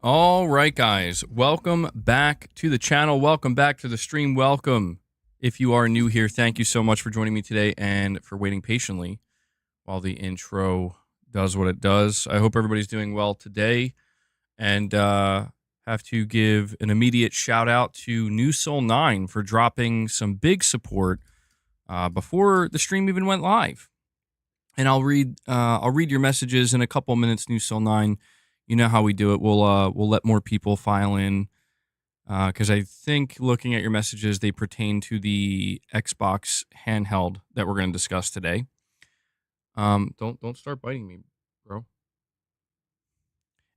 All right, guys. Welcome back to the channel. Welcome back to the stream. Welcome. If you are new here, thank you so much for joining me today and for waiting patiently while the intro does what it does. I hope everybody's doing well today. And have to give an immediate shout out to New Soul 9 for dropping some big support before the stream even went live. And I'll read your messages in a couple minutes, New Soul 9. You know how we do it. We'll let more people file in because I think looking at your messages, they pertain to the Xbox handheld that we're going to discuss today. Don't start biting me, bro.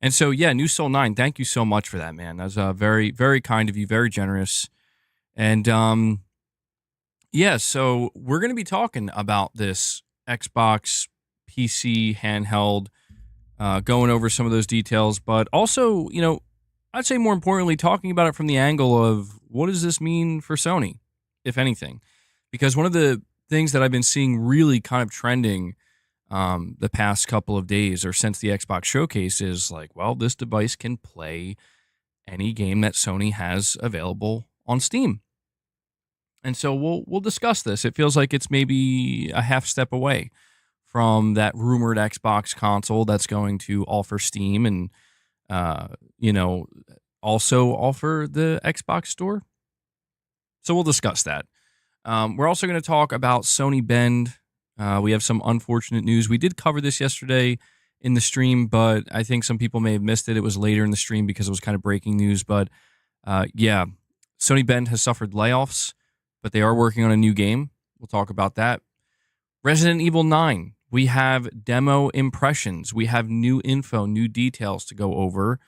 And so yeah, New Soul 9, thank you so much for that, man. That's very very kind of you, very generous. And yeah, so we're going to be talking about this Xbox PC handheld. Going over some of those details, but also, you know, I'd say more importantly, talking about it from the angle of what does this mean for Sony, if anything? Because one of the things that I've been seeing really kind of trending the past couple of days or since the Xbox showcase is like, well, this device can play any game that Sony has available on Steam. And so we'll discuss this. It feels like it's maybe a half step away from that rumored Xbox console that's going to offer Steam and, you know, also offer the Xbox store. So we'll discuss that. We're also going to talk about Sony Bend. We have some unfortunate news. We did cover this yesterday in the stream, but I think some people may have missed it. It was later in the stream because it was kind of breaking news. But yeah, Sony Bend has suffered layoffs, but they are working on a new game. We'll talk about that. Resident Evil 9. We have demo impressions. We have new info, new details to go over,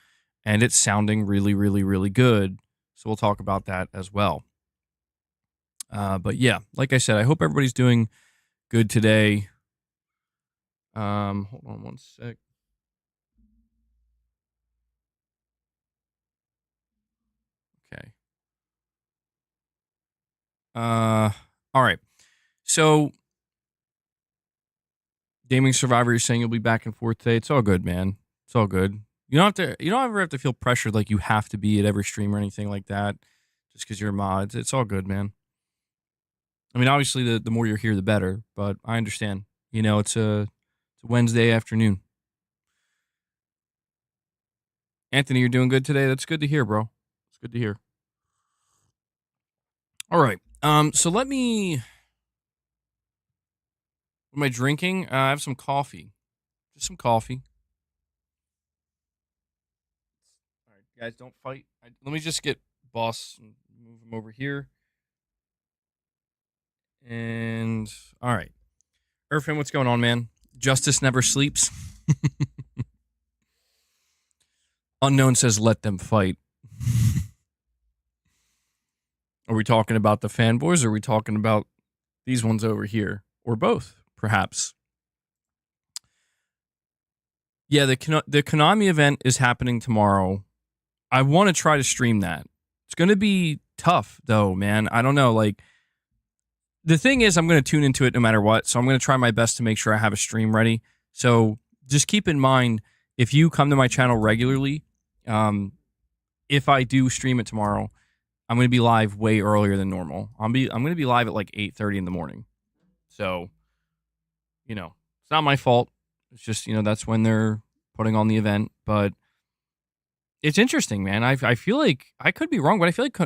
and it's sounding really, really, really good. So we'll talk about that as well. But yeah, like I said, I hope everybody's doing good today. Hold on one sec. Okay. All right. So Gaming Survivor, you're saying you'll be back and forth today. It's all good, man. It's all good. You don't ever have to feel pressured like you have to be at every stream or anything like that just because you're a mod. It's all good, man. I mean, obviously, the more you're here, the better, but I understand. You know, it's a Wednesday afternoon. Anthony, you're doing good today? That's good to hear, bro. It's good to hear. All right. So let me... What am I drinking? I have some coffee. Just some coffee. All right, guys, don't fight. Let me just get Boss and move him over here. And all right. Irfan, what's going on, man? Justice never sleeps. Unknown says, let them fight. Are we talking about the fanboys or are we talking about these ones over here? Or both, perhaps. Yeah, the Konami event is happening tomorrow. I want to try to stream that. It's going to be tough, though, man. I don't know. Like, the thing is, I'm going to tune into it no matter what. So I'm going to try my best to make sure I have a stream ready. So just keep in mind, if you come to my channel regularly, if I do stream it tomorrow, I'm going to be live way earlier than normal. I'm going to be live at like 8:30 in the morning. So, you know, it's not my fault. It's just, you know, that's when they're putting on the event. But it's interesting, man. I feel like, I could be wrong, but I feel like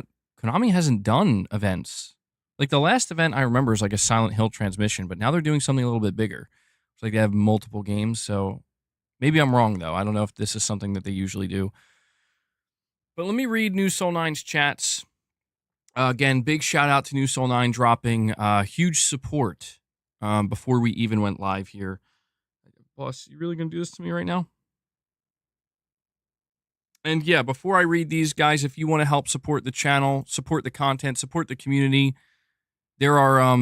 Konami hasn't done events. Like, the last event I remember is like a Silent Hill transmission, but now they're doing something a little bit bigger. It's like they have multiple games, so maybe I'm wrong, though. I don't know if this is something that they usually do. But let me read New Soul 9's chats. Again, big shout out to New Soul 9 dropping huge support before we even went live here. Boss, you really going to do this to me right now? And yeah, before I read these, guys, if you want to help support the channel, support the content, support the community, there are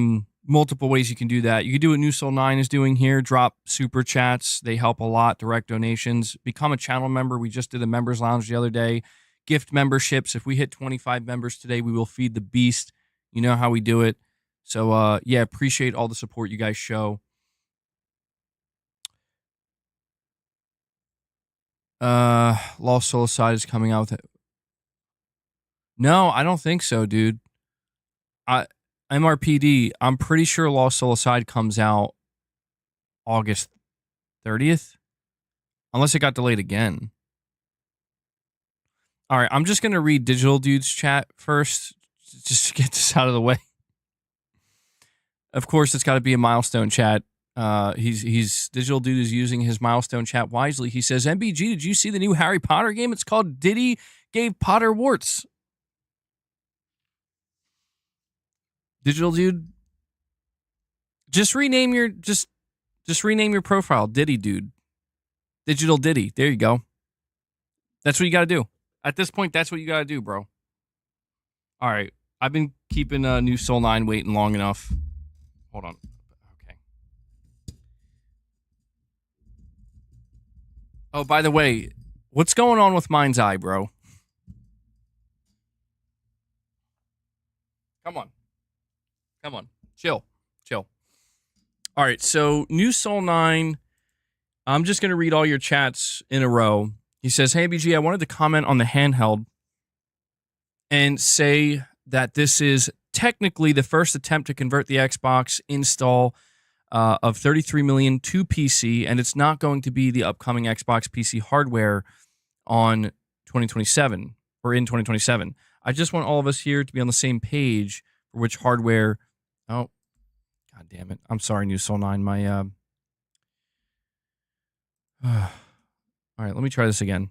multiple ways you can do that. You can do what New Soul 9 is doing here. Drop super chats. They help a lot. Direct donations. Become a channel member. We just did a members lounge the other day. Gift memberships. If we hit 25 members today, we will feed the beast. You know how we do it. So, yeah, appreciate all the support you guys show. Lost Soul Aside is coming out with it. No, I don't think so, dude. MRPD, I'm pretty sure Lost Soul Aside comes out August 30th. Unless it got delayed again. All right, I'm just going to read Digital Dude's chat first, just to get this out of the way. Of course, it's got to be a milestone chat. He's Digital Dude is using his milestone chat wisely. He says, MBG, did you see the new Harry Potter game? It's called Diddy Gave Potter Warts. Digital Dude, just rename your profile, Diddy Dude. Digital Diddy. There you go. That's what you got to do. At this point, that's what you got to do, bro. All right. I've been keeping New Soul 9 waiting long enough. Hold on. Okay. Oh, by the way, what's going on with Mind's Eye, bro? Come on. Chill. All right. So, New Soul 9. I'm just going to read all your chats in a row. He says, hey, BG, I wanted to comment on the handheld and say that this is technically the first attempt to convert the Xbox install of 33 million to PC, and it's not going to be the upcoming Xbox PC hardware on 2027 or in 2027. I just want all of us here to be on the same page for which hardware. Oh, God damn it. I'm sorry, New Soul 9. My all right, let me try this again.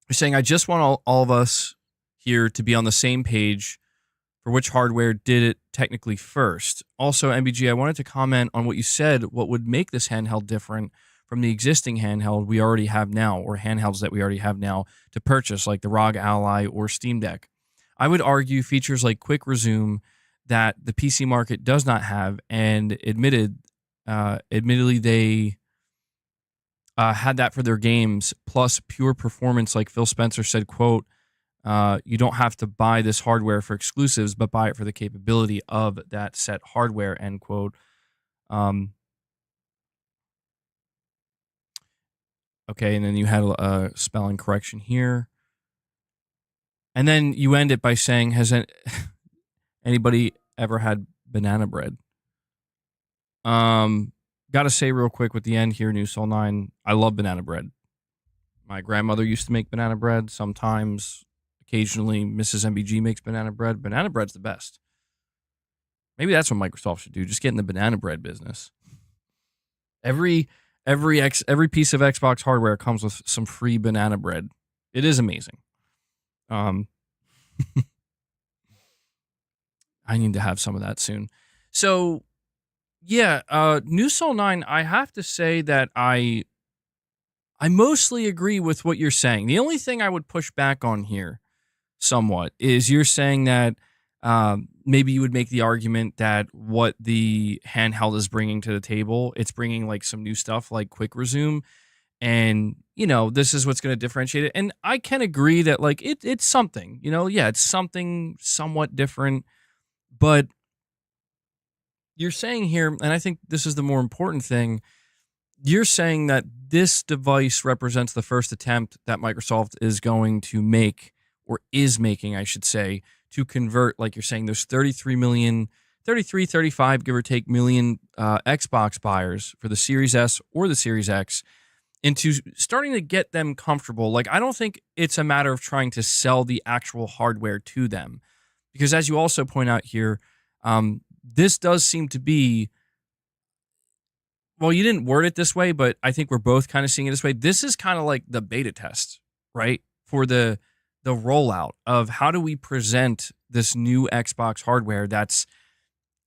You're saying, I just want all of us here to be on the same page for which hardware did it technically first. Also, MBG, I wanted to comment on what you said, what would make this handheld different from the existing handheld we already have now, or handhelds that we already have now to purchase, like the ROG Ally or Steam Deck. I would argue features like Quick Resume that the PC market does not have, and admittedly they had that for their games, plus pure performance, like Phil Spencer said, quote, you don't have to buy this hardware for exclusives, but buy it for the capability of that set hardware, end quote. Okay, and then you had a spelling correction here. And then you end it by saying, has anybody ever had banana bread? Got to say real quick with the end here, New Soul 9, I love banana bread. My grandmother used to make banana bread. Sometimes, occasionally, Mrs. MBG makes banana bread. Banana bread's the best. Maybe that's what Microsoft should do. Just get in the banana bread business. Every piece of Xbox hardware comes with some free banana bread. It is amazing. I need to have some of that soon. So, yeah, New Soul 9, I have to say that I mostly agree with what you're saying. The only thing I would push back on here somewhat is you're saying that maybe you would make the argument that what the handheld is bringing to the table, it's bringing like some new stuff like Quick Resume, and this is what's going to differentiate it. And I can agree that like it's something, it's something somewhat different, but you're saying here, and I think this is the more important thing, you're saying that this device represents the first attempt that Microsoft is going to make, or is making, I should say, to convert, like you're saying, there's 35, give or take, million Xbox buyers for the Series S or the Series X into starting to get them comfortable. Like, I don't think it's a matter of trying to sell the actual hardware to them. Because as you also point out here, this does seem to be, well, you didn't word it this way, but I think we're both kind of seeing it this way. This is kind of like the beta test, right? For the rollout of how do we present this new Xbox hardware that's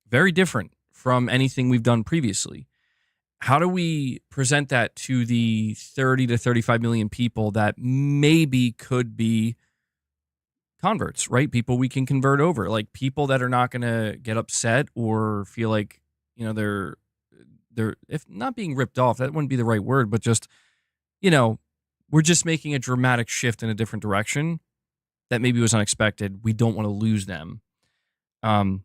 very different from anything we've done previously. How do we present that to the 30 to 35 million people that maybe could be converts, right? People we can convert over, like people that are not going to get upset or feel like, they're if not being ripped off, that wouldn't be the right word, but just, we're just making a dramatic shift in a different direction that maybe was unexpected. We don't want to lose them. And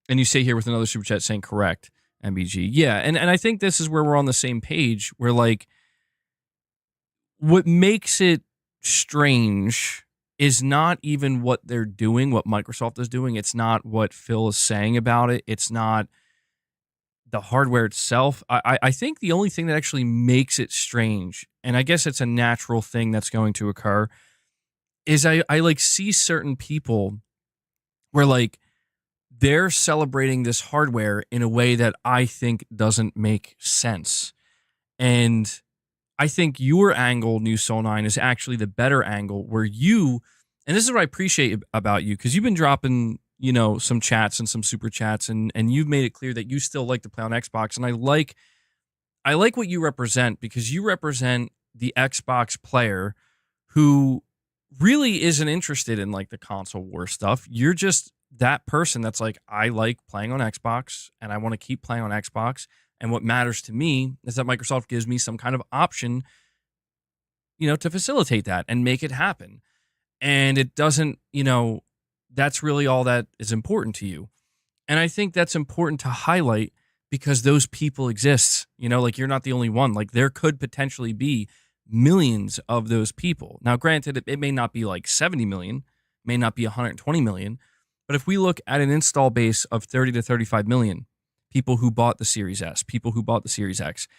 you say here with another super chat saying correct, MBG. Yeah, and I think this is where we're on the same page, where like what makes it strange is not even what they're doing, what Microsoft is doing. It's not what Phil is saying about it. It's not the hardware itself. I think the only thing that actually makes it strange, and I guess it's a natural thing that's going to occur, is I like see certain people where like they're celebrating this hardware in a way that I think doesn't make sense. And I think your angle, New Soul 9, is actually the better angle where you, and this is what I appreciate about you, because you've been dropping, some chats and some super chats, and you've made it clear that you still like to play on Xbox. And I like what you represent, because you represent the Xbox player who really isn't interested in like the console war stuff. You're just that person that's like, I like playing on Xbox and I want to keep playing on Xbox. And what matters to me is that Microsoft gives me some kind of option, to facilitate that and make it happen. And it doesn't, that's really all that is important to you. And I think that's important to highlight because those people exist, like you're not the only one. Like there could potentially be millions of those people. Now, granted, it may not be like 70 million, may not be 120 million, but if we look at an install base of 30 to 35 million, people who bought the Series S, people who bought the Series X,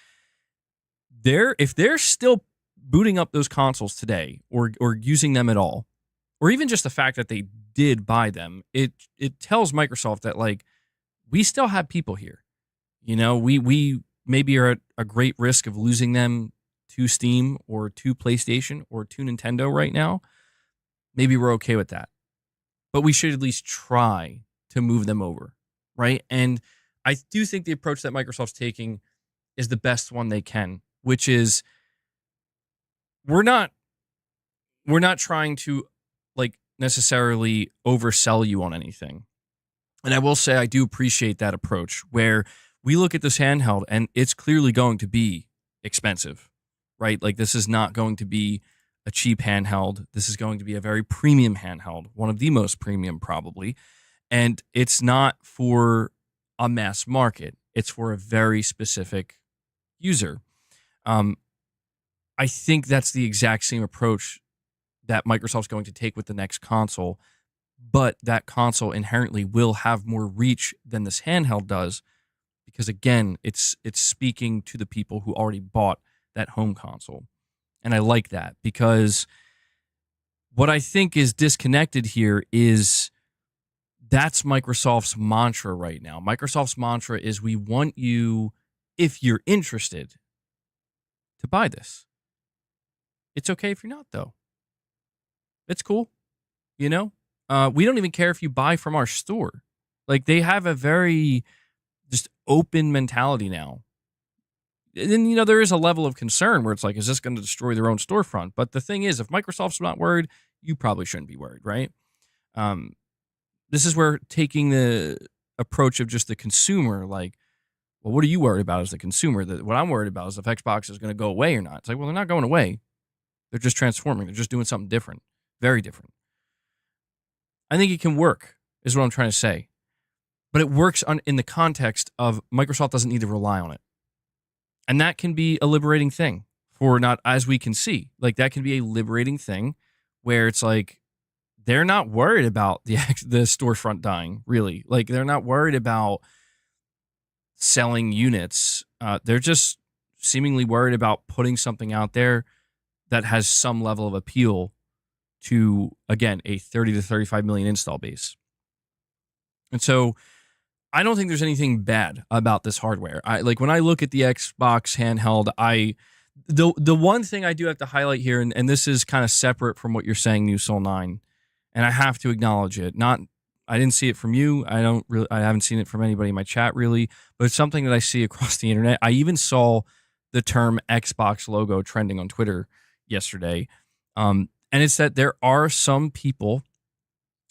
if they're still booting up those consoles today or using them at all, or even just the fact that they did buy them, it tells Microsoft that like we still have people here. We maybe are at a great risk of losing them to Steam or to PlayStation or to Nintendo right now. Maybe we're okay with that. But we should at least try to move them over, right? And I do think the approach that Microsoft's taking is the best one they can, which is we're not trying to like necessarily oversell you on anything. And I will say I do appreciate that approach where we look at this handheld and it's clearly going to be expensive, right? Like this is not going to be a cheap handheld. This is going to be a very premium handheld, one of the most premium probably. And it's not for a mass market. It's for a very specific user. I think that's the exact same approach that Microsoft's going to take with the next console, but that console inherently will have more reach than this handheld does because, again, it's speaking to the people who already bought that home console. And I like that because what I think is disconnected here is that's Microsoft's mantra right now. Microsoft's mantra is we want you, if you're interested, to buy this. It's okay if you're not, though. It's cool. We don't even care if you buy from our store. Like they have a very just open mentality now. And then, there is a level of concern where it's like, is this going to destroy their own storefront? But the thing is, if Microsoft's not worried, you probably shouldn't be worried, right? This is where taking the approach of just the consumer, like, well, what are you worried about as the consumer? What I'm worried about is if Xbox is going to go away or not. It's like, well, they're not going away. They're just transforming. They're just doing something different, very different. I think it can work, is what I'm trying to say. But it works in the context of Microsoft doesn't need to rely on it. And that can be a liberating thing for not, as we can see, like that can be a liberating thing where it's like, they're not worried about the storefront dying, really. Like they're not worried about selling units. They're just seemingly worried about putting something out there that has some level of appeal to, again, a 30 to 35 million install base. And so I don't think there's anything bad about this hardware. When I look at the Xbox handheld, the one thing I do have to highlight here, and this is kind of separate from what you're saying, New Soul 9, and I have to acknowledge it. I didn't see it from you. I haven't seen it from anybody in my chat really, but it's something that I see across the internet. I even saw the term Xbox logo trending on Twitter yesterday. And it's that there are some people,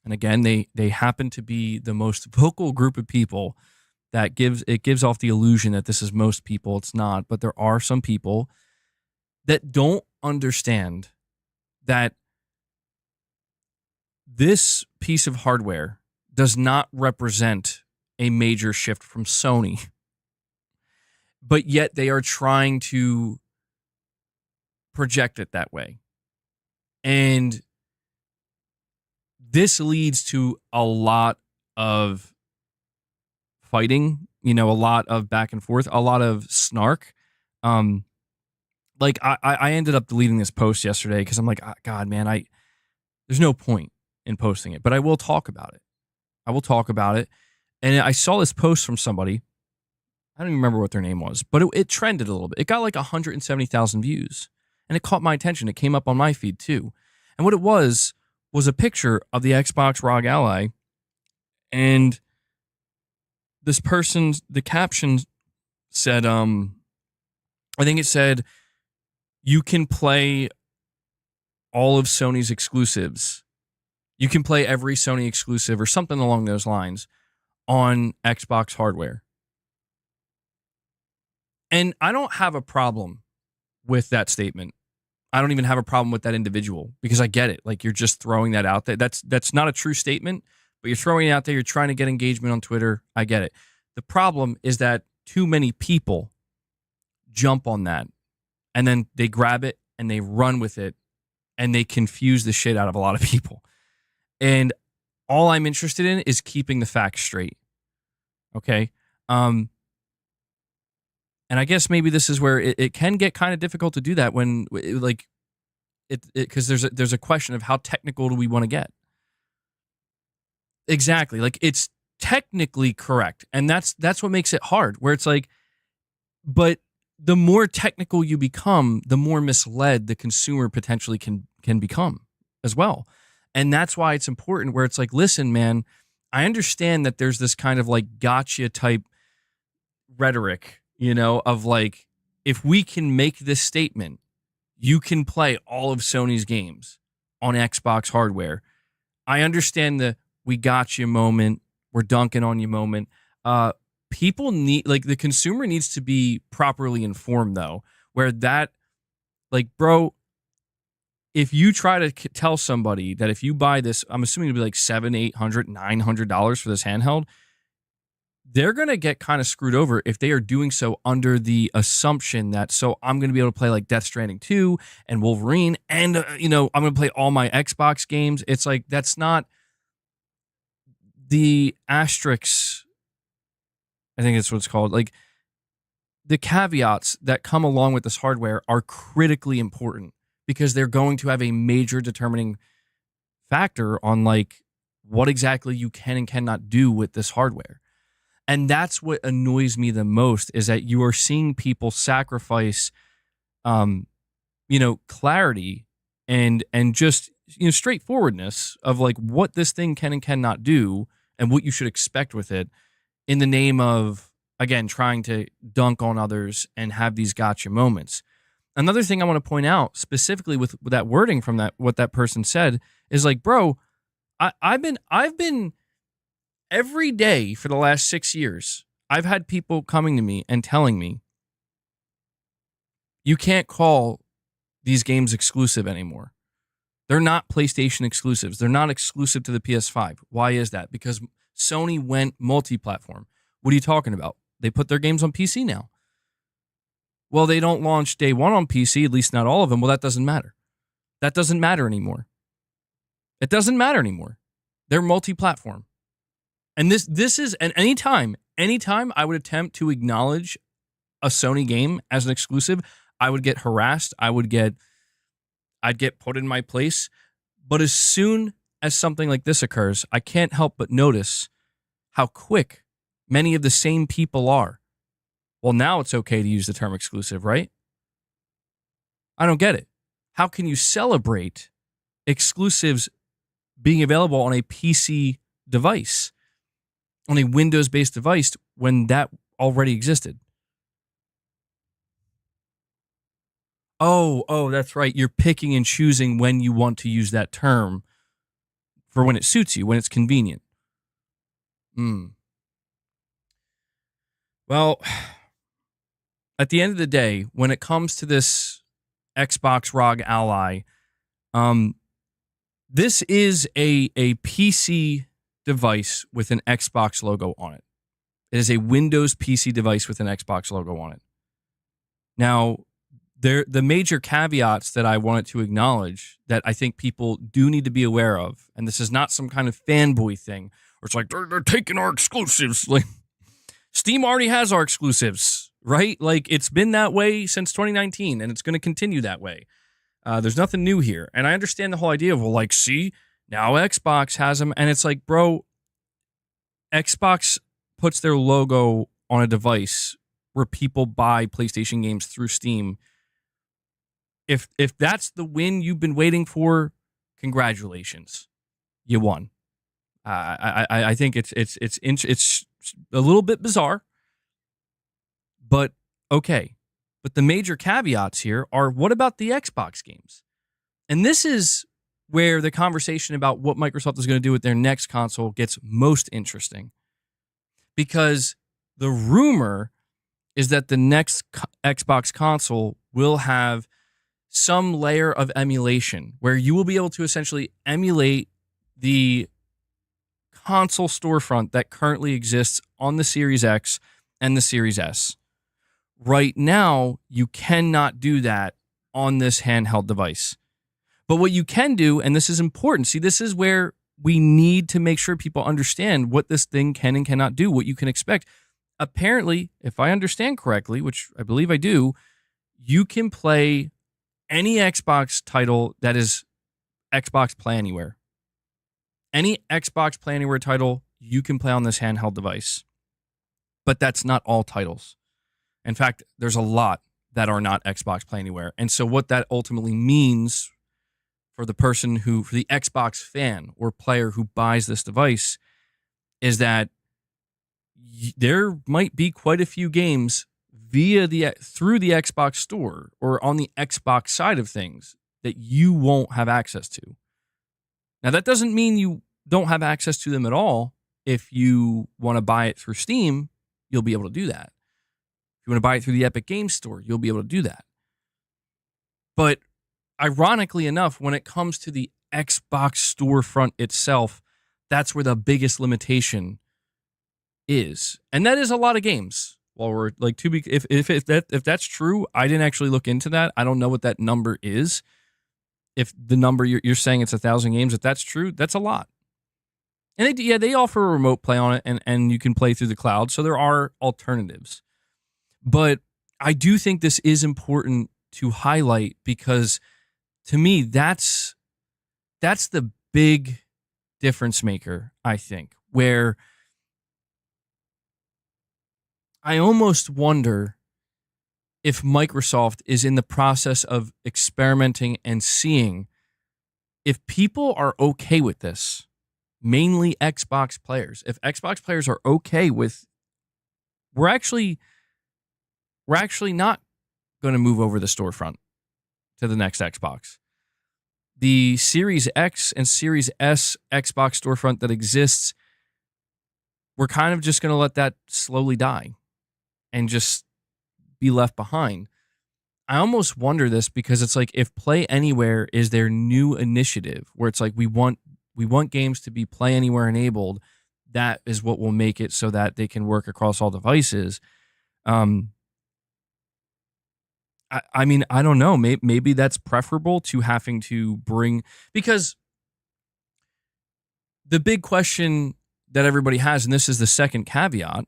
and again, they happen to be the most vocal group of people that gives off the illusion that this is most people. It's not, but there are some people that don't understand that this piece of hardware does not represent a major shift from Sony, but yet they are trying to project it that way. And this leads to a lot of fighting, a lot of back and forth, a lot of snark. Like I ended up deleting this post yesterday because I'm like, God, man, there's no point in posting it, but I will talk about it. And I saw this post from somebody. I don't even remember what their name was, but it trended a little bit. It got like 170,000 views, and it caught my attention. It came up on my feed too. And what it was a picture of the Xbox ROG Ally, and this person's, the caption said, I think it said, you can play all of Sony's exclusives. You can play every Sony exclusive or something along those lines on Xbox hardware. And I don't have a problem with that statement. I don't even have a problem with that individual because I get it. Like, you're just throwing that out there. That's not a true statement, but you're throwing it out there. You're trying to get engagement on Twitter. I get it. The problem is that too many people jump on that, and then they grab it and they run with it, and they confuse the shit out of a lot of people. And all I'm interested in is keeping the facts straight. Okay? And I guess maybe this is where it can get kind of difficult to do that when, like, because there's a question of how technical do we want to get. Exactly. Like, it's technically correct, and that's what makes it hard, where it's like, but the more technical you become, the more misled the consumer potentially can become as well. And that's why it's important, where it's like, listen, man, I understand that there's this kind of like gotcha type rhetoric, of like, if we can make this statement, you can play all of Sony's games on Xbox hardware. I understand the we got you moment, we're dunking on you moment. People need, like, the consumer needs to be properly informed, though, where that, like, bro, if you try to tell somebody that if you buy this, I'm assuming it'll be like $700, $800, $900 for this handheld, they're going to get kind of screwed over if they are doing so under the assumption that, so I'm going to be able to play like Death Stranding 2 and Wolverine, and, I'm going to play all my Xbox games. It's like, that's not the asterisks, I think that's what it's called. Like, the caveats that come along with this hardware are critically important because they're going to have a major determining factor on, like, what exactly you can and cannot do with this hardware. And that's what annoys me the most, is that you are seeing people sacrifice, clarity and just, straightforwardness of like what this thing can and cannot do and what you should expect with it, in the name of, again, trying to dunk on others and have these gotcha moments. Another thing I want to point out specifically with that wording from what that person said is like, bro, I've been every day for the last 6 years, I've had people coming to me and telling me, you can't call these games exclusive anymore. They're not PlayStation exclusives. They're not exclusive to the PS5. Why is that? Because Sony went multi-platform. What are you talking about? They put their games on PC now. Well, they don't launch day one on PC, at least not all of them. Well, that doesn't matter. That doesn't matter anymore. It doesn't matter anymore. They're multi-platform. And this is, and anytime I would attempt to acknowledge a Sony game as an exclusive, I would get harassed. I'd get put in my place. But as soon as something like this occurs, I can't help but notice how quick many of the same people are. Well, now it's okay to use the term exclusive, right? I don't get it. How can you celebrate exclusives being available on a PC device, on a Windows-based device, when that already existed? Oh, that's right. You're picking and choosing when you want to use that term for when it suits you, when it's convenient. Well, at the end of the day, when it comes to this Xbox ROG Ally, this is a PC device with an Xbox logo on it. It is a Windows PC device with an Xbox logo on it. Now, the major caveats that I wanted to acknowledge that I think people do need to be aware of, and this is not some kind of fanboy thing, where it's like, they're taking our exclusives. Like, Steam already has our exclusives, right? Like, it's been that way since 2019, and it's going to continue that way. There's nothing new here. And I understand the whole idea of, well, like, see, now Xbox has them. And it's like, bro, Xbox puts their logo on a device where people buy PlayStation games through Steam. If that's the win you've been waiting for, congratulations, you won. I think it's a little bit bizarre, but okay. But the major caveats here are, what about the Xbox games? And this is where the conversation about what Microsoft is going to do with their next console gets most interesting. Because the rumor is that the next Xbox console will have some layer of emulation where you will be able to essentially emulate the console storefront that currently exists on the Series X and the Series S. Right now, you cannot do that on this handheld device. But what you can do, and this is important, see, this is where we need to make sure people understand what this thing can and cannot do, what you can expect. Apparently, if I understand correctly, which I believe I do, you can play any Xbox title that is Xbox Play Anywhere. Any Xbox Play Anywhere title you can play on this handheld device. But that's not all titles. In fact, there's a lot that are not Xbox Play Anywhere. And so what that ultimately means for the person for the Xbox fan or player who buys this device is that there might be quite a few games through the Xbox store or on the Xbox side of things that you won't have access to. Now, that doesn't mean you don't have access to them at all. If you want to buy it through Steam, you'll be able to do that. If you want to buy it through the Epic Games Store, you'll be able to do that. But ironically enough, when it comes to the Xbox storefront itself, that's where the biggest limitation is. And that is a lot of games. Well, we're like, if that's true, I didn't actually look into that. I don't know what that number is. If the number you're saying it's 1,000 games, if that's true, that's a lot. And they offer a remote play on it, and you can play through the cloud. So there are alternatives. But I do think this is important to highlight because, to me, that's the big difference maker, I think, where I almost wonder if Microsoft is in the process of experimenting and seeing if people are okay with this, mainly Xbox players. If Xbox players are okay with, we're actually not going to move over the storefront to the next Xbox. The Series X and Series S Xbox storefront that exists, we're kind of just going to let that slowly die and just be left behind. I almost wonder this because it's like, if Play Anywhere is their new initiative where it's like we want games to be Play Anywhere enabled, that is what will make it so that they can work across all devices. I mean, I don't know. Maybe that's preferable to having to bring, because the big question that everybody has, and this is the second caveat.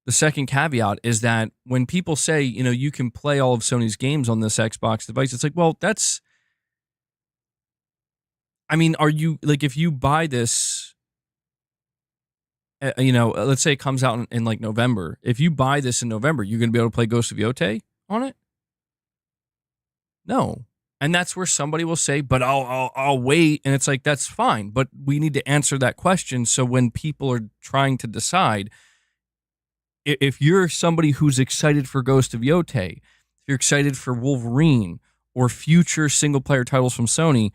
The second caveat is that when people say, you can play all of Sony's games on this Xbox device, it's like, well, are you, like, if you buy this, let's say it comes out in like November. If you buy this in November, you're going to be able to play Ghost of Yotei on it? No. And that's where somebody will say, but I'll wait. And it's like, that's fine. But we need to answer that question. So when people are trying to decide, if you're somebody who's excited for Ghost of Yotei, if you're excited for Wolverine or future single-player titles from Sony,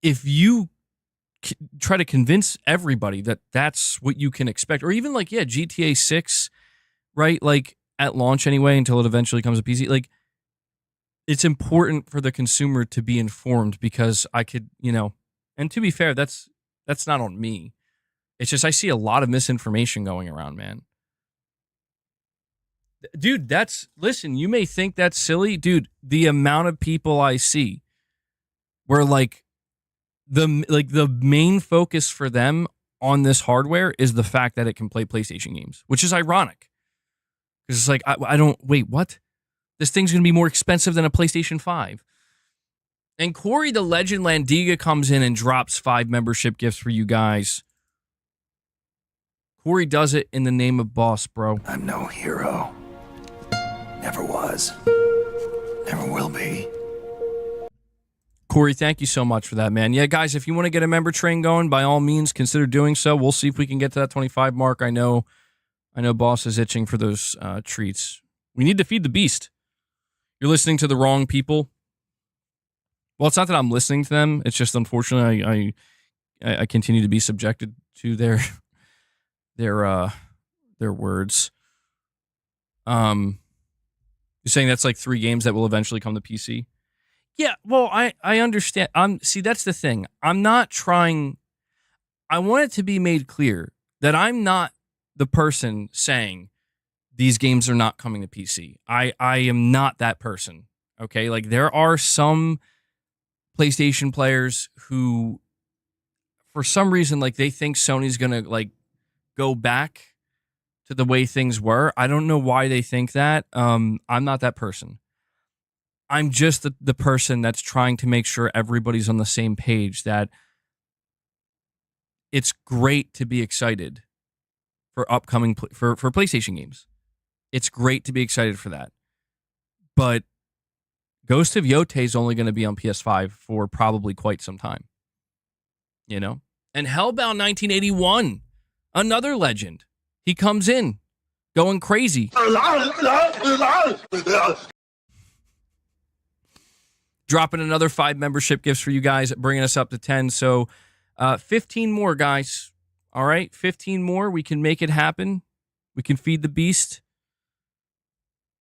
if you try to convince everybody that that's what you can expect, or even like, GTA 6, right? Like at launch anyway, until it eventually comes to PC, like it's important for the consumer to be informed because I could, and to be fair, that's not on me. It's just, I see a lot of misinformation going around, man. Dude, listen, you may think that's silly. Dude, the amount of people I see where like the main focus for them on this hardware is the fact that it can play PlayStation games, which is ironic. Because it's like, I don't, wait, what? This thing's going to be more expensive than a PlayStation 5. And Corey the Legend Landiga comes in and drops 5 membership gifts for you guys. Corey does it in the name of boss, bro. I'm no hero. Never was. Never will be. Corey, thank you so much for that, man. Yeah, guys, if you want to get a member train going, by all means, consider doing so. We'll see if we can get to that 25 mark. I know boss is itching for those treats. We need to feed the beast. You're listening to the wrong people. Well, it's not that I'm listening to them. It's just, unfortunately, I continue to be subjected to their words. You're saying that's like 3 games that will eventually come to PC? Yeah, well, I understand. See, that's the thing. I'm not trying. I want it to be made clear that I'm not the person saying these games are not coming to PC. I am not that person. Okay, like there are some PlayStation players who, for some reason, like they think Sony's gonna like go back to the way things were. I don't know why they think that. I'm not that person. I'm just the person that's trying to make sure everybody's on the same page, that it's great to be excited for upcoming for PlayStation games. It's great to be excited for that. But Ghost of Yotei is only going to be on PS5 for probably quite some time. You know? And Hellbound 1981, another legend. He comes in going crazy. Dropping another 5 membership gifts for you guys, bringing us up to 10. So 15 more, guys. All right? 15 more. We can make it happen. We can feed the beast.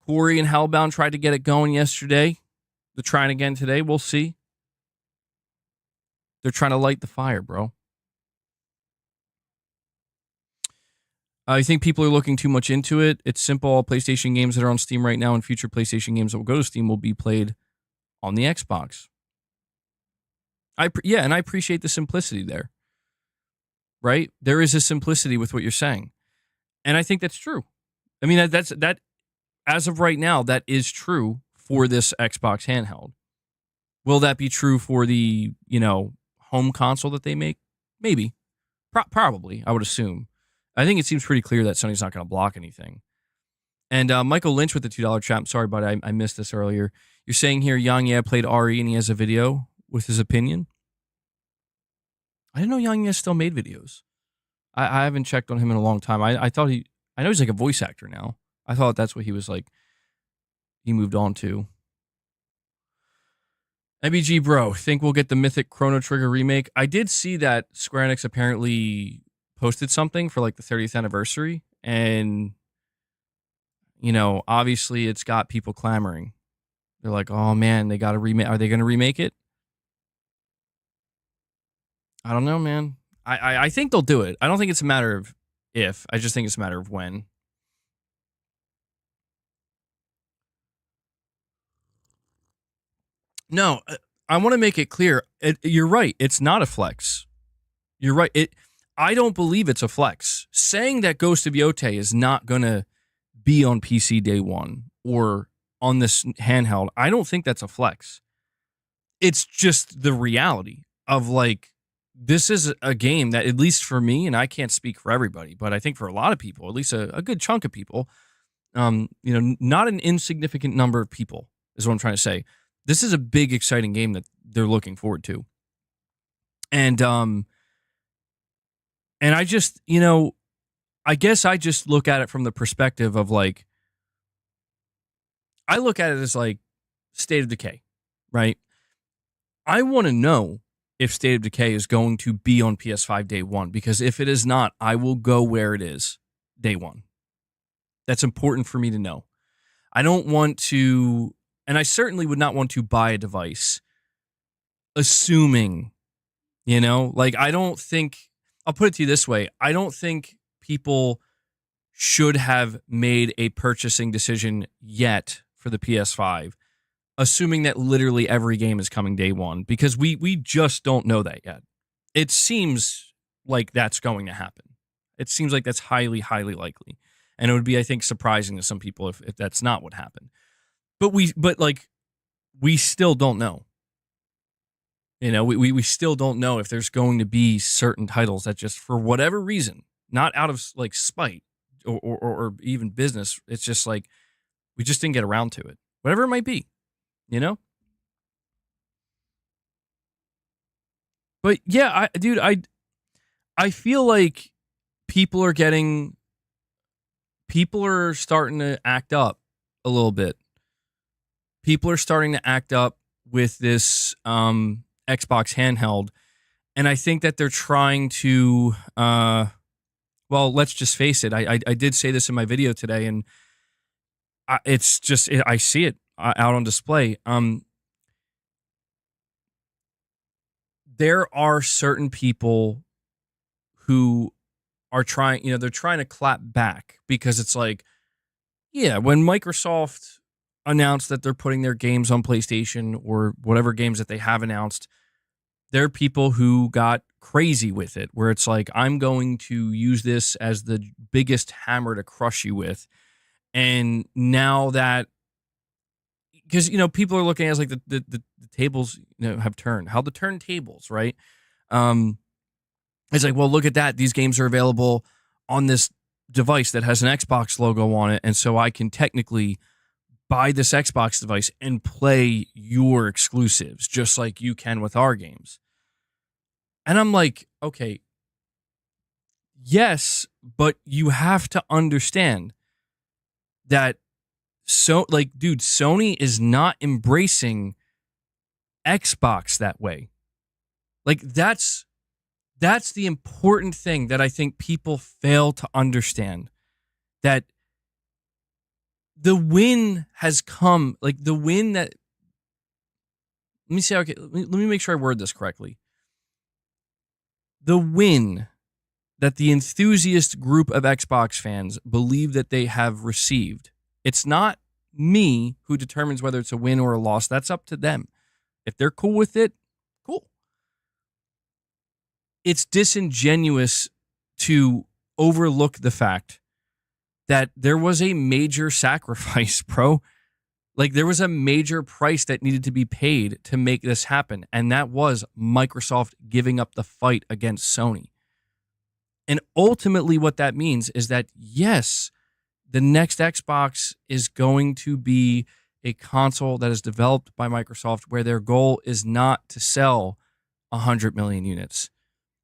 Corey and Hellbound tried to get it going yesterday. They're trying again today. We'll see. They're trying to light the fire, bro. I think people are looking too much into it. It's simple. All PlayStation games that are on Steam right now and future PlayStation games that will go to Steam will be played on the Xbox. And I appreciate the simplicity there. Right? There is a simplicity with what you're saying. And I think that's true. I mean, that as of right now, that is true for this Xbox handheld. Will that be true for the, home console that they make? Maybe. Probably, I would assume. I think it seems pretty clear that Sony's not going to block anything. And Michael Lynch with the $2 chat. I'm sorry, but I missed this earlier. You're saying here, Yang played RE and he has a video with his opinion? I didn't know Yang still made videos. I haven't checked on him in a long time. I thought I know he's like a voice actor now. I thought that's what he was like. He moved on to. MBG bro, think we'll get the Mythic Chrono Trigger remake? I did see that Square Enix apparently posted something for like the 30th anniversary, and obviously it's got people clamoring. They're like, oh man, they got to remake. Are they going to remake it? I don't know, man. I think they'll do it. I don't think it's a matter of if. I just think it's a matter of when. No, I want to make it clear. You're right. It's not a flex. You're right. I don't believe it's a flex. Saying that Ghost of Yotei is not going to be on PC day one or on this handheld, I don't think that's a flex. It's just the reality of like, this is a game that, at least for me, and I can't speak for everybody, but I think for a lot of people, at least a good chunk of people, not an insignificant number of people is what I'm trying to say. This is a big, exciting game that they're looking forward to. And I just, I guess I just look at it from the perspective of like, I look at it as like State of Decay, right? I want to know if State of Decay is going to be on PS5 day one, because if it is not, I will go where it is day one. That's important for me to know. I don't want to, and I certainly would not want to buy a device assuming, like I don't think, I'll put it to you this way. I don't think people should have made a purchasing decision yet for the PS5, assuming that literally every game is coming day one, because we just don't know that yet. It seems like that's going to happen. It seems like that's highly, highly likely. And it would be, I think, surprising to some people if that's not what happened. But we still don't know. You know, we still don't know if there's going to be certain titles that just, for whatever reason, not out of like spite or even business, it's just like we just didn't get around to it. Whatever it might be, you know? But yeah, I feel like people are starting to act up a little bit. People are starting to act up with this Xbox handheld, and I think that they're trying to well, let's just face it. I did say this in my video today, and I see it out on display. There are certain people who are trying, they're trying to clap back because it's like, yeah, when Microsoft announced that they're putting their games on PlayStation or whatever games that they have announced, there are people who got crazy with it, where it's like, I'm going to use this as the biggest hammer to crush you with. And now that, because, people are looking at it as like the tables, have turned, how the turntables, right? It's like, well, look at that. These games are available on this device that has an Xbox logo on it. And so I can technically buy this Xbox device and play your exclusives just like you can with our games. And I'm like, okay, yes, but you have to understand that Sony is not embracing Xbox that way. Like, that's the important thing that I think people fail to understand. That the win has come, like the win that, let me make sure I word this correctly. The win that the enthusiast group of Xbox fans believe that they have received, it's not me who determines whether it's a win or a loss. That's up to them. If they're cool with it, cool. It's disingenuous to overlook the fact that there was a major sacrifice, bro. Like, there was a major price that needed to be paid to make this happen, and that was Microsoft giving up the fight against Sony. And ultimately what that means is that, yes, the next Xbox is going to be a console that is developed by Microsoft, where their goal is not to sell 100 million units.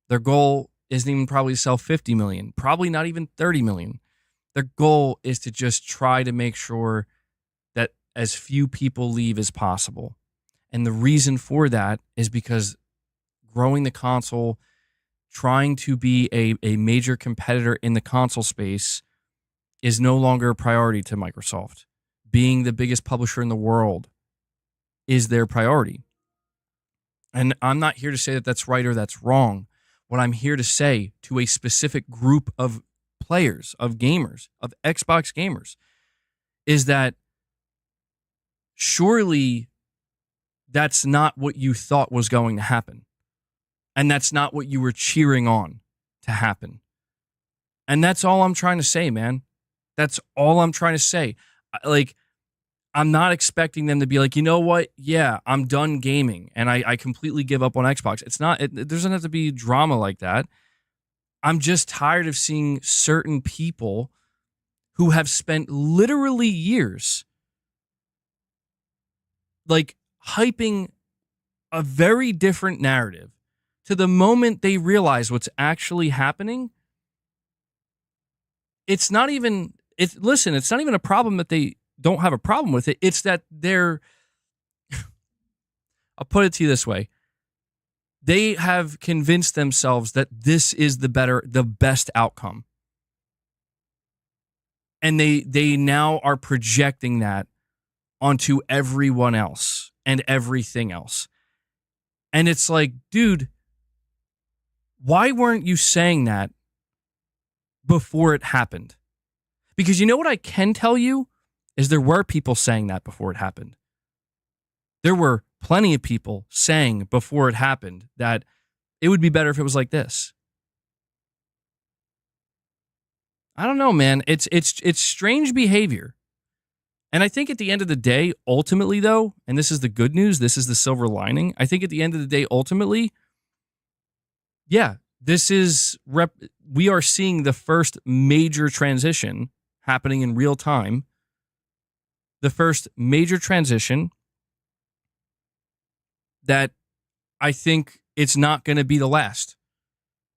Their goal isn't even probably to sell 50 million, probably not even 30 million. Their goal is to just try to make sure that as few people leave as possible. And the reason for that is because growing the console, trying to be a major competitor in the console space is no longer a priority to Microsoft. Being the biggest publisher in the world is their priority. And I'm not here to say that that's right or that's wrong. What I'm here to say to a specific group of players, of gamers, of Xbox gamers, is that surely that's not what you thought was going to happen. And that's not what you were cheering on to happen. And that's all I'm trying to say, man. That's all I'm trying to say. Like, I'm not expecting them to be like, you know what? Yeah, I'm done gaming and I completely give up on Xbox. It's not, it doesn't have to be drama like that. I'm just tired of seeing certain people who have spent literally years like hyping a very different narrative to the moment they realize what's actually happening. It's not even a problem that they don't have a problem with it. It's that they're, I'll put it to you this way. They have convinced themselves that this is the best outcome. And they now are projecting that onto everyone else and everything else. And it's like, dude, why weren't you saying that before it happened? Because you know what I can tell you is there were people saying that before it happened. There were plenty of people saying before it happened that it would be better if it was like this. I don't know, man. It's strange behavior. And I think at the end of the day, ultimately, though, and this is the good news, this is the silver lining. I think at the end of the day, ultimately, yeah, we are seeing the first major transition happening in real time. The first major transition that I think it's not going to be the last.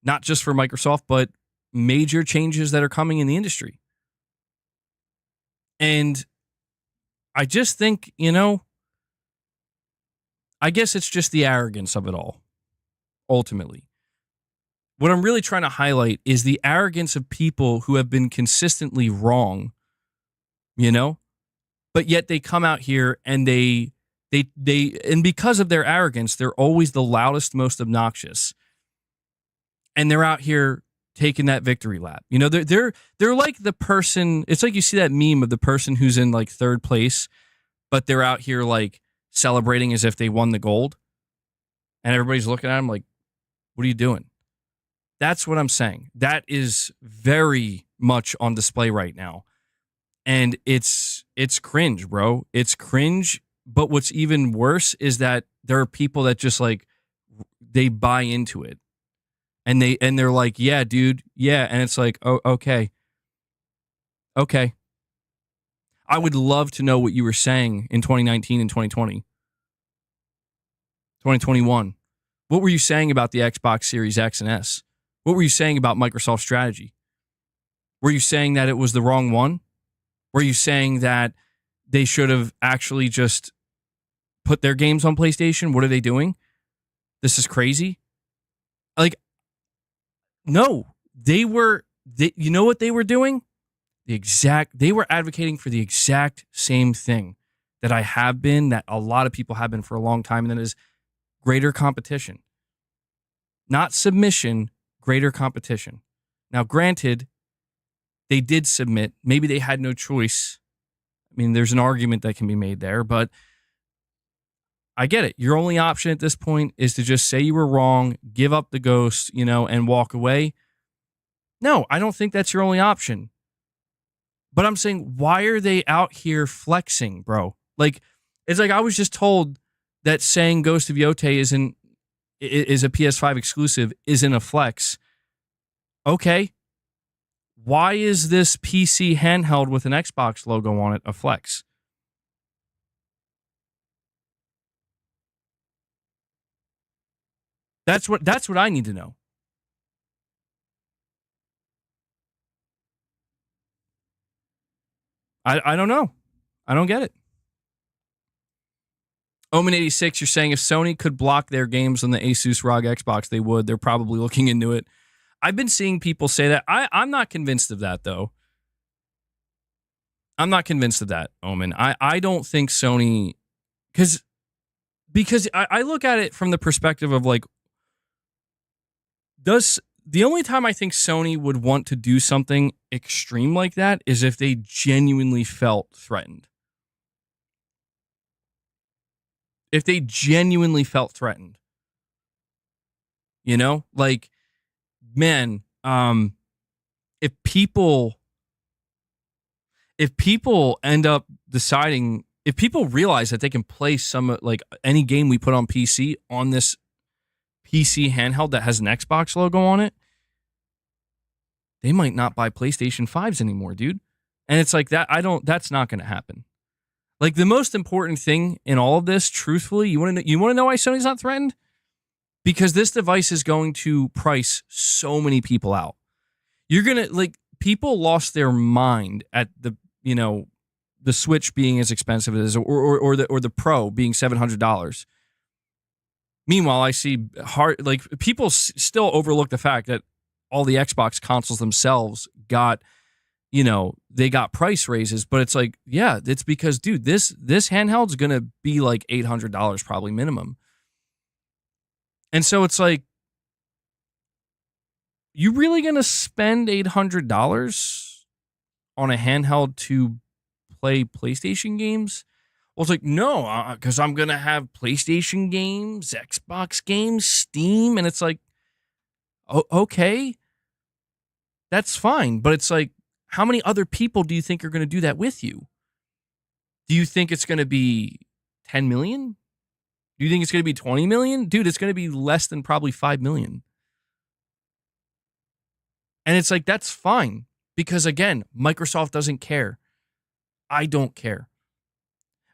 Not just for Microsoft, but major changes that are coming in the industry. And I just think, I guess it's just the arrogance of it all, ultimately. What I'm really trying to highlight is the arrogance of people who have been consistently wrong, but yet they come out here and they and because of their arrogance, they're always the loudest, most obnoxious. And they're out here taking that victory lap. They're like the person, it's like you see that meme of the person who's in like third place, but they're out here like celebrating as if they won the gold. And everybody's looking at them like, what are you doing? That's what I'm saying. That is very much on display right now. And it's cringe, bro. It's cringe. But what's even worse is that there are people that just like, they buy into it. And they're like, yeah, dude, yeah. And it's like, oh, okay. Okay. I would love to know what you were saying in 2019 and 2020. 2021. What were you saying about the Xbox Series X and S? What were you saying about Microsoft's strategy? Were you saying that it was the wrong one? Were you saying that they should have actually just put their games on PlayStation? What are they doing? This is crazy. Like, no, you know what they were doing? They were advocating for the exact same thing that I have been, that a lot of people have been for a long time, and that is greater competition. Not submission, greater competition. Now, granted, they did submit. Maybe they had no choice. I mean, there's an argument that can be made there, but I get it. Your only option at this point is to just say you were wrong, give up the ghost, and walk away. No, I don't think that's your only option. But I'm saying, why are they out here flexing, bro? Like, it's like I was just told that saying Ghost of Yotei is a PS5 exclusive isn't a flex. Okay. Why is this PC handheld with an Xbox logo on it a flex? That's what I need to know. I don't know. I don't get it. Omen86, you're saying if Sony could block their games on the Asus ROG Xbox, they would. They're probably looking into it. I've been seeing people say that. I'm not convinced of that, though. I'm not convinced of that, Omen. I don't think Sony... Because I look at it from the perspective of, like, the only time I think Sony would want to do something extreme like that is if they genuinely felt threatened. If they genuinely felt threatened. Like, man, if people end up deciding, if people realize that they can play like any game we put on PC on this PC handheld that has an Xbox logo on it, they might not buy PlayStation 5s anymore, dude. And it's like that. That's not going to happen. Like, the most important thing in all of this, truthfully, you want to know why Sony's not threatened? Because this device is going to price so many people out. You're going to, like, people lost their mind at the Switch being as expensive as it is, or the Pro being $700. Meanwhile, I see people still overlook the fact that all the Xbox consoles themselves got, they got price raises, but it's like, yeah, it's because, dude, this handheld's going to be like $800 probably minimum. And so it's like, you really going to spend $800 on a handheld to play PlayStation games? Well, it's like, no, because I'm going to have PlayStation games, Xbox games, Steam. And it's like, okay, that's fine. But it's like, how many other people do you think are going to do that with you? Do you think it's going to be 10 million? Do you think it's going to be 20 million? Dude, it's going to be less than probably 5 million. And it's like, that's fine. Because again, Microsoft doesn't care. I don't care.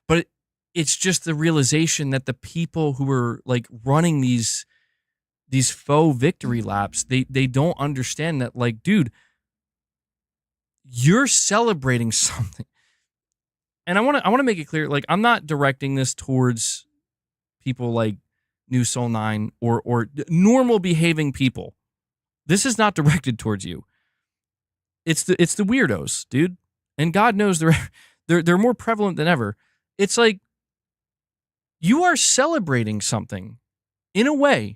But it's just the realization that the people who are like running these faux victory laps, they don't understand that, like, dude, you're celebrating something. And I want to make it clear, like, I'm not directing this towards people like New Soul 9 or normal behaving people. This is not directed towards you. It's the weirdos, dude. And God knows they're more prevalent than ever. It's like you are celebrating something in a way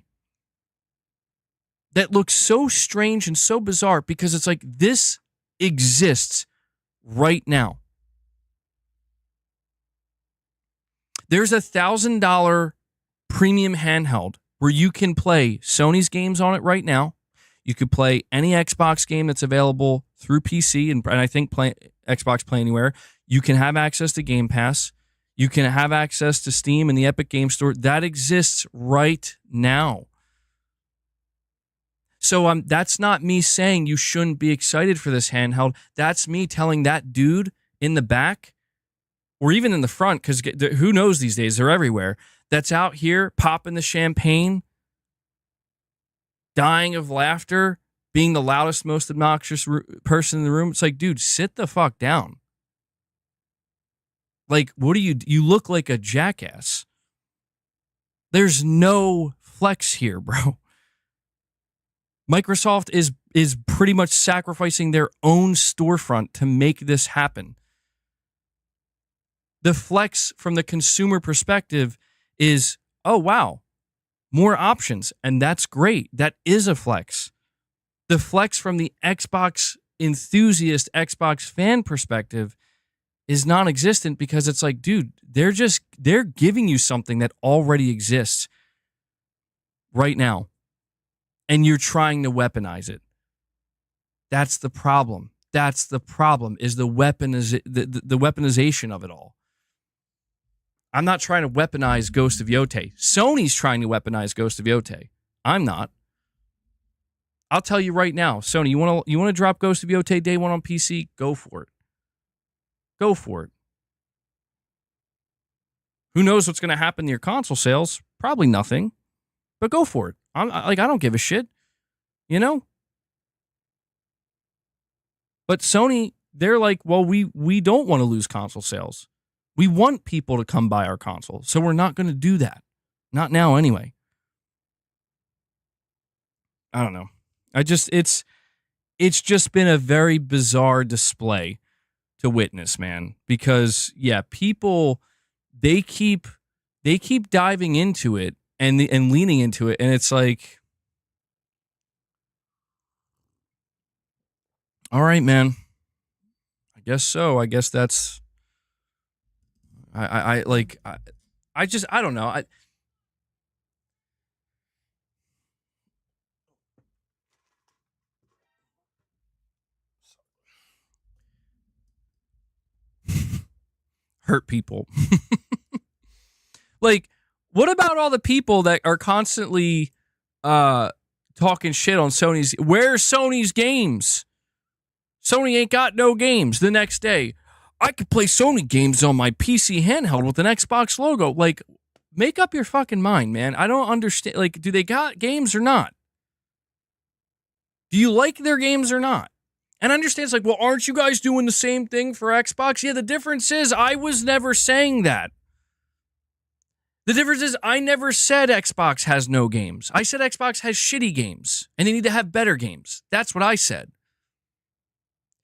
that looks so strange and so bizarre because it's like this exists right now. There's $1,000 premium handheld where you can play Sony's games on it right now. You could play any Xbox game that's available through PC and I think Xbox Play Anywhere. You can have access to Game Pass. You can have access to Steam and the Epic Game Store. That exists right now. So that's not me saying you shouldn't be excited for this handheld. That's me telling that dude in the back or even in the front, because who knows these days, they're everywhere, that's out here popping the champagne, dying of laughter, being the loudest, most obnoxious person in the room. It's like, dude, sit the fuck down. Like, what do you look like a jackass. There's no flex here, bro. Microsoft is pretty much sacrificing their own storefront to make this happen. The flex from the consumer perspective is, oh, wow, more options. And that's great. That is a flex. The flex from the Xbox enthusiast, Xbox fan perspective is non-existent because it's like, dude, they're giving you something that already exists right now. And you're trying to weaponize it. That's the problem. That's the problem, is the weaponization of it all. I'm not trying to weaponize Ghost of Yotei. Sony's trying to weaponize Ghost of Yotei. I'm not. I'll tell you right now, Sony, you want to drop Ghost of Yotei day one on PC? Go for it. Go for it. Who knows what's going to happen to your console sales? Probably nothing. But go for it. I don't give a shit. You know? But Sony, they're like, well, we don't want to lose console sales. We want people to come buy our console, so we're not going to do that. Not now, anyway. I don't know. It's just been a very bizarre display to witness, man. Because yeah, people they keep diving into it and leaning into it, and it's like, all right, man. I guess so. I guess that's. I don't know. Hurt people. Like, what about all the people that are constantly talking shit on Sony's? Where's Sony's games? Sony ain't got no games. The next day, I could play Sony games on my PC handheld with an Xbox logo. Like, make up your fucking mind, man. I don't understand. Like, do they got games or not? Do you like their games or not? And I understand it's like, well, aren't you guys doing the same thing for Xbox? Yeah, the difference is I was never saying that. The difference is I never said Xbox has no games. I said Xbox has shitty games, and they need to have better games. That's what I said.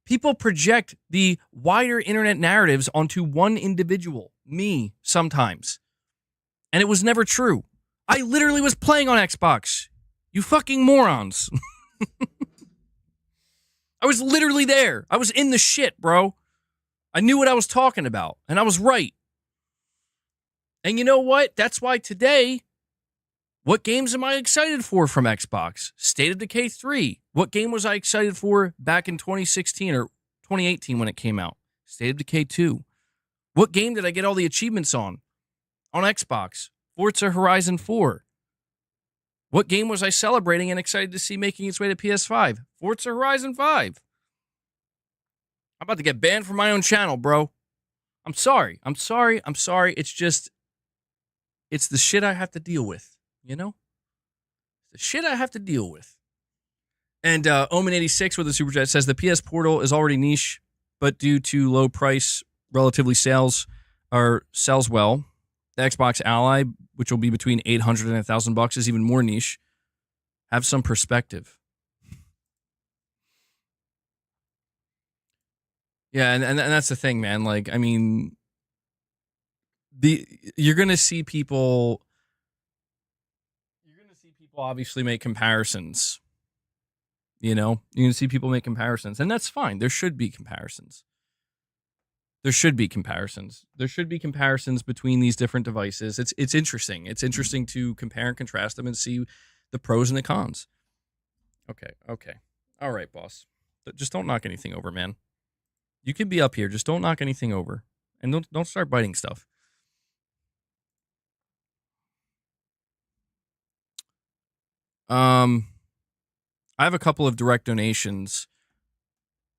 People project the wider internet narratives onto one individual, me, sometimes. And it was never true. I literally was playing on Xbox. You fucking morons. I was literally there. I was in the shit, bro. I knew what I was talking about, and I was right. And you know what? That's why today, what games am I excited for from Xbox? State of Decay 3. What game was I excited for back in 2016 or 2018 when it came out? State of Decay 2. What game did I get all the achievements on Xbox? Forza Horizon 4. What game was I celebrating and excited to see making its way to PS5? Forza Horizon 5. I'm about to get banned from my own channel, bro. I'm sorry. It's just, it's the shit I have to deal with, you know? The shit I have to deal with. And Omen86 with a super chat says the PS Portal is already niche, but due to low price, relatively sells well. The Xbox Ally, which will be between $800 and $1,000, is even more niche. Have some perspective. Yeah, and that's the thing, man. Like, I mean, you're gonna see people obviously make comparisons. You know, you're gonna see people make comparisons, and that's fine. There should be comparisons. There should be comparisons between these different devices. It's interesting. It's interesting to compare and contrast them and see the pros and the cons. Okay. All right, boss. Just don't knock anything over, man. You can be up here. Just don't knock anything over. And don't start biting stuff. I have a couple of direct donations.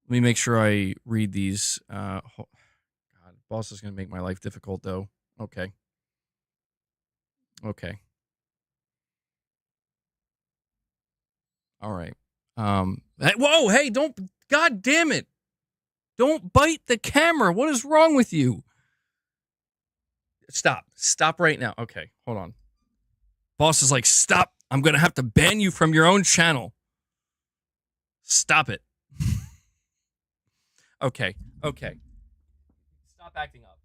Let me make sure I read these. God, boss is going to make my life difficult, though. Okay. All right. Whoa, hey, don't, God damn it. Don't bite the camera. What is wrong with you? Stop right now. Okay, hold on. Boss is like, stop. I'm going to have to ban you from your own channel. Stop it. Okay. Stop acting up.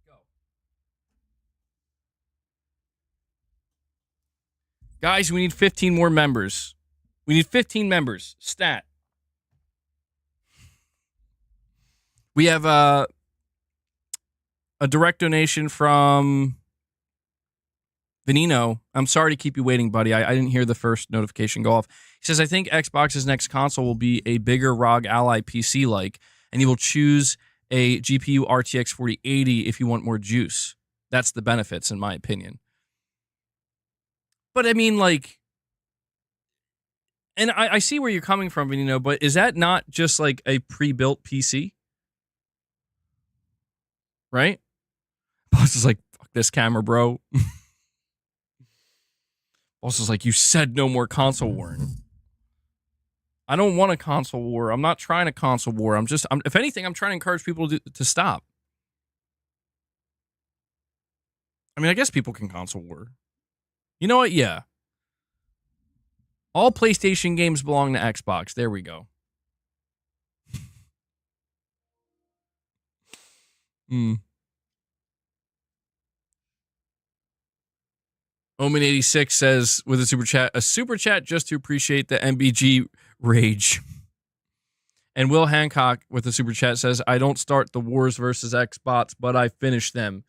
Go. Guys, we need 15 more members. We need 15 members. Stat. We have a direct donation from Venino. I'm sorry to keep you waiting, buddy. I didn't hear the first notification go off. He says, I think Xbox's next console will be a bigger ROG Ally PC-like, and you will choose a GPU RTX 4080 if you want more juice. That's the benefits, in my opinion. But I mean, like, and I see where you're coming from, Venino, but is that not just like a pre-built PC? Right? Boss is like, fuck this camera, bro. Boss is like, you said no more console warring. I don't want a console war. I'm not trying a console war. If anything, I'm trying to encourage people to stop. I mean, I guess people can console war. You know what? Yeah. All PlayStation games belong to Xbox. There we go. Omen86 says with a super chat just to appreciate the MBG rage. And Will Hancock with a super chat says, I don't start the wars versus Xbox, but I finish them.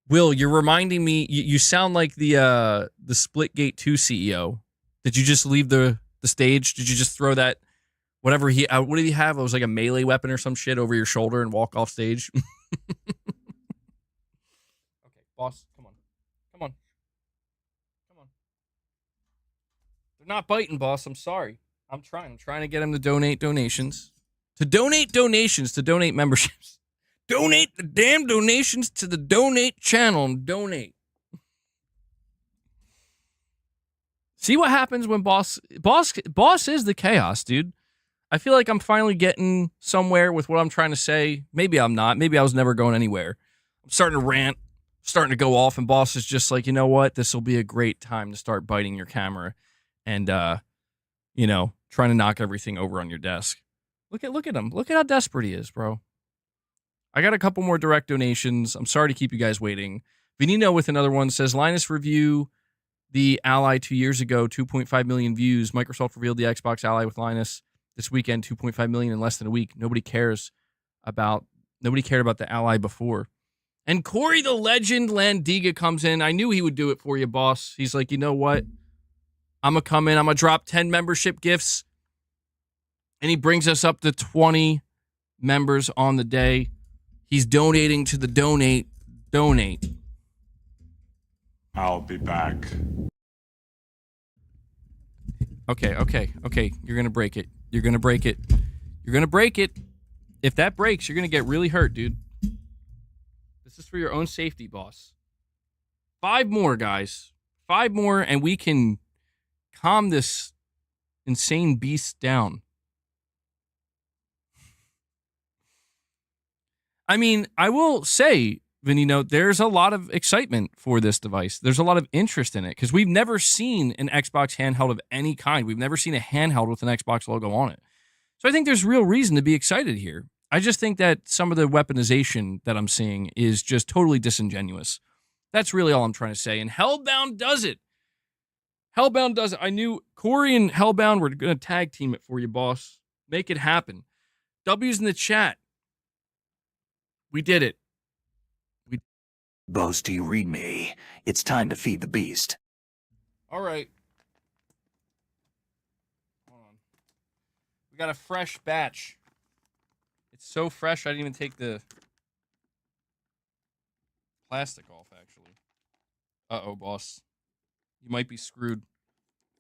Will, you're reminding me, you sound like the Splitgate 2 CEO. Did you just leave the stage? Did you just throw that, what did he have? It was like a melee weapon or some shit over your shoulder and walk off stage? Okay, boss, come on. They're not biting, boss. I'm sorry. I'm trying to get him to donate donations. To donate memberships. Donate the damn donations to the donate channel and donate. See what happens when boss is the chaos, dude. I feel like I'm finally getting somewhere with what I'm trying to say. Maybe I'm not. Maybe I was never going anywhere. I'm starting to rant, starting to go off, and boss is just like, you know what? This will be a great time to start biting your camera and, trying to knock everything over on your desk. Look at him. Look at how desperate he is, bro. I got a couple more direct donations. I'm sorry to keep you guys waiting. Venino with another one says, Linus review the Ally 2 years ago, 2.5 million views. Microsoft revealed the Xbox Ally with Linus. this weekend, 2.5 million in less than a week. Nobody cared about the Ally before. And Corey the Legend Landiga comes in. I knew he would do it for you, boss. He's like, you know what? I'm going to come in. I'm going to drop 10 membership gifts. And he brings us up to 20 members on the day. He's donating to the donate. I'll be back. Okay. You're going to break it. You're going to break it. If that breaks, you're going to get really hurt, dude. This is for your own safety, boss. 5 more, guys. 5 more, and we can calm this insane beast down. I mean, I will say, Venino, there's a lot of excitement for this device. There's a lot of interest in it because we've never seen an Xbox handheld of any kind. We've never seen a handheld with an Xbox logo on it. So I think there's real reason to be excited here. I just think that some of the weaponization that I'm seeing is just totally disingenuous. That's really all I'm trying to say. And Hellbound does it. I knew Corey and Hellbound were going to tag team it for you, boss. Make it happen. W's in the chat. We did it. Boast, do you read me? It's time to feed the beast. All right. Hold on. We got a fresh batch. It's so fresh, I didn't even take the plastic off, actually. Uh-oh, boss. You might be screwed.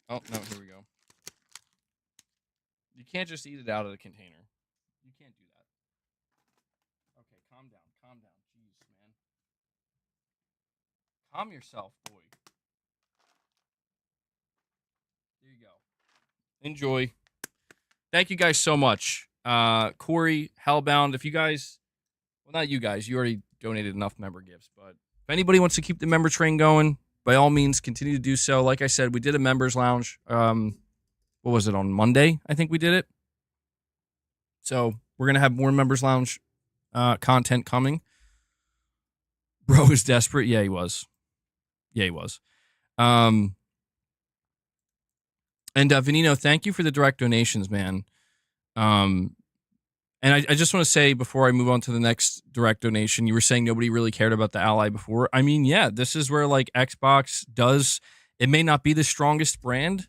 Oh, no, here we go. You can't just eat it out of the container. You can't do that. Okay, calm down. Jeez, man. Calm yourself, boy. There you go. Enjoy. Thank you guys so much. Corey, Hellbound, if you guys, well, not you guys, you already donated enough member gifts, but if anybody wants to keep the member train going, by all means, continue to do so. Like I said, we did a members lounge. What was it, on Monday? I think we did it. So we're going to have more members lounge content coming. Bro is desperate. Yeah, he was. And Venino, thank you for the direct donations, man. And I just want to say before I move on to the next direct donation, you were saying nobody really cared about the Ally before. I mean, yeah, this is where like Xbox does, it may not be the strongest brand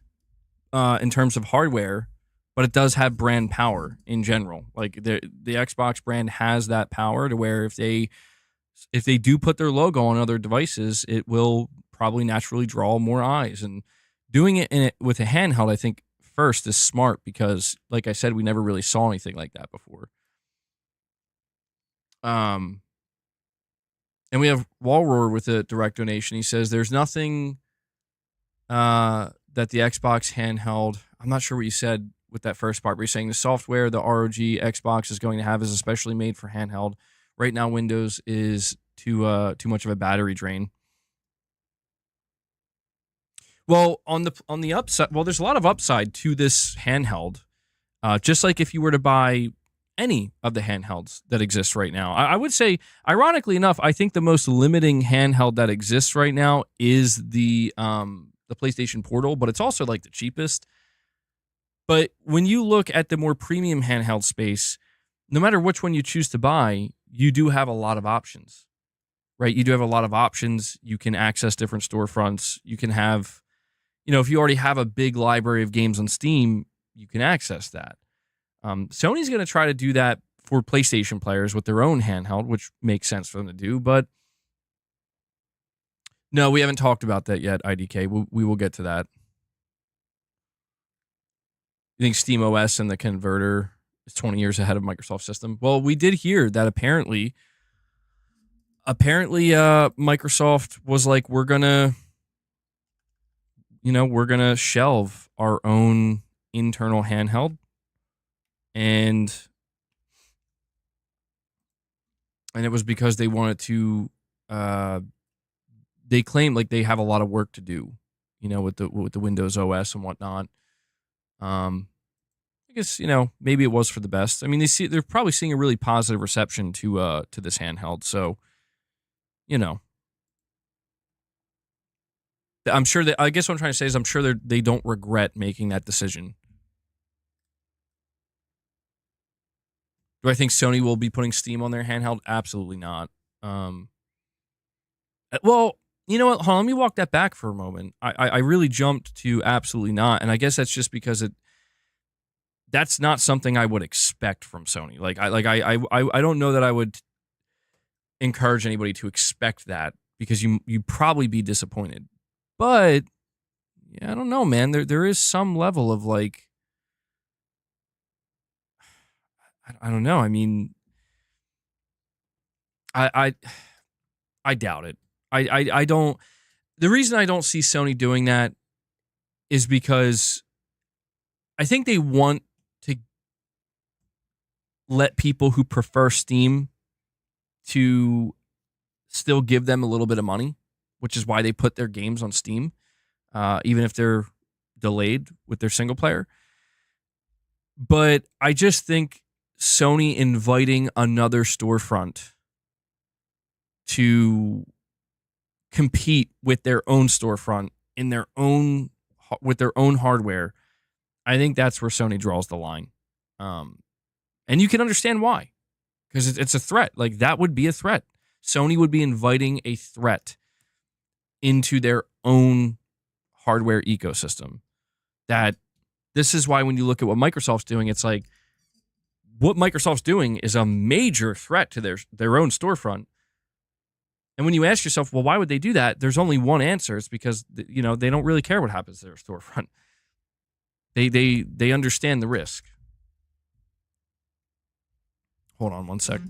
in terms of hardware, but it does have brand power in general. Like the Xbox brand has that power to where if they do put their logo on other devices, it will probably naturally draw more eyes. And doing it with a handheld, I think, first is smart because, like I said, we never really saw anything like that before. And we have Wallroar with a direct donation. He says there's nothing that the Xbox handheld, I'm not sure what you said with that first part, but you're saying the software the ROG Xbox is going to have is especially made for handheld. Right now, Windows is too much of a battery drain. Well, on the upside, well, there's a lot of upside to this handheld. Just like if you were to buy any of the handhelds that exist right now, I would say, ironically enough, I think the most limiting handheld that exists right now is the PlayStation Portal, but it's also like the cheapest. But when you look at the more premium handheld space, no matter which one you choose to buy, you do have a lot of options, right? You do have a lot of options. You can access different storefronts. You can have, if you already have a big library of games on Steam, you can access that. Sony's going to try to do that for PlayStation players with their own handheld, which makes sense for them to do. But no, we haven't talked about that yet, IDK. We will get to that. You think SteamOS and the converter is 20 years ahead of Microsoft system? Well, we did hear that apparently Microsoft was like, we're gonna shelve our own internal handheld, and it was because they wanted to. They claim like they have a lot of work to do, with the Windows OS and whatnot. I guess maybe it was for the best. I mean, they're probably seeing a really positive reception to this handheld. So, I'm sure that, I guess what I'm trying to say is I'm sure they don't regret making that decision. Do I think Sony will be putting Steam on their handheld? Absolutely not. Well, you know what? Hold on, let me walk that back for a moment. I really jumped to absolutely not, and I guess that's just because that's not something I would expect from Sony. I don't know that I would encourage anybody to expect that, because you'd probably be disappointed. But yeah, I don't know, man. There is some level of like, I don't know. I mean, I doubt it. I don't. The reason I don't see Sony doing that is because I think they want to let people who prefer Steam to still give them a little bit of money, which is why they put their games on Steam, even if they're delayed with their single player. But I just think Sony inviting another storefront to compete with their own storefront with their own hardware, I think that's where Sony draws the line. And you can understand why, because it's a threat. Like, that would be a threat. Sony would be inviting a threat into their own hardware ecosystem. This is why when you look at what Microsoft's doing, it's like, what Microsoft's doing is a major threat to their own storefront. And when you ask yourself, well, why would they do that? There's only one answer. It's because, they don't really care what happens to their storefront. They understand the risk. Hold on one sec.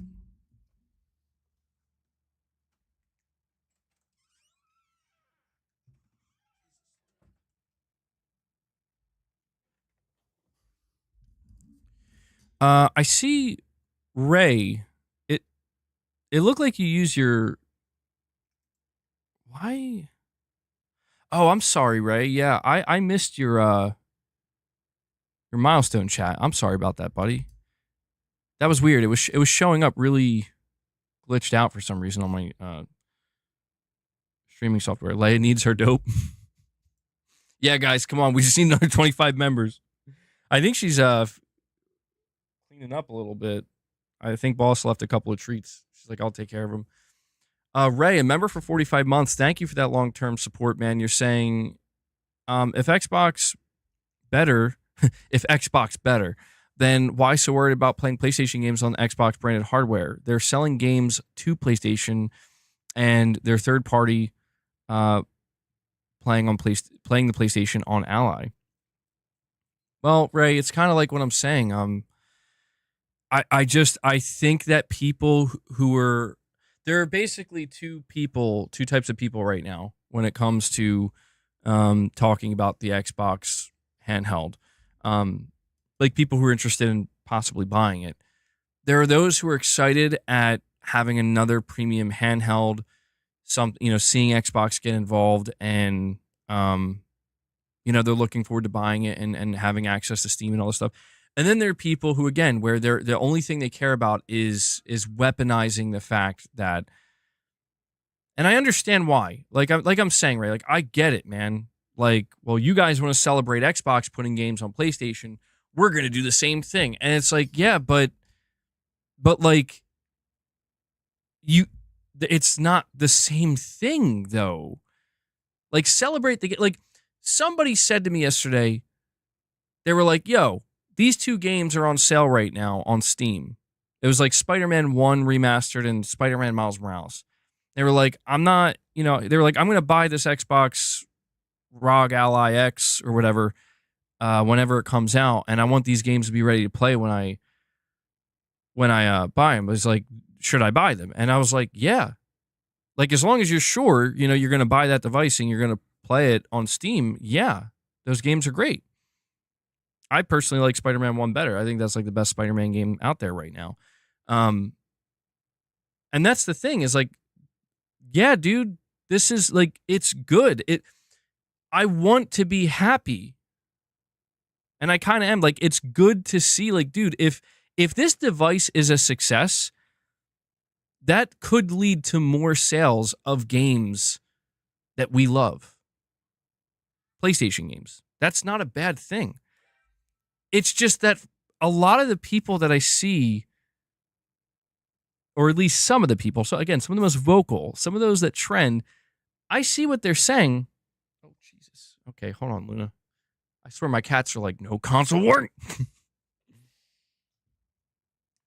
I see, Ray. It looked like you use your. Why? Oh, I'm sorry, Ray. Yeah, I missed your milestone chat. I'm sorry about that, buddy. That was weird. It was showing up really glitched out for some reason on my streaming software. Leia needs her dope. Yeah, guys, come on. We just need another 25 members. I think she's cleaning up a little bit. I think Boss left a couple of treats. She's like, I'll take care of them. Ray, a member for 45 months. Thank you for that long-term support, man. You're saying, if Xbox better, then why so worried about playing PlayStation games on Xbox branded hardware? They're selling games to PlayStation, and their third party playing the PlayStation on Ally. Well, Ray, it's kind of like what I'm saying. I think that people there are basically two types of people right now when it comes to talking about the Xbox handheld. Like, people who are interested in possibly buying it. There are those who are excited at having another premium handheld, seeing Xbox get involved, and they're looking forward to buying it and having access to Steam and all this stuff. And then there are people who, again, where the only thing they care about is weaponizing the fact that, and I understand why. Like I'm saying, right? Like, I get it, man. Like, well, you guys want to celebrate Xbox putting games on PlayStation. We're going to do the same thing. And it's like, yeah, but like, it's not the same thing, though. Like, celebrate like, somebody said to me yesterday, they were like, yo, these two games are on sale right now on Steam. It was like Spider-Man 1 remastered and Spider-Man Miles Morales. They were like, I'm going to buy this Xbox ROG Ally X or whatever whenever it comes out, and I want these games to be ready to play when I buy them. It was like, should I buy them? And I was like, yeah. Like, as long as you're sure, you're going to buy that device and you're going to play it on Steam, yeah, those games are great. I personally like Spider-Man 1 better. I think that's like the best Spider-Man game out there right now. And that's the thing, is like, yeah, dude, this is like, it's good. I want to be happy. And I kind of am. Like, it's good to see, like, dude, if this device is a success, that could lead to more sales of games that we love. PlayStation games. That's not a bad thing. It's just that a lot of the people that I see or at least some of the people, so again, some of the most vocal, some of those that trend, I see what they're saying. Oh, Jesus. Okay, hold on, Luna. I swear my cats are like, no console warning.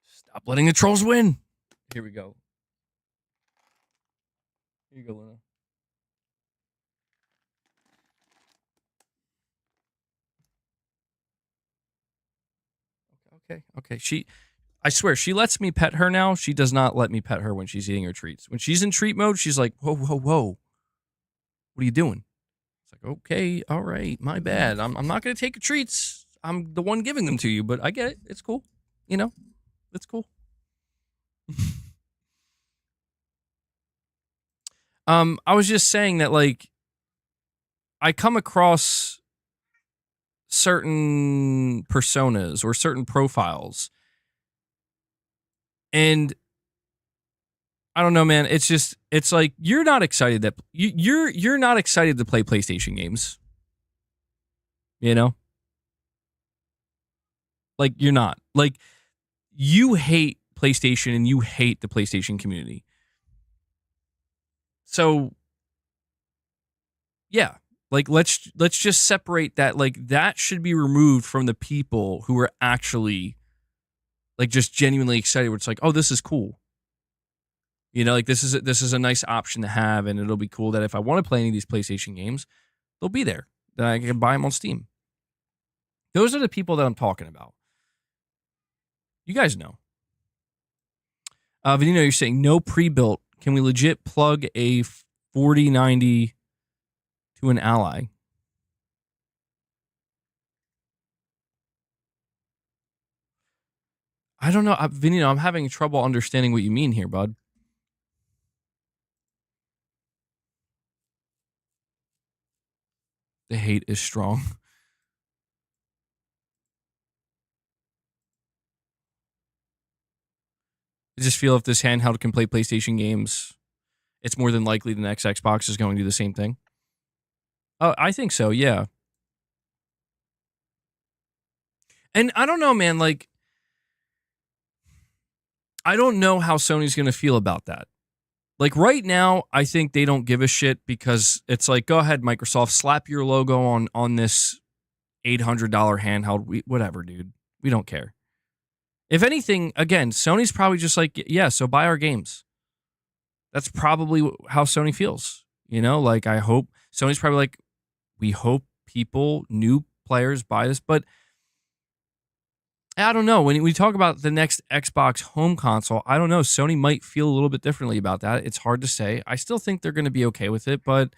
Stop letting the trolls win. Here we go. Here you go, Luna. Okay. I swear, she lets me pet her now. She does not let me pet her when she's eating her treats. When she's in treat mode, she's like, whoa. What are you doing? It's like, okay, all right, my bad. I'm not going to take your treats. I'm the one giving them to you, but I get it. It's cool. You know, it's cool. I was just saying that, like, I come across certain personas or certain profiles, and I don't know, man. It's like you're not excited that you're not excited to play PlayStation games. You know, like you're not. Like you hate PlayStation and you hate the PlayStation community. So yeah, like let's just separate that. Like that should be removed from the people who are actually like just genuinely excited. Where it's like, oh, this is cool. You know, like this is a nice option to have, and it'll be cool that if I want to play any of these PlayStation games, they'll be there. That I can buy them on Steam. Those are the people that I'm talking about. You guys know. Vanino, you're saying no pre-built. Can we legit plug a 4090 to an Ally? I don't know. Vanino, I'm having trouble understanding what you mean here, bud. The hate is strong. I just feel if this handheld can play PlayStation games, it's more than likely the next Xbox is going to do the same thing. Oh, I think so, yeah. And I don't know, man, like, I don't know how Sony's going to feel about that. Like, right now, I think they don't give a shit because it's like, go ahead, Microsoft, slap your logo on this $800 handheld. Whatever, dude. We don't care. If anything, again, Sony's probably just like, yeah, so buy our games. That's probably how Sony feels. You know, like, I hope Sony's probably like, we hope people, new players buy this. But I don't know. When we talk about the next Xbox home console, I don't know. Sony might feel a little bit differently about that. It's hard to say. I still think they're going to be okay with it. But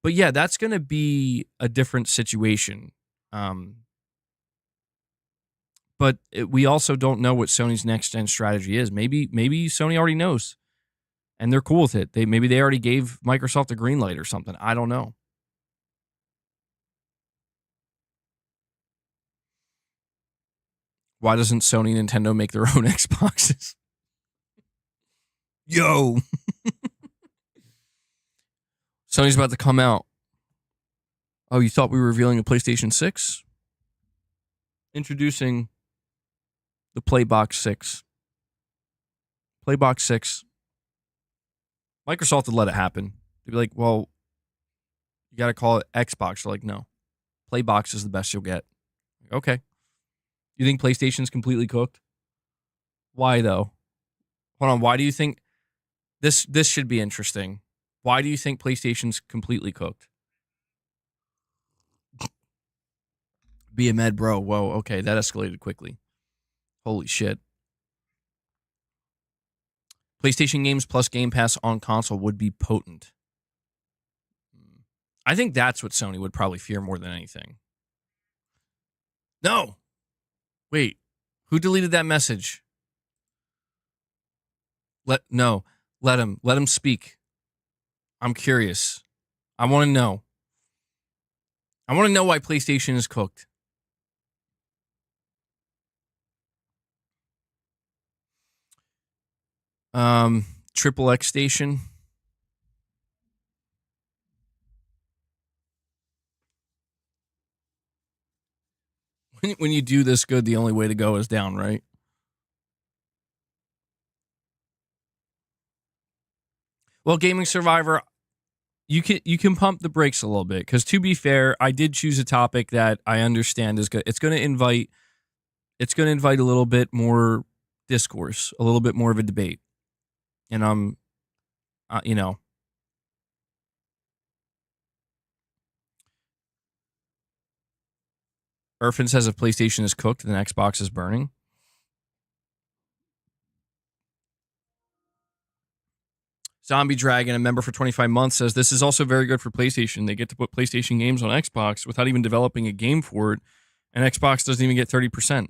yeah, that's going to be a different situation. But we also don't know what Sony's next gen strategy is. Maybe Sony already knows, and they're cool with it. Maybe they already gave Microsoft a green light or something. I don't know. Why doesn't Sony and Nintendo make their own Xboxes? Yo, Sony's about to come out. Oh, you thought we were revealing a PlayStation 6? Introducing the Playbox 6. Playbox 6. Microsoft would let it happen. They'd be like, well, you got to call it Xbox. They're like, no. Playbox is the best you'll get. Okay. You think PlayStation's completely cooked? Why, though? Hold on. Why do you think... This should be interesting. Why do you think PlayStation's completely cooked? Be a med bro. Whoa, okay. That escalated quickly. Holy shit. PlayStation games plus Game Pass on console would be potent. I think that's what Sony would probably fear more than anything. No. Wait. Who deleted that message? Let him speak. I'm curious. I want to know. I want to know why PlayStation is cooked. Triple X Station. When you do this good, the only way to go is down, right? Well, Gaming Survivor, you can pump the brakes a little bit because, to be fair, I did choose a topic that I understand is good. It's going to invite a little bit more discourse, a little bit more of a debate, and you know, Irfin says if PlayStation is cooked, then Xbox is burning. Zombie Dragon, a member for 25 months, says this is also very good for PlayStation. They get to put PlayStation games on Xbox without even developing a game for it, and Xbox doesn't even get 30%.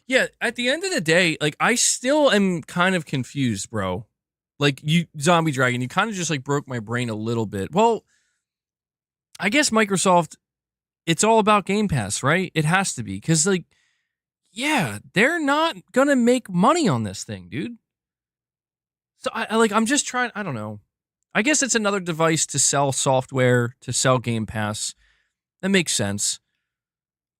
Yeah, at the end of the day, like, I still am kind of confused, bro. Like, you, Zombie Dragon, you kind of just, like, broke my brain a little bit. Well, I guess Microsoft, it's all about Game Pass, right? It has to be, because, like, yeah, they're not gonna make money on this thing, dude. So I'm just trying. I don't know. I guess it's another device to sell software, to sell Game Pass. That makes sense.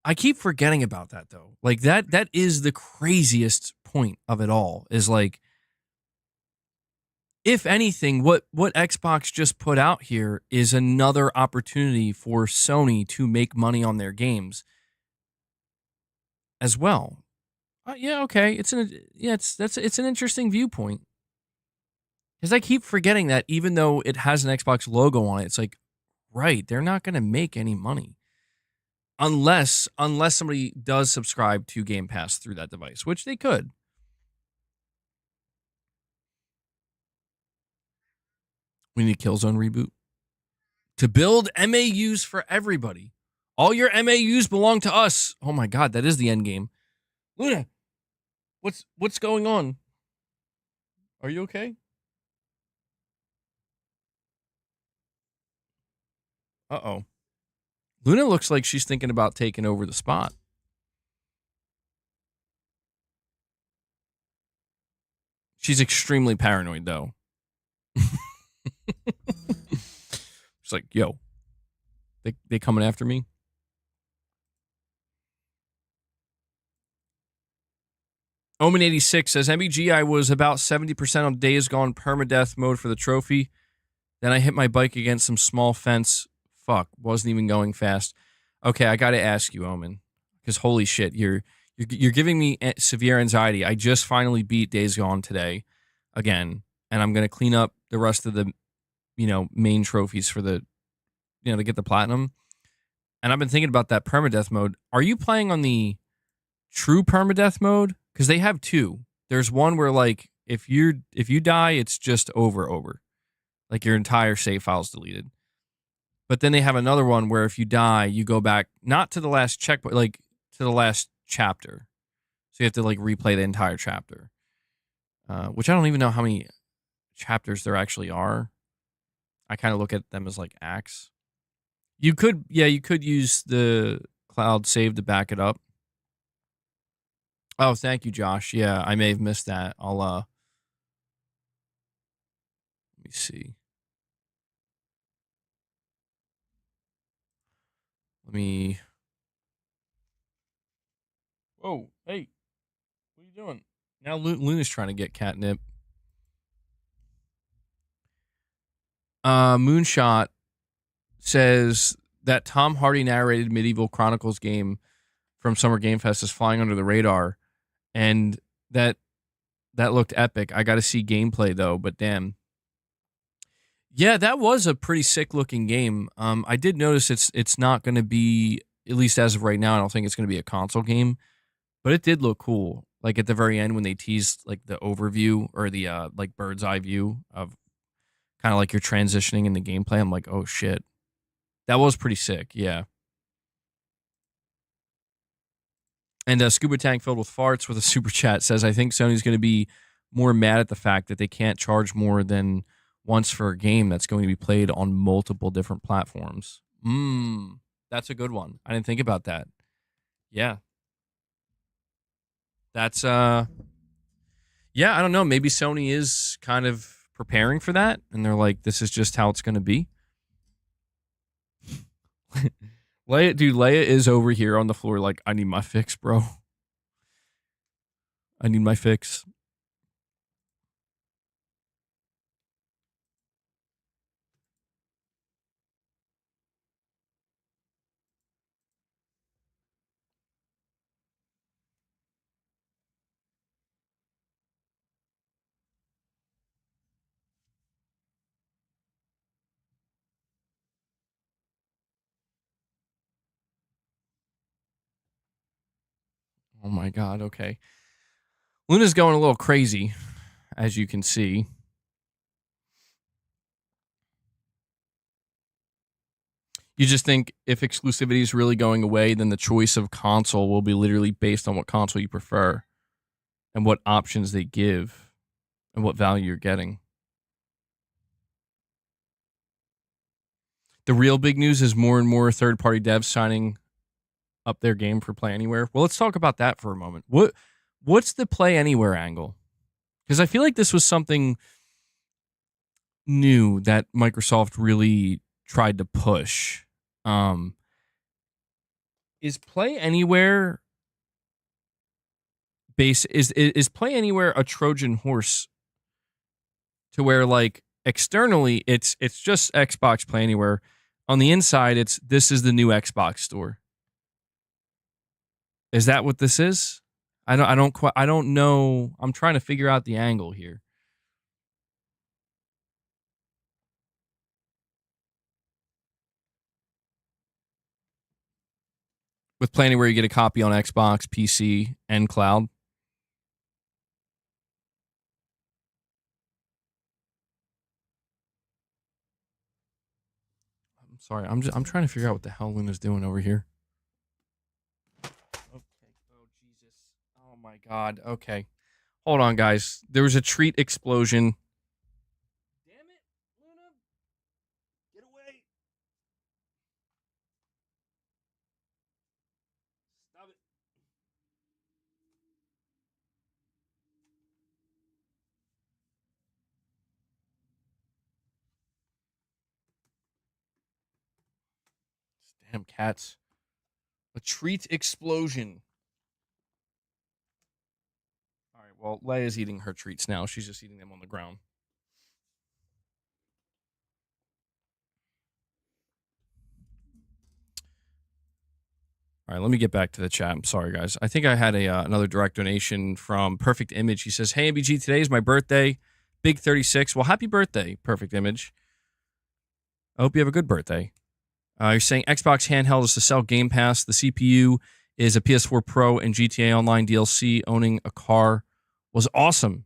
I keep forgetting about that though. Like that is the craziest point of it all. Is like, if anything, what Xbox just put out here is another opportunity for Sony to make money on their games as well. Yeah, okay. It's an interesting viewpoint. Because I keep forgetting that even though it has an Xbox logo on it, it's like, right, they're not going to make any money unless somebody does subscribe to Game Pass through that device, which they could. We need a Killzone reboot to build MAUs for everybody. All your MAUs belong to us. Oh my God, that is the end game. Luna, what's going on? Are you okay? Uh-oh. Luna looks like she's thinking about taking over the spot. She's extremely paranoid, though. She's like, yo, they coming after me? Omen86 says, MBG, I was about 70% on Days Gone permadeath mode for the trophy. Then I hit my bike against some small fence. Fuck, wasn't even going fast. Okay, I got to ask you, Omen, because holy shit, you're giving me severe anxiety. I just finally beat Days Gone today again, and I'm going to clean up the rest of the, main trophies for the, to get the platinum. And I've been thinking about that permadeath mode. Are you playing on the true permadeath mode? Because they have two. There's one where, like, if you die, it's just over. Like, your entire save file's deleted. But then they have another one where if you die, you go back, not to the last checkpoint, like, to the last chapter. So you have to, like, replay the entire chapter. Which I don't even know how many chapters there actually are. I kind of look at them as, like, acts. You could use the cloud save to back it up. Oh, thank you, Josh. Yeah, I may have missed that. I'll, let me see. Whoa, hey, what are you doing? Now Luna's trying to get catnip. Moonshot says that Tom Hardy narrated Medieval Chronicles game from Summer Game Fest is flying under the radar, and that looked epic. I got to see gameplay though, but damn. Yeah, that was a pretty sick looking game. I did notice it's not going to be, at least as of right now, I don't think it's going to be a console game, but it did look cool. Like at the very end when they teased like the overview or the like bird's eye view of kind of like you're transitioning in the gameplay. I'm like, oh shit, that was pretty sick. Yeah. And Scuba Tank filled with farts with a super chat says, I think Sony's going to be more mad at the fact that they can't charge more than once for a game that's going to be played on multiple different platforms. That's a good one. I didn't think about that. Yeah. That's yeah, I don't know. Maybe Sony is kind of preparing for that, and they're like, this is just how it's going to be. Leia is over here on the floor like, I need my fix, bro. I need my fix. Oh my God. Okay. Luna's going a little crazy, as you can see. You just think if exclusivity is really going away, then the choice of console will be literally based on what console you prefer and what options they give and what value you're getting. The real big news is more and more third-party devs signing up their game for Play Anywhere. Well, let's talk about that for a moment. What's the Play Anywhere angle? Because I feel like this was something new that Microsoft really tried to push. Is Play Anywhere is Play Anywhere a Trojan horse to where like externally it's just Xbox Play Anywhere, on the inside this is the new Xbox store? Is that what this is? I don't know. I'm trying to figure out the angle here. With Play Anywhere, you get a copy on Xbox, PC, and cloud. I'm sorry. I'm trying to figure out what the hell Luna's doing over here. Okay. Oh Jesus. Oh my God. Okay. Hold on, guys. There was a treat explosion. Damn it, Luna. Get away. Stop it. Damn cats. A treat explosion. All right, well, Leia's eating her treats now. She's just eating them on the ground. All right, let me get back to the chat. I'm sorry, guys. I think I had another direct donation from Perfect Image. He says, "Hey, MBG, today is my birthday. Big 36. Well, happy birthday, Perfect Image. I hope you have a good birthday." You're saying Xbox Handheld is to sell Game Pass. The CPU is a PS4 Pro and GTA Online DLC. Owning a car was awesome.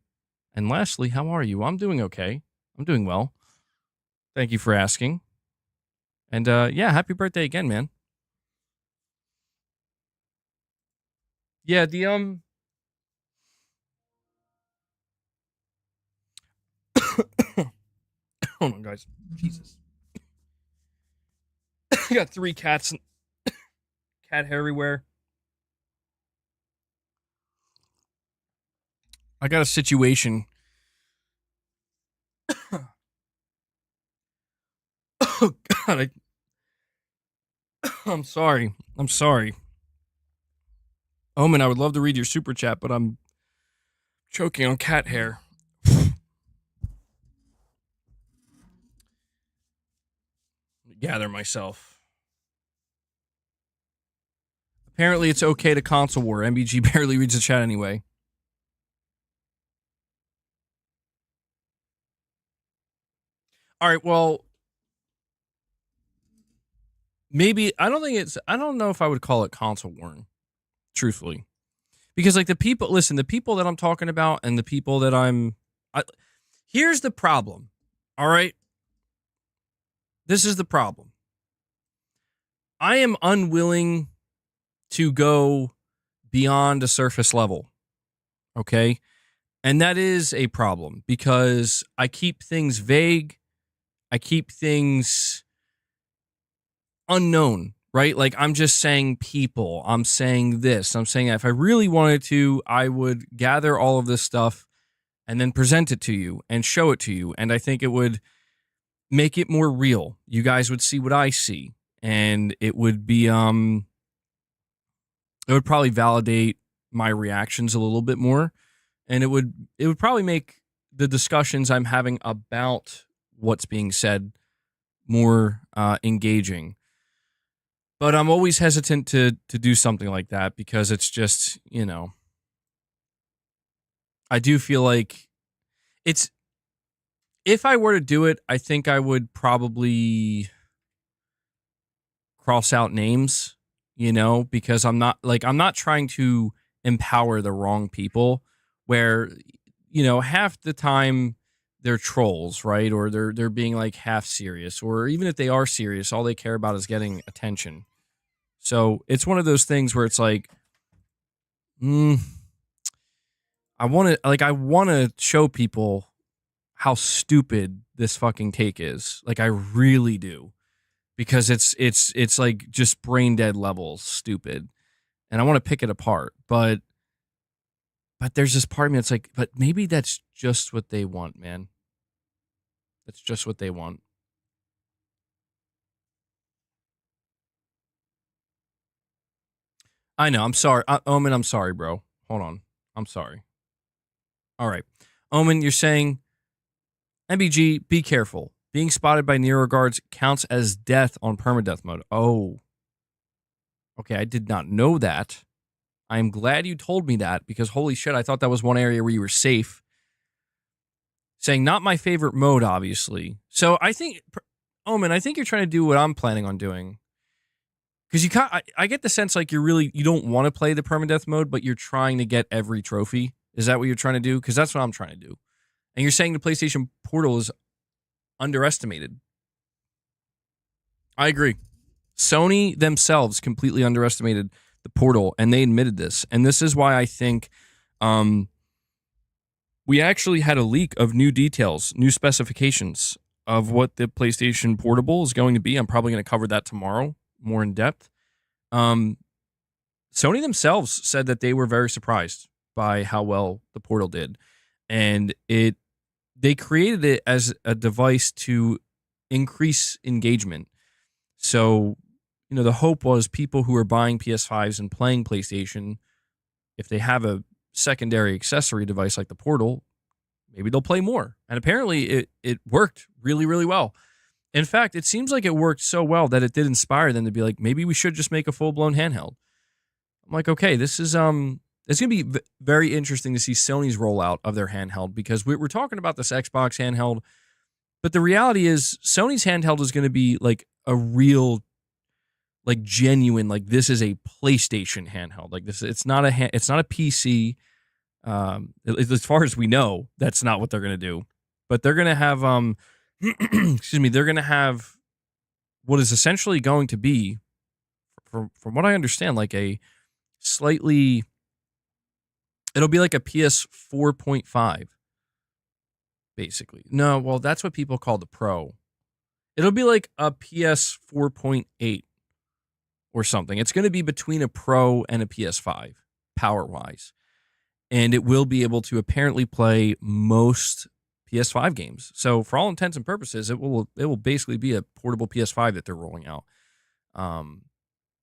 And lastly, how are you? I'm doing okay. I'm doing well. Thank you for asking. And yeah, happy birthday again, man. Yeah, the hold on, guys. Jesus. I got 3 cats and cat hair everywhere. I got a situation. Oh God, I'm sorry. I'm sorry. Omen, I would love to read your super chat, but I'm choking on cat hair. Gather myself. Apparently, it's okay to console war. MBG barely reads the chat anyway. All right, well, maybe I don't know if I would call it console warring, truthfully. Because like the people that I'm talking about and the people that here's the problem. All right? This is the problem. I am unwilling to go beyond a surface level. Okay? And that is a problem because I keep things vague. I keep things unknown, right? Like I'm just saying people. I'm saying this. I'm saying that. If I really wanted to, I would gather all of this stuff and then present it to you and show it to you. And I think it would make it more real. You guys would see what I see. And it would be it would probably validate my reactions a little bit more. And it would probably make the discussions I'm having about what's being said more engaging. But I'm always hesitant to do something like that because it's just, you know, I do feel like if I were to do it, I think I would probably cross out names, you know, because I'm not trying to empower the wrong people where, half the time they're trolls, right? Or they're being like half serious, or even if they are serious, all they care about is getting attention. So it's one of those things where it's like, I want to show people how stupid this fucking take is. Like I really do, because it's like just brain dead levels stupid, and I want to pick it apart. But there's this part of me that's like, but maybe that's just what they want, man. That's just what they want. I know. I'm sorry, Omen. I'm sorry, bro. Hold on. I'm sorry. All right, Omen. You're saying, MBG, be careful. Being spotted by Nero guards counts as death on permadeath mode. Oh. Okay, I did not know that. I am glad you told me that, because holy shit, I thought that was one area where you were safe. Saying not my favorite mode, obviously. So I think, Omen, I think you're trying to do what I'm planning on doing. Because I get the sense like you don't want to play the permadeath mode, but you're trying to get every trophy. Is that what you're trying to do? Because that's what I'm trying to do. And you're saying the PlayStation Portal is underestimated. I agree. Sony themselves completely underestimated the Portal, and they admitted this. And this is why I think we actually had a leak of new details, new specifications of what the PlayStation Portable is going to be. I'm probably going to cover that tomorrow, more in depth. Sony themselves said that they were very surprised by how well the Portal did. And they created it as a device to increase engagement. So, the hope was people who are buying PS5s and playing PlayStation, if they have a secondary accessory device like the Portal, maybe they'll play more. And apparently it worked really, really well. In fact, it seems like it worked so well that it did inspire them to be like, maybe we should just make a full-blown handheld. I'm like, okay, this is it's going to be very interesting to see Sony's rollout of their handheld, because we're talking about this Xbox handheld, but the reality is Sony's handheld is going to be like a real, like genuine, like this is a PlayStation handheld. Like this, it's not a PC. As far as we know, that's not what they're going to do. But they're going to have excuse me, they're going to have what is essentially going to be, from what I understand, like a slightly, it'll be like a PS 4.5 basically. No, well, that's what people call the Pro. It'll be like a PS 4.8 or something. It's going to be between a Pro and a PS5 power-wise. And it will be able to apparently play most PS5 games. So for all intents and purposes, it will basically be a portable PS5 that they're rolling out,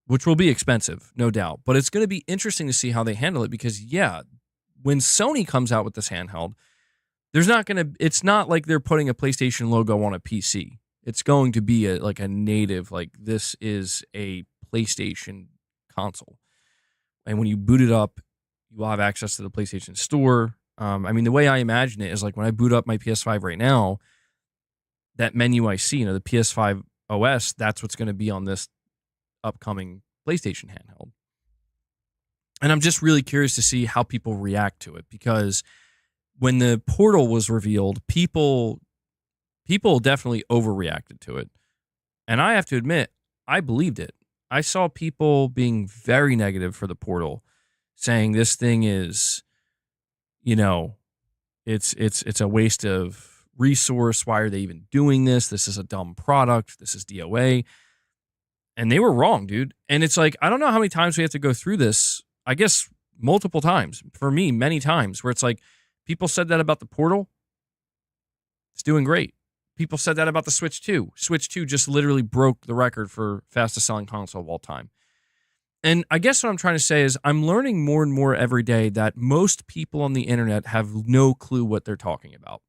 which will be expensive, no doubt. But it's going to be interesting to see how they handle it, because, yeah, when Sony comes out with this handheld, it's not like they're putting a PlayStation logo on a PC. It's going to be a native, like this is a PlayStation console. And when you boot it up, you will have access to the PlayStation Store. I mean, the way I imagine it is like when I boot up my PS5 right now, that menu I see, the PS5 OS, that's what's going to be on this upcoming PlayStation handheld. And I'm just really curious to see how people react to it, because when the Portal was revealed, people definitely overreacted to it. And I have to admit, I believed it. I saw people being very negative for the Portal, saying this thing is, it's a waste of resource. Why are they even doing this? This is a dumb product. This is DOA. And they were wrong, dude. And it's like, I don't know how many times we have to go through this. I guess multiple times. For me, many times, where it's like, people said that about the Portal. It's doing great. People said that about the Switch 2. Switch 2 just literally broke the record for fastest selling console of all time. And I guess what I'm trying to say is I'm learning more and more every day that most people on the internet have no clue what they're talking about,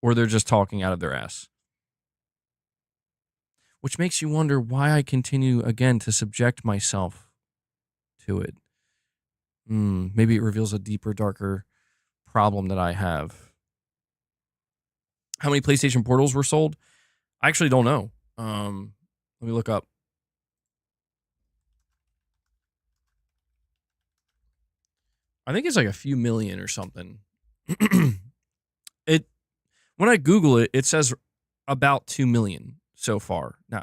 or they're just talking out of their ass. Which makes you wonder why I continue again to subject myself to it. Maybe it reveals a deeper, darker problem that I have. How many PlayStation Portals were sold? I actually don't know. Let me look up. I think it's like a few million or something. It when I Google it, it says about 2 million so far. Now,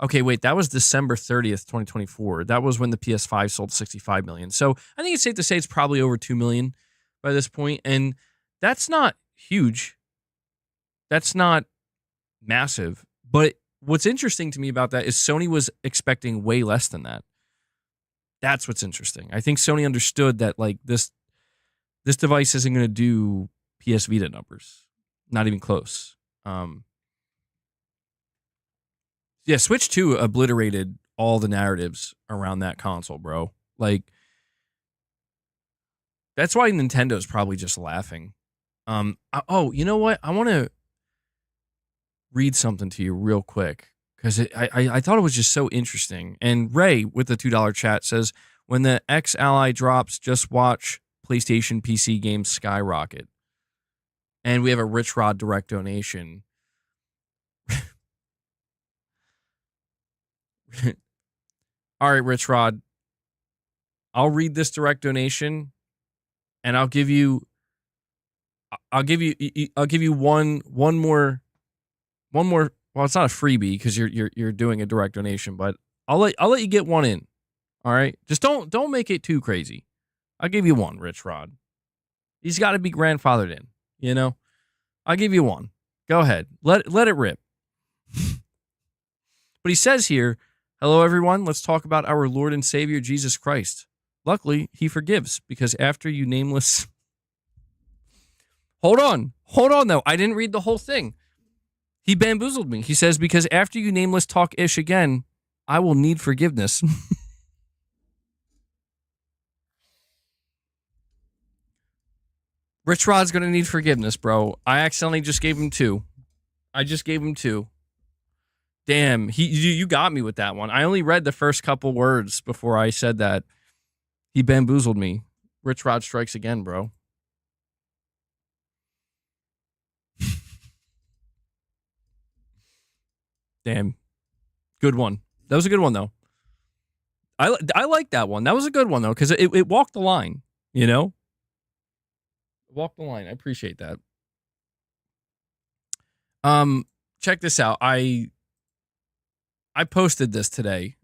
okay, wait, that was December 30th, 2024. That was when the PS5 sold 65 million. So I think it's safe to say it's probably over 2 million by this point, and that's not huge. That's not massive. But what's interesting to me about that is Sony was expecting way less than that. That's what's interesting. I think Sony understood that like this device isn't going to do PS Vita numbers. Not even close. Yeah, Switch 2 obliterated all the narratives around that console, bro. Like, that's why Nintendo's probably just laughing. You know what? I want to read something to you real quick because I thought it was just so interesting. And Ray with the $2 chat says, when the X Ally drops, just watch PlayStation PC games skyrocket. And we have a Rich Rod direct donation. All right, Rich Rod. I'll read this direct donation, and I'll give you one more. Well, it's not a freebie because you're doing a direct donation, but I'll let you get one in. All right, just don't make it too crazy. I'll give you one, Rich Rod. He's got to be grandfathered in. You know, I'll give you one. Go ahead, let it rip. But he says here, hello, everyone. Let's talk about our Lord and Savior, Jesus Christ. Luckily, he forgives because after you nameless... Hold on, though. I didn't read the whole thing. He bamboozled me. He says, because after you nameless talk ish again, I will need forgiveness. Rich Rod's going to need forgiveness, bro. I accidentally just gave him 2. I just gave him 2. Damn, you got me with that one. I only read the first couple words before I said that. He bamboozled me. Rich Rod strikes again, bro. Damn. Good one. That was a good one, though. I like that one. That was a good one, though, because it walked the line, you know? Walked the line. I appreciate that. Check this out. I posted this today.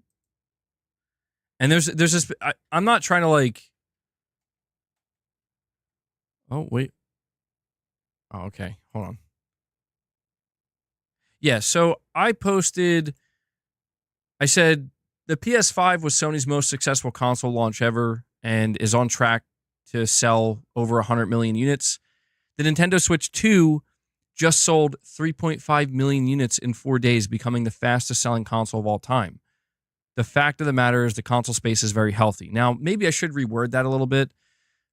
And there's this... I'm not trying to, like... Oh, wait. Oh, okay. Hold on. Yeah, so I posted... I said, the PS5 was Sony's most successful console launch ever and is on track to sell over 100 million units. The Nintendo Switch 2 just sold 3.5 million units in 4 days, becoming the fastest selling console of all time. The fact of the matter is the console space is very healthy. Now, maybe I should reword that a little bit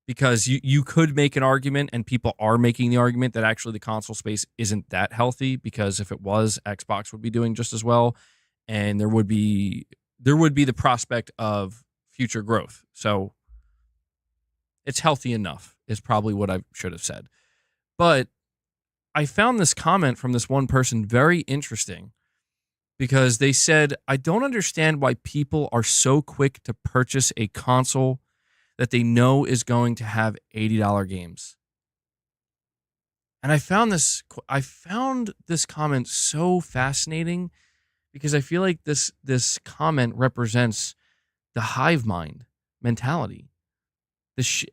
because you could make an argument, and people are making the argument, that actually the console space isn't that healthy, because if it was, Xbox would be doing just as well, and there would be the prospect of future growth. So it's healthy enough is probably what I should have said. But I found this comment from this one person very interesting because they said, I don't understand why people are so quick to purchase a console that they know is going to have $80 games. And I found this comment so fascinating because I feel like this comment represents the hive mind mentality.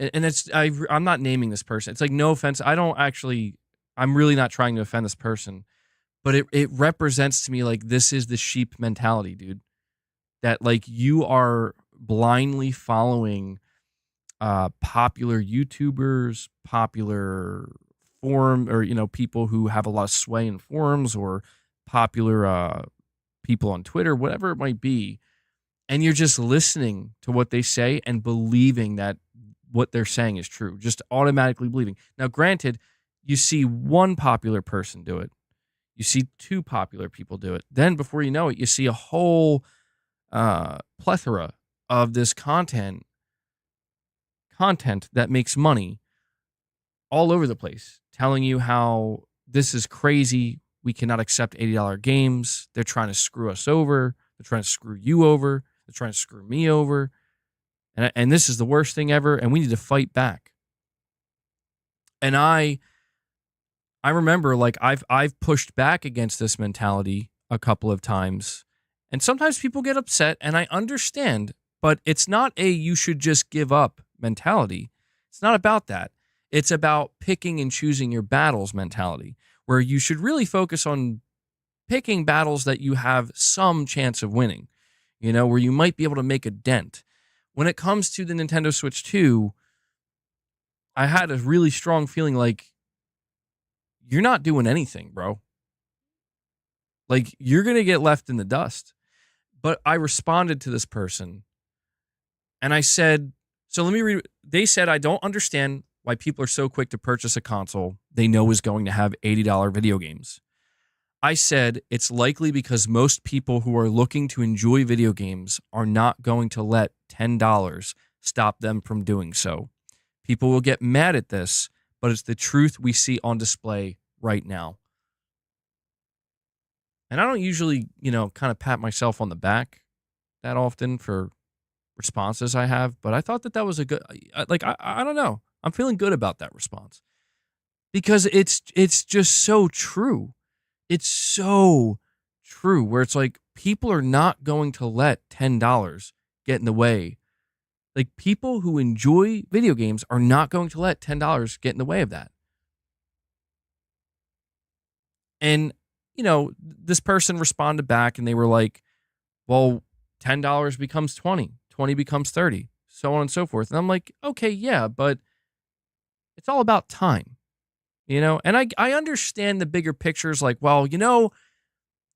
I'm not naming this person. It's like, no offense. I'm really not trying to offend this person, but it represents to me like this is the sheep mentality, dude. That like you are blindly following popular YouTubers, popular forum, or people who have a lot of sway in forums, or popular people on Twitter, whatever it might be, and you're just listening to what they say and believing that what they're saying is true, just automatically believing. Now, granted, you see one popular person do it, you see two popular people do it, then before you know it, you see a whole plethora of this content that makes money all over the place, telling you how this is crazy, we cannot accept $80 games, they're trying to screw us over, they're trying to screw you over, they're trying to screw me over. And this is the worst thing ever, and we need to fight back. And I remember, like, I've pushed back against this mentality a couple of times, and sometimes people get upset, and I understand, but it's not a you should just give up mentality. It's not about that. It's about picking and choosing your battles mentality, where you should really focus on picking battles that you have some chance of winning, where you might be able to make a dent. When it comes to the Nintendo Switch 2, I had a really strong feeling like, you're not doing anything, bro. Like, you're going to get left in the dust. But I responded to this person, and I said, so let me read. They said, I don't understand why people are so quick to purchase a console they know is going to have $80 video games. I said, it's likely because most people who are looking to enjoy video games are not going to let $10 stop them from doing so. People will get mad at this, but it's the truth we see on display right now. And I don't usually, kind of pat myself on the back that often for responses I have, but I thought that was a good, I don't know. I'm feeling good about that response because it's just so true. It's so true where it's like people are not going to let $10 get in the way. Like, people who enjoy video games are not going to let $10 get in the way of that. And, this person responded back and they were like, well, $10 becomes 20, 20 becomes 30, so on and so forth. And I'm like, okay, yeah, but it's all about time, And I understand the bigger pictures, like, well,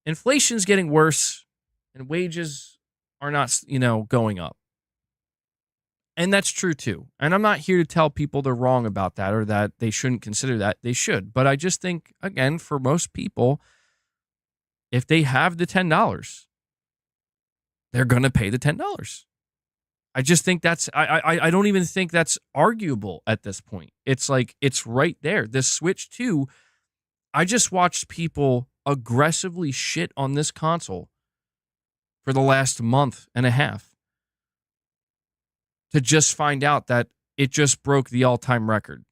inflation's getting worse and wages are not, going up. And that's true too. And I'm not here to tell people they're wrong about that or that they shouldn't consider that. They should. But I just think, again, for most people, if they have the $10, they're going to pay the $10. I just think that's, I don't even think that's arguable at this point. It's like, it's right there. This Switch 2, I just watched people aggressively shit on this console for the last month and a half to just find out that it just broke the all-time record.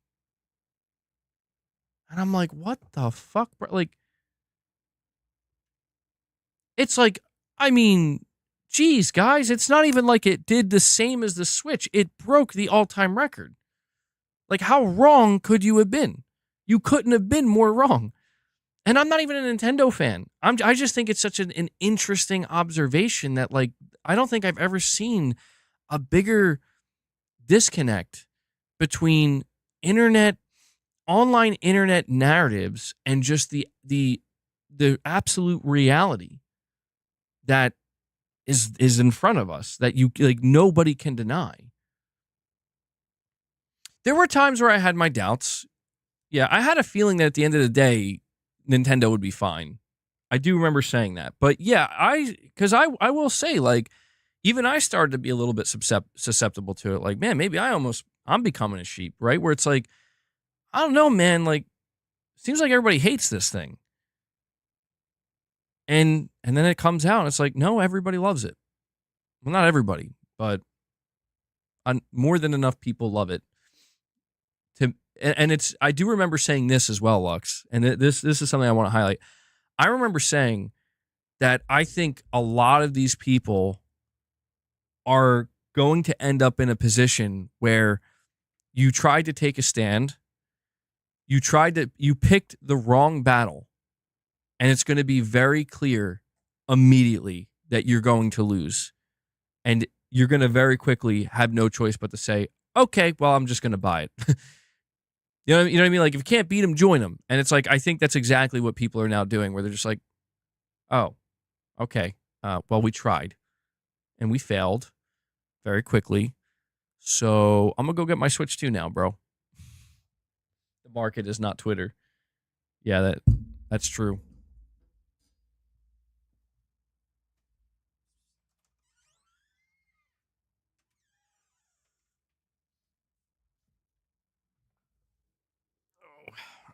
And I'm like, what the fuck, bro? Like, it's like, I mean, geez, guys, it's not even like it did the same as the Switch. It broke the all-time record. Like, how wrong could you have been? You couldn't have been more wrong. And I'm not even a Nintendo fan. I just think it's such an interesting observation that, like, I don't think I've ever seen a bigger disconnect between online internet narratives and just the absolute reality that is in front of us that nobody can deny. There were times where I had my doubts. Yeah, I had a feeling that at the end of the day, Nintendo would be fine. I do remember saying that. But yeah, because I will say, like, even I started to be a little bit susceptible to it. Like, man, maybe I'm becoming a sheep, right? Where it's like, I don't know, man, like, seems like everybody hates this thing. And then it comes out and it's like, no, everybody loves it. Well, not everybody, but more than enough people love it. And I do remember saying this as well, Lux, and this is something I want to highlight. I remember saying that I think a lot of these people are going to end up in a position where you tried to take a stand, you picked the wrong battle, and it's going to be very clear immediately that you're going to lose. And you're going to very quickly have no choice but to say, okay, well, I'm just going to buy it. You know what I mean? Like, if you can't beat them, join them. And it's like, I think that's exactly what people are now doing, where they're just like, oh, okay, well, we tried and we failed very quickly. So I'm going to go get my Switch 2 now, bro. The market is not Twitter. Yeah, that's true. Oh,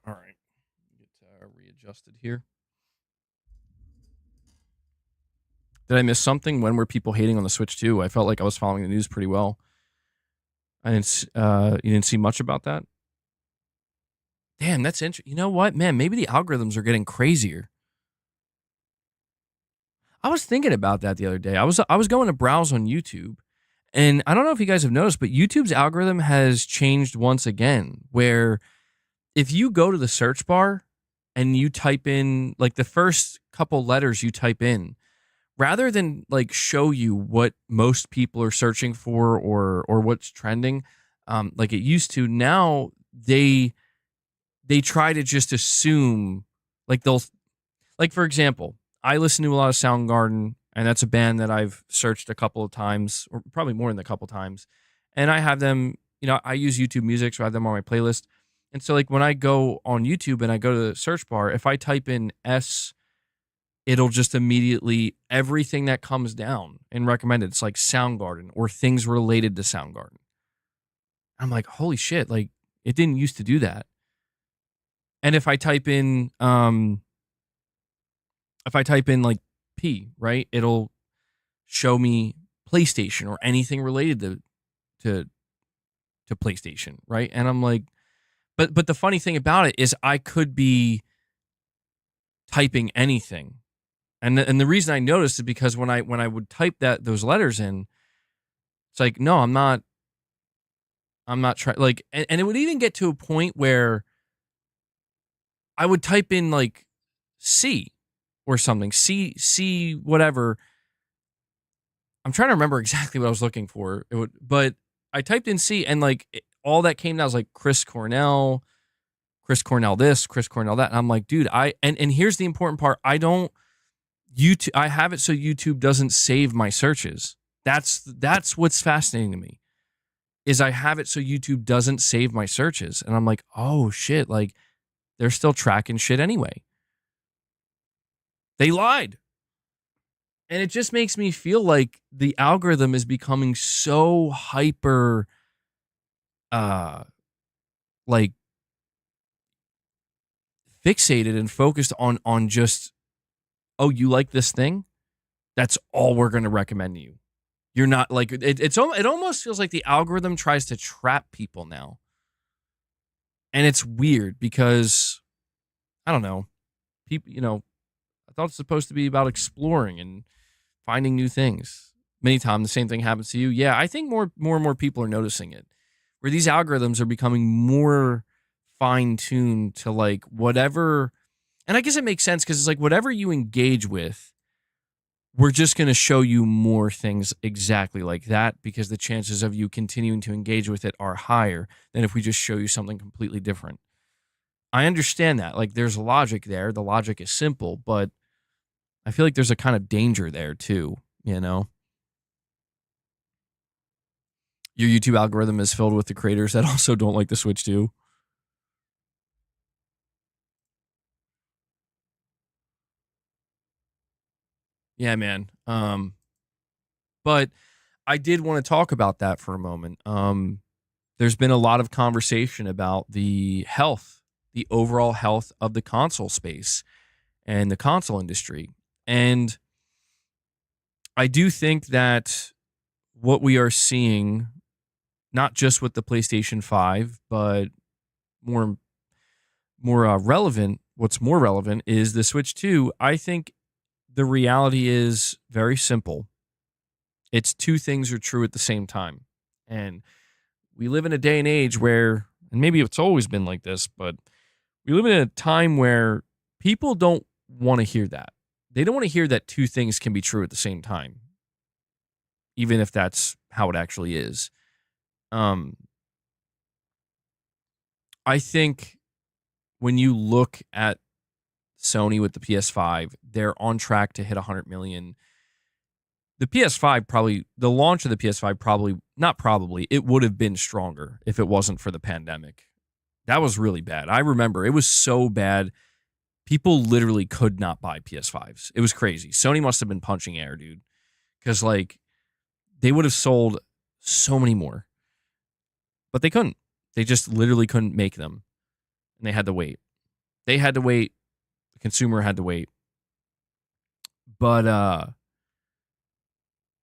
all right. Get readjusted here. Did I miss something? When were people hating on the Switch 2? I felt like I was following the news pretty well. You didn't see much about that? Damn, that's interesting. You know what, man? Maybe the algorithms are getting crazier. I was thinking about that the other day. I was going to browse on YouTube, and I don't know if you guys have noticed, but YouTube's algorithm has changed once again, where if you go to the search bar and you type in like the first couple letters you type in, rather than like show you what most people are searching for or what's trending, like it used to, now they try to just assume, like they'll, like for example, I listen to a lot of Soundgarden, and that's a band that I've searched a couple of times, or probably more than a couple times, and I have them. I use YouTube Music, so I have them on my playlist. And so, like when I go on YouTube and I go to the search bar, if I type in S, it'll just immediately everything that comes down and recommended. It's like Soundgarden or things related to Soundgarden. I'm like, holy shit! Like it didn't used to do that. And if I type in like P, right, it'll show me PlayStation or anything related to PlayStation, right? And I'm like, but the funny thing about it is I could be typing anything. And the reason I noticed is because when I would type those letters in, it's like, no, I'm not trying, like, and it would even get to a point where I would type in like C or something, C whatever. I'm trying to remember exactly what I was looking for. But I typed in C, and like all that came down was like Chris Cornell this, Chris Cornell that. And I'm like, dude, and here's the important part. I have it so YouTube doesn't save my searches. That's what's fascinating to me, is I have it so YouTube doesn't save my searches. And I'm like, oh shit, like they're still tracking shit anyway. They lied. And it just makes me feel like the algorithm is becoming so hyper like fixated and focused on just, oh, you like this thing? That's all we're going to recommend to you. You're not like it almost feels like the algorithm tries to trap people now. And it's weird because I don't know. People, I thought it's supposed to be about exploring and finding new things. Many times the same thing happens to you. Yeah, I think more and more people are noticing it, where these algorithms are becoming more fine-tuned to like whatever. And I guess it makes sense because it's like whatever you engage with, we're just going to show you more things exactly like that, because the chances of you continuing to engage with it are higher than if we just show you something completely different. I understand that. Like there's logic there. The logic is simple, but I feel like there's a kind of danger there too, Your YouTube algorithm is filled with the creators that also don't like the Switch 2. Yeah, man. But I did want to talk about that for a moment. There's been a lot of conversation about the overall health of the console space and the console industry. And I do think that what we are seeing, not just with the PlayStation 5, but more relevant, what's more relevant is the Switch 2. I think the reality is very simple. It's two things are true at the same time. And we live in a day and age where, and maybe it's always been like this, but we live in a time where people don't want to hear that. They don't want to hear that two things can be true at the same time, even if that's how it actually is. I think when you look at Sony with the PS5, they're on track to hit 100 million. The PS5 probably, the launch of the PS5 probably, not probably, it would have been stronger if it wasn't for the pandemic. That was really bad. I remember it was so bad. People literally could not buy PS5s. It was crazy. Sony must have been punching air, dude. Because, like, they would have sold so many more. But they couldn't. They just literally couldn't make them. And they had to wait. They had to wait. The consumer had to wait. But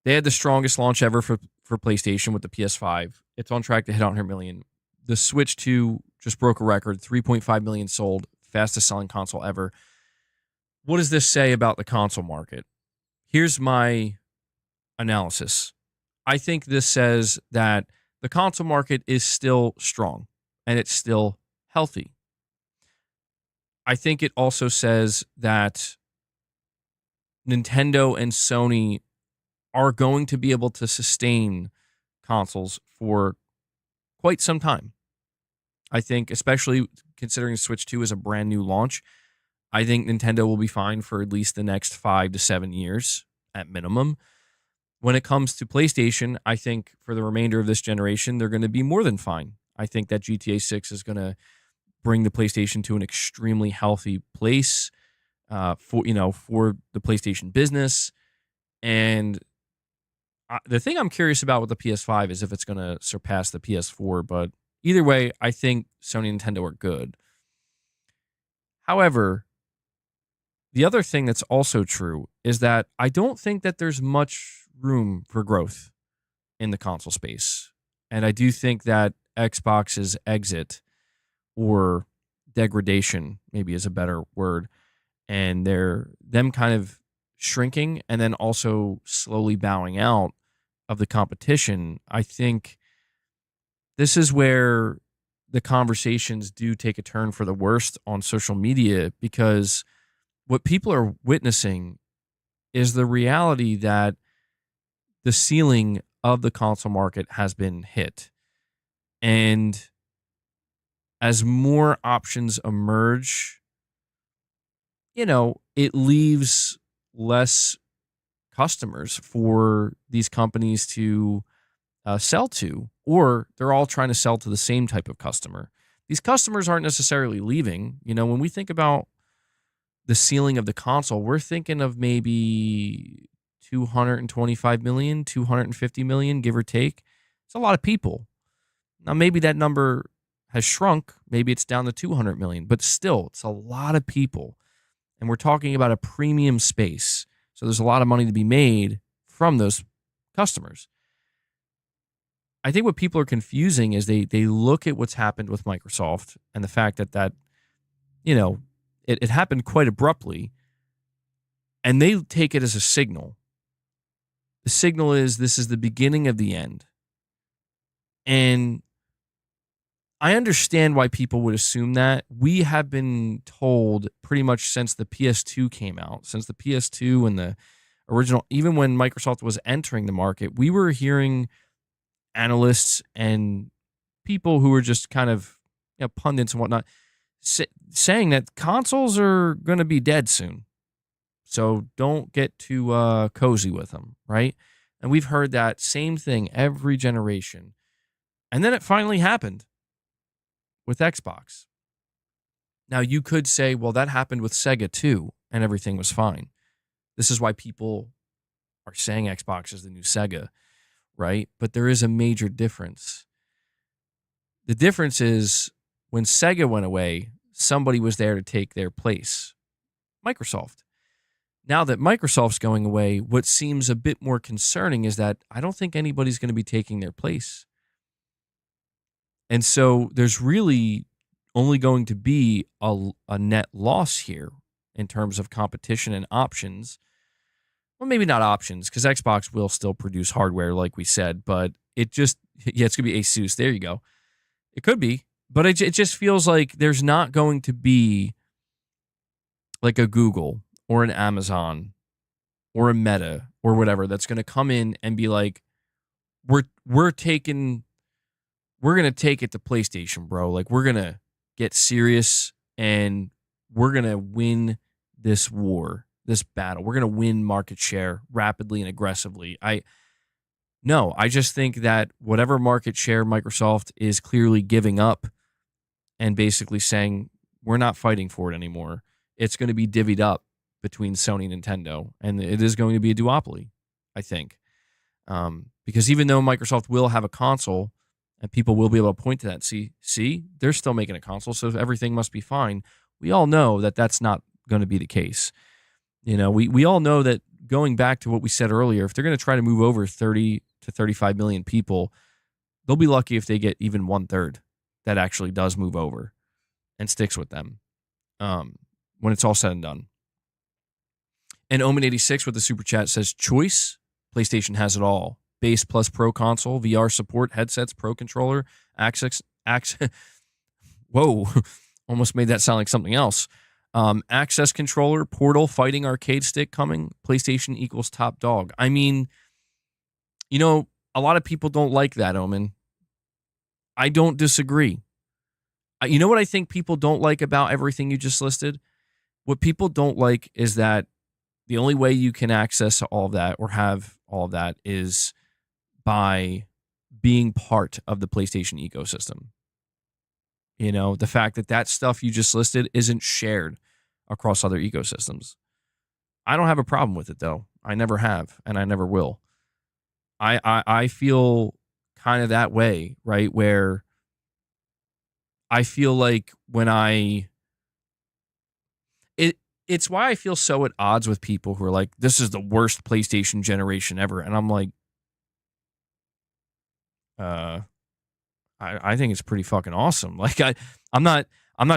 they had the strongest launch ever for for PlayStation with the PS5. It's on track to hit 100 million. The Switch 2 just broke a record, 3.5 million sold, fastest selling console ever. What does this say about the console market? Here's my analysis. I think this says that the console market is still strong and it's still healthy. I think it also says that Nintendo and Sony are going to be able to sustain consoles for quite some time. I think, especially considering Switch 2 is a brand new launch, I think Nintendo will be fine for at least the next 5 to 7 years at minimum. When it comes to PlayStation, I think for the remainder of this generation, they're going to be more than fine. I think that GTA 6 is going to bring the PlayStation to an extremely healthy place for the PlayStation business. And the thing I'm curious about with the PS5 is if it's going to surpass the PS4. But either way, I think Sony and Nintendo are good. However, the other thing that's also true is that I don't think that there's much room for growth in the console space. And I do think that Xbox's exit or degradation maybe is a better word, and them kind of shrinking and then also slowly bowing out of the competition. I think this is where the conversations do take a turn for the worst on social media, because what people are witnessing is the reality that the ceiling of the console market has been hit. And as more options emerge, it leaves less customers for these companies to sell to, or they're all trying to sell to the same type of customer. These customers aren't necessarily leaving. When we think about the ceiling of the console, we're thinking of maybe 225 million, 250 million, give or take. It's a lot of people. Now, maybe that number has shrunk. Maybe it's down to 200 million, but still, it's a lot of people. And we're talking about a premium space. So there's a lot of money to be made from those customers. I think what people are confusing is they look at what's happened with Microsoft and the fact that it happened quite abruptly, and they take it as a signal. The signal is this is the beginning of the end. And I understand why people would assume that. We have been told pretty much since the PS2 came out, since the PS2 and the original, even when Microsoft was entering the market, we were hearing analysts and people who were just kind of pundits and whatnot saying that consoles are going to be dead soon. So don't get too cozy with them, right? And we've heard that same thing every generation. And then it finally happened with Xbox. Now, you could say, well, that happened with Sega too, and everything was fine. This is why people are saying Xbox is the new Sega, right? But there is a major difference. The difference is when Sega went away, somebody was there to take their place. Microsoft. Now that Microsoft's going away, what seems a bit more concerning is that I don't think anybody's going to be taking their place. And so there's really only going to be a net loss here in terms of competition and options. Well, maybe not options, because Xbox will still produce hardware, like we said, but it's going to be Asus. There you go. It could be, but it just feels like there's not going to be like a Google or an Amazon or a Meta or whatever that's going to come in and be like, we're going to take it to PlayStation, bro. Like, we're going to get serious and we're going to win this war, this battle. We're going to win market share rapidly and aggressively. I just think that whatever market share Microsoft is clearly giving up and basically saying, we're not fighting for it anymore, it's going to be divvied up between Sony and Nintendo, and it is going to be a duopoly, I think. Because even though Microsoft will have a console, and people will be able to point to that, see, they're still making a console, so everything must be fine. We all know that that's not going to be the case. We all know that, going back to what we said earlier, if they're going to try to move over 30 to 35 million people, they'll be lucky if they get even 1/3 that actually does move over and sticks with them when it's all said and done. And Omen86 with the super chat says, choice, PlayStation has it all. Base plus Pro console, VR support, headsets, Pro controller, access. Whoa, almost made that sound like something else. Access controller, Portal, fighting arcade stick coming. PlayStation equals top dog. I mean, a lot of people don't like that, Omen. I don't disagree. You know what I think people don't like about everything you just listed? What people don't like is that the only way you can access all of that or have all of that is by being part of the PlayStation ecosystem. The fact that stuff you just listed isn't shared across other ecosystems. I don't have a problem with it, though. I never have, and I never will. I feel kind of that way, right? Where I feel like it's why I feel so at odds with people who are like, this is the worst PlayStation generation ever. And I'm like, I think it's pretty fucking awesome. Like I'm not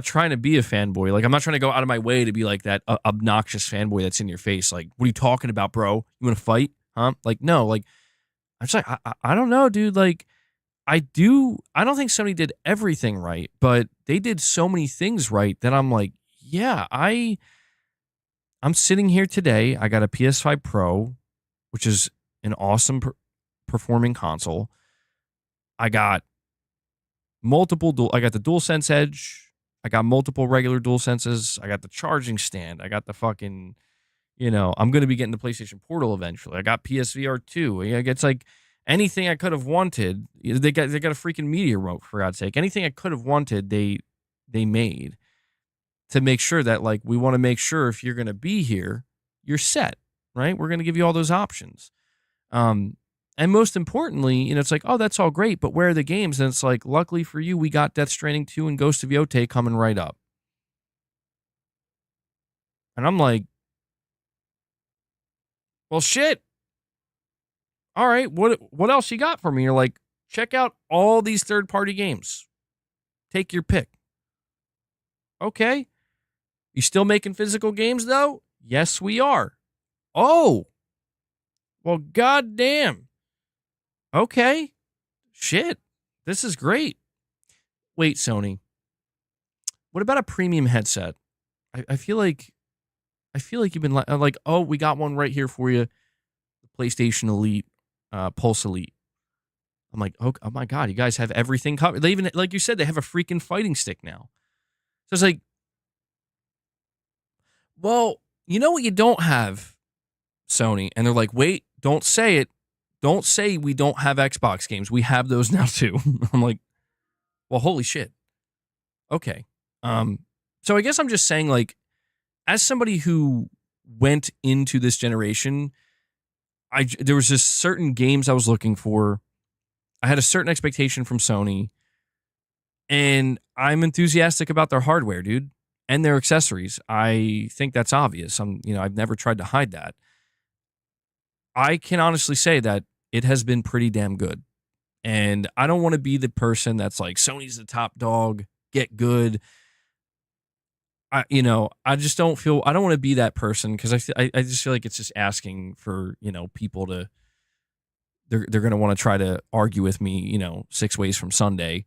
trying to be a fanboy. Like I'm not trying to go out of my way to be like that obnoxious fanboy that's in your face. Like, what are you talking about, bro? You want to fight? Huh? Like, no, like I'm just like, I don't know, dude. Like I don't think Sony did everything right, but they did so many things right that I'm like, yeah, I'm sitting here today. I got a PS5 Pro, which is an awesome performing console. I got I got the DualSense Edge. I got multiple regular DualSenses. I got the charging stand. I got the fucking, I'm going to be getting the PlayStation Portal eventually. I got PSVR 2. It's like anything I could have wanted. They got a freaking media remote, for God's sake. Anything I could have wanted, they made to make sure that, like, we want to make sure if you're going to be here, you're set, right? We're going to give you all those options. And most importantly, it's like, oh, that's all great, but where are the games? And it's like, luckily for you, we got Death Stranding 2 and Ghost of Yotei coming right up. And I'm like, well, shit. All right, what else you got for me? You're like, check out all these third-party games. Take your pick. Okay. You still making physical games, though? Yes, we are. Oh. Well, goddamn. Okay. Shit. This is great. Wait, Sony. What about a premium headset? I feel like you've been like, oh, we got one right here for you. The PlayStation Elite, Pulse Elite. I'm like, oh my God, you guys have everything covered. They even, like you said, they have a freaking fighting stick now. So it's like, well, you know what you don't have, Sony? And they're like, wait, don't say it. Don't say we don't have Xbox games. We have those now too. I'm like, well, holy shit. Okay. So I guess I'm just saying, like, as somebody who went into this generation, there was just certain games I was looking for. I had a certain expectation from Sony, and I'm enthusiastic about their hardware, dude, and their accessories. I think that's obvious. I've never tried to hide that. I can honestly say that it has been pretty damn good. And I don't want to be the person that's like, Sony's the top dog, get good. I just don't I don't want to be that person, because I just feel like it's just asking for, people to, they're going to want to try to argue with me, 6 ways from Sunday.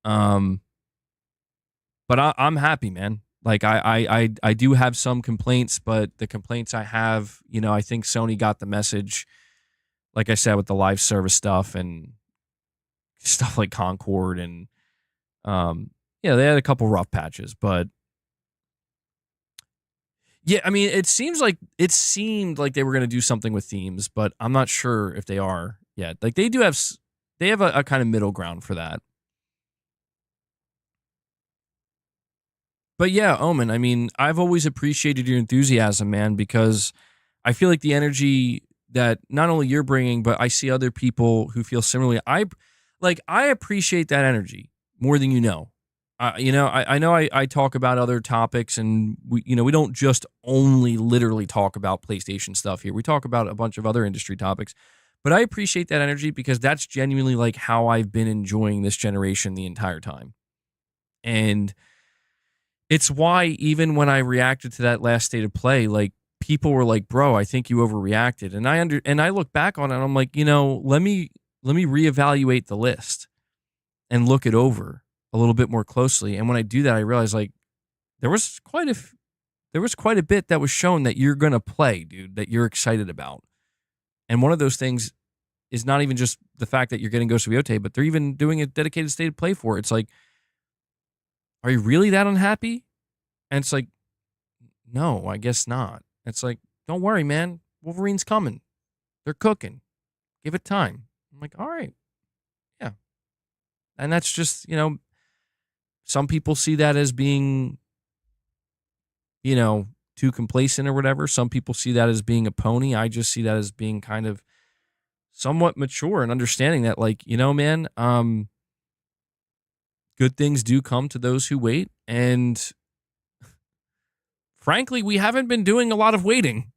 But I'm happy, man. Like I do have some complaints, but the complaints I have, I think Sony got the message, like I said, with the live service stuff and stuff like Concord, and they had a couple rough patches, but yeah, I mean, it seemed like they were going to do something with themes, but I'm not sure if they are yet. Like they have a kind of middle ground for that. But yeah, Omen, I mean, I've always appreciated your enthusiasm, man, because I feel like the energy that not only you're bringing, but I see other people who feel similarly. I appreciate that energy more than you know. I know I talk about other topics, and we don't just only literally talk about PlayStation stuff here. We talk about a bunch of other industry topics, But I appreciate that energy because that's genuinely like how I've been enjoying this generation the entire time. And it's why even when I reacted to that last state of play, like people were like, "Bro, I think you overreacted." And I look back on it and I'm like, let me reevaluate the list and look it over a little bit more closely. And when I do that, I realize like there was quite a bit that was shown that you're going to play, dude, that you're excited about. And one of those things is not even just the fact that you're getting Ghost of Yotei, but they're even doing a dedicated state of play for it. It's like, are you really that unhappy? And it's like, no, I guess not. It's like, don't worry, man. Wolverine's coming. They're cooking. Give it time. I'm like, all right. Yeah. And that's just, some people see that as being, too complacent or whatever. Some people see that as being a pony. I just see that as being kind of somewhat mature and understanding that, like, man, good things do come to those who wait. And frankly, we haven't been doing a lot of waiting.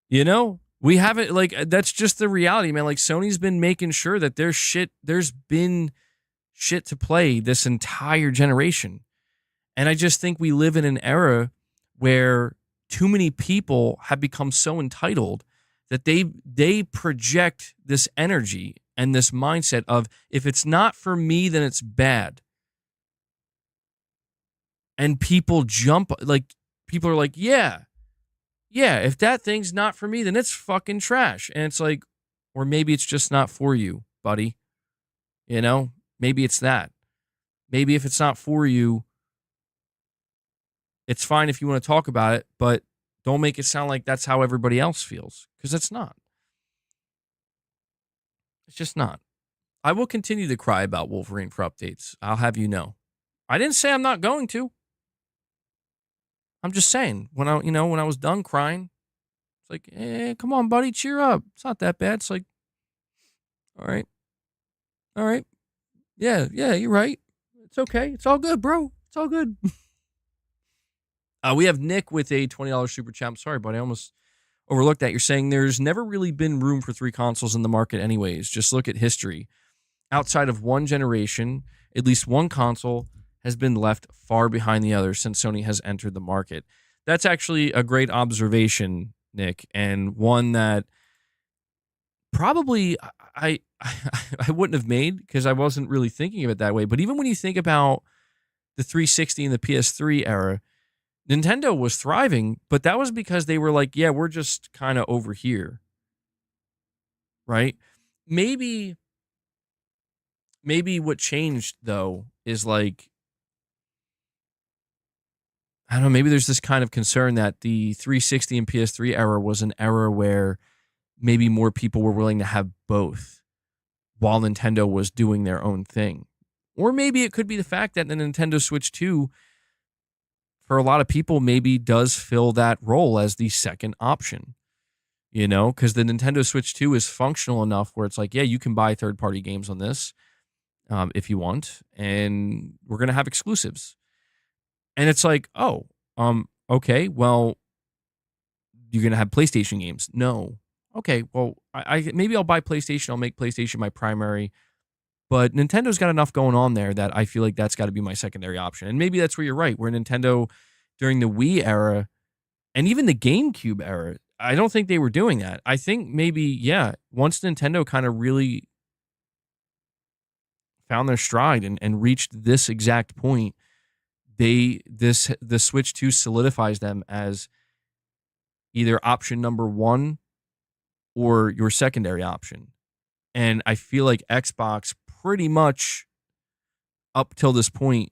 We haven't, like, that's just the reality, man. Like, Sony's been making sure that there's been shit to play this entire generation. And I just think we live in an era where too many people have become so entitled that they project this energy and this mindset of, if it's not for me, then it's bad. And people are like, yeah, if that thing's not for me, then it's fucking trash. And it's like, or maybe it's just not for you, buddy. Maybe it's that. Maybe if it's not for you, it's fine if you want to talk about it, but don't make it sound like that's how everybody else feels, because it's not. It's just not. I will continue to cry about Wolverine for updates. I'll have you know. I didn't say I'm not going to. I'm just saying, when I was done crying, it's like, hey, come on, buddy, cheer up. It's not that bad. It's like, all right. Yeah, you're right. It's okay. It's all good, bro. It's all good. We have Nick with a $20 super chat. I'm sorry, buddy. I almost overlooked that. You're saying there's never really been room for 3 consoles in the market anyways. Just look at history. Outside of one generation, at least one console has been left far behind the other since Sony has entered the market. That's actually a great observation, Nick, and one that probably I wouldn't have made because I wasn't really thinking of it that way. But even when you think about the 360 and the PS3 era, Nintendo was thriving, but that was because they were like, yeah, we're just kind of over here, right? Maybe what changed, though, is like, I don't know, maybe there's this kind of concern that the 360 and PS3 era was an era where maybe more people were willing to have both while Nintendo was doing their own thing. Or maybe it could be the fact that the Nintendo Switch 2, for a lot of people, maybe does fill that role as the second option, because the Nintendo Switch 2 is functional enough where it's like, yeah, you can buy third-party games on this if you want, and we're going to have exclusives. And it's like, oh, okay, well, you're going to have PlayStation games. No. Okay, well, I maybe I'll buy PlayStation. I'll make PlayStation my primary. But Nintendo's got enough going on there that I feel like that's got to be my secondary option. And maybe that's where you're right, where Nintendo, during the Wii era, and even the GameCube era, I don't think they were doing that. I think maybe, yeah, once Nintendo kind of really found their stride and reached this exact point, the Switch 2 solidifies them as either option number 1 or your secondary option. And I feel like Xbox pretty much up till this point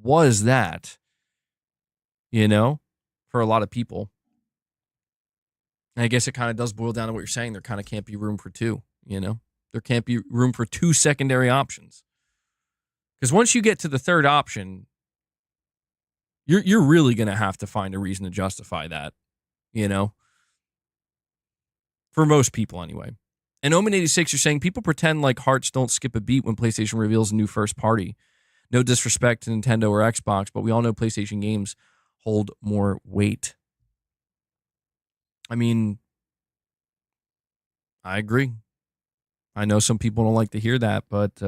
was that, for a lot of people. And I guess it kind of does boil down to what you're saying. There kind of can't be room for 2, There can't be room for 2 secondary options. Because once you get to the third option, you're really going to have to find a reason to justify that, For most people, anyway. And Omen86, you're saying people pretend like hearts don't skip a beat when PlayStation reveals a new first party. No disrespect to Nintendo or Xbox, but we all know PlayStation games hold more weight. I mean, I agree. I know some people don't like to hear that, but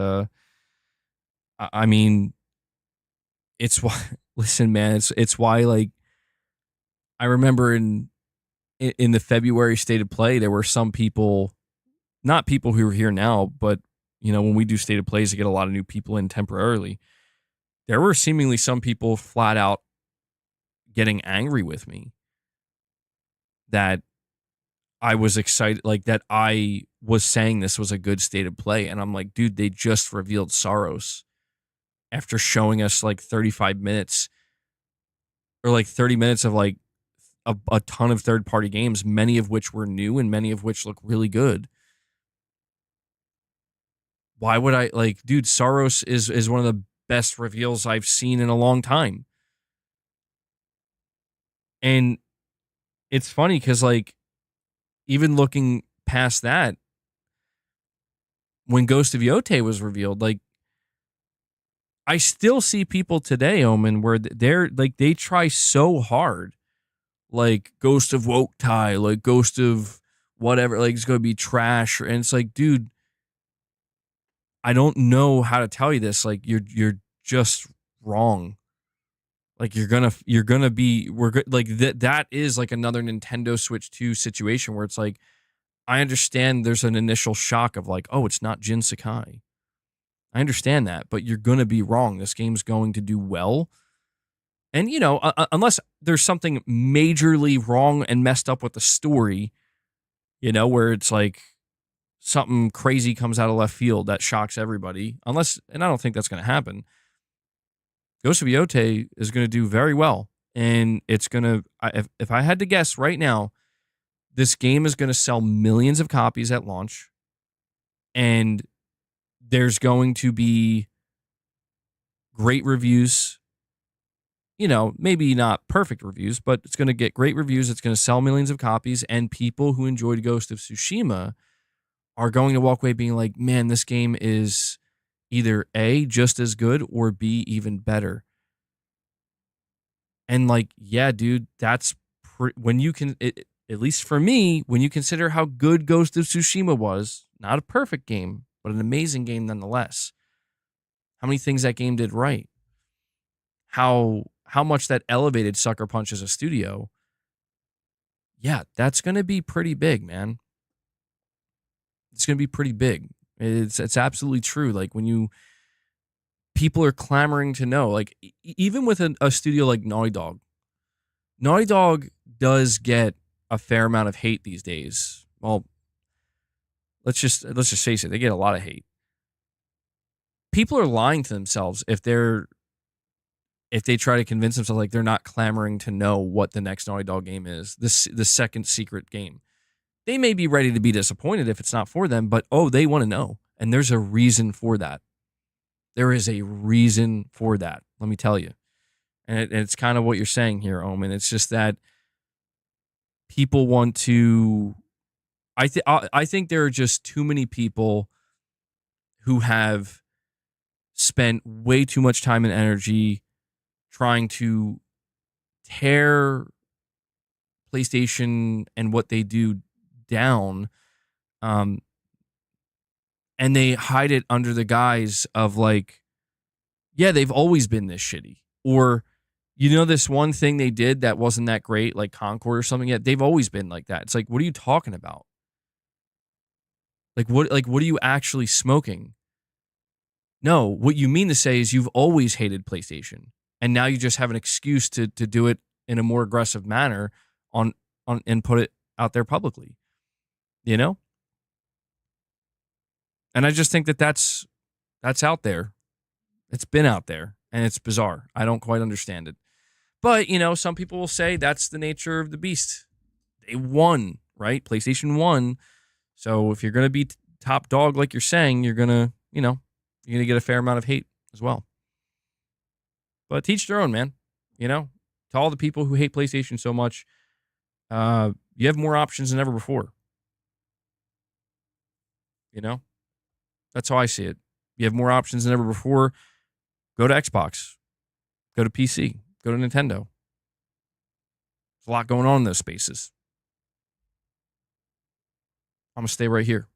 I mean, it's why. Listen, man, it's why. Like, I remember in the February State of Play, there were some people, not people who are here now, but when we do State of Plays to get a lot of new people in temporarily, there were seemingly some people flat out getting angry with me that I was excited, like that I was saying this was a good State of Play. And I'm like, dude, they just revealed Saros after showing us like 35 minutes or like 30 minutes of like a ton of third-party games, many of which were new and many of which look really good. Why would I, like, dude, Saros is one of the best reveals I've seen in a long time. And it's funny because, like, even looking past that, when Ghost of Yote was revealed, like, I still see people today, Omen, where they're like, they try so hard, like Ghost of Wotai, like Ghost of whatever, like it's going to be trash. And it's like, dude, I don't know how to tell you this. Like, you're just wrong. Like, you're gonna be, like that is like another Nintendo Switch 2 situation where it's like, I understand there's an initial shock of like, oh, it's not Jin Sakai. I understand that, but you're gonna be wrong. This game's going to do well. And, unless there's something majorly wrong and messed up with the story, where it's like something crazy comes out of left field that shocks everybody, and I don't think that's going to happen. Ghost of Yote is going to do very well. And it's going to, if I had to guess right now, this game is going to sell millions of copies at launch. And there's going to be great reviews. Maybe not perfect reviews, but it's going to get great reviews. It's going to sell millions of copies, and people who enjoyed Ghost of Tsushima are going to walk away being like, man, this game is either A, just as good, or B, even better. And like, yeah, dude, that's when you can, at least for me, when you consider how good Ghost of Tsushima was, not a perfect game, but an amazing game nonetheless. How many things that game did right. How much that elevated Sucker Punch as a studio. Yeah, that's going to be pretty big, man. It's going to be pretty big. It's absolutely true. Like, when people are clamoring to know, like, even with a studio like Naughty Dog does get a fair amount of hate these days. Well, let's just face it, they get a lot of hate. People are lying to themselves if they try to convince themselves like they're not clamoring to know what the next Naughty Dog game is, the second secret game. They may be ready to be disappointed if it's not for them, but they want to know. And there's a reason for that. There is a reason for that, let me tell you. And it's kind of what you're saying here, Omen. It's just that people want to... I think there are just too many people who have spent way too much time and energy trying to tear PlayStation and what they do down, and they hide it under the guise of like, yeah, they've always been this shitty, or this one thing they did that wasn't that great, like Concord or something. Yeah, they've always been like that. It's like, what are you talking about? Like, what are you actually smoking? No, what you mean to say is you've always hated PlayStation, and now you just have an excuse to do it in a more aggressive manner on and put it out there publicly. And I just think that's out there. It's been out there, and it's bizarre. I don't quite understand it. But, some people will say that's the nature of the beast. They won, right? PlayStation won. So if you're going to be top dog like you're saying, you're going to, you're going to get a fair amount of hate as well. But teach their own, man. To all the people who hate PlayStation so much, you have more options than ever before. That's how I see it. You have more options than ever before. Go to Xbox. Go to PC. Go to Nintendo. There's a lot going on in those spaces. I'm gonna stay right here.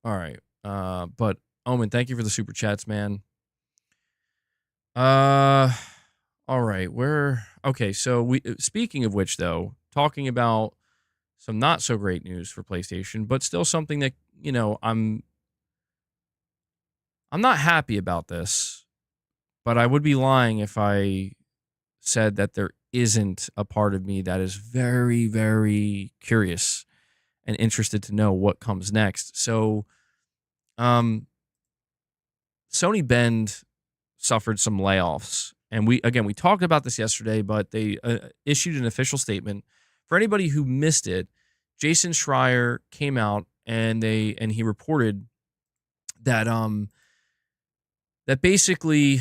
All right. But Omen, thank you for the super chats, man. All right. Okay, so we speaking of which though, talking about some not so great news for PlayStation, but still something that, I'm not happy about this, but I would be lying if I said that there isn't a part of me that is very, very curious and interested to know what comes next. So, Sony Bend suffered some layoffs, and we talked about this yesterday, but they issued an official statement. For anybody who missed it, Jason Schreier came out and he reported that that basically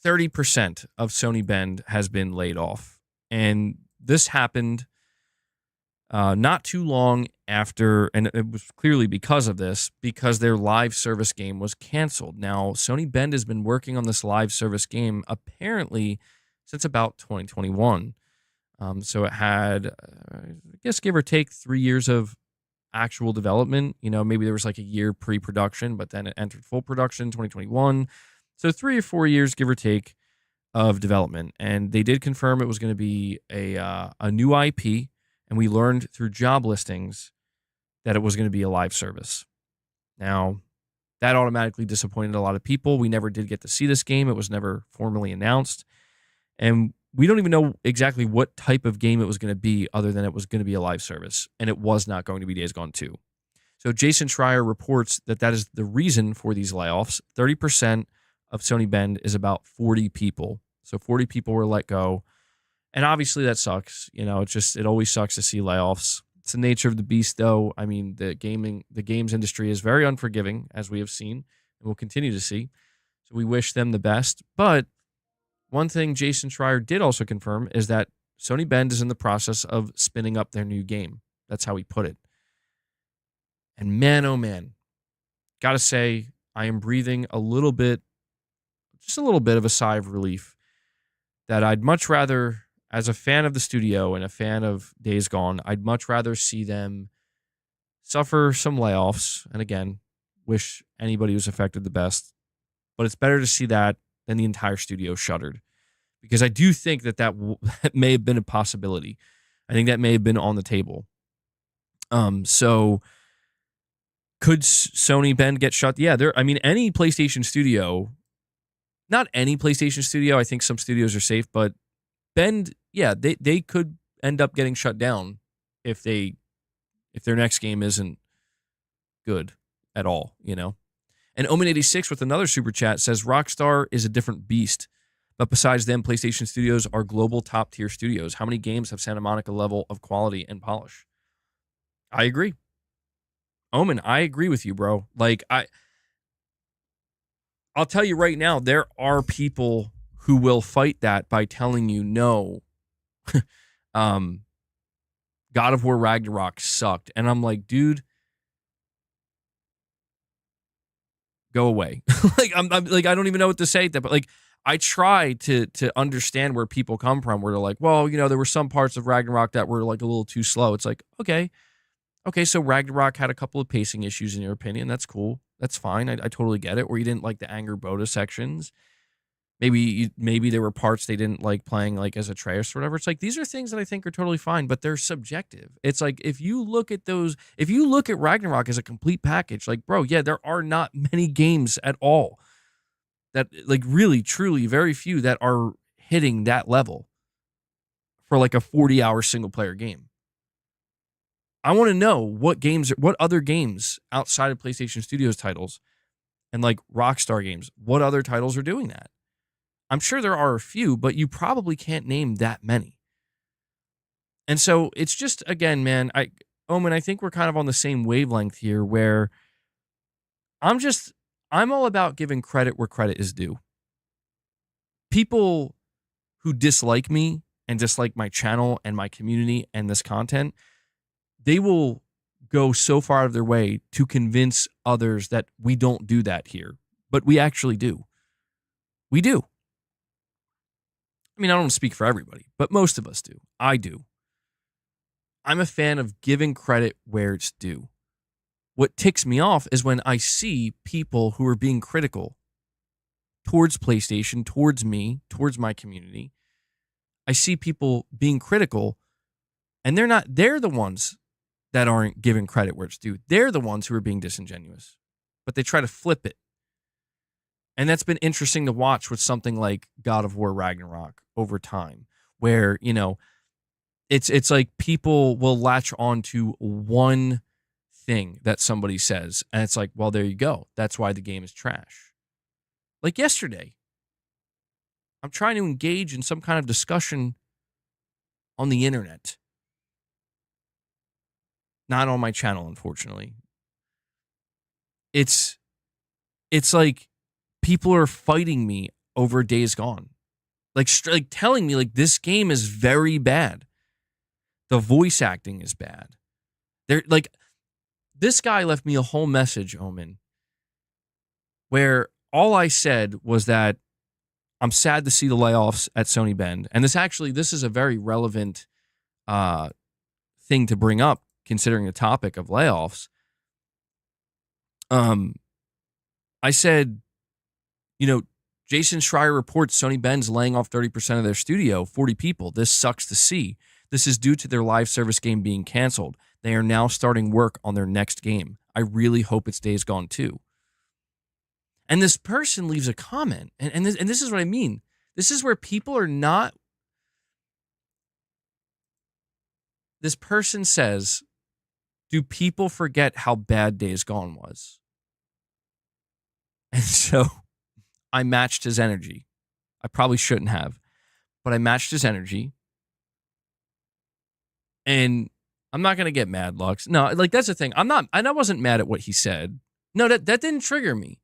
30% of Sony Bend has been laid off, and this happened not too long after, and it was clearly because of this, because their live service game was canceled. Now, Sony Bend has been working on this live service game apparently since about 2021. So it had, I guess, give or take 3 years of actual development. Maybe there was like a year pre-production, but then it entered full production 2021. So 3 or 4 years, give or take, of development. And they did confirm it was going to be a new IP. And we learned through job listings that it was going to be a live service. Now, that automatically disappointed a lot of people. We never did get to see this game. It was never formally announced. And we don't even know exactly what type of game it was going to be, other than it was going to be a live service. And it was not going to be Days Gone 2. So Jason Schreier reports that that is the reason for these layoffs. 30% of Sony Bend is about 40 people. So 40 people were let go. And obviously that sucks. It always sucks to see layoffs. It's the nature of the beast, though. I mean, the games industry is very unforgiving, as we have seen and will continue to see. So we wish them the best. But one thing Jason Schreier did also confirm is that Sony Bend is in the process of spinning up their new game. That's how he put it. And man, oh man, gotta say, I am breathing just a little bit of a sigh of relief that I'd much rather, as a fan of the studio and a fan of Days Gone, I'd much rather see them suffer some layoffs. And again, wish anybody who's affected the best. But it's better to see that than the entire studio shuttered. Because I do think that may have been a possibility. I think that may have been on the table. So could Sony Bend get shut? Yeah, any PlayStation studio, not any PlayStation studio, I think some studios are safe, but Bend, yeah, they could end up getting shut down if their next game isn't good at all, And Omen86 with another super chat says Rockstar is a different beast, but besides them, PlayStation studios are global top tier studios. How many games have Santa Monica level of quality and polish? I agree. Omen, I agree with you, bro. Like I'll tell you right now, there are people who will fight that by telling you, no, God of War Ragnarok sucked. And I'm like, dude, go away. I'm like, I don't even know what to say. But like, I try to understand where people come from, where they're like, well, there were some parts of Ragnarok that were like a little too slow. It's like, okay, so Ragnarok had a couple of pacing issues in your opinion. That's cool. That's fine. I totally get it. Or you didn't like the Anger Boda sections. Maybe there were parts they didn't like playing like as Atreus or whatever. It's like, these are things that I think are totally fine, but they're subjective. It's like, if you look at Ragnarok as a complete package, like, bro, yeah, there are not many games at all that, like, really, truly, very few that are hitting that level for like a 40-hour single player game. I want to know what other games outside of PlayStation Studios titles and like Rockstar games, what other titles are doing that? I'm sure there are a few, but you probably can't name that many. And so it's just, again, man, Omen, I think we're kind of on the same wavelength here, where I'm all about giving credit where credit is due. People who dislike me and dislike my channel and my community and this content, they will go so far out of their way to convince others that we don't do that here. But we actually do. We do. I mean, I don't speak for everybody, but most of us do. I do. I'm a fan of giving credit where it's due. What ticks me off is when I see people who are being critical towards PlayStation, towards me, towards my community. I see people being critical, and they're the ones that aren't giving credit where it's due. They're the ones who are being disingenuous, but they try to flip it. And that's been interesting to watch with something like God of War Ragnarok over time, where, it's like people will latch on to one thing that somebody says, and it's like, well, there you go. That's why the game is trash. Like yesterday, I'm trying to engage in some kind of discussion on the internet. Not on my channel, unfortunately. It's like people are fighting me over Days Gone. Like telling me like this game is very bad. The voice acting is bad. They're like, this guy left me a whole message, Omen, where all I said was that I'm sad to see the layoffs at Sony Bend. And this is a very relevant thing to bring up, considering the topic of layoffs. I said, Jason Schreier reports Sony Bend's laying off 30% of their studio, 40 people. This sucks to see. This is due to their live service game being canceled. They are now starting work on their next game. I really hope it's Days Gone 2. And this person leaves a comment, and this is what I mean. This is where people are not. This person says, do people forget how bad Days Gone was? And so I matched his energy. I probably shouldn't have, but I matched his energy. And I'm not going to get mad, Lux. No, like that's the thing. I wasn't mad at what he said. No, that didn't trigger me.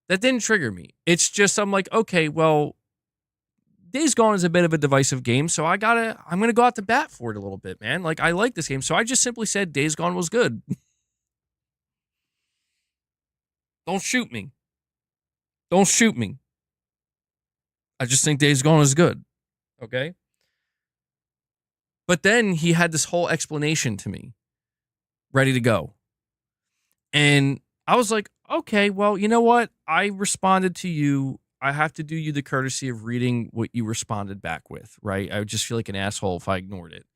That didn't trigger me. It's just, I'm like, okay, well, Days Gone is a bit of a divisive game, so I'm going to go out to bat for it a little bit, man. Like, I like this game, so I just simply said Days Gone was good. Don't shoot me. Don't shoot me. I just think Days Gone is good. Okay? But then he had this whole explanation to me, ready to go. And I was like, okay, well, you know what? I responded to you. I have to do you the courtesy of reading what you responded back with, right? I would just feel like an asshole if I ignored it.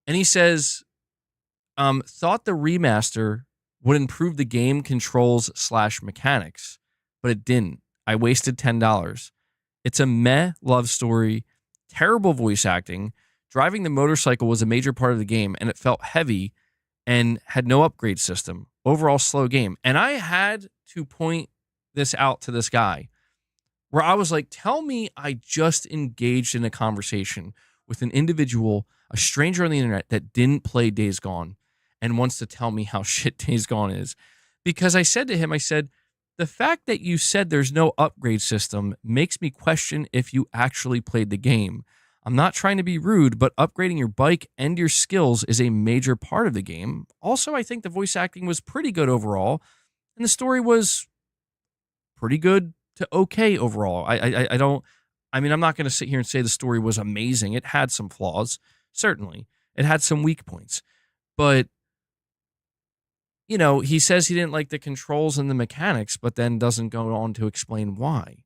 And he says, thought the remaster would improve the game controls / mechanics, but it didn't. I wasted $10. It's a meh love story, terrible voice acting. Driving the motorcycle was a major part of the game, and it felt heavy and had no upgrade system. Overall slow game. And I had to point this out to this guy where I was like, tell me I just engaged in a conversation with an individual, a stranger on the internet that didn't play Days Gone and wants to tell me how shit Days Gone is. Because I said to him, the fact that you said there's no upgrade system makes me question if you actually played the game. I'm not trying to be rude, but upgrading your bike and your skills is a major part of the game. Also, I think the voice acting was pretty good overall, and the story was pretty good to okay overall. I'm not going to sit here and say the story was amazing. It had some flaws, certainly. It had some weak points. But, he says he didn't like the controls and the mechanics, but then doesn't go on to explain why.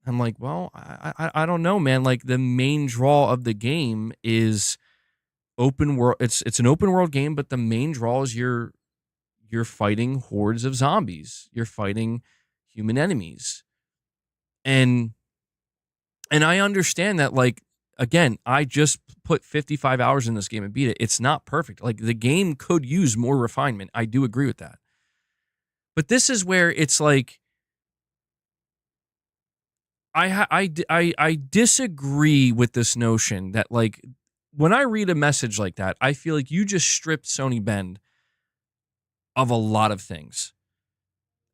I'm like, well, I don't know, man. Like, the main draw of the game is open world. It's an open world game, but the main draw is you're fighting hordes of zombies. You're fighting human enemies. And I understand that, like, again, I just put 55 hours in this game and beat it. It's not perfect. Like, the game could use more refinement. I do agree with that. But this is where it's like, I disagree with this notion that, like, when I read a message like that, I feel like you just stripped Sony Bend of a lot of things.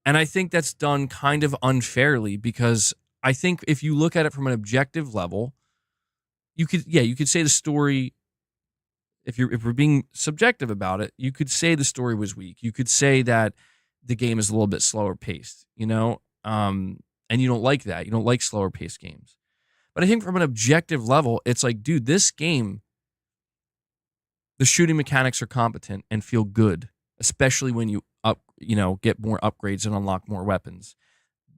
And I think that's done kind of unfairly, because I think if you look at it from an objective level, you could say the story, if we're being subjective about it, you could say the story was weak. You could say that the game is a little bit slower paced, and you don't like that. You don't like slower paced games. But I think from an objective level, it's like, dude, this game, the shooting mechanics are competent and feel good, especially when you get more upgrades and unlock more weapons.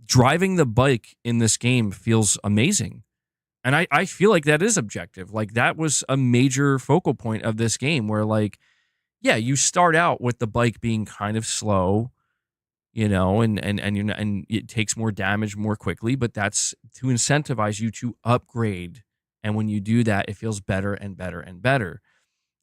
Driving the bike in this game feels amazing. And I feel like that is objective. Like, that was a major focal point of this game where, like, yeah, you start out with the bike being kind of slow, and it takes more damage more quickly, but that's to incentivize you to upgrade. And when you do that, it feels better and better and better.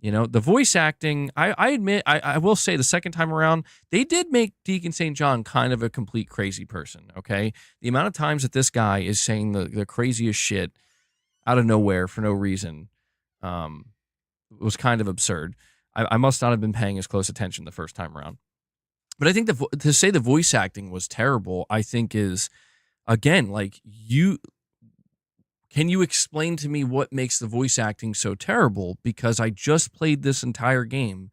The voice acting, I admit, I will say the second time around, they did make Deacon St. John kind of a complete crazy person, okay? The amount of times that this guy is saying the craziest shit out of nowhere for no reason was kind of absurd. I must not have been paying as close attention the first time around. But I think to say the voice acting was terrible, I think is, again, like, can you explain to me what makes the voice acting so terrible? Because I just played this entire game,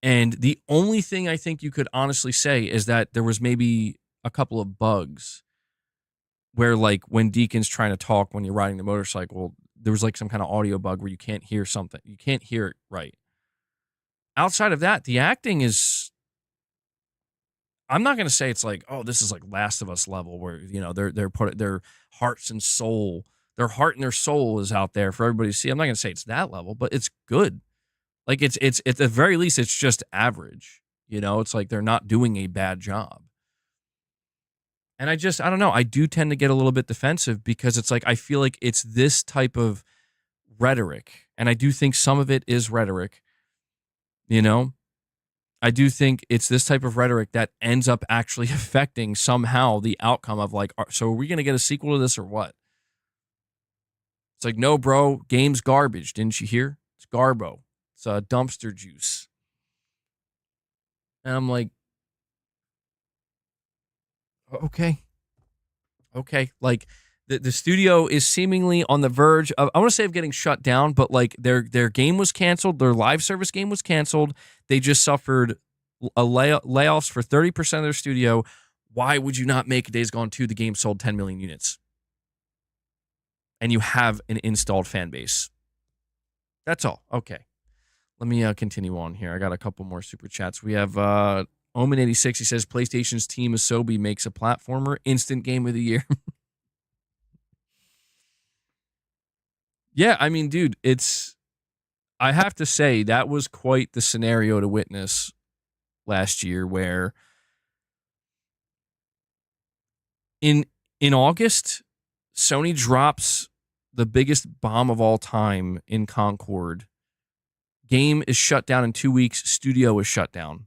and the only thing I think you could honestly say is that there was maybe a couple of bugs where, like, when Deacon's trying to talk when you're riding the motorcycle, there was like some kind of audio bug where you can't hear something. You can't hear it right. Outside of that, the acting is, I'm not going to say it's like, oh, this is like Last of Us level where, they're put their hearts and soul, their heart and their soul is out there for everybody to see. I'm not going to say it's that level, but it's good. Like, it's at the very least, it's just average. It's like they're not doing a bad job. And I don't know. I do tend to get a little bit defensive because it's like, I feel like it's this type of rhetoric. And I do think some of it is rhetoric. I do think it's this type of rhetoric that ends up actually affecting somehow the outcome of, like, so are we going to get a sequel to this or what? It's like, no, bro, game's garbage. Didn't you hear? It's garbo. It's dumpster juice. And I'm like, okay. Like, the studio is seemingly on the verge of, I want to say, of getting shut down, but like their game was canceled. Their live service game was canceled. They just suffered layoffs for 30% of their studio. Why would you not make Days Gone 2? The game sold 10 million units. And you have an installed fan base. That's all. Okay. Let me continue on here. I got a couple more super chats. We have Omen86. He says, PlayStation's Team Asobi makes a platformer. Instant game of the year. Yeah, I mean, dude, I have to say, that was quite the scenario to witness last year where in August, Sony drops the biggest bomb of all time in Concord. Game is shut down in 2 weeks. Studio is shut down.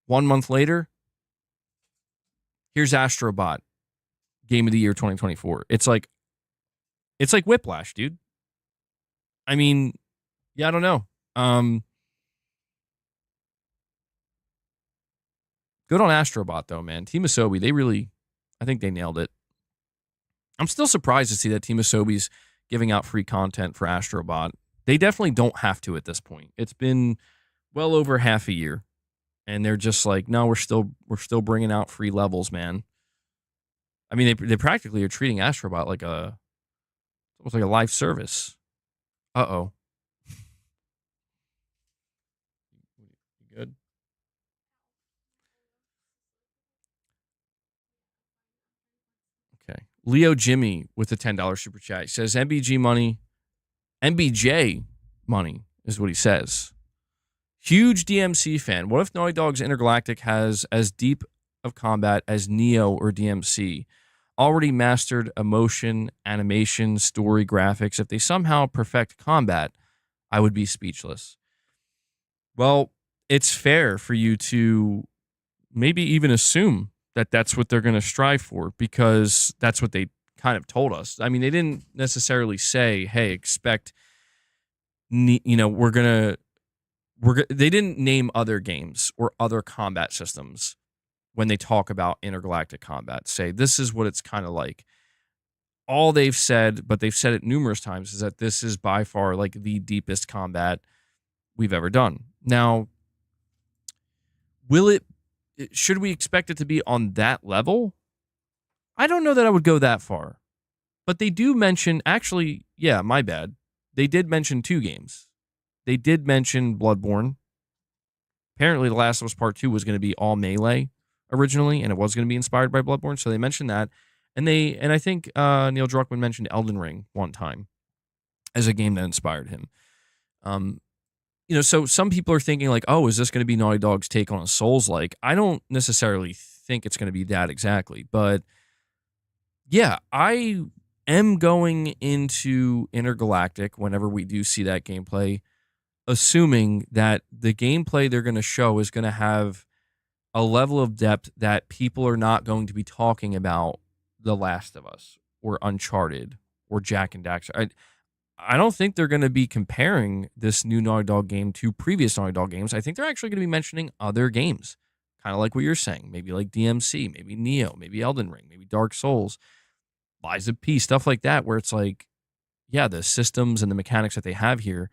1 month later, here's Astrobot, Game of the Year 2024. It's like Whiplash, dude. I mean, yeah, I don't know. Good on Astrobot, though, man. Team Asobi, I think they nailed it. I'm still surprised to see that Team Asobi's giving out free content for Astrobot. They definitely don't have to at this point. It's been well over half a year, and they're just like, no, we're still bringing out free levels, man. I mean, they practically are treating Astrobot like almost like a live service. Uh-oh. Good. Okay. Leo Jimmy with the $10 super chat. He says MBJ money is what he says. Huge DMC fan. What if Naughty Dog's Intergalactic has as deep of combat as Neo or DMC? Already mastered emotion, animation, story, graphics. If they somehow perfect combat, I would be speechless. Well, it's fair for you to maybe even assume that that's what they're going to strive for, because that's what they kind of told us. I mean, they didn't necessarily say, hey, expect, they didn't name other games or other combat systems when they talk about intergalactic combat. Say, this is what it's kind of like. All they've said, but they've said it numerous times, is that this is by far like the deepest combat we've ever done. Now, should we expect it to be on that level? I don't know that I would go that far. But they do mention, actually, yeah, my bad. They did mention 2 games. They did mention Bloodborne. Apparently, The Last of Us Part 2 was going to be all melee originally, and it was going to be inspired by Bloodborne. So they mentioned that. And I think Neil Druckmann mentioned Elden Ring one time as a game that inspired him. So some people are thinking like, oh, is this going to be Naughty Dog's take on a Souls-like? I don't necessarily think it's going to be that exactly. But yeah, I am going into Intergalactic whenever we do see that gameplay, assuming that the gameplay they're going to show is going to have a level of depth that people are not going to be talking about The Last of Us or Uncharted or Jak and Daxter. I don't think they're going to be comparing this new Naughty Dog game to previous Naughty Dog games. I think they're actually going to be mentioning other games, kind of like what you're saying. Maybe like DMC, maybe Neo, maybe Elden Ring, maybe Dark Souls, Lies of P, stuff like that, where it's like, yeah, the systems and the mechanics that they have here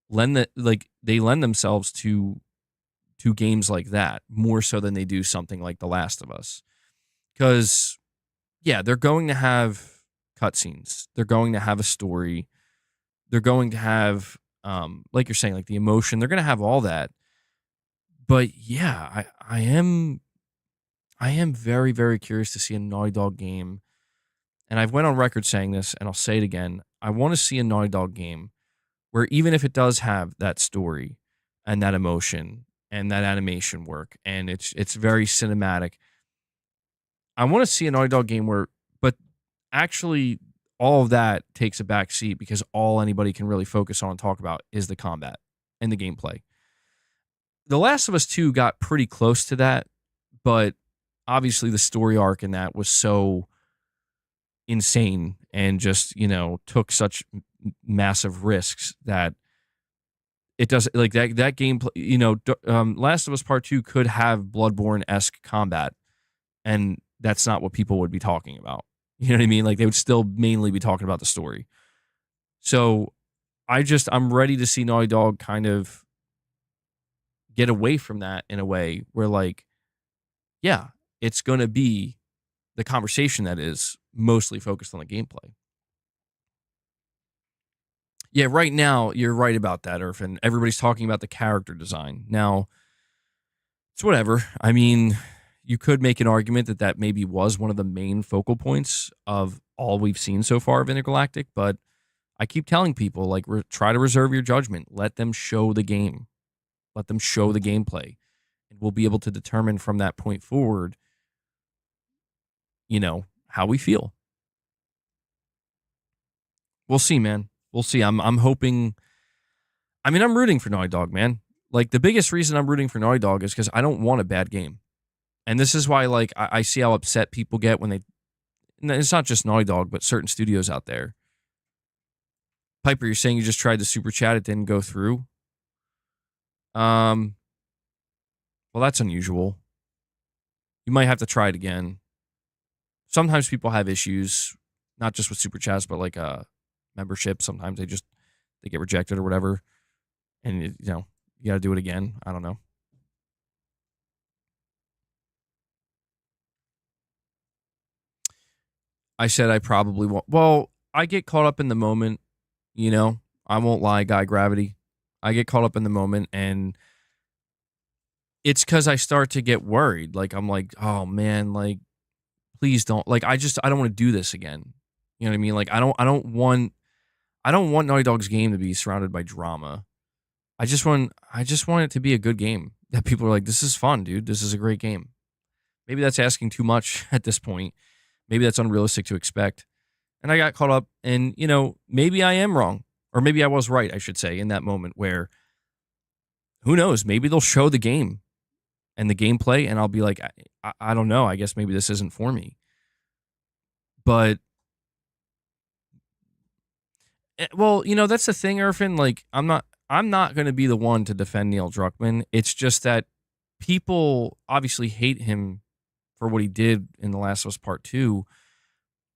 lend themselves to games like that more so than they do something like The Last of Us. Because, yeah, they're going to have cutscenes. They're going to have a story. They're going to have, like you're saying, like the emotion. They're going to have all that. But yeah, I am very, very curious to see a Naughty Dog game. And I've went on record saying this, and I'll say it again. I want to see a Naughty Dog game where even if it does have that story and that emotion and that animation work, and it's very cinematic, I want to see a Naughty Dog game where, but actually all of that takes a back seat because all anybody can really focus on and talk about is the combat and the gameplay. The Last of Us 2 got pretty close to that, but obviously the story arc in that was so insane and just, took such massive risks that it doesn't, like that gameplay, Last of Us Part 2 could have Bloodborne-esque combat, and that's not what people would be talking about. You know what I mean? Like they would still mainly be talking about the story. So I'm ready to see Naughty Dog kind of get away from that in a way where, like, yeah, it's going to be the conversation that is mostly focused on the gameplay. Yeah, right now, you're right about that, Irfan. Everybody's talking about the character design. Now, it's whatever. I mean, you could make an argument that maybe was one of the main focal points of all we've seen so far of Intergalactic, but I keep telling people, like, try to reserve your judgment. Let them show the game. Let them show the gameplay. And we'll be able to determine from that point forward, how we feel. We'll see, man. We'll see. I'm hoping. I mean, I'm rooting for Naughty Dog, man. Like, the biggest reason I'm rooting for Naughty Dog is because I don't want a bad game. And this is why, like, I see how upset people get when they. It's not just Naughty Dog, but certain studios out there. Piper, you're saying you just tried the super chat, it didn't go through. Well, that's unusual. You might have to try it again. Sometimes people have issues, not just with super chats, but like membership. Sometimes they get rejected or whatever, and you got to do it again. I don't know. I said I probably won't. Well, I get caught up in the moment. I won't lie, Guy Gravity. I get caught up in the moment, and it's because I start to get worried. Like, I'm like, oh man, like, please don't. Like, I don't want to do this again. You know what I mean? Like, I don't want Naughty Dog's game to be surrounded by drama. I just want it to be a good game that people are like, this is fun, dude. This is a great game. Maybe that's asking too much at this point. Maybe that's unrealistic to expect. And I got caught up, and maybe I am wrong, or maybe I was right, I should say, in that moment where, who knows? Maybe they'll show the game and the gameplay, and I'll be like, I don't know. I guess maybe this isn't for me. But, well, that's the thing, Irfan. Like, I'm not going to be the one to defend Neil Druckmann. It's just that people obviously hate him for what he did in The Last of Us Part 2,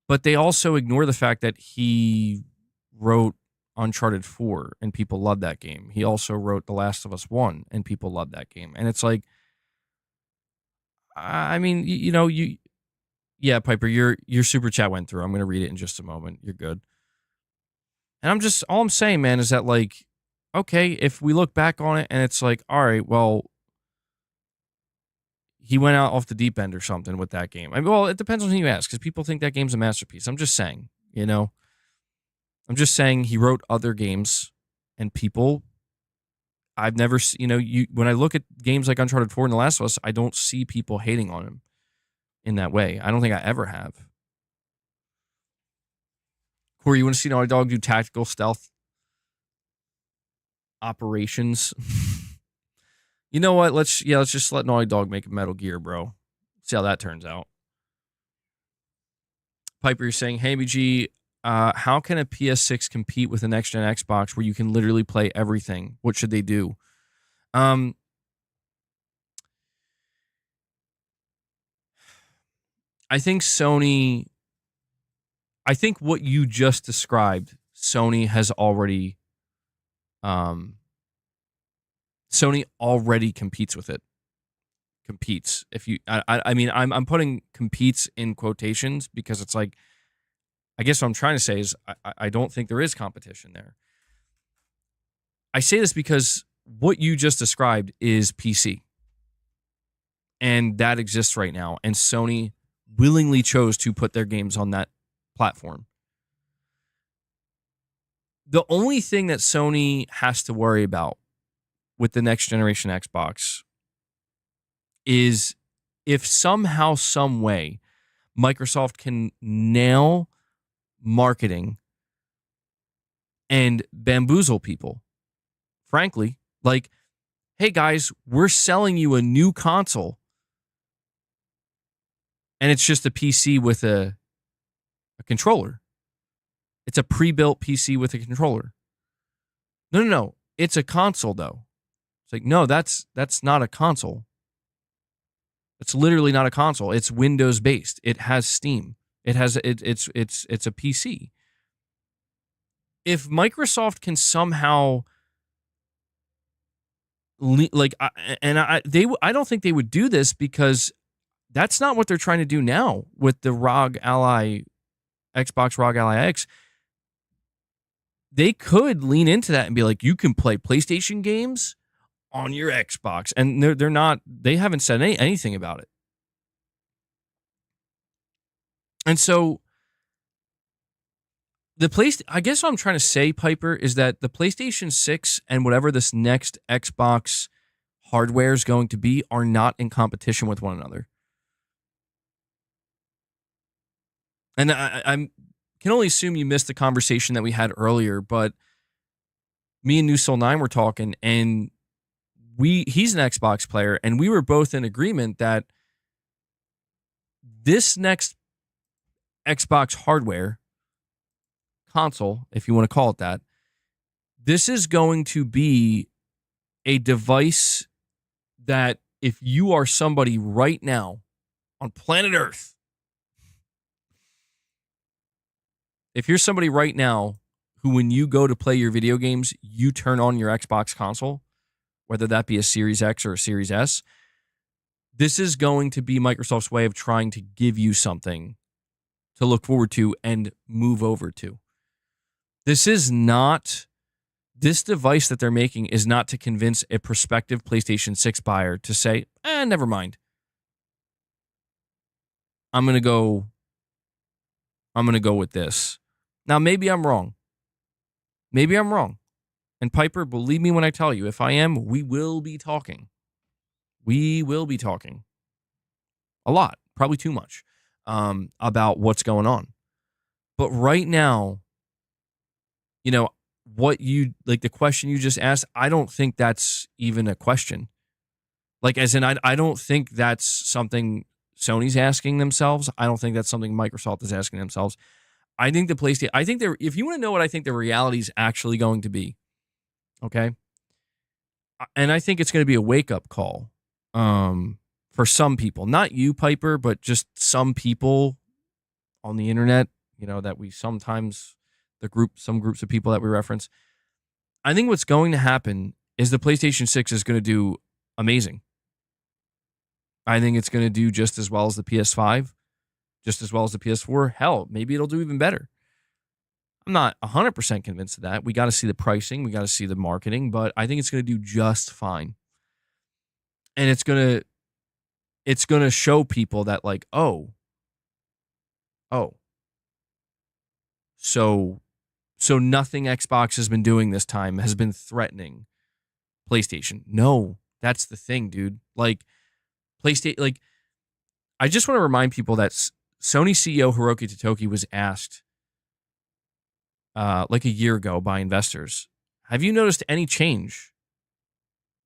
but they also ignore the fact that he wrote Uncharted 4 and people loved that game. He also wrote The Last of Us 1 and people loved that game. And it's like, I mean, Yeah, Piper, your super chat went through. I'm going to read it in just a moment. You're good. And all I'm saying, man, is that like, okay, if we look back on it and it's like, all right, well, he went out off the deep end or something with that game. Well, it depends on who you ask, because people think that game's a masterpiece. I'm just saying, I'm just saying he wrote other games, and people, I've never, when I look at games like Uncharted 4 and The Last of Us, I don't see people hating on him in that way. I don't think I ever have. Corey, you want to see Naughty Dog do tactical stealth operations? You know what? Let's just let Naughty Dog make a Metal Gear, bro. See how that turns out. Piper, you're saying, hey, BG, how can a PS6 compete with a next-gen Xbox where you can literally play everything? What should they do? I think what you just described, Sony already competes with it. Competes. I'm putting competes in quotations because it's like, I guess what I'm trying to say is I don't think there is competition there. I say this because what you just described is PC. And that exists right now. And Sony willingly chose to put their games on that platform. The only thing that Sony has to worry about with the next generation Xbox is if somehow, some way, Microsoft can nail marketing and bamboozle people. Frankly, like, hey guys, we're selling you a new console, and it's just a PC with a controller. It's a pre-built PC with a controller. No. It's a console, though. It's like, no, that's not a console. It's literally not a console. It's Windows based. It has Steam. It's a PC. If Microsoft can somehow I don't think they would do this, because that's not what they're trying to do now with the Xbox ROG Ally X. They could lean into that and be like, you can play PlayStation games on your Xbox, and they haven't said anything about it. And so I guess what I'm trying to say, Piper, is that the PlayStation 6 and whatever this next Xbox hardware is going to be are not in competition with one another. And I can only assume you missed the conversation that we had earlier, but me and New Soul 9 were talking, and he's an Xbox player, and we were both in agreement that this next Xbox hardware, console, if you want to call it that, this is going to be a device that if you are somebody right now on planet Earth, if you're somebody right now who, when you go to play your video games, you turn on your Xbox console, whether that be a Series X or a Series S, this is going to be Microsoft's way of trying to give you something to look forward to and move over to. This device that they're making is not to convince a prospective PlayStation 6 buyer to say, never mind. I'm going to go with this. Now, maybe I'm wrong. And Piper, believe me when I tell you, if I am, we will be talking. We will be talking a lot, probably too much, about what's going on. But right now, the question you just asked, I don't think that's even a question. Like, as in, I don't think that's something Sony's asking themselves. I don't think that's something Microsoft is asking themselves. I think if you want to know what I think the reality is actually going to be, okay? And I think it's going to be a wake-up call for some people. Not you, Piper, but just some people on the internet, that we sometimes, some groups of people that we reference. I think what's going to happen is the PlayStation 6 is going to do amazing. I think it's going to do just as well as the PS5, just as well as the PS4. Hell, maybe it'll do even better. I'm not 100% convinced of that. We got to see the pricing. We got to see the marketing, but I think it's going to do just fine. And it's going to show people that like, oh, so nothing Xbox has been doing this time has been threatening PlayStation. No, that's the thing, dude. Like PlayStation, like I just want to remind people that Sony CEO Hiroki Totoki was asked like a year ago by investors, have you noticed any change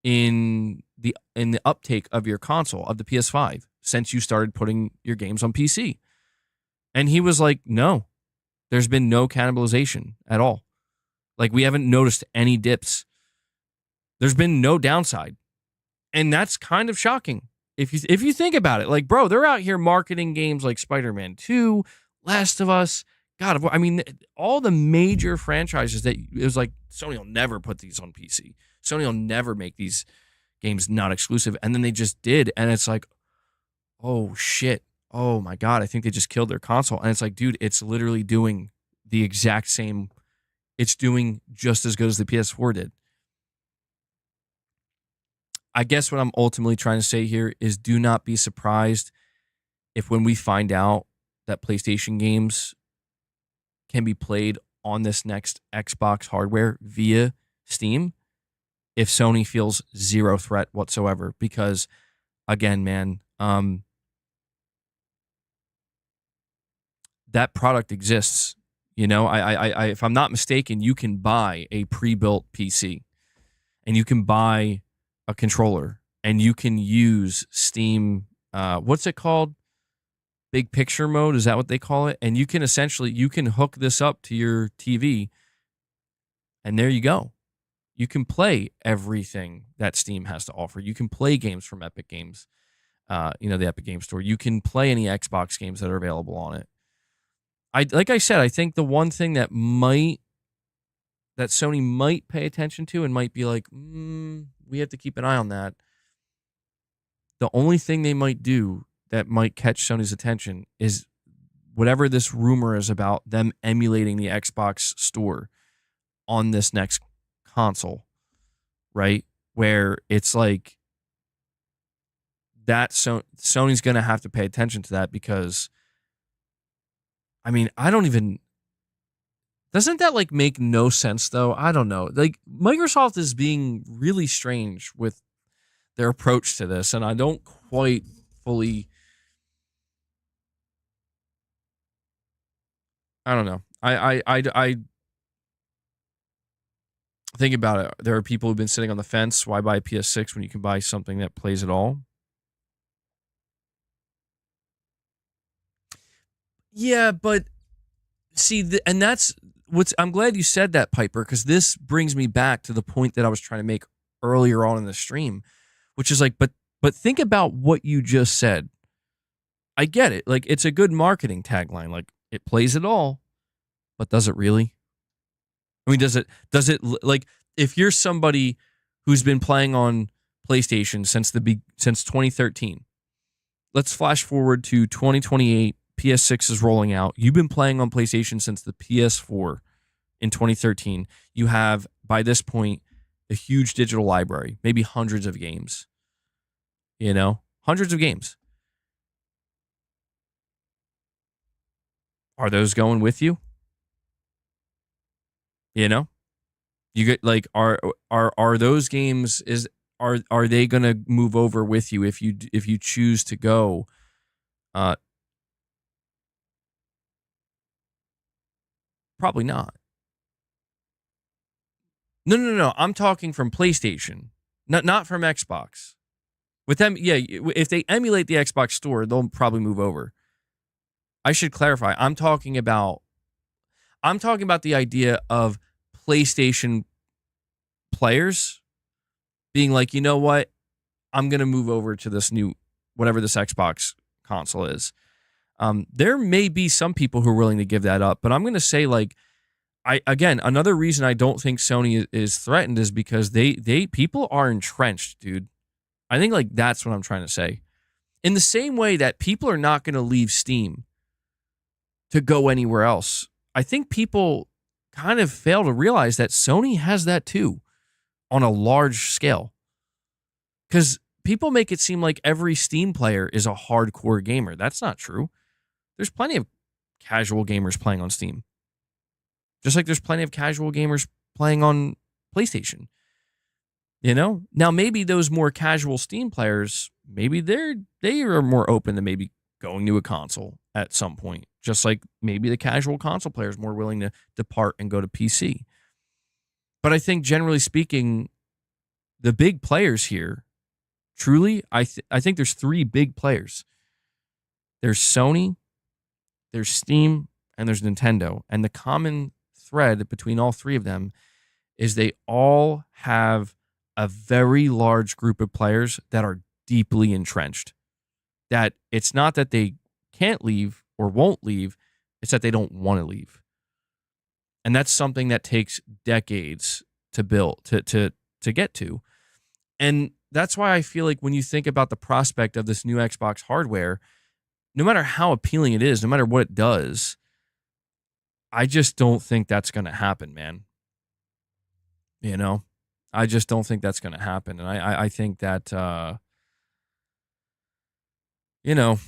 in the uptake of your console, of the PS5, since you started putting your games on PC? And he was like, no, there's been no cannibalization at all. Like, we haven't noticed any dips. There's been no downside. And that's kind of shocking. If you think about it, like, bro, they're out here marketing games like Spider-Man 2, Last of Us, God of War. I mean, all the major franchises that it was like, Sony will never put these on PC. Sony will never make these games not exclusive. And then they just did. And it's like, oh, shit. Oh, my God. I think they just killed their console. And it's like, dude, it's literally doing the exact same. It's doing just as good as the PS4 did. I guess what I'm ultimately trying to say here is do not be surprised if when we find out that PlayStation games can be played on this next Xbox hardware via Steam, if Sony feels zero threat whatsoever. Because, again, man, that product exists. You know, I if I'm not mistaken, you can buy a pre-built PC and you can buy a controller and you can use Steam. What's it called? Big picture mode. Is that what they call it? And you can hook this up to your TV and there you go. You can play everything that Steam has to offer. You can play games from Epic Games, the Epic Games Store. You can play any Xbox games that are available on it. Like I said, I think the one thing that Sony might pay attention to and might be like, we have to keep an eye on that. The only thing they might do that might catch Sony's attention is whatever this rumor is about them emulating the Xbox store on this next console, right? Where it's like that. So Sony's going to have to pay attention to that because, I mean, doesn't that like make no sense though? I don't know. Like Microsoft is being really strange with their approach to this, and I don't quite fully. I don't know. I think about it. There are people who've been sitting on the fence. Why buy a PS6 when you can buy something that plays it all? Yeah, but see, and that's I'm glad you said that, Piper, because this brings me back to the point that I was trying to make earlier on in the stream, which is like, but think about what you just said. I get it. Like, it's a good marketing tagline. Like, it plays it all, but does it really? I mean, does it like, if you're somebody who's been playing on PlayStation since 2013, let's flash forward to 2028. PS6 is rolling out. You've been playing on PlayStation since the PS4 in 2013. You have, by this point, a huge digital library, maybe hundreds of games. Hundreds of games. Are those going with you? You get like, are those games are they going to move over with you if you choose to go? Probably not. No. I'm talking from PlayStation, not from Xbox. With them, yeah, if they emulate the Xbox store, they'll probably move over. I should clarify. I'm talking about the idea of PlayStation players being like, you know what? I'm going to move over to this new, whatever this Xbox console is. There may be some people who are willing to give that up, but I'm going to say, like, another reason I don't think Sony is threatened is because people are entrenched, dude. I think, like, that's what I'm trying to say. In the same way that people are not going to leave Steam to go anywhere else. I think people kind of fail to realize that Sony has that too on a large scale. Because people make it seem like every Steam player is a hardcore gamer. That's not true. There's plenty of casual gamers playing on Steam. Just like there's plenty of casual gamers playing on PlayStation. You know? Now, maybe those more casual Steam players, maybe they are more open to maybe going to a console at some point. Just like maybe the casual console player is more willing to depart and go to PC. But I think generally speaking, the big players here, truly, I think there's three big players. There's Sony, there's Steam, and there's Nintendo. And the common thread between all three of them is they all have a very large group of players that are deeply entrenched. That it's not that they can't leave or won't leave, it's that they don't want to leave. And that's something that takes decades to build, to get to. And that's why I feel like when you think about the prospect of this new Xbox hardware, no matter how appealing it is, no matter what it does, I just don't think that's going to happen, man. You know? I just don't think that's going to happen. And I think that, you know,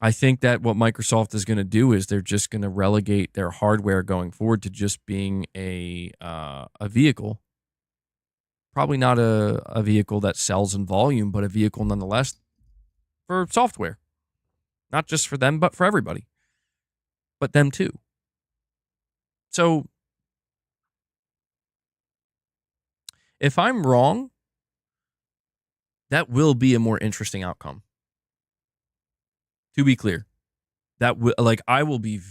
I think that what Microsoft is going to do is they're just going to relegate their hardware going forward to just being a vehicle. Probably not a vehicle that sells in volume, but a vehicle nonetheless for software. Not just for them, but for everybody. But them too. So, if I'm wrong, that will be a more interesting outcome. To be clear, that I will be.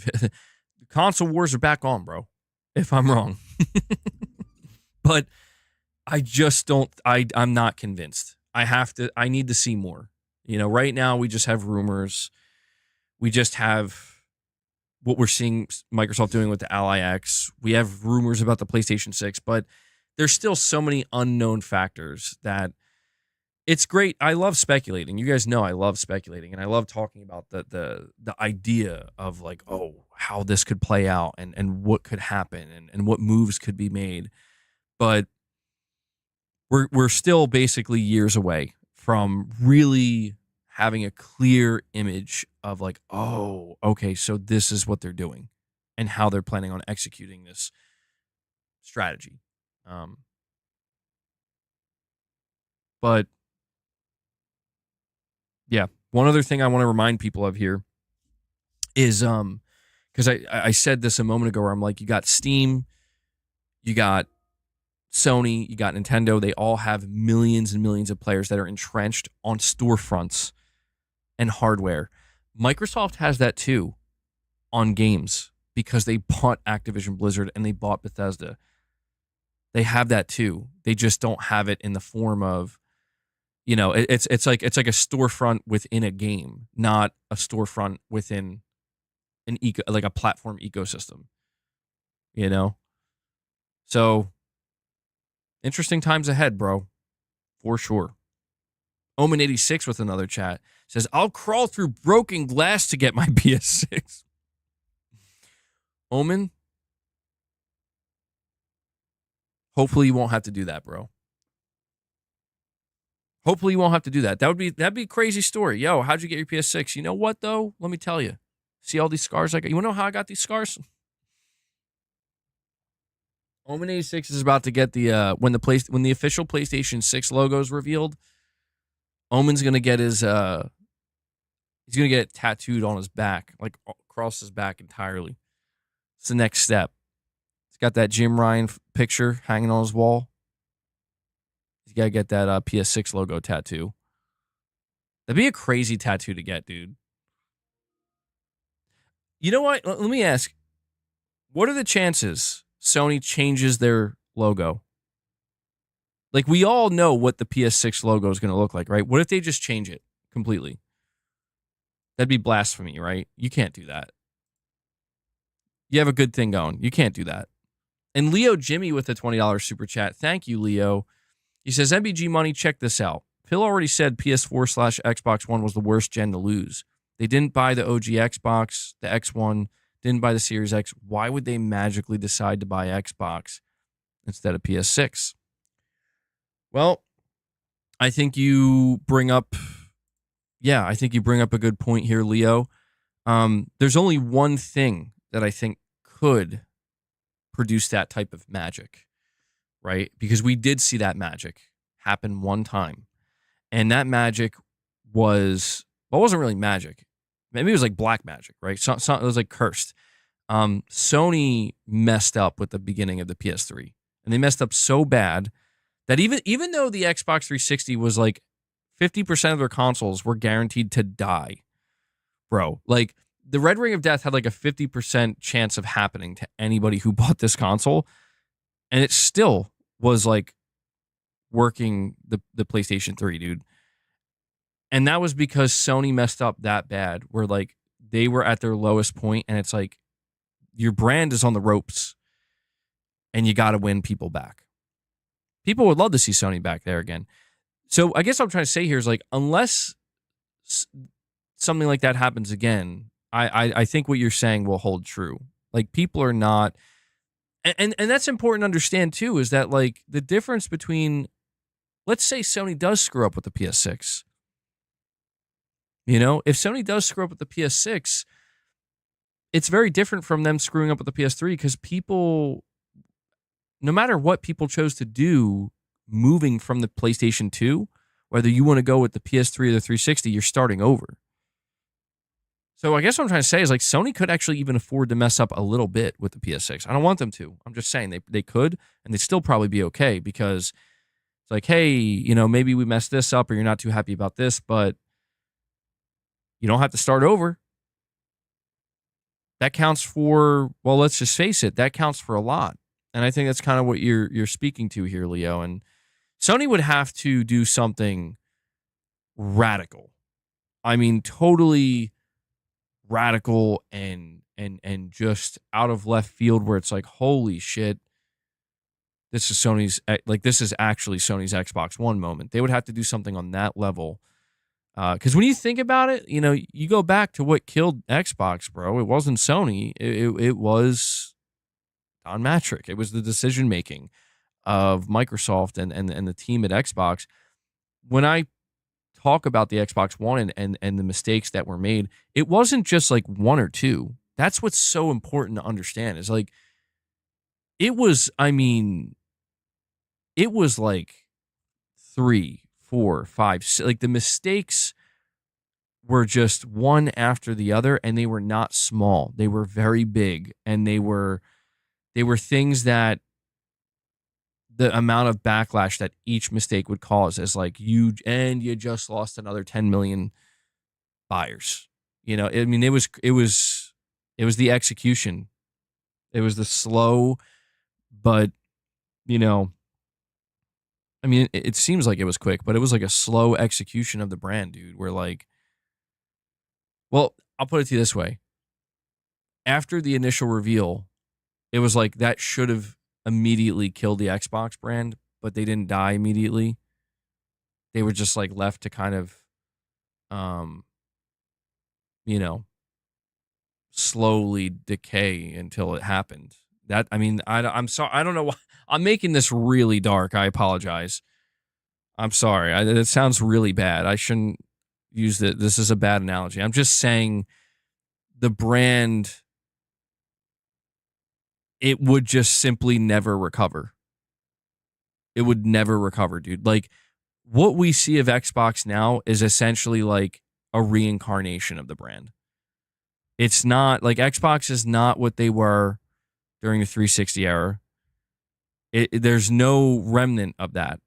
Console wars are back on, bro. If I'm wrong, but I just don't. I'm not convinced. I need to see more. You know, right now we just have rumors. We just have what we're seeing Microsoft doing with the Ally X. We have rumors about the PlayStation 6, but there's still so many unknown factors that it's great. I love speculating. You guys know I love speculating, and I love talking about the idea of like, oh, how this could play out and what could happen and what moves could be made. But we're still basically years away from really having a clear image of like, oh, okay, so this is what they're doing and how they're planning on executing this strategy. But yeah, one other thing I want to remind people of here is because I said this a moment ago where I'm like, you got Steam, you got Sony, you got Nintendo. They all have millions and millions of players that are entrenched on storefronts and hardware. Microsoft has that too on games because they bought Activision Blizzard and they bought Bethesda. They have that too. They just don't have it in the form of, you know, it's like a storefront within a game, not a storefront within an like a platform ecosystem. You know? So interesting times ahead, bro. For sure. Omen86 with another chat says, I'll crawl through broken glass to get my PS6. Omen, hopefully you won't have to do that, bro. Hopefully you won't have to do that. That'd be a crazy story. Yo, how'd you get your PS6? You know what though? Let me tell you. See all these scars I got? You wanna know how I got these scars? Omen86 is about to get the when the official PlayStation 6 logo is revealed. Omen's gonna get his he's gonna get it tattooed on his back, like across his back entirely. It's the next step. He's got that Jim Ryan picture hanging on his wall. He's gotta get that PS6 logo tattoo. That'd be a crazy tattoo to get, dude. You know what? Let me ask. What are the chances Sony changes their logo? Like, we all know what the PS6 logo is going to look like, right? What if they just change it completely? That'd be blasphemy, right? You can't do that. You have a good thing going. You can't do that. And Leo Jimmy with a $20 super chat. Thank you, Leo. He says, MBG Money, check this out. Phil already said PS4/Xbox One was the worst gen to lose. They didn't buy the OG Xbox, the X1, didn't buy the Series X. Why would they magically decide to buy Xbox instead of PS6? Well, I think you bring up a good point here, Leo. There's only one thing that I think could produce that type of magic, right? Because we did see that magic happen one time. And that magic wasn't really magic. Maybe it was like black magic, right? It was like cursed. Sony messed up with the beginning of the PS3. And they messed up so bad that even though the Xbox 360 was like 50% of their consoles were guaranteed to die, bro. Like, the Red Ring of Death had like a 50% chance of happening to anybody who bought this console. And it still was like working the PlayStation 3, dude. And that was because Sony messed up that bad, where like they were at their lowest point, and it's like your brand is on the ropes and you got to win people back. People would love to see Sony back there again. So I guess what I'm trying to say here is, like, unless something like that happens again, I think what you're saying will hold true. Like, people are not, and that's important to understand too, is that like the difference between, let's say Sony does screw up with the PS6. You know, if Sony does screw up with the PS6, it's very different from them screwing up with the PS3, because people, no matter what people chose to do, moving from the PlayStation 2, whether you want to go with the PS3 or the 360, you're starting over. So I guess what I'm trying to say is, like, Sony could actually even afford to mess up a little bit with the PS6. I don't want them to. I'm just saying they could, and they'd still probably be okay, because it's like, hey, you know, maybe we messed this up or you're not too happy about this, but you don't have to start over. That counts for, well, let's just face it, that counts for a lot. And I think that's kind of what you're speaking to here, Leo. And Sony would have to do something radical. I mean, totally radical and just out of left field, where it's like, holy shit, this is actually Sony's Xbox One moment. They would have to do something on that level. Because when you think about it, you know, you go back to what killed Xbox, bro. It wasn't Sony. It was Don Matrick. It was the decision making of Microsoft and the team at Xbox. When I talk about the Xbox One and the mistakes that were made, it wasn't just like one or two. That's what's so important to understand, is like, it was like 3, 4, 5, 6, like the mistakes were just one after the other, and they were not small. They were very big, and they were things that the amount of backlash that each mistake would cause is like, you just lost another 10 million buyers. You know, I mean, it was the execution. It was the slow, but, you know, I mean, it seems like it was quick, but it was like a slow execution of the brand, dude. Where like, well, I'll put it to you this way. After the initial reveal, it was like that should have immediately killed the Xbox brand, but they didn't die immediately. They were just like left to kind of, you know, slowly decay until it happened. That, I mean, I'm sorry. I don't know why I'm making this really dark. I apologize. I'm sorry. It sounds really bad. I shouldn't use it. This is a bad analogy. I'm just saying the brand, it would just simply never recover. It would never recover, dude. Like, what we see of Xbox now is essentially like a reincarnation of the brand. It's not like, Xbox is not what they were during the 360 era. There's no remnant of that.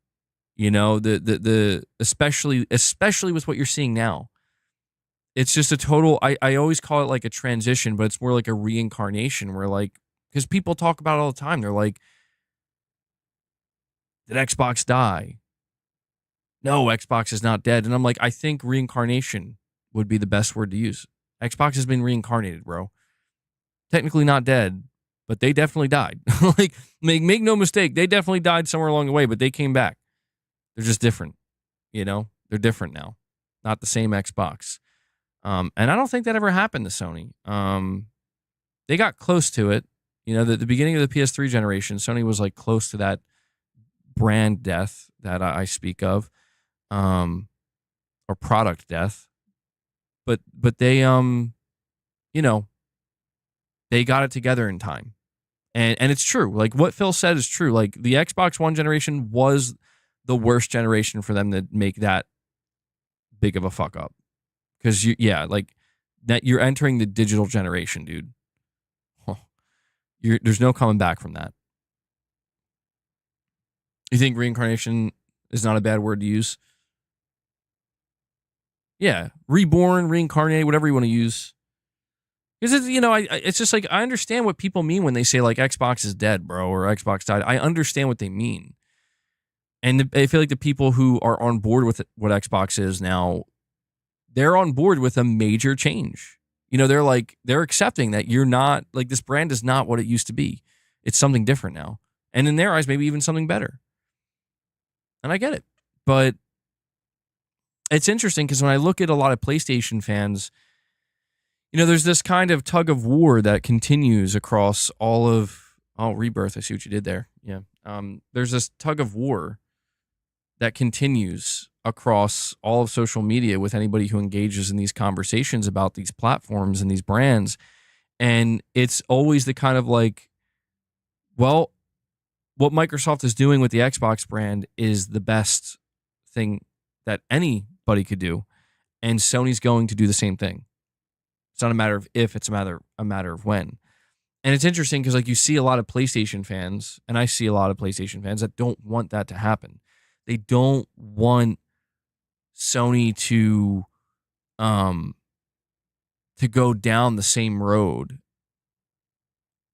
You know, the especially with what you're seeing now. It's just a total, I always call it like a transition, but it's more like a reincarnation, where like, because people talk about it all the time. They're like, did Xbox die? No, Xbox is not dead. And I'm like, I think reincarnation would be the best word to use. Xbox has been reincarnated, bro. Technically not dead, but they definitely died. Like, make no mistake, they definitely died somewhere along the way, but they came back. They're just different, you know? They're different now. Not the same Xbox. And I don't think that ever happened to Sony. They got close to it. The beginning of the PS3 generation, Sony was like close to that brand death that I speak of, or product death. But they they got it together in time. And it's true. Like what Phil said is true. Like the Xbox One generation was the worst generation for them to make that big of a fuck up. Because that you're entering the digital generation, dude. There's no coming back from that. You think reincarnation is not a bad word to use? Yeah, reborn, reincarnate, whatever you want to use. Because it's just like I understand what people mean when they say like Xbox is dead, bro, or Xbox died. I understand what they mean, and I feel like the people who are on board with what Xbox is now, they're on board with a major change. They're accepting that you're not like this brand is not what it used to be. It's something different now, and in their eyes, maybe even something better. And I get it, but it's interesting because when I look at a lot of PlayStation fans, there's this kind of tug of war that continues across all of Rebirth. I see what you did there. Yeah. There's this tug of war that continues across all of social media with anybody who engages in these conversations about these platforms and these brands. And it's always the kind of like, well, what Microsoft is doing with the Xbox brand is the best thing that anybody could do. And Sony's going to do the same thing. It's not a matter of if, it's a matter of when. And it's interesting because like you see a lot of PlayStation fans, and I see a lot of PlayStation fans that don't want that to happen. They don't want Sony to go down the same road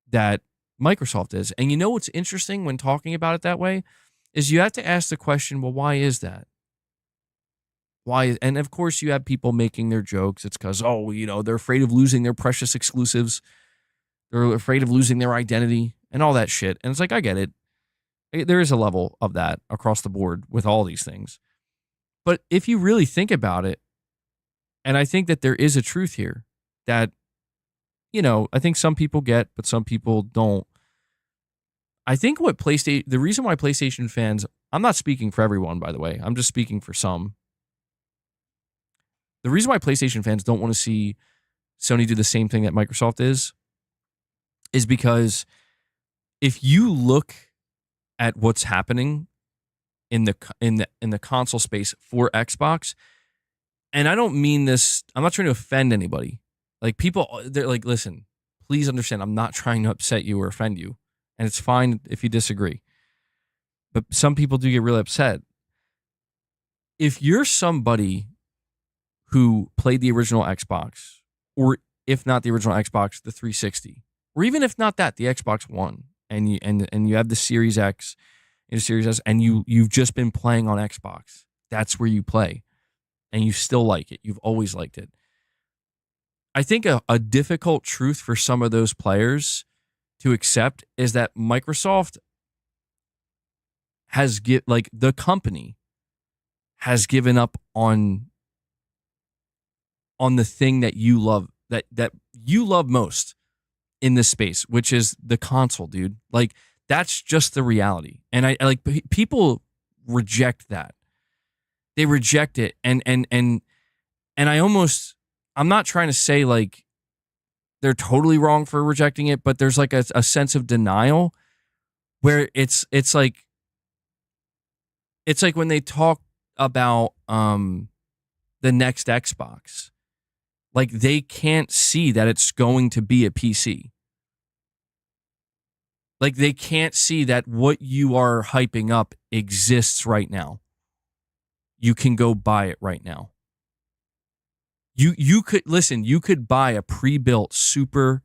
that Microsoft is. And you know what's interesting when talking about it that way is you have to ask the question, well, why is that? Why? And of course you have people making their jokes. It's because, they're afraid of losing their precious exclusives. They're afraid of losing their identity and all that shit. And it's like, I get it. There is a level of that across the board with all these things. But if you really think about it, and I think that there is a truth here that, I think some people get, but some people don't. I think the reason why PlayStation fans, I'm not speaking for everyone, by the way. I'm just speaking for some. The reason why PlayStation fans don't want to see Sony do the same thing that Microsoft is because if you look at what's happening in the console space for Xbox, and I don't mean this, I'm not trying to offend anybody. Like people, they're like, listen, please understand, I'm not trying to upset you or offend you, and it's fine if you disagree. But some people do get really upset. If you're somebody who played the original Xbox, or if not the original Xbox, the 360, or even if not that, the Xbox One, and you have the Series X and the Series S, and you've just been playing on Xbox, that's where you play, and you still like it. You've always liked it. I think a difficult truth for some of those players to accept is that Microsoft the company has given up on the thing that you love, that you love most in this space, which is the console, dude. Like that's just the reality. And I like people reject that. They reject it. And I'm not trying to say like they're totally wrong for rejecting it, but there's like a sense of denial where it's like when they talk about the next Xbox. Like they can't see that it's going to be a PC. Like they can't see that what you are hyping up exists right now. You can go buy it right now. You could buy a pre-built super,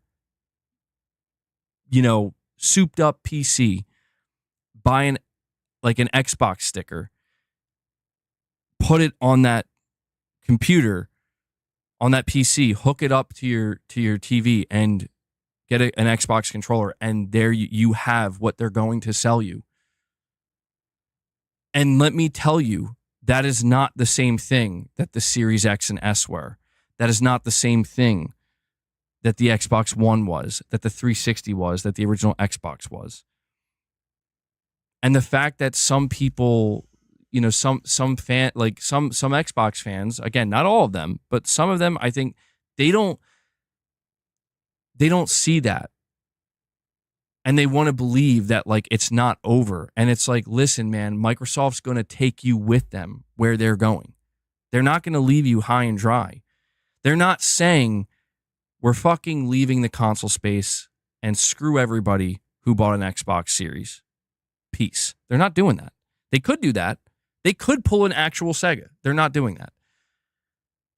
souped up PC, buy an Xbox sticker, put it on that computer, on that PC, hook it up to your TV and get an Xbox controller, and there you have what they're going to sell you. And let me tell you, that is not the same thing that the Series X and S were. That is not the same thing that the Xbox One was, that the 360 was, that the original Xbox was. And the fact that some people, you know, some fan, like some Xbox fans, again, not all of them, but some of them, I think they don't see that. And they want to believe that, like, it's not over. And it's like, listen, man, Microsoft's going to take you with them where they're going. They're not going to leave you high and dry. They're not saying we're fucking leaving the console space and screw everybody who bought an Xbox Series. Peace. They're not doing that. They could do that. They could pull an actual Sega. They're not doing that.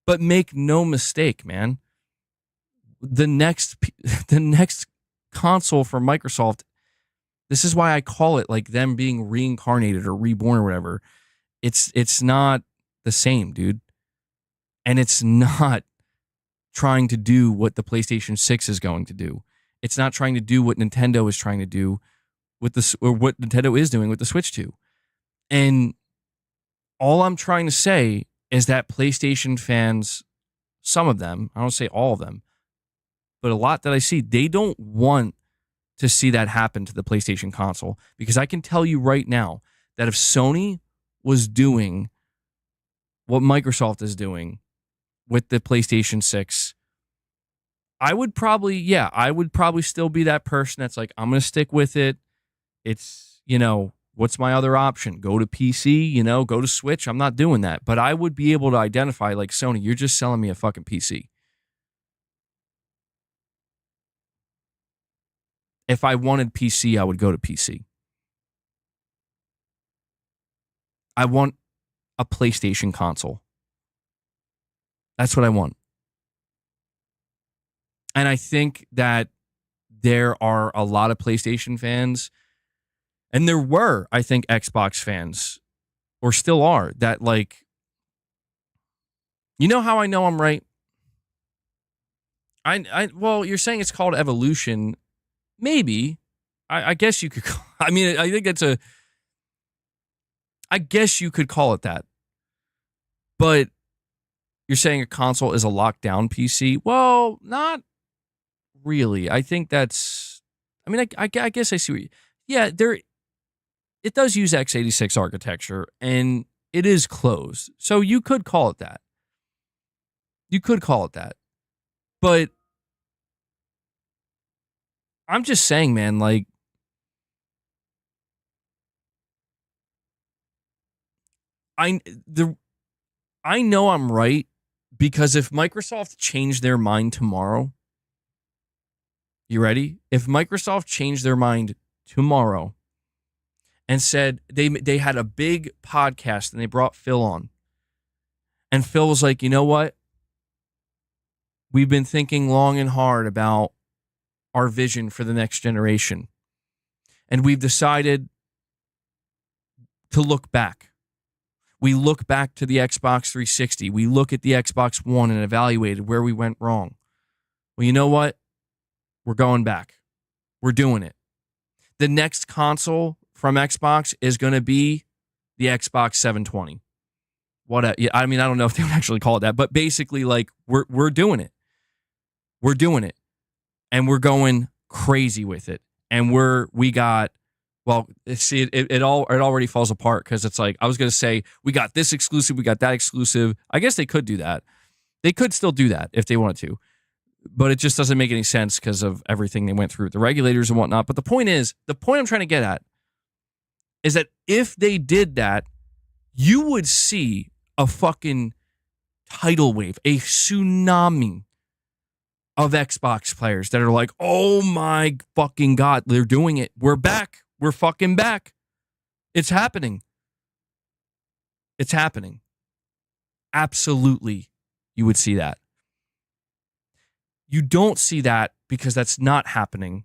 But make no mistake, man. The next console for Microsoft, this is why I call it like them being reincarnated or reborn or whatever. It's not the same, dude. And it's not trying to do what the PlayStation 6 is going to do. It's not trying to do what Nintendo is trying to do with this, or what Nintendo is doing with the Switch 2. And all I'm trying to say is that PlayStation fans, some of them, I don't say all of them, but a lot that I see, they don't want to see that happen to the PlayStation console. Because I can tell you right now that if Sony was doing what Microsoft is doing with the PlayStation 6, I would probably still be that person that's like, I'm going to stick with it. It's, you know, what's my other option? Go to PC, you know, go to Switch. I'm not doing that. But I would be able to identify, like, Sony, you're just selling me a fucking PC. If I wanted PC, I would go to PC. I want a PlayStation console. That's what I want. And I think that there are a lot of PlayStation fans, and there were, I think, Xbox fans, or still are, that, like, you know how I know I'm right? Well, you're saying it's called evolution. Maybe. I guess you could call, I mean, I think I guess you could call it that. But you're saying a console is a lockdown PC? Well, not really. I think that's, I mean, I guess I see what you, yeah, it does use x86 architecture, and it is closed. So you could call it that. You could call it that. But I'm just saying, man, like, I know I'm right, because if Microsoft changed their mind tomorrow, you ready? If Microsoft changed their mind tomorrow and said they had a big podcast and they brought Phil on, and Phil was like, you know what? We've been thinking long and hard about our vision for the next generation, and we've decided to look back. We look back to the Xbox 360. We look at the Xbox One and evaluated where we went wrong. Well, you know what? We're going back. We're doing it. The next console from Xbox is going to be the Xbox 720. I mean, I don't know if they would actually call it that, but basically, like, we're doing it. We're doing it. And we're going crazy with it. And we got, well, see, it already falls apart, because it's like, I was going to say, we got this exclusive, we got that exclusive. I guess they could do that. They could still do that if they wanted to. But it just doesn't make any sense because of everything they went through with the regulators and whatnot. But the point I'm trying to get at is that if they did that, you would see a fucking tidal wave, a tsunami of Xbox players that are like, oh my fucking God, they're doing it. We're back. We're fucking back. It's happening. It's happening. Absolutely, you would see that. You don't see that because that's not happening.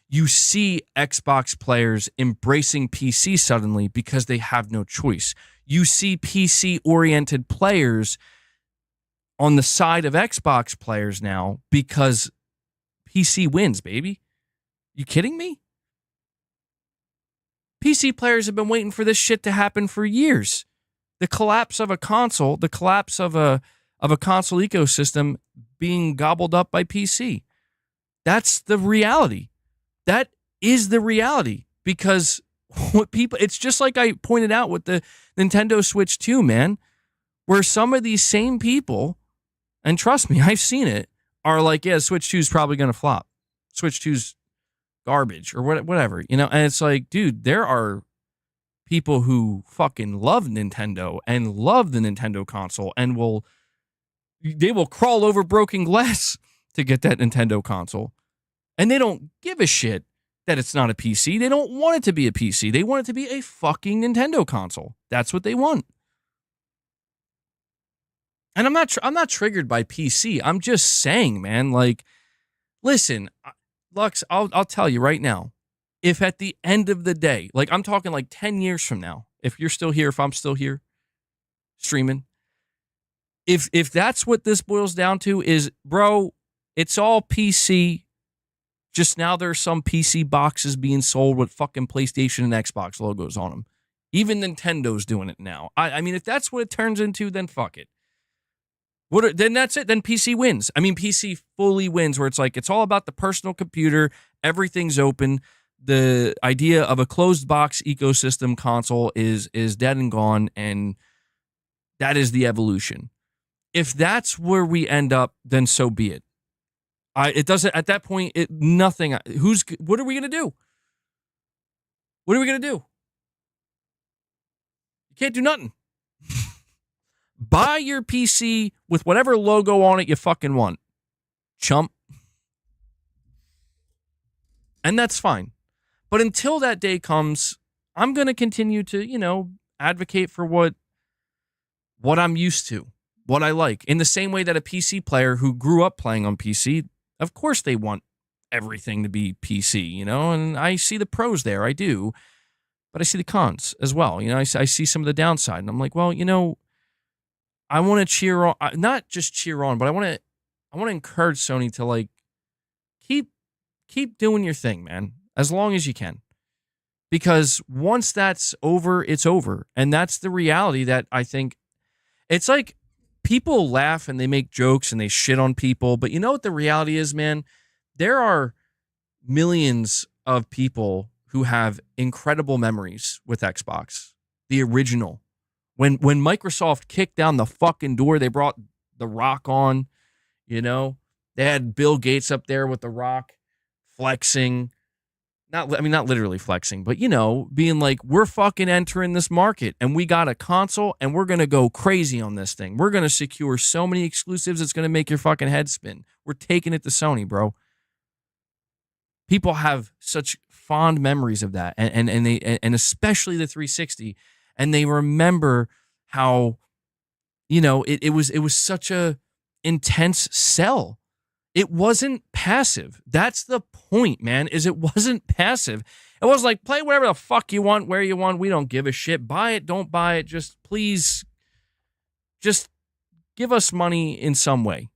You see Xbox players embracing PC suddenly because they have no choice. You see PC-oriented players on the side of Xbox players now because PC wins, baby. You kidding me? PC players have been waiting for this shit to happen for years. The collapse of a console, the collapse of a of a console ecosystem being gobbled up by PC. That's the reality. That is the reality, because what people, it's just like I pointed out with the Nintendo Switch 2, man, where some of these same people, and trust me, I've seen it, are like, yeah, Switch 2 is probably going to flop. Switch 2's garbage or whatever, you know? And it's like, dude, there are people who fucking love Nintendo and love the Nintendo console and they will crawl over broken glass to get that Nintendo console. And they don't give a shit that it's not a PC. They don't want it to be a PC. They want it to be a fucking Nintendo console. That's what they want. And I'm not triggered by PC. I'm just saying, man, like, listen, Lux, I'll tell you right now, if at the end of the day, like I'm talking like 10 years from now, if you're still here, if I'm still here streaming, if that's what this boils down to is, bro, it's all PC. Just now there's some PC boxes being sold with fucking PlayStation and Xbox logos on them. Even Nintendo's doing it now. I mean, if that's what it turns into, then fuck it. Then that's it. Then PC wins. I mean, PC fully wins, where it's like, it's all about the personal computer. Everything's open. The idea of a closed box ecosystem console is dead and gone, and that is the evolution. If that's where we end up, then so be it. It doesn't, at that point, nothing. What are we going to do? What are we going to do? You can't do nothing. Buy your PC with whatever logo on it you fucking want, chump. And that's fine. But until that day comes, I'm going to continue to, advocate for what I'm used to, what I like. In the same way that a PC player who grew up playing on PC, of course they want everything to be PC, and I see the pros there, I do, but I see the cons as well. I see some of the downside, and I'm like, well, I want to cheer on, not just cheer on, but I want to encourage Sony to like keep doing your thing, man, as long as you can. Because once that's over, it's over. And that's the reality that I think it's like people laugh and they make jokes and they shit on people. But you know what the reality is, man? There are millions of people who have incredible memories with Xbox, the original. When Microsoft kicked down the fucking door, they brought The Rock on, They had Bill Gates up there with The Rock flexing. Not literally flexing, but, being like, we're fucking entering this market and we got a console and we're going to go crazy on this thing. We're going to secure so many exclusives, it's going to make your fucking head spin. We're taking it to Sony, bro. People have such fond memories of that, and especially the 360. And they remember how, it was such a intense sell. It wasn't passive. That's the point, man, is it wasn't passive. It was like, play whatever the fuck you want, where you want. We don't give a shit. Buy it, don't buy it. Just please, just give us money in some way.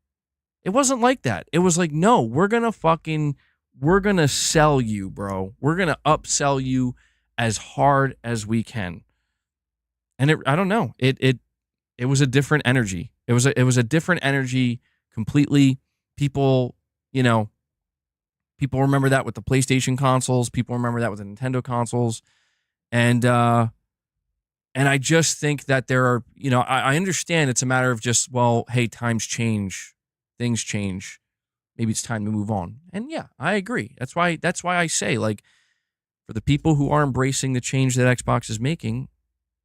It wasn't like that. It was like, no, we're going to sell you, bro. We're going to upsell you as hard as we can. And I don't know. It was a different energy. It was a different energy completely. People, people remember that with the PlayStation consoles. People remember that with the Nintendo consoles. And I just think that there are, I understand it's a matter of just, well, hey, times change, things change. Maybe it's time to move on. And yeah, I agree. That's why I say, like, for the people who are embracing the change that Xbox is making,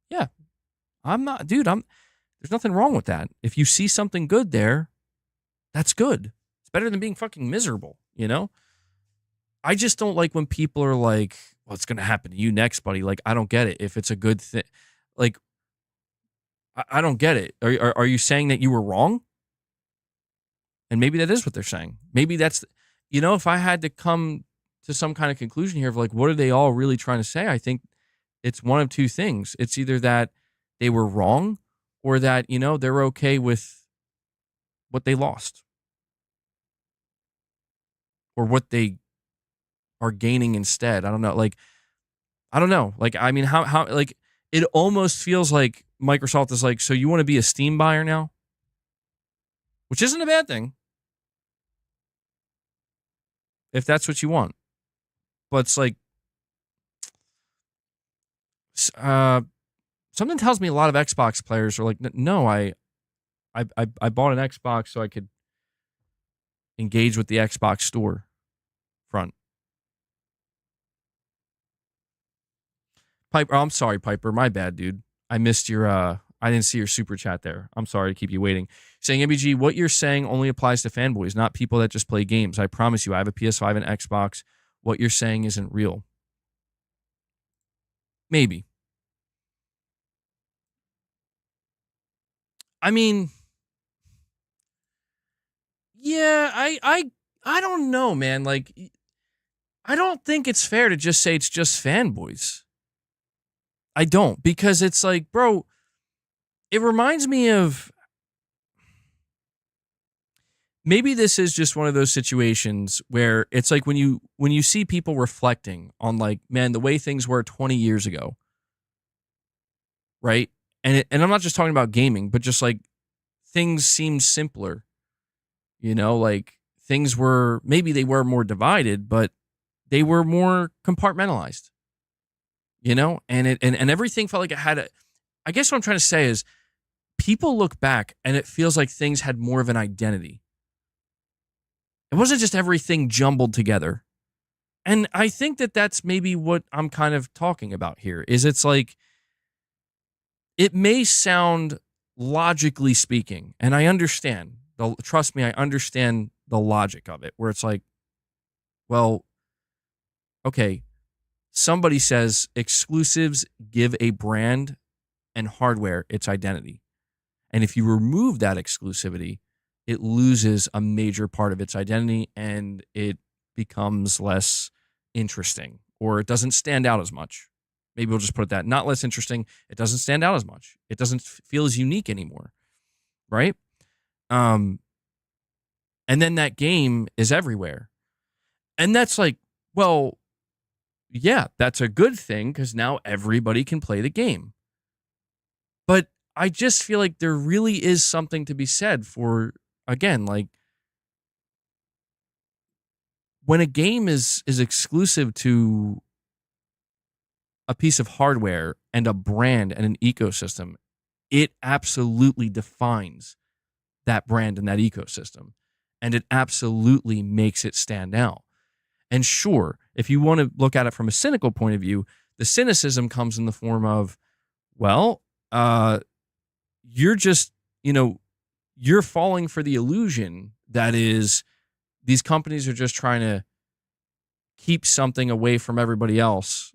yeah, there's nothing wrong with that. If you see something good there, that's good. It's better than being fucking miserable, I just don't like when people are like, well, it's going to happen to you next, buddy. Like, I don't get it. If it's a good thing, like, I don't get it. Are you saying that you were wrong? And maybe that is what they're saying. Maybe that's, if I had to come to some kind of conclusion here of like, what are they all really trying to say? I think it's one of two things. It's either that they were wrong or that, they're okay with what they lost or what they are gaining instead. I don't know. Like, I don't know. Like, I mean, how, like, it almost feels like Microsoft is like, so you want to be a Steam buyer now? which isn't a bad thing if that's what you want. But it's like, something tells me a lot of Xbox players are like, no, I bought an Xbox so I could engage with the Xbox store front. Piper, I'm sorry, Piper. My bad, dude. I missed your, I didn't see your super chat there. I'm sorry to keep you waiting. Saying, MBG, what you're saying only applies to fanboys, not people that just play games. I promise you, I have a PS5 and Xbox. What you're saying isn't real. Maybe. I mean, yeah, I don't know, man. Like, I don't think it's fair to just say it's just fanboys. I don't, because it's like, bro, it reminds me of, maybe this is just one of those situations where it's like when you see people reflecting on, like, man, the way things were 20 years ago, right? And I'm not just talking about gaming, but just like things seemed simpler, like things were, maybe they were more divided, but they were more compartmentalized, and everything felt like it had I guess what I'm trying to say is people look back and it feels like things had more of an identity. It wasn't just everything jumbled together. And I think that that's maybe what I'm kind of talking about here, is it's like, it may sound logically speaking, and I understand, trust me, I understand the logic of it, where it's like, well, okay, somebody says exclusives give a brand and hardware its identity. And if you remove that exclusivity, it loses a major part of its identity and it becomes less interesting, or it doesn't stand out as much. Maybe we'll just put it that. Not less interesting. It doesn't stand out as much. It doesn't feel as unique anymore. Right? And then that game is everywhere. And that's like, well, yeah, that's a good thing because now everybody can play the game. But I just feel like there really is something to be said for, again, like, when a game is exclusive to a piece of hardware and a brand and an ecosystem, it absolutely defines that brand and that ecosystem. And it absolutely makes it stand out. And sure, if you want to look at it from a cynical point of view, the cynicism comes in the form of, well, you're just, you're falling for the illusion that is, these companies are just trying to keep something away from everybody else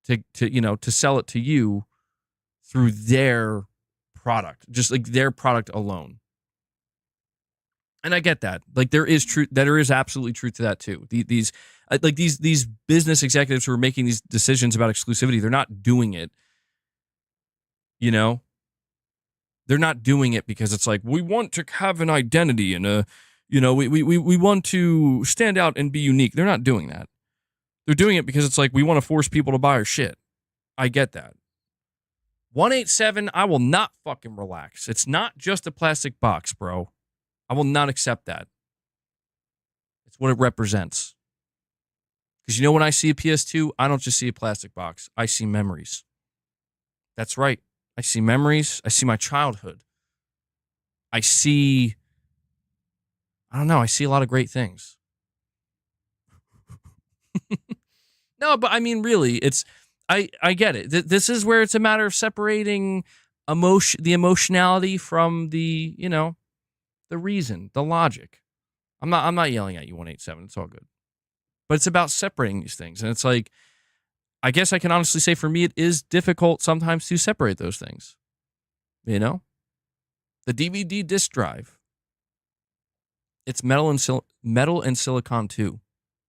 to sell it to you through their product, just like their product alone. And I get that. Like, there is truth, there is absolutely truth to that too. These business executives who are making these decisions about exclusivity, they're not doing it, they're not doing it because it's like, we want to have an identity and we want to stand out and be unique. They're not doing that. They're doing it because it's like, we want to force people to buy our shit. I get that. 187, I will not fucking relax. It's not just a plastic box, bro. I will not accept that. It's what it represents. Because when I see a PS2, I don't just see a plastic box. I see memories. That's right. I see memories. I see my childhood. I see a lot of great things. No, but I mean, really, I get it. This is where it's a matter of separating the emotionality from the, the reason, the logic. I'm not yelling at you, 187. It's all good. But it's about separating these things. And it's like, I guess I can honestly say for me, it is difficult sometimes to separate those things. The DVD disc drive. It's metal and silicon too.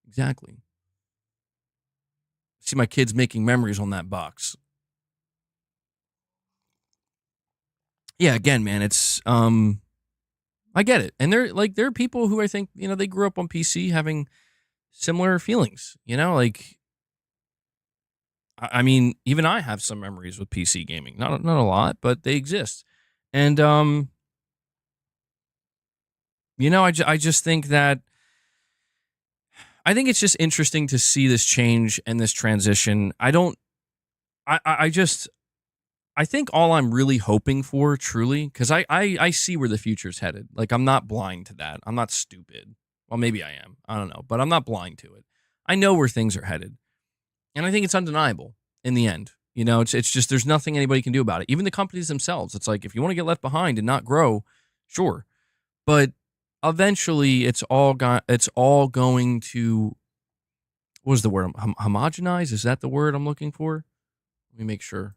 Exactly. See my kids making memories on that box. Yeah, again, man, it's I get it. And there are people who I think, they grew up on PC having similar feelings, I mean, even I have some memories with PC gaming. Not a lot, but they exist. And I just think that I think it's just interesting to see this change and this transition. I just I think all I'm really hoping for, truly, because I see where the future's headed. Like, I'm not blind to that. I'm not stupid. Well, maybe I am. I don't know. But I'm not blind to it. I know where things are headed. And I think it's undeniable in the end. It's just there's nothing anybody can do about it. Even the companies themselves. It's like, if you want to get left behind and not grow, sure. But eventually it's all going to, what was the word? Homogenize? Is that the word I'm looking for? Let me make sure.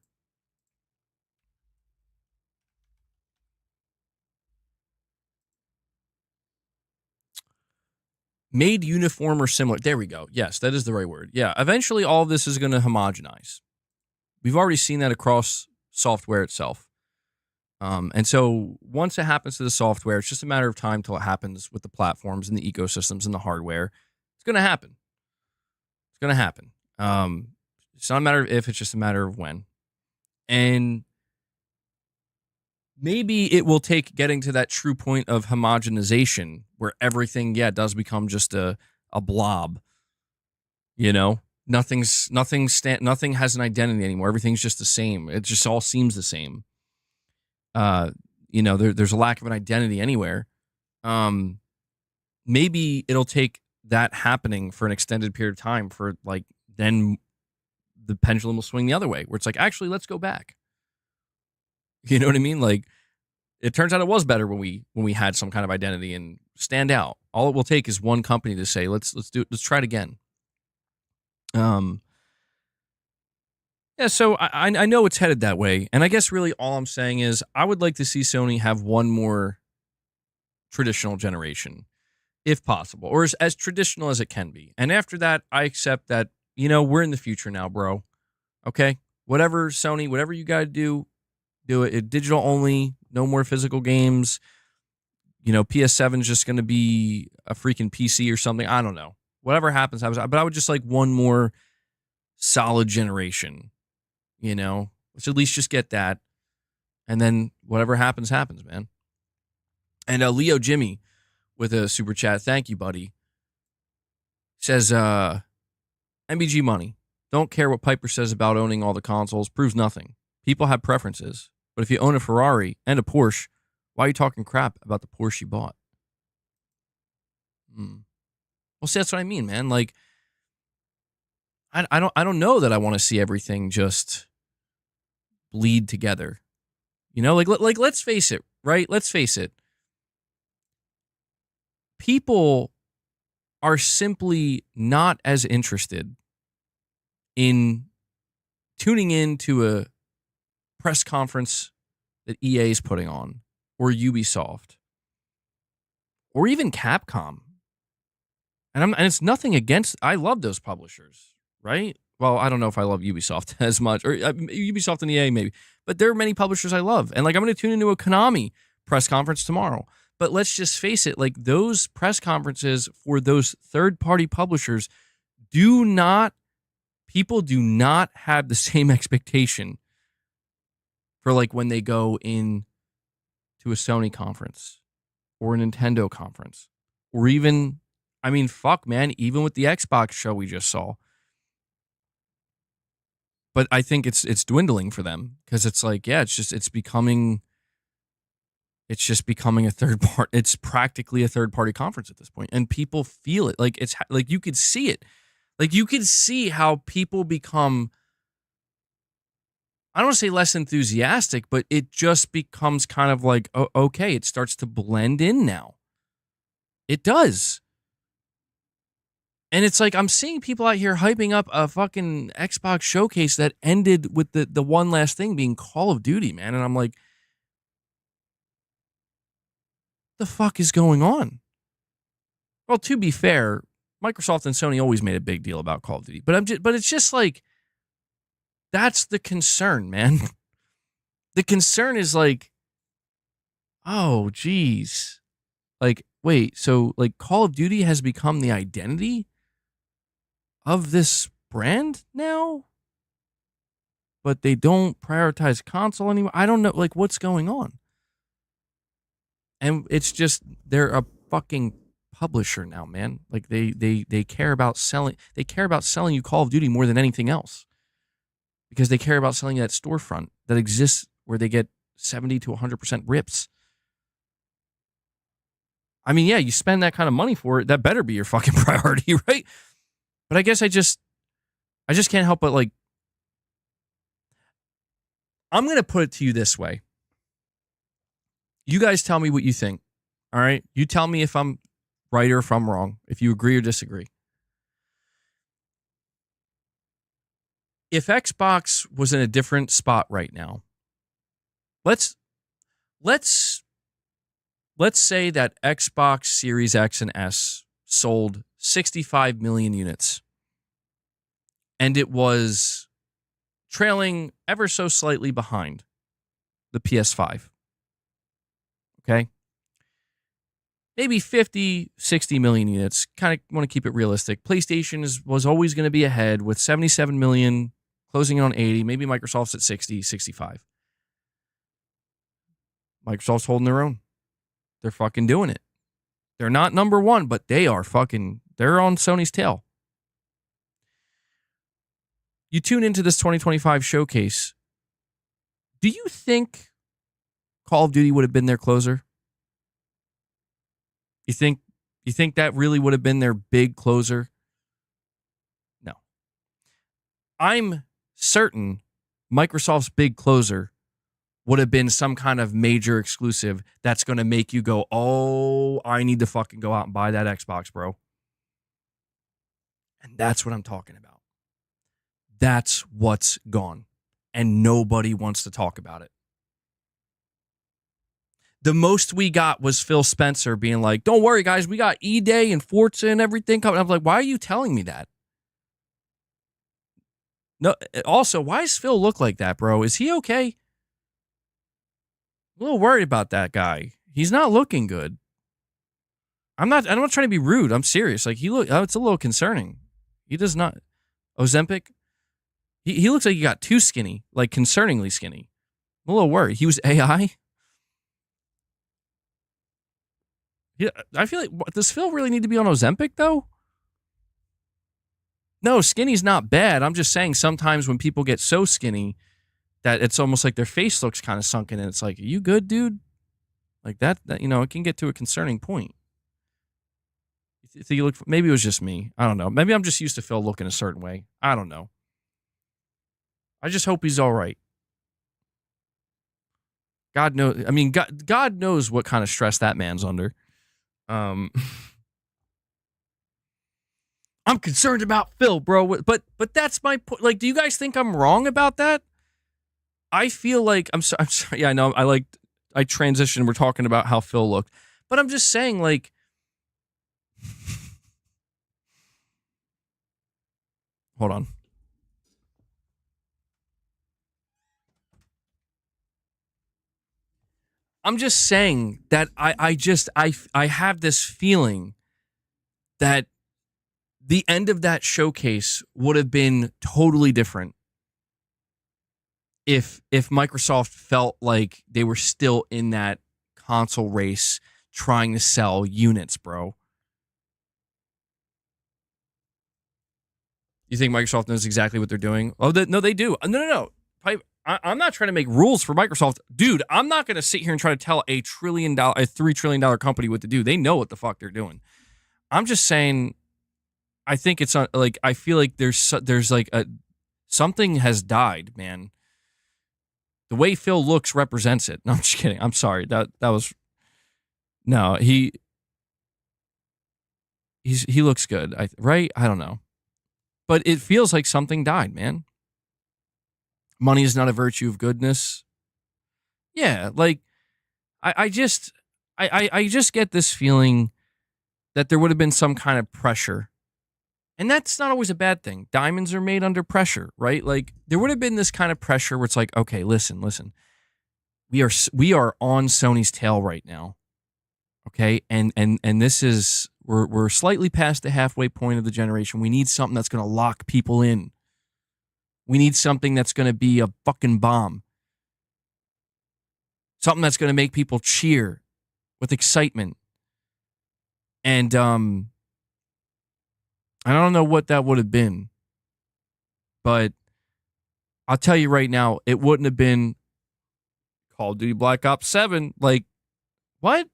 Made uniform or similar. There we go. Yes, that is the right word. Yeah, eventually all of this is going to homogenize. We've already seen that across software itself. And so once it happens to the software, it's just a matter of time till it happens with the platforms and the ecosystems and the hardware. It's going to happen. It's going to happen. It's not a matter of if, it's just a matter of when. And maybe it will take getting to that true point of homogenization where everything, does become just a blob. Nothing has an identity anymore. Everything's just the same. It just all seems the same. There's a lack of an identity anywhere. Maybe it'll take that happening for an extended period of time for then the pendulum will swing the other way, where it's like, actually, let's go back. You know what I mean? Like, it turns out it was better when we had some kind of identity and stand out. All it will take is one company to say, let's try it again. So I know it's headed that way, and I guess really all I'm saying is I would like to see Sony have one more traditional generation, if possible, or as traditional as it can be. And after that, I accept that, we're in the future now, bro. Okay? Whatever, Sony, whatever you got to do it. Digital only, no more physical games. PS7 is just going to be a freaking PC or something. I don't know. Whatever happens. But I would just like one more solid generation. Let's at least just get that. And then whatever happens, man. And Leo Jimmy with a super chat. Thank you, buddy. Says, MBG money. Don't care what Piper says about owning all the consoles. Proves nothing. People have preferences. But if you own a Ferrari and a Porsche, why are you talking crap about the Porsche you bought? Well, see, that's what I mean, man. Like, I don't know that I want to see everything just bleed together. Like let's face it, right? Let's face it. People are simply not as interested in tuning in to a press conference that EA is putting on, or Ubisoft, or even Capcom. And it's nothing against, I love those publishers, right? Well, I don't know if I love Ubisoft as much, or Ubisoft and EA maybe, but there are many publishers I love. And I'm going to tune into a Konami press conference tomorrow. But let's just face it, those press conferences for those third-party publishers people do not have the same expectation for when they go in to a Sony conference or a Nintendo conference, or even, fuck, man, even with the Xbox show we just saw. But I think it's dwindling for them, because it's it's becoming a third part. It's practically a third party conference at this point, and people feel it. It's you could see it. You could see how people become, I don't want to say less enthusiastic, but it just becomes kind of okay, it starts to blend in now. It does. And it's I'm seeing people out here hyping up a fucking Xbox showcase that ended with the one last thing being Call of Duty, man. And I'm like, the fuck is going on? Well, to be fair, Microsoft and Sony always made a big deal about Call of Duty, but it's just that's the concern, man. The concern is oh, geez. Wait, so Call of Duty has become the identity of this brand now, but they don't prioritize console anymore. I don't know, what's going on. And it's just, they're a fucking publisher now, man. Like they care about selling. They care about selling you Call of Duty more than anything else, because they care about selling you that storefront that exists where they get 70 to 100% rips. I mean, yeah, you spend that kind of money for it, that better be your fucking priority, right? But I guess I just can't help but, like, I'm going to put it to you this way. You guys tell me what you think, all right? You tell me if I'm right or if I'm wrong, if you agree or disagree. If Xbox was in a different spot right now, let's say that Xbox Series X and S sold 65 million units, and it was trailing ever so slightly behind the PS5. Okay? Maybe 50, 60 million units. Kind of want to keep it realistic. PlayStation was always going to be ahead with 77 million, closing in on 80. Maybe Microsoft's at 60, 65. Microsoft's holding their own. They're fucking doing it. They're not number one, but they're on Sony's tail. You tune into this 2025 showcase. Do you think Call of Duty would have been their closer? You think that really would have been their big closer? No. I'm certain Microsoft's big closer would have been some kind of major exclusive that's going to make you go, oh, I need to fucking go out and buy that Xbox, bro. And that's what I'm talking about. That's what's gone. And nobody wants to talk about it. The most we got was Phil Spencer being like, don't worry, guys, we got E-Day and Forza and everything coming. I'm like, why are you telling me that? No. Also, why does Phil look like that, bro? Is he okay? I'm a little worried about that guy. He's not looking good. I'm not trying to be rude. I'm serious. Like, it's a little concerning. He does not. Ozempic? He looks like he got too skinny, like concerningly skinny. I'm a little worried. He was AI? Yeah, I feel like, does Phil really need to be on Ozempic, though? No, skinny's not bad. I'm just saying sometimes when people get so skinny that it's almost like their face looks kind of sunken, and it's like, are you good, dude? Like that it can get to a concerning point. You look, maybe it was just me. I don't know. Maybe I'm just used to Phil looking a certain way. I don't know. I just hope he's all right. God knows. I mean, God knows what kind of stress that man's under. I'm concerned about Phil, bro. But that's my point. Like, do you guys think I'm wrong about that? I feel like I'm sorry. Yeah, I know. I transitioned. We're talking about how Phil looked, but I'm just saying, like, hold on. I'm just saying that I have this feeling that the end of that showcase would have been totally different if Microsoft felt like they were still in that console race trying to sell units, bro. You think Microsoft knows exactly what they're doing? Oh, no, they do. No. I'm not trying to make rules for Microsoft. Dude, I'm not going to sit here and try to tell a $3 trillion company what to do. They know what the fuck they're doing. I'm just saying, I think it's like, I feel like there's like something has died, man. The way Phil looks represents it. No, I'm just kidding. I'm sorry. That was, no, he looks good. Right? I don't know. But it feels like something died, man. Money is not a virtue of goodness. Yeah, like I just get this feeling that there would have been some kind of pressure. And that's not always a bad thing. Diamonds are made under pressure, right? Like, there would have been this kind of pressure where it's like, okay, listen. We are on Sony's tail right now. Okay? And this is we're slightly past the halfway point of the generation. We need something that's going to lock people in. We need something that's going to be a fucking bomb. Something that's going to make people cheer with excitement. And I don't know what that would have been, but I'll tell you right now, it wouldn't have been Call of Duty Black Ops 7. Like, what?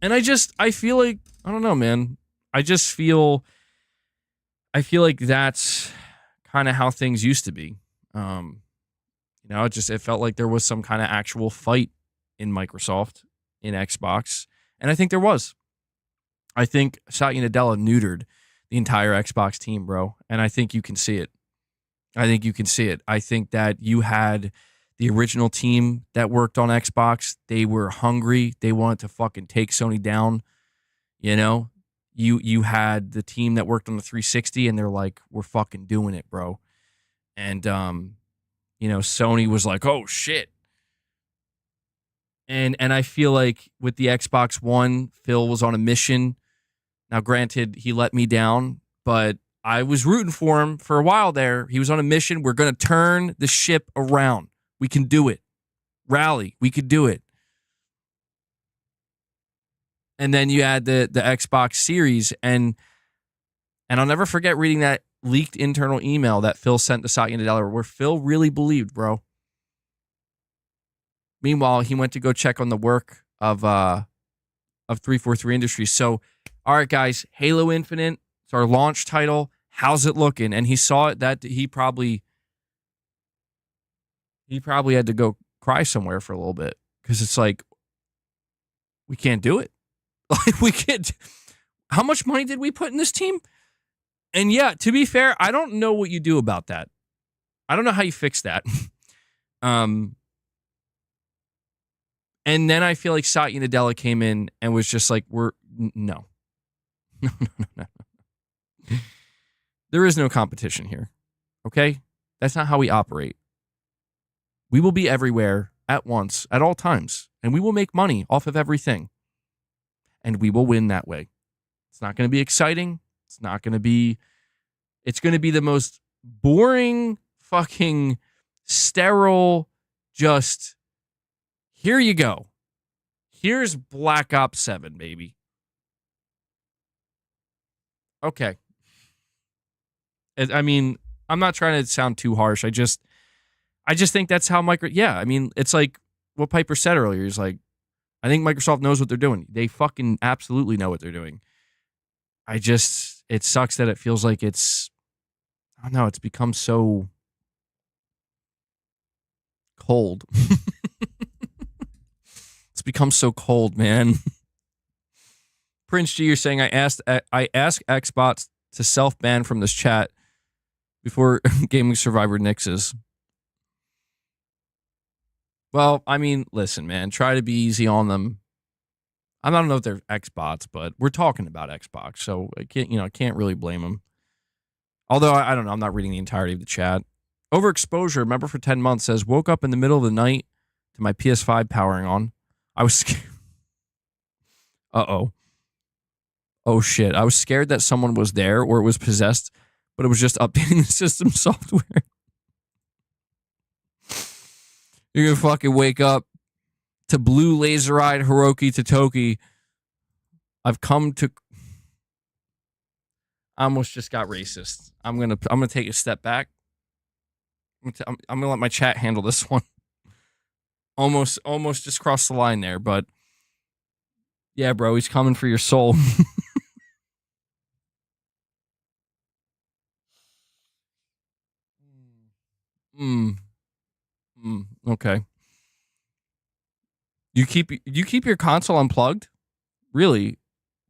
And I feel like, I don't know, man. I feel like that's kind of how things used to be. It felt like there was some kind of actual fight in Microsoft, in Xbox. And I think there was. I think Satya Nadella neutered the entire Xbox team, bro. And I think you can see it. I think that you had the original team that worked on Xbox. They were hungry. They wanted to fucking take Sony down. You know, you had the team that worked on the 360, and they're like, we're fucking doing it, bro. And, Sony was like, oh, shit. And I feel like with the Xbox One, Phil was on a mission. Now, granted, he let me down, but I was rooting for him for a while there. He was on a mission. We're going to turn the ship around. We can do it. Rally. We could do it. And then you had the Xbox Series, and I'll never forget reading that leaked internal email that Phil sent to Satya Nadella, where Phil really believed, bro. Meanwhile, he went to go check on the work of 343 Industries. So, all right, guys, Halo Infinite, it's our launch title. How's it looking? And he saw it that he probably had to go cry somewhere for a little bit, because it's like, we can't do it. Like, we can't. How much money did we put in this team? And yeah, to be fair, I don't know what you do about that. I don't know how you fix that. And then I feel like Satya Nadella came in and was just like, no. There is no competition here. Okay? That's not how we operate. We will be everywhere at once, at all times, and we will make money off of everything. And we will win that way. It's not going to be exciting. It's going to be the most boring, fucking sterile, just, here you go. Here's Black Ops 7, baby. Okay. I mean, I'm not trying to sound too harsh. I just think that's how it's like what Piper said earlier. He's like, I think Microsoft knows what they're doing. They fucking absolutely know what they're doing. It sucks that it feels like it's become so cold. It's become so cold, man. Prince G, you're saying I asked Xbox to self-ban from this chat before Gaming Survivor nixes. Well, I mean, listen, man, try to be easy on them. I don't know if they're Xbox, but we're talking about Xbox, so I can't really blame them. Although I don't know, I'm not reading the entirety of the chat. Overexposure, remember for 10 months, says, woke up in the middle of the night to my PS5 powering on. I was scared. Uh-oh. Oh, shit. I was scared that someone was there or it was possessed, but it was just updating the system software. You're going to fucking wake up to blue laser-eyed Hiroki Totoki. I almost just got racist. I'm gonna take a step back. I'm gonna let my chat handle this one. Almost just crossed the line there, but yeah, bro, he's coming for your soul. Okay. You keep your console unplugged? Really?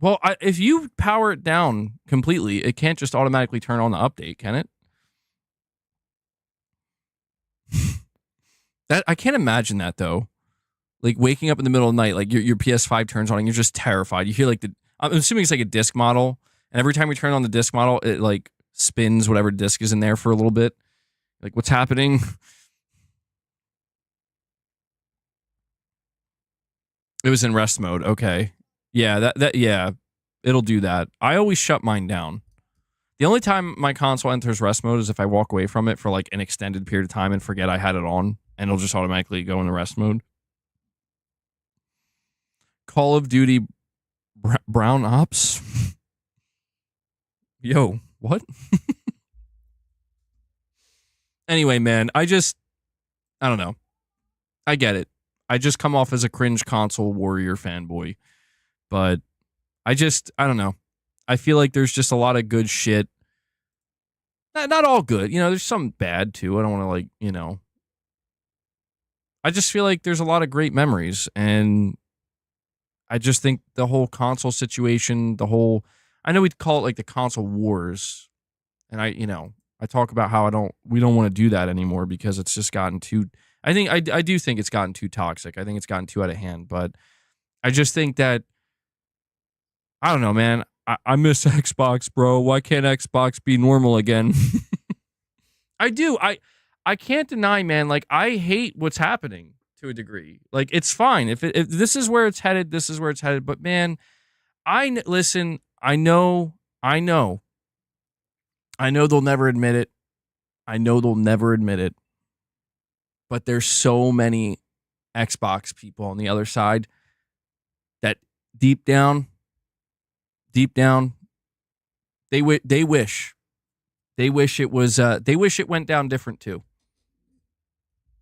Well, if you power it down completely, it can't just automatically turn on the update, can it? That I can't imagine that though. Like waking up in the middle of the night, like your PS5 turns on and you're just terrified. You hear like I'm assuming it's like a disc model, and every time we turn on the disc model, it like spins whatever disc is in there for a little bit. Like, what's happening? It was in rest mode. Okay. Yeah, yeah, it'll do that. I always shut mine down. The only time my console enters rest mode is if I walk away from it for like an extended period of time and forget I had it on, and it'll just automatically go into rest mode. Call of Duty Brown Ops. Yo, what? Anyway, man, I don't know. I get it. I just come off as a cringe console warrior fanboy. But I don't know. I feel like there's just a lot of good shit. Not all good. There's some bad too. I don't want to I just feel like there's a lot of great memories. And I just think the whole console situation, I know we'd call it like the console wars. And I talk about how we don't want to do that anymore because it's just gotten too, I do think it's gotten too toxic. I think it's gotten too out of hand, but I just think that, I don't know, man. I miss Xbox, bro. Why can't Xbox be normal again? I do. I can't deny, man. Like, I hate what's happening to a degree. Like, it's fine. If this is where it's headed, this is where it's headed. But, man, listen, I know they'll never admit it. But there's so many Xbox people on the other side that deep down, they wish it went down different too.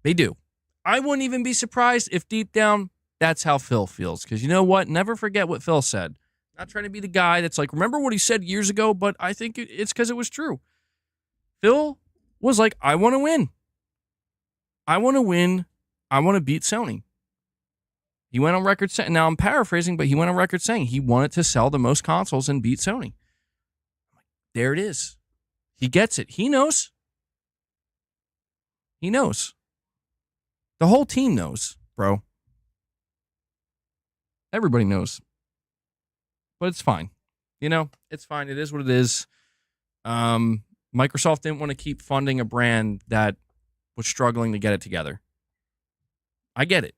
They do. I wouldn't even be surprised if deep down that's how Phil feels. Because you know what? Never forget what Phil said. Not trying to be the guy that's like, remember what he said years ago, but I think it's because it was true. Phil was like, I want to win. I want to beat Sony. He went on record saying, now I'm paraphrasing, but he went on record saying he wanted to sell the most consoles and beat Sony. There it is. He gets it. He knows. The whole team knows, bro. Everybody knows. But it's fine. It's fine. It is what it is. Microsoft didn't want to keep funding a brand that was struggling to get it together. I get it.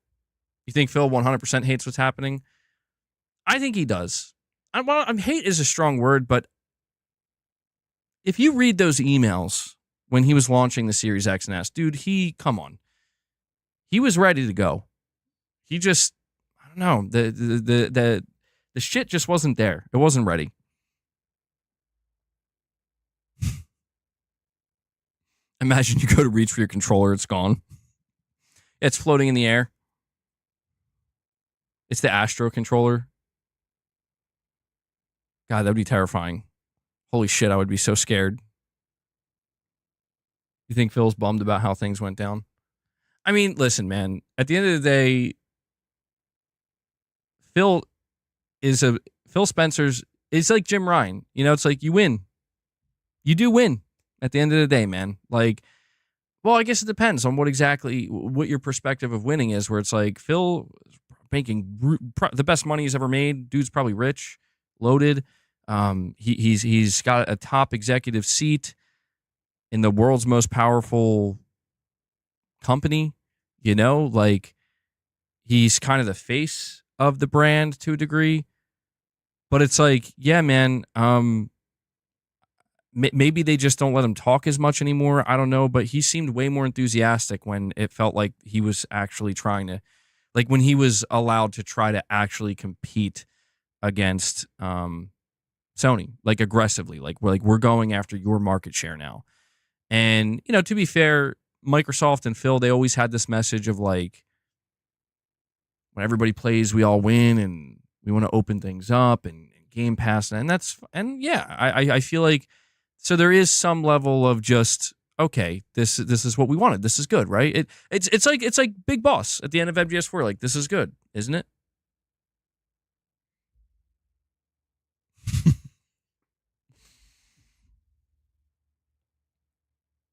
You think Phil 100% hates what's happening? I think he does. Hate is a strong word, but if you read those emails when he was launching the Series X and S, dude, come on. He was ready to go. He just, I don't know, the shit just wasn't there. It wasn't ready. Imagine you go to reach for your controller, it's gone. It's floating in the air. It's the Astro controller. God, that would be terrifying. Holy shit, I would be so scared. You think Phil's bummed about how things went down? I mean, listen, man. At the end of the day, Phil Spencer's, it's like Jim Ryan. It's like you win. You do win at the end of the day, man. Like, well, I guess it depends on what your perspective of winning is, where it's like Phil making the best money he's ever made. Dude's probably rich, loaded. He's got a top executive seat in the world's most powerful company. Like, he's kind of the face of the brand to a degree. But it's like, yeah, man, maybe they just don't let him talk as much anymore. I don't know, but he seemed way more enthusiastic when it felt like he was actually trying to, like when he was allowed to try to actually compete against Sony, like aggressively, like we're going after your market share now. And, to be fair, Microsoft and Phil, they always had this message of like, when everybody plays, we all win, and we want to open things up and Game Pass, and yeah, I feel like, so there is some level of just, okay, this is what we wanted. This is good, right? It's like Big Boss at the end of MGS4, like, this is good, isn't it?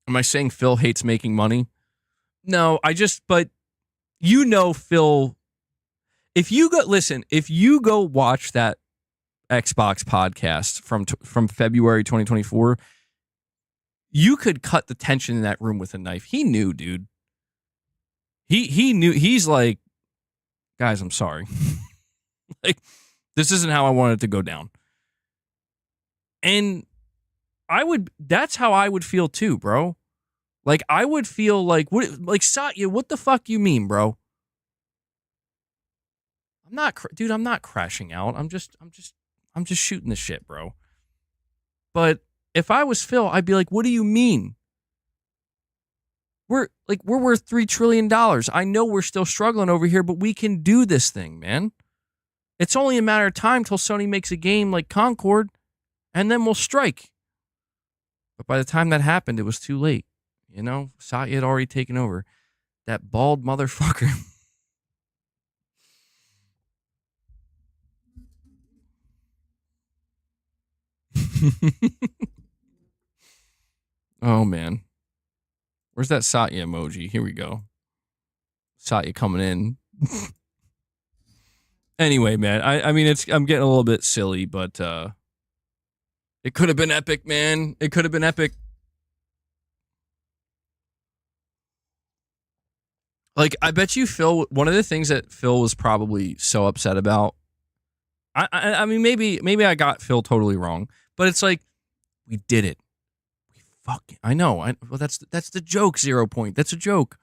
Am I saying Phil hates making money? No, but Phil, if you go watch that Xbox podcast from February 2024, you could cut the tension in that room with a knife. He knew, dude. He knew. He's like, guys, I'm sorry. Like, this isn't how I wanted it to go down. And that's how I would feel too, bro. Like, I would feel like, Satya, what the fuck you mean, bro? I'm not, dude. I'm not crashing out. I'm just shooting the shit, bro. But if I was Phil, I'd be like, "What do you mean? We're worth $3 trillion. I know we're still struggling over here, but we can do this thing, man. It's only a matter of time till Sony makes a game like Concord, and then we'll strike." But by the time that happened, it was too late. You know, Satya had already taken over. That bald motherfucker. Oh, man. Where's that Satya emoji? Here we go. Satya coming in. Anyway, man, I mean, I'm getting a little bit silly, but it could have been epic, man. It could have been epic. Like, I bet you Phil, one of the things that Phil was probably so upset about, I mean, maybe I got Phil totally wrong, but it's like, we did it. We fucking, I know. Well, that's the joke, 0 Point. That's a joke.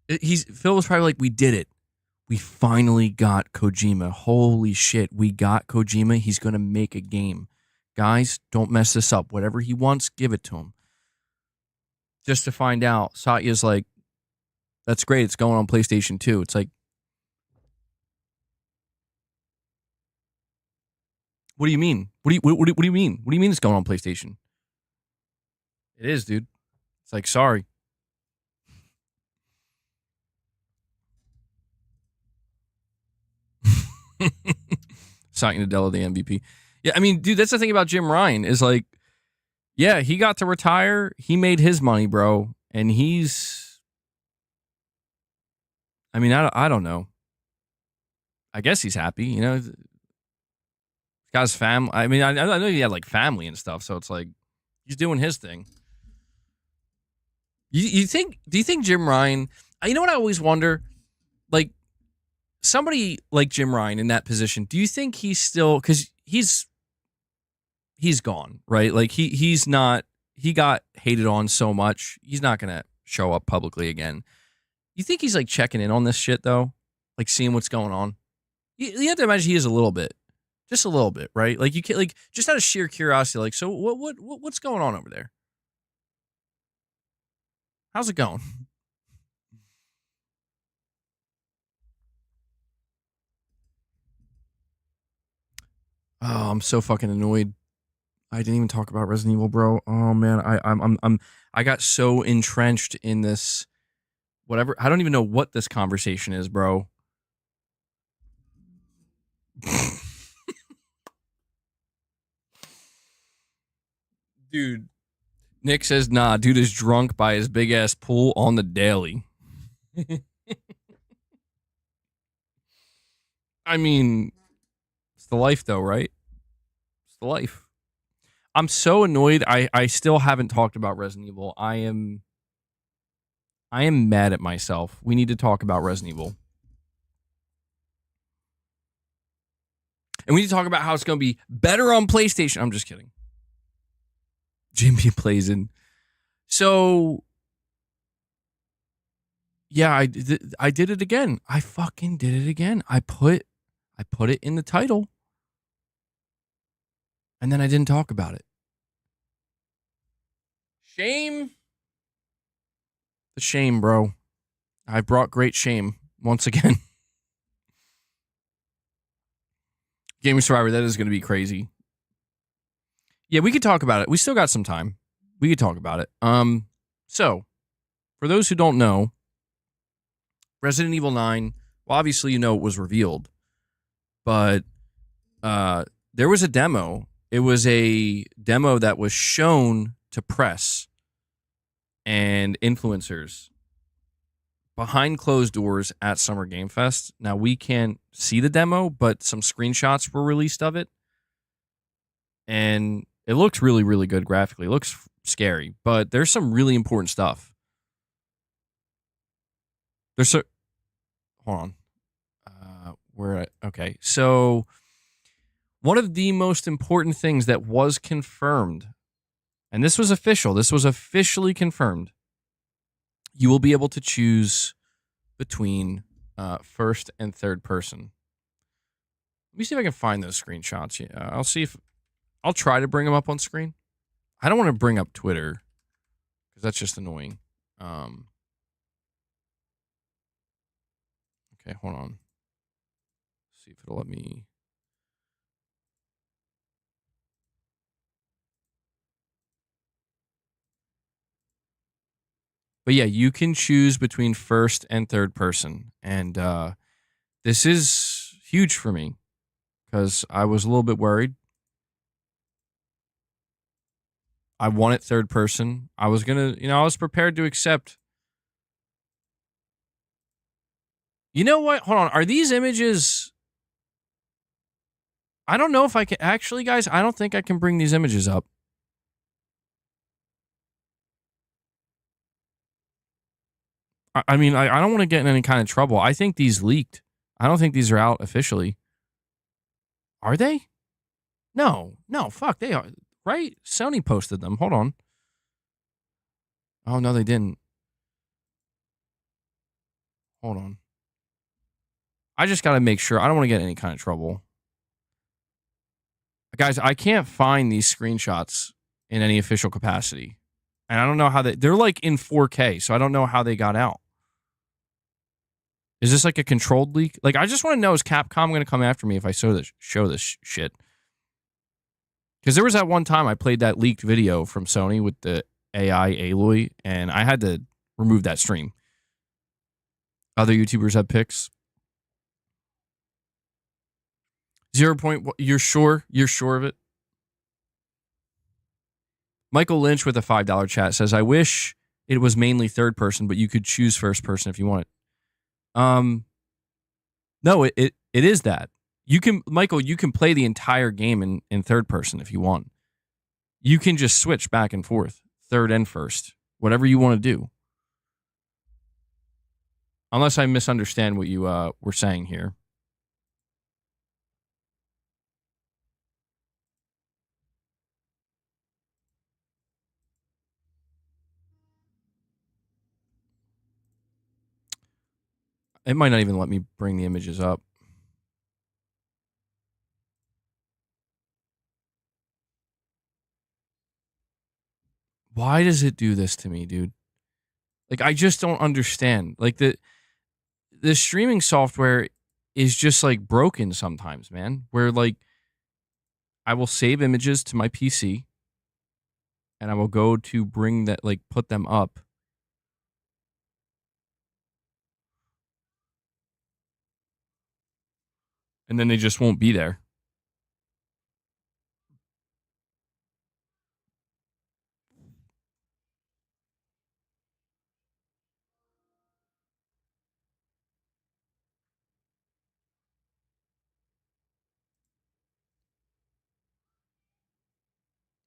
Phil was probably like, we did it. We finally got Kojima. Holy shit, we got Kojima. He's going to make a game. Guys, don't mess this up. Whatever he wants, give it to him. Just to find out, Satya's like, that's great. It's going on PlayStation 2. It's like, what do you mean? What do you mean? What do you mean it's going on PlayStation? It is, dude. It's like, sorry. Satya Nadella, the MVP. Yeah, I mean, dude, that's the thing about Jim Ryan is like, yeah, he got to retire. He made his money, bro. And he's, I mean, I don't know. I guess he's happy, you know. He's got his family. I mean, I know he had like family and stuff, so it's like he's doing his thing. Do you think Jim Ryan? You know what I always wonder, like somebody like Jim Ryan in that position. Do you think he's still, because he's gone, right? Like he's not. He got hated on so much. He's not gonna show up publicly again. You think he's like checking in on this shit though, like seeing what's going on? You have to imagine he is a little bit. Just a little bit, right? Like you can't, like, just out of sheer curiosity, like, so what's going on over there? How's it going? Oh, I'm so fucking annoyed. I didn't even talk about Resident Evil, bro. Oh man, I got so entrenched in this whatever. I don't even know what this conversation is, bro. Dude, Nick says, nah, dude is drunk by his big ass pool on the daily. I mean, it's the life though, right? It's the life. I'm so annoyed. I still haven't talked about Resident Evil. I am mad at myself. We need to talk about Resident Evil. And we need to talk about how it's going to be better on PlayStation. I'm just kidding. Jimmy plays in. So, yeah, I did it again. I fucking did it again. I put it in the title. And then I didn't talk about it. Shame. The shame, bro. I brought great shame once again. Gaming Survivor, that is going to be crazy. Yeah, we could talk about it. We still got some time. We could talk about it. So, for those who don't know, Resident Evil 9, well, obviously you know it was revealed, but there was a demo. It was a demo that was shown to press and influencers behind closed doors at Summer Game Fest. Now, we can't see the demo, but some screenshots were released of it. And it looks really, really good graphically. It looks scary, but there's some really important stuff. Hold on. Okay. So one of the most important things that was confirmed, and this was official, this was officially confirmed, you will be able to choose between first and third person. Let me see if I can find those screenshots. Yeah, I'll try to bring them up on screen. I don't want to bring up Twitter because that's just annoying. Okay, hold on. See if it'll let me. But yeah, you can choose between first and third person. And this is huge for me because I was a little bit worried. I wanted third person. I was going to, I was prepared to accept. You know what? Hold on. Are these images? I don't know if I can. Actually, guys, I don't think I can bring these images up. I mean, I don't want to get in any kind of trouble. I think these leaked. I don't think these are out officially. Are they? No, fuck, they are. Right? Sony posted them. Hold on. Oh, no, they didn't. Hold on. I just got to make sure. I don't want to get in any kind of trouble. Guys, I can't find these screenshots in any official capacity. And I don't know how they're like in 4K, so I don't know how they got out. Is this like a controlled leak? Like, I just want to know, is Capcom going to come after me if I show this shit? Because there was that one time I played that leaked video from Sony with the AI Aloy, and I had to remove that stream. Other YouTubers have pics. 0. You're sure? You're sure of it? Michael Lynch with a $5 chat says, I wish it was mainly third person, but you could choose first person if you want it. No, it is that. You can, Michael, you can play the entire game in third person if you want. You can just switch back and forth, third and first, whatever you want to do. Unless I misunderstand what you were saying here. It might not even let me bring the images up. Why does it do this to me, dude? Like, I just don't understand. Like, the streaming software is just like broken sometimes, man. Where like I will save images to my PC and I will go to bring that, like, put them up. And then they just won't be there.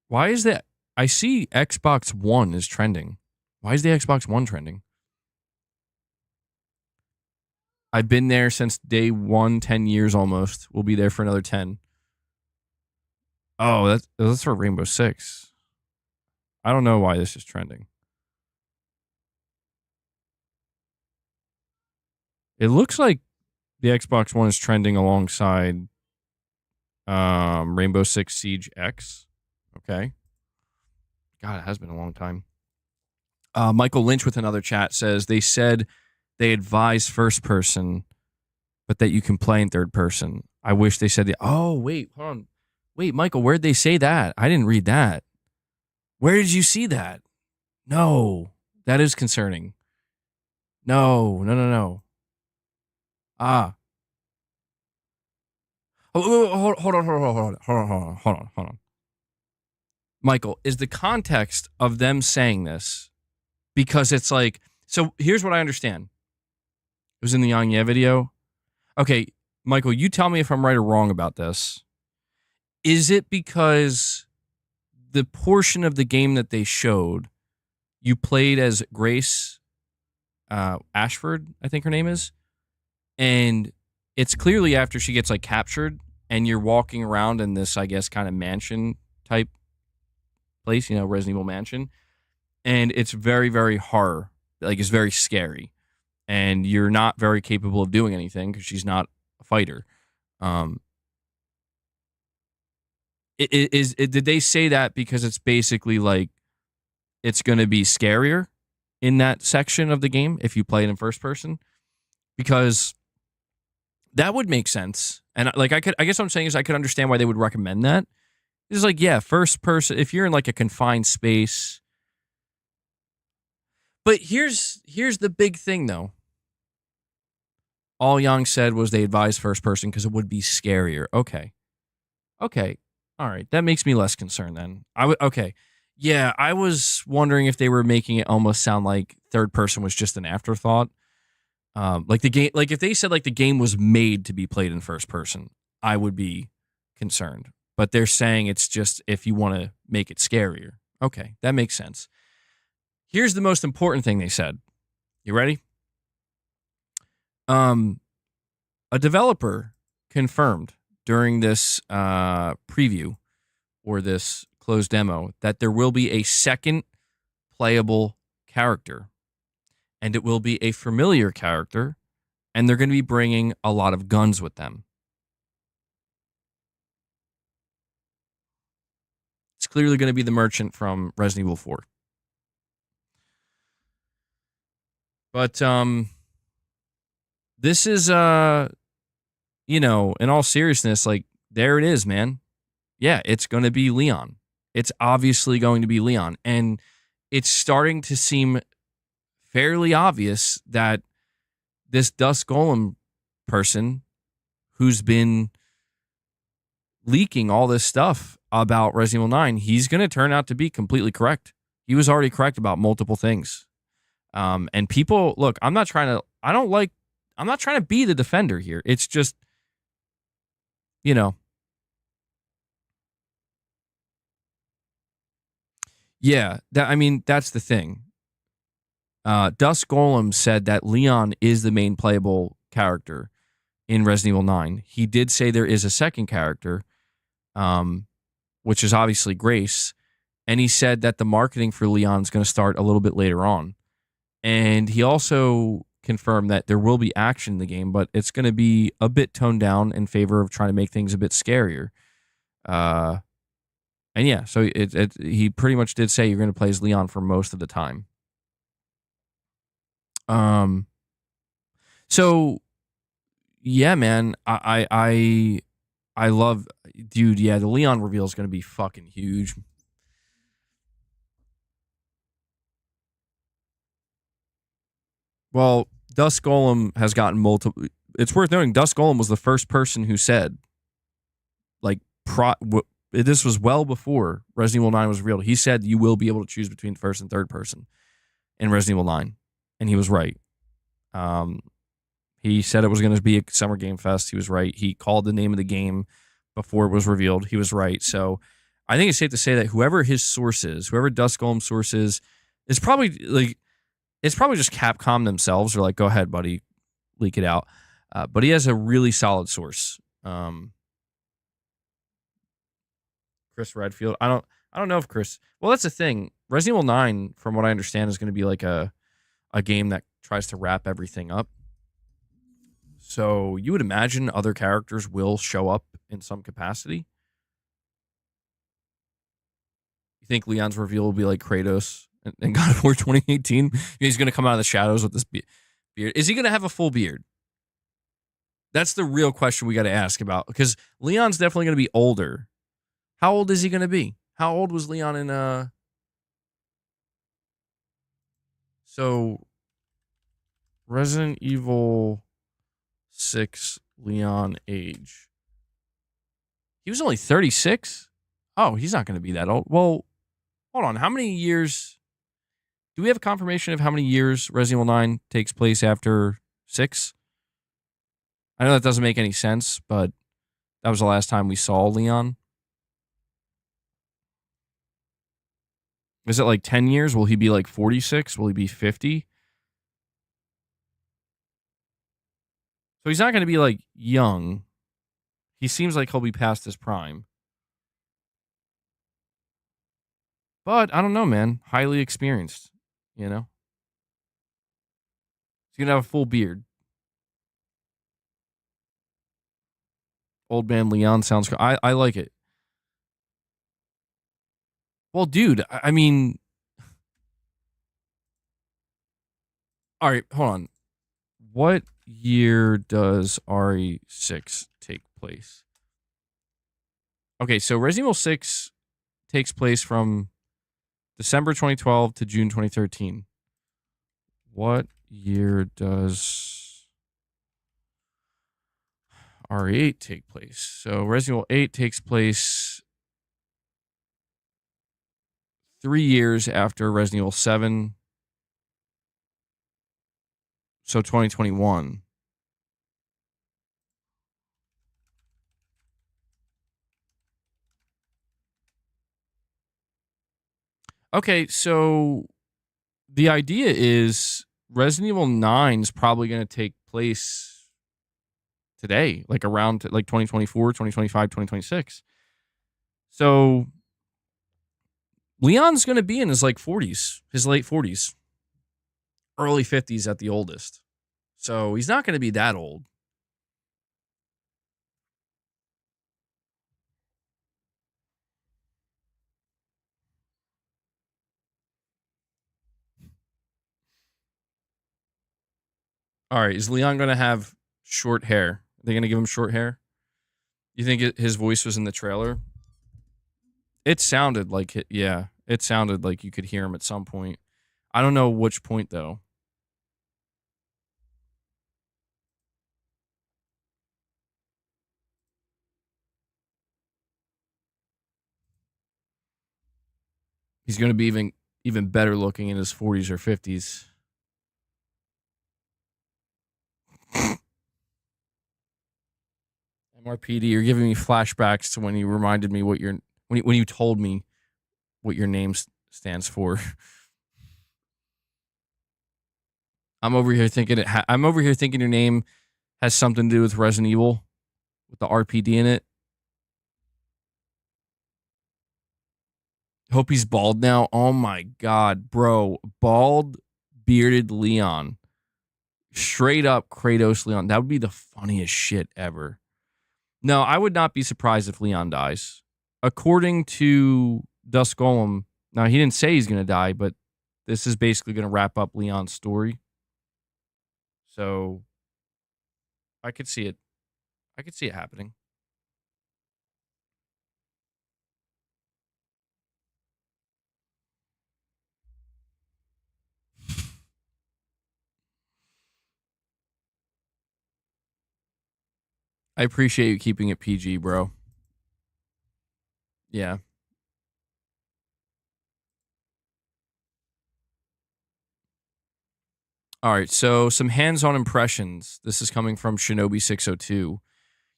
Why is that? I see Xbox One is trending. Why is the Xbox One trending? I've been there since day one, 10 years almost. We'll be there for another 10. Oh, that's for Rainbow Six. I don't know why this is trending. It looks like the Xbox One is trending alongside Rainbow Six Siege X. Okay. God, it has been a long time. Michael Lynch with another chat says they said they advise first person, but that you can play in third person. I wish they said oh, wait, hold on. Wait, Michael, where'd they say that? I didn't read that. Where did you see that? No, that is concerning. No. Ah. Oh, hold on. Michael, is the context of them saying this because it's like, so here's what I understand. It was in the Yang Ye video. Okay, Michael, you tell me if I'm right or wrong about this. Is it because the portion of the game that they showed, you played as Grace Ashford, I think her name is, and it's clearly after she gets like captured and you're walking around in this, I guess, kind of mansion type place, Resident Evil mansion, and it's very, very horror, like it's very scary, and you're not very capable of doing anything because she's not a fighter. Did they say that because it's basically like it's going to be scarier in that section of the game if you play it in first person? Because that would make sense. And like I guess what I'm saying is I could understand why they would recommend that. It's like, yeah, first person, if you're in like a confined space. But here's the big thing though. All Young said was they advised first person because it would be scarier. Okay. All right. That makes me less concerned then. Okay. Yeah, I was wondering if they were making it almost sound like third person was just an afterthought. Like the game, like if they said like the game was made to be played in first person, I would be concerned. But they're saying it's just if you want to make it scarier. Okay, that makes sense. Here's the most important thing they said. You ready? A developer confirmed during this preview or this closed demo that there will be a second playable character, and it will be a familiar character, and they're going to be bringing a lot of guns with them. It's clearly going to be the merchant from Resident Evil 4. But this is in all seriousness, like there it is, man. Yeah, it's going to be Leon. It's obviously going to be Leon, and it's starting to seem fairly obvious that this Dusk Golem person who's been leaking all this stuff about Resident Evil 9, he's going to turn out to be completely correct. He was already correct about multiple things. And people, look, I'm not trying to be the defender here. It's just, yeah, that's the thing. Dusk Golem said that Leon is the main playable character in Resident Evil 9. He did say there is a second character, which is obviously Grace. And he said that the marketing for Leon is going to start a little bit later on. And he also confirmed that there will be action in the game, but it's going to be a bit toned down in favor of trying to make things a bit scarier. And yeah, so he pretty much did say you're going to play as Leon for most of the time. So yeah, man, I love, dude. Yeah, the Leon reveal is going to be fucking huge. Well, Dusk Golem has gotten multiple. It's worth noting Dusk Golem was the first person who said, like, this was well before Resident Evil 9 was revealed. He said you will be able to choose between first and third person in Resident Evil 9, and he was right. He said it was going to be a Summer Game Fest. He was right. He called the name of the game before it was revealed. He was right. So I think it's safe to say that whoever his source is, whoever Dusk Golem's source is probably like, it's probably just Capcom themselves. They're like, go ahead, buddy, leak it out. But he has a really solid source. Chris Redfield. I don't know if Chris. Well, that's the thing. Resident Evil 9, from what I understand, is going to be like a game that tries to wrap everything up. So you would imagine other characters will show up in some capacity. You think Leon's reveal will be like Kratos in God of War 2018? He's going to come out of the shadows with this beard. Is he going to have a full beard? That's the real question we got to ask about, because Leon's definitely going to be older. How old is he going to be? How old was Leon in So Resident Evil 6 Leon age. He was only 36? Oh, he's not going to be that old. Well, hold on. How many years? Do we have a confirmation of how many years Resident Evil 9 takes place after 6? I know that doesn't make any sense, but that was the last time we saw Leon. Is it like 10 years? Will he be like 46? Will he be 50? So he's not going to be like young. He seems like he'll be past his prime. But I don't know, man. Highly experienced, He's going to have a full beard. Old man Leon sounds cool. I like it. Well, dude, I mean, all right, hold on. What year does RE6 take place? Okay, so Resident Evil 6 takes place from December 2012 to June 2013. What year does RE8 take place? So Resident Evil 8 takes place 3 years after Resident Evil 7. So 2021. Okay, so the idea is Resident Evil 9 is probably going to take place today, like around like 2024, 2025, 2026. So Leon's going to be in his like 40s, his late 40s, early 50s at the oldest. So he's not going to be that old. All right, is Leon going to have short hair? Are they going to give him short hair? You think his voice was in the trailer? It sounded like it, yeah. It sounded like you could hear him at some point. I don't know which point though. He's going to be even better looking in his 40s or 50s. MRPD, you're giving me flashbacks to when you reminded me what your when you told me what your name stands for. I'm over here thinking your name has something to do with Resident Evil with the RPD in it. Hope he's bald now. Oh my god, bro. Bald bearded Leon. Straight up Kratos Leon. That would be the funniest shit ever. No, I would not be surprised if Leon dies. According to Dusk Golem, now he didn't say he's going to die, but this is basically going to wrap up Leon's story. So I could see it. I could see it happening. I appreciate you keeping it PG, bro. Yeah. All right, so some hands-on impressions. This is coming from Shinobi602.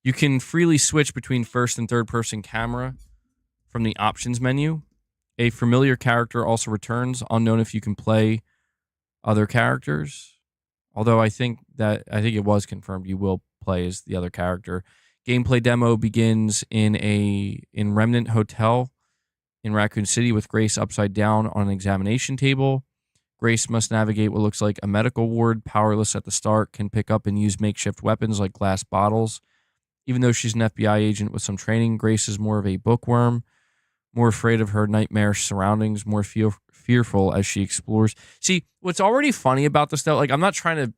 You can freely switch between first and third person camera from the options menu. A familiar character also returns, unknown if you can play other characters. Although I think it was confirmed you will play as the other character. Gameplay demo begins in Remnant Hotel in Raccoon City with Grace upside down on an examination table. Grace must navigate what looks like a medical ward. Powerless at the start, can pick up and use makeshift weapons like glass bottles. Even though she's an FBI agent with some training, Grace is more of a bookworm, more afraid of her nightmarish surroundings, more fearful as she explores. See, what's already funny about this though, like I'm not trying to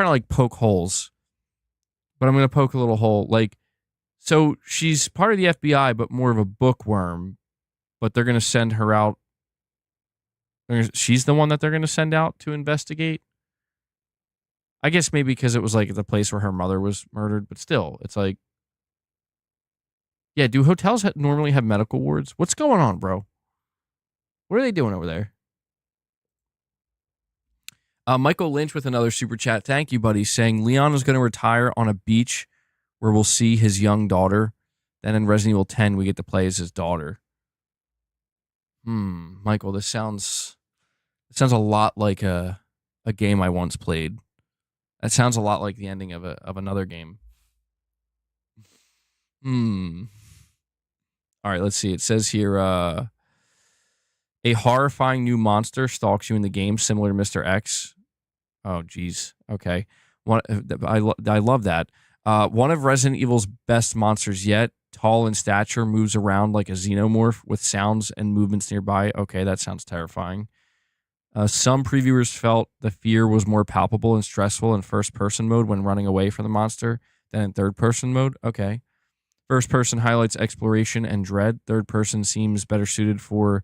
like poke holes, but I'm going to poke a little hole. Like, so she's part of the FBI, but more of a bookworm, but they're going to send her out. She's the one that they're going to send out to investigate. I guess maybe because it was like the place where her mother was murdered, but still, it's like, yeah, do hotels normally have medical wards? What's going on, bro? What are they doing over there? Michael Lynch with another super chat. Thank you, buddy. Saying Leon is going to retire on a beach where we'll see his young daughter. Then in Resident Evil 10, we get to play as his daughter. Michael, this sounds a lot like a game I once played. That sounds a lot like the ending of another game. All right, let's see. It says here, a horrifying new monster stalks you in the game, similar to Mr. X. Oh, geez. Okay. I love that. One of Resident Evil's best monsters yet, tall in stature, moves around like a xenomorph with sounds and movements nearby. Okay, that sounds terrifying. Some previewers felt the fear was more palpable and stressful in first-person mode when running away from the monster than in third-person mode. Okay. First person highlights exploration and dread. Third person seems better suited for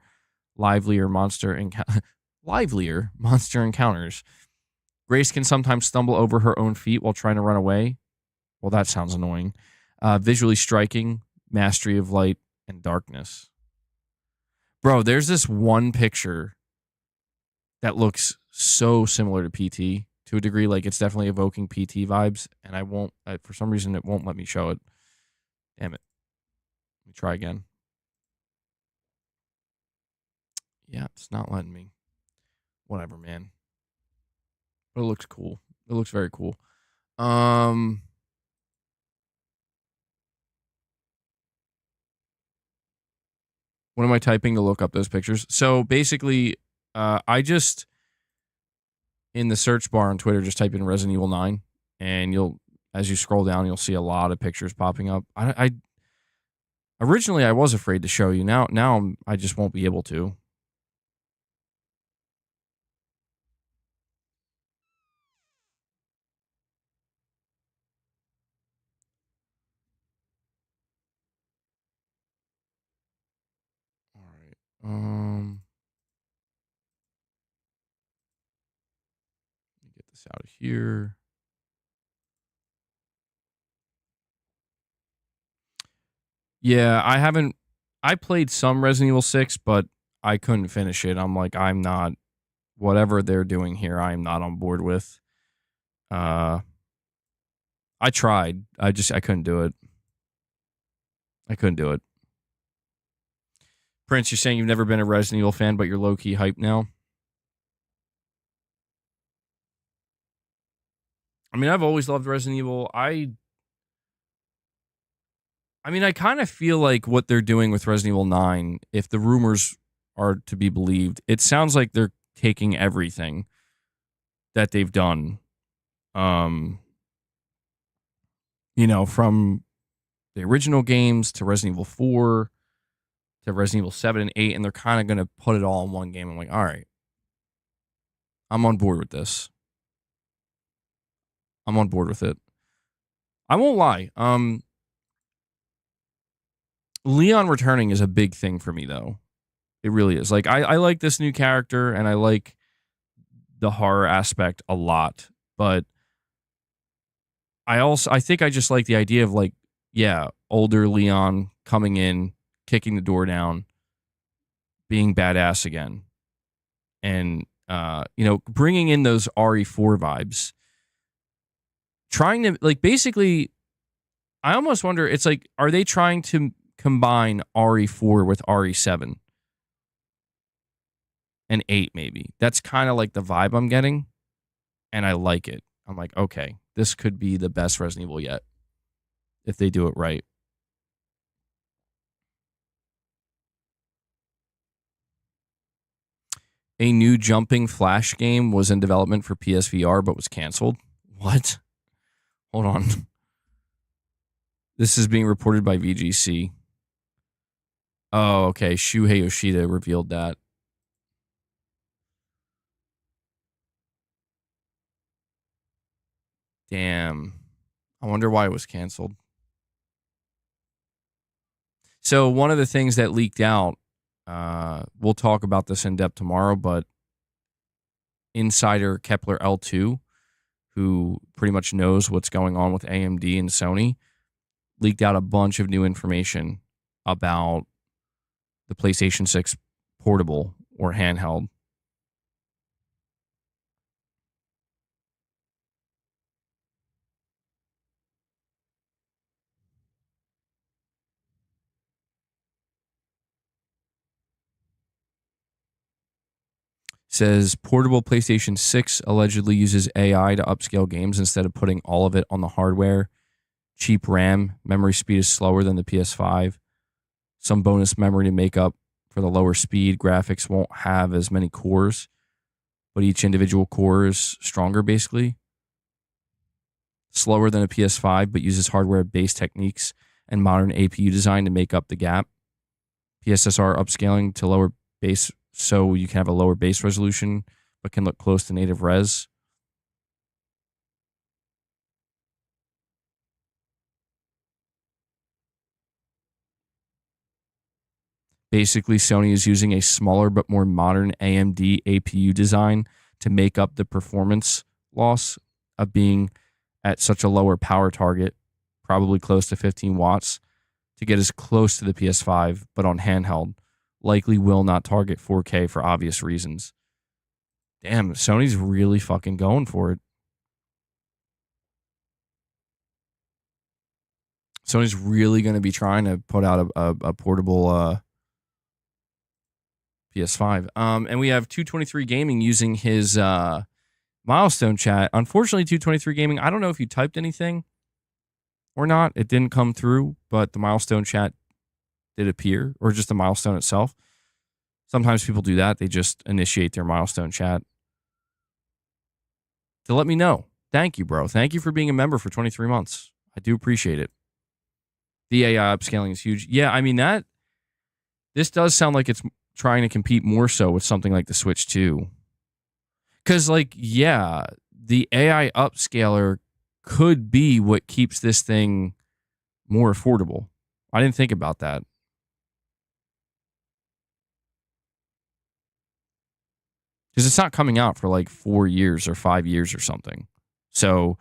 livelier monster encounters. Grace can sometimes stumble over her own feet while trying to run away. Well, that sounds annoying. Visually striking, mastery of light and darkness. Bro, there's this one picture that looks so similar to PT to a degree. Like, it's definitely evoking PT vibes, and for some reason, it won't let me show it. Damn it. Let me try again. Yeah, it's not letting me. Whatever, man. But it looks cool. It looks very cool. What am I typing to look up those pictures? So basically, I just, in the search bar on Twitter, just type in Resident Evil 9, and as you scroll down, you'll see a lot of pictures popping up. Originally, I was afraid to show you. Now I just won't be able to. All right. Let me get this out of here. Yeah, I played some Resident Evil 6, but I couldn't finish it. I'm like, I'm not, whatever they're doing here, I'm not on board with. I tried. I couldn't do it. I couldn't do it. Prince, you're saying you've never been a Resident Evil fan, but you're low-key hyped now? I mean, I've always loved Resident Evil. I kind of feel like what they're doing with Resident Evil 9, if the rumors are to be believed, it sounds like they're taking everything that they've done, from the original games to Resident Evil 4 to Resident Evil 7 and 8, and they're kind of going to put it all in one game. I'm like, all right, I'm on board with this. I'm on board with it. I won't lie. Leon returning is a big thing for me, though. It really is. Like, I like this new character, and I like the horror aspect a lot, but I think I just like the idea of, like, yeah, older Leon coming in, kicking the door down, being badass again, and bringing in those RE4 vibes, trying to, like, basically, I almost wonder, it's like, are they trying to combine RE4 with RE7 and 8 maybe? That's kind of like the vibe I'm getting, and I like it. I'm like, okay, this could be the best Resident Evil yet if they do it right. A new jumping Flash game was in development for PSVR but was canceled. What? Hold on. This is being reported by VGC. Oh, okay. Shuhei Yoshida revealed that. Damn. I wonder why it was canceled. So one of the things that leaked out, we'll talk about this in depth tomorrow, but insider Kepler L2, who pretty much knows what's going on with AMD and Sony, leaked out a bunch of new information about the PlayStation 6 portable or handheld. Says portable PlayStation 6 allegedly uses AI to upscale games instead of putting all of it on the hardware. Cheap RAM, memory speed is slower than the PS5. Some bonus memory to make up for the lower speed. Graphics won't have as many cores, but each individual core is stronger, basically. slower than a PS5, but uses hardware-based techniques and modern APU design to make up the gap. PSSR upscaling to lower base, so you can have a lower base resolution, but can look close to native res. Basically, Sony is using a smaller but more modern AMD APU design to make up the performance loss of being at such a lower power target, probably close to 15 watts, to get as close to the PS5, but on handheld. Likely will not target 4K for obvious reasons. Damn, Sony's really fucking going for it. Sony's really going to be trying to put out a portable PS5. And we have 223 Gaming using his milestone chat. Unfortunately, 223 Gaming, I don't know if you typed anything or not. It didn't come through, but the milestone chat did appear, or just the milestone itself. Sometimes people do that. They just initiate their milestone chat to let me know. Thank you, bro. Thank you for being a member for 23 months. I do appreciate it. The AI upscaling is huge. Yeah, I mean, this does sound like it's trying to compete more so with something like the Switch 2. Because, like, yeah, the AI upscaler could be what keeps this thing more affordable. I didn't think about that. Because it's not coming out for like 4 years or 5 years or something. So,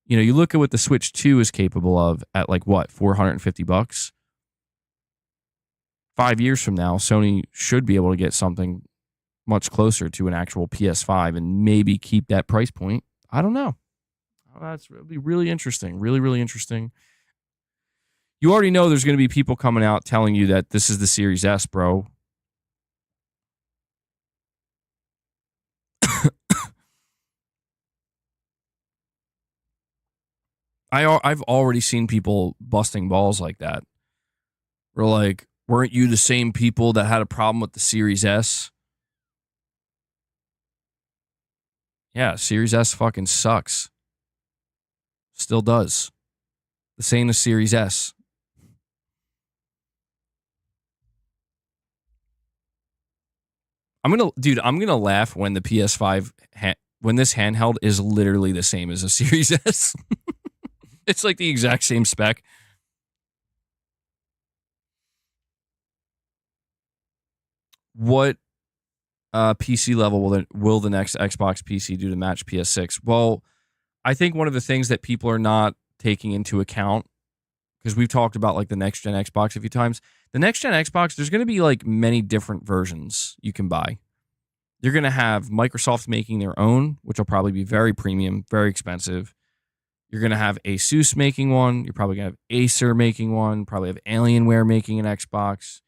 you know, you look at what the Switch 2 is capable of at like what, $450? 5 years from now, Sony should be able to get something much closer to an actual PS5 and maybe keep that price point. I don't know. That's be really interesting. Really, really interesting. You already know there's going to be people coming out telling you that this is the Series S, bro. I've already seen people busting balls like that. We're like, weren't you the same people that had a problem with the Series S? Yeah, Series S fucking sucks. Still does. The same as Series S. I'm gonna laugh when the PS5 when this handheld is literally the same as a Series S. It's like the exact same spec. What PC level will the next Xbox PC do to match PS6? Well, I think one of the things that people are not taking into account, because we've talked about like the next gen Xbox a few times, the next gen Xbox, there's going to be like many different versions you can buy. You're going to have Microsoft making their own, which will probably be very premium, very expensive. You're going to have Asus making one. You're probably going to have Acer making one. Probably have Alienware making an Xbox.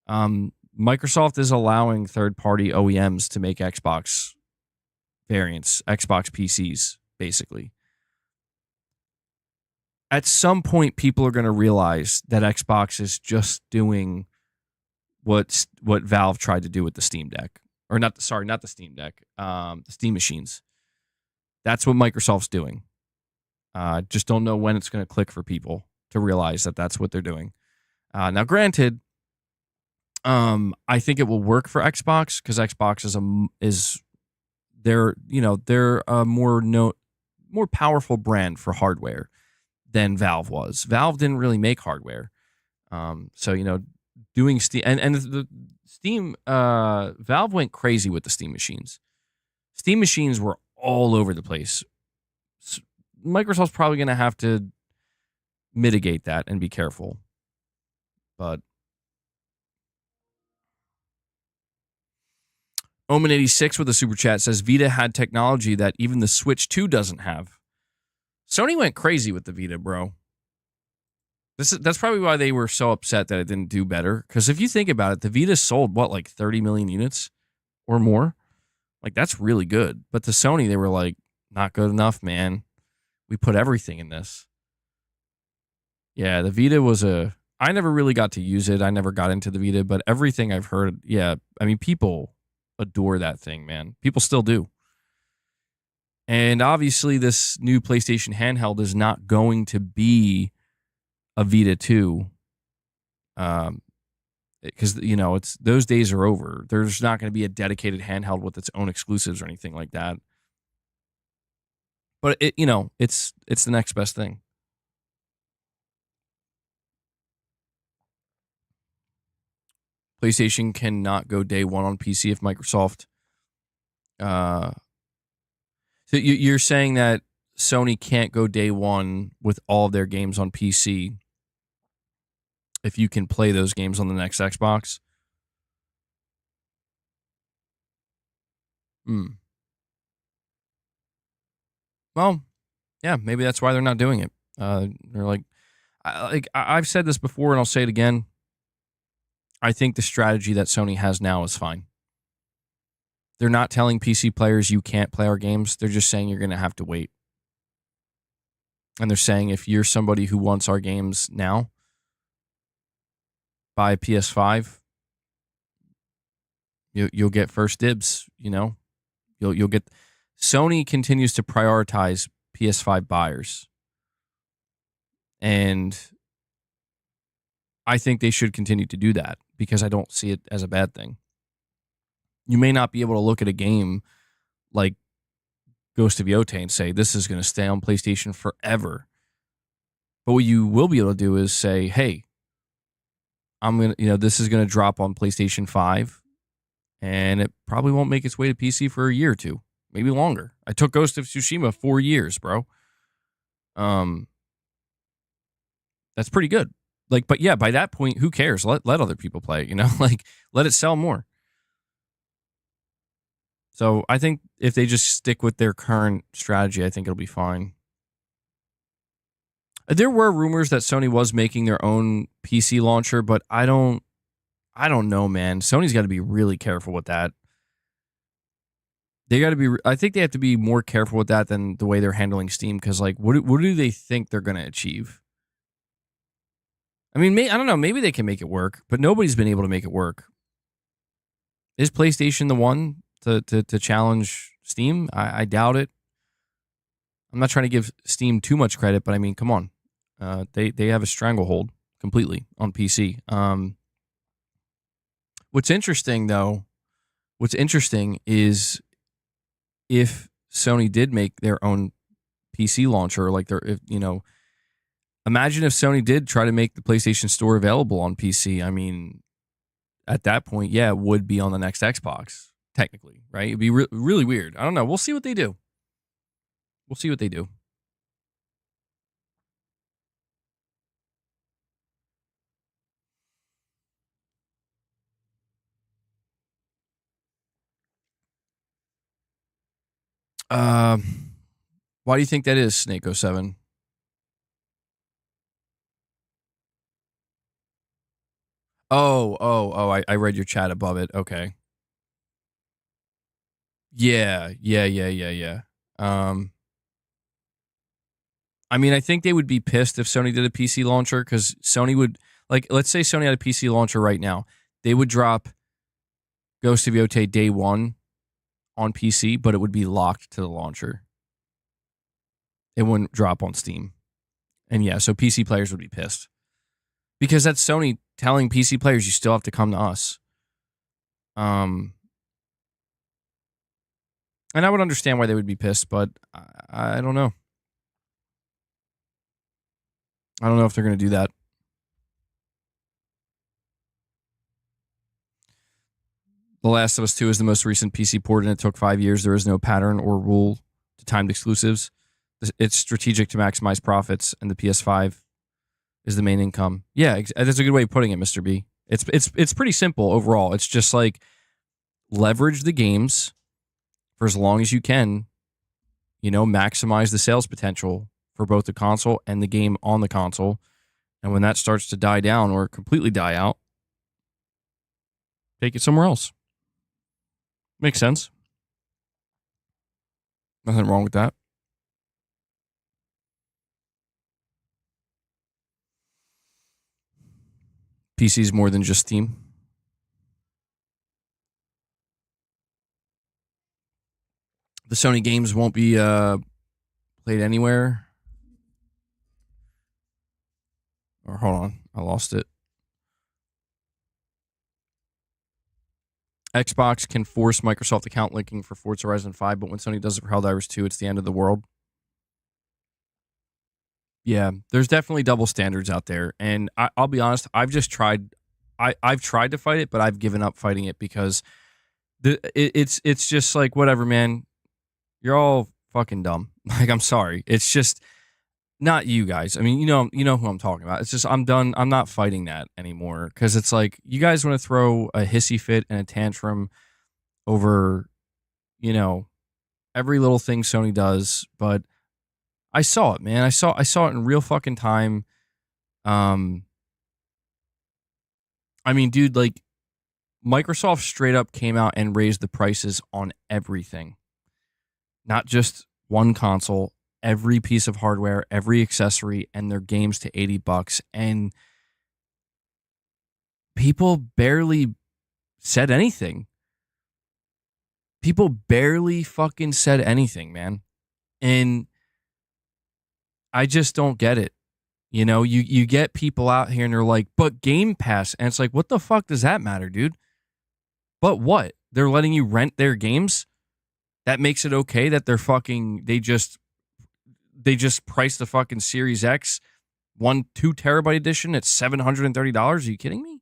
Microsoft is allowing third-party OEMs to make Xbox variants, Xbox PCs, basically. At some point, people are going to realize that Xbox is just doing what Valve tried to do with the Steam Deck. Or not the Steam Deck, the Steam machines. That's what Microsoft's doing. Just don't know when it's going to click for people to realize that that's what they're doing. Now, granted, I think it will work for Xbox because Xbox they're a more powerful brand for hardware than Valve was. Valve didn't really make hardware, so doing Steam and the Steam Valve went crazy with the Steam machines. Steam machines were all over the place. Microsoft's probably going to have to mitigate that and be careful. But Omen86 with a super chat says Vita had technology that even the Switch 2 doesn't have. Sony went crazy with the Vita, bro. That's probably why they were so upset that it didn't do better. Because if you think about it, the Vita sold, like 30 million units or more? Like, that's really good. But to Sony, they were like, not good enough, man. We put everything in this. Yeah, the Vita was I never really got to use it. I never got into the Vita, but everything I've heard, yeah, I mean, people adore that thing, man. People still do. And obviously, this new PlayStation handheld is not going to be a Vita 2. Because it's those days are over. There's not going to be a dedicated handheld with its own exclusives or anything like that. But it's the next best thing. PlayStation cannot go day one on PC if Microsoft. So you're saying that Sony can't go day one with all of their games on PC if you can play those games on the next Xbox? Well, yeah, maybe that's why they're not doing it. They're like I've said this before, and I'll say it again. I think the strategy that Sony has now is fine. They're not telling PC players you can't play our games. They're just saying you're going to have to wait. And they're saying if you're somebody who wants our games now, buy a PS5. You'll get first dibs. You'll get. Sony continues to prioritize PS5 buyers, and I think they should continue to do that because I don't see it as a bad thing. You may not be able to look at a game like Ghost of Yotei and say this is going to stay on PlayStation forever, but what you will be able to do is say, hey, this is going to drop on PlayStation 5, and it probably won't make its way to PC for a year or two, maybe longer. I took Ghost of Tsushima 4 years, bro. That's pretty good. But yeah, by that point, who cares? Let other people play it, let it sell more. So I think if they just stick with their current strategy, I think it'll be fine. There were rumors that Sony was making their own PC launcher, but I don't know, man. Sony's got to be really careful with that. I think they have to be more careful with that than the way they're handling Steam, because what do they think they're going to achieve? I mean, I don't know. Maybe they can make it work, but nobody's been able to make it work. Is PlayStation the one to challenge Steam? I doubt it. I'm not trying to give Steam too much credit, but I mean, come on. They have a stranglehold completely on PC. What's interesting is if Sony did make their own PC launcher, imagine if Sony did try to make the PlayStation Store available on PC. I mean, at that point, yeah, it would be on the next Xbox, technically, right? It'd be really weird. I don't know. We'll see what they do. Why do you think that is, Snake07? Oh, I read your chat above it. Okay. Yeah. I mean, I think they would be pissed if Sony did a PC launcher, because Sony would, let's say Sony had a PC launcher right now. They would drop Ghost of Yotei day one on PC, but it would be locked to the launcher. It wouldn't drop on Steam. And yeah, so PC players would be pissed. Because that's Sony telling PC players you still have to come to us. And I would understand why they would be pissed, but I don't know. I don't know if they're going to do that. The Last of Us 2 is the most recent PC port, and it took 5 years. There is no pattern or rule to timed exclusives. It's strategic to maximize profits, and the PS5 is the main income. Yeah, that's a good way of putting it, Mr. B. It's pretty simple overall. It's just leverage the games for as long as you can, maximize the sales potential for both the console and the game on the console. And when that starts to die down or completely die out, take it somewhere else. Makes sense. Nothing wrong with that. PC's more than just Steam. the Sony games won't be played anywhere. Or hold on, I lost it. Xbox can force Microsoft account linking for Forza Horizon 5, but when Sony does it for Helldivers 2, it's the end of the world. Yeah, there's definitely double standards out there. And I'll be honest, I've just tried. I've tried to fight it, but I've given up fighting it because it's just like, whatever, man. You're all fucking dumb. Like, I'm sorry. It's just not you guys. I mean, you know who I'm talking about. It's just, I'm done. I'm not fighting that anymore because it's like, you guys want to throw a hissy fit and a tantrum over, every little thing Sony does, but I saw it, man. I saw it in real fucking time. I mean, dude, like, Microsoft straight up came out and raised the prices on everything. Not just one console, every piece of hardware, every accessory, and their games to $80. And people barely said anything. People barely fucking said anything, man. And I just don't get it. You get people out here and they're like, but Game Pass. And it's like, what the fuck does that matter, dude? But what? They're letting you rent their games? That makes it okay that they just priced the fucking Series X 2 terabyte edition at $730. Are you kidding me?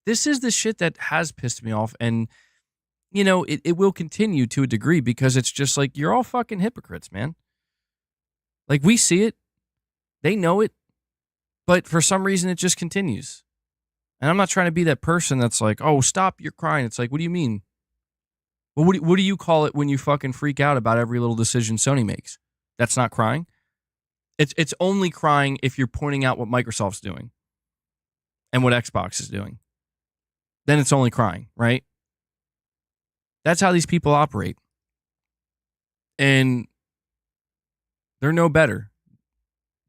This is the shit that has pissed me off. And, it will continue to a degree because it's just like, you're all fucking hypocrites, man. Like, we see it. They know it. But for some reason, it just continues. And I'm not trying to be that person that's like, oh, stop, you're crying. It's like, what do you mean? Well, what do you call it when you fucking freak out about every little decision Sony makes? That's not crying. It's only crying if you're pointing out what Microsoft's doing and what Xbox is doing. Then it's only crying, right? That's how these people operate. And they're no better.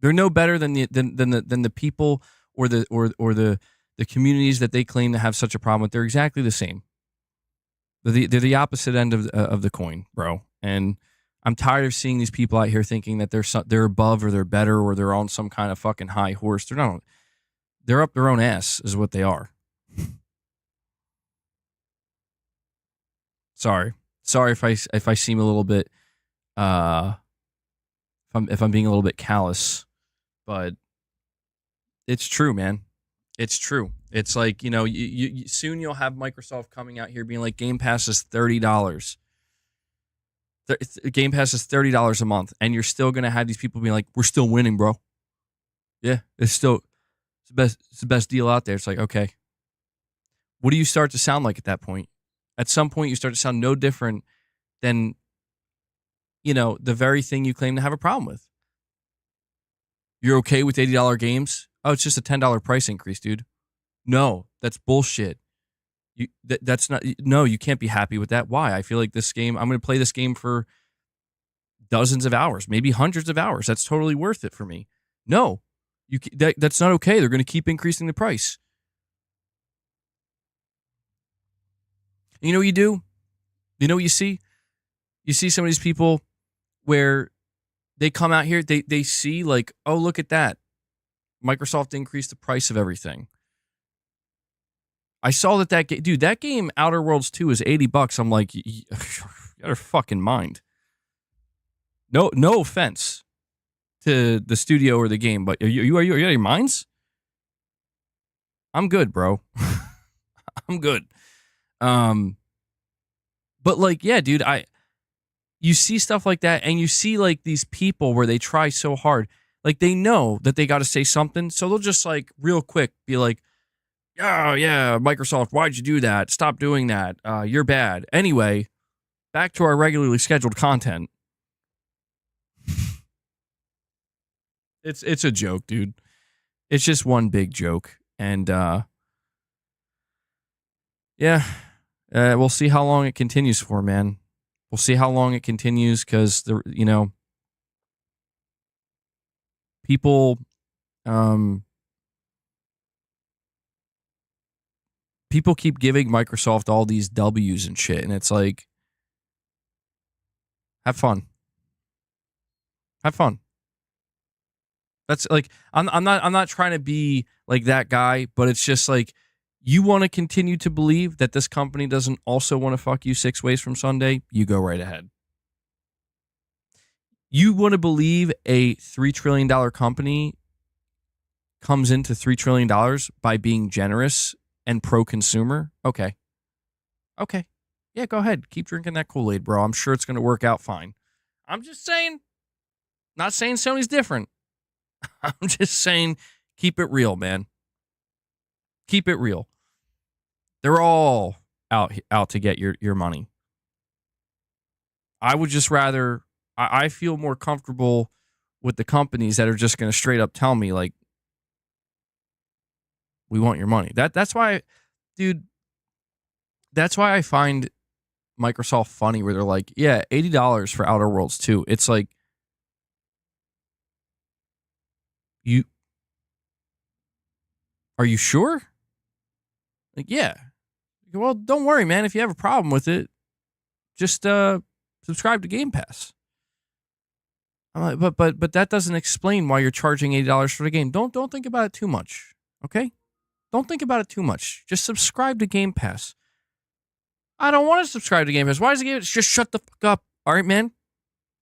They're no better than the people or the communities that they claim to have such a problem with. They're exactly the same. They're the opposite end of the coin, bro. And I'm tired of seeing these people out here thinking that they're above or they're better or they're on some kind of fucking high horse. They're not. They're up their own ass, is what they are. Sorry if I seem a little bit if I'm being a little bit callous, but it's true, man. It's true. It's like, you soon you'll have Microsoft coming out here being like, Game Pass is $30. Game Pass is $30 a month, and you're still gonna have these people being like, we're still winning, bro. Yeah, it's the best deal out there. It's like, okay, what do you start to sound like at that point? At some point, you start to sound no different than, the very thing you claim to have a problem with. You're okay with $80 games? Oh, it's just a $10 price increase, dude. No, that's bullshit. That's not. No, you can't be happy with that. Why? I feel like this game, I'm going to play this game for dozens of hours, maybe hundreds of hours. That's totally worth it for me. No, that's not okay. They're going to keep increasing the price. You know what you do? You know what you see? You see some of these people where they come out here, they see like, oh, look at that. Microsoft increased the price of everything. I saw that game Outer Worlds 2 is $80. I'm like, you got your fucking mind. No offense to the studio or the game, but are you out of your minds? I'm good, bro. I'm good. But like, yeah, dude, you see stuff like that, and you see like these people where they try so hard, like they know that they got to say something, so they'll just like real quick be like, oh yeah, Microsoft, why'd you do that? Stop doing that. You're bad. Anyway, back to our regularly scheduled content. It's a joke, dude. It's just one big joke, and yeah. We'll see how long it continues for, man. We'll see how long it continues because people, people keep giving Microsoft all these W's and shit, and it's like, Have fun. Have fun. That's like I'm not trying to be like that guy, but it's just like you want to continue to believe that this company doesn't also want to fuck you 6 ways from Sunday, you go right ahead. You want to believe a $3 trillion company comes into $3 trillion by being generous and pro-consumer? Okay. Yeah, go ahead. Keep drinking that Kool-Aid, bro. I'm sure it's going to work out fine. I'm just saying, not saying Sony's different. I'm just saying, keep it real, man. Keep it real. They're all out to get your money. I would just rather, I feel more comfortable with the companies that are just going to straight up tell me, like, we want your money. That's why, dude, that's why I find Microsoft funny where they're like, yeah, $80 for Outer Worlds 2. It's like, are you sure? Like, yeah. Well, don't worry, man. If you have a problem with it, just subscribe to Game Pass. I'm like, but that doesn't explain why you're charging $80 for the game. Don't think about it too much, okay? Don't think about it too much. Just subscribe to Game Pass. I don't want to subscribe to Game Pass. Why is the game? Just shut the fuck up. All right, man?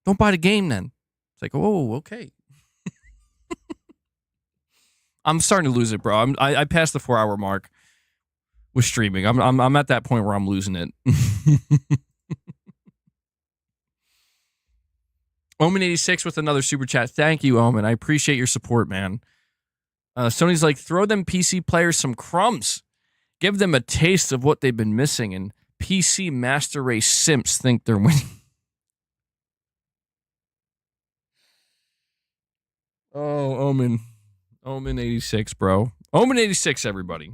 Don't buy the game then. It's like, oh, okay. I'm starting to lose it, bro. I passed the 4-hour mark with streaming. I'm at that point where I'm losing it. Omen86 with another super chat. Thank you, Omen. I appreciate your support, man. Sony's like, throw them PC players some crumbs. Give them a taste of what they've been missing, and PC Master Race simps think they're winning. Oh, Omen. Omen86, bro. Omen86, everybody.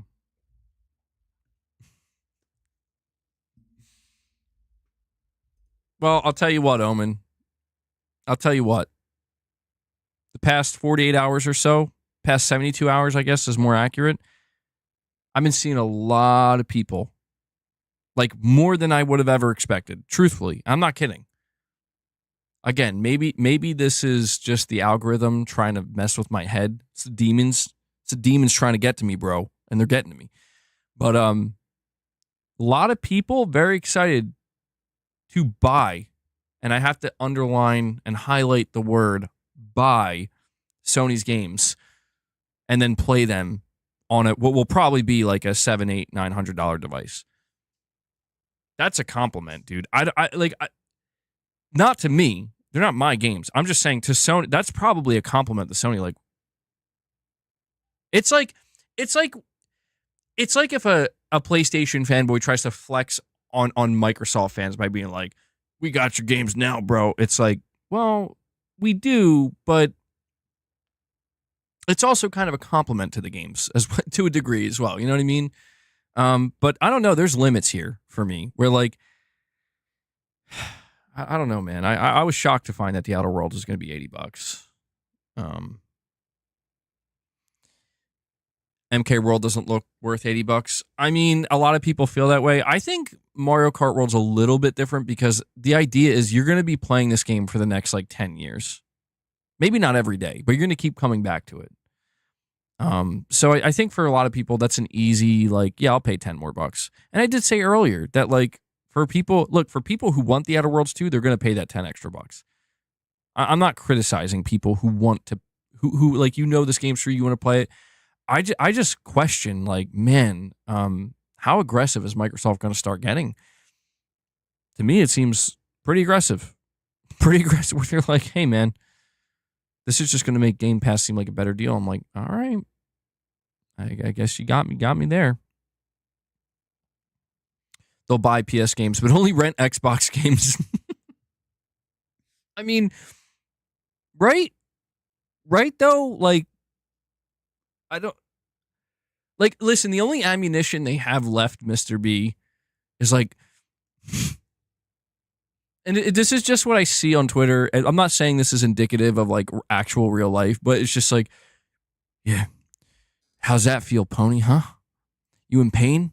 Well, I'll tell you what, Omen. I'll tell you what. The past 48 hours or so, past 72 hours, I guess, is more accurate. I've been seeing a lot of people. Like, more than I would have ever expected. Truthfully. I'm not kidding. Again, maybe this is just the algorithm trying to mess with my head. It's the demons. It's the demons trying to get to me, bro. And they're getting to me. But a lot of people very excited to buy, and I have to underline and highlight the word buy, Sony's games and then play them on what will probably be like a $700, $800, $900 device. That's a compliment, dude. Not to me. They're not my games. I'm just saying to Sony, that's probably a compliment to Sony. Like, it's like if a PlayStation fanboy tries to flex on Microsoft fans by being like, we got your games now, bro. It's like, well, we do, but it's also kind of a compliment to the games to a degree as well. You know what I mean? But I don't know. There's limits here for me where, like, I don't know, man. I was shocked to find that The Outer Worlds is going to be $80. MK World doesn't look worth $80. I mean, a lot of people feel that way. I think Mario Kart World's a little bit different because the idea is you're going to be playing this game for the next like 10 years. Maybe not every day, but you're going to keep coming back to it. So I think for a lot of people, that's an easy, like, yeah, I'll pay 10 more bucks. And I did say earlier that, like, for people who want The Outer Worlds 2, they're going to pay that 10 extra bucks. I'm not criticizing people who want to, who like, you know, this game's free, you want to play it. I just question, like, man, how aggressive is Microsoft going to start getting? To me, it seems pretty aggressive. Pretty aggressive. Where they're like, hey, man, this is just going to make Game Pass seem like a better deal. I'm like, all right. I guess you got me there. They'll buy PS games, but only rent Xbox games. I mean, right? Right, though? Like, I don't... Like, listen, the only ammunition they have left, Mr. B, is like... And this is just what I see on Twitter. I'm not saying this is indicative of, like, actual real life, but it's just like, yeah, how's that feel, Pony, huh? You in pain?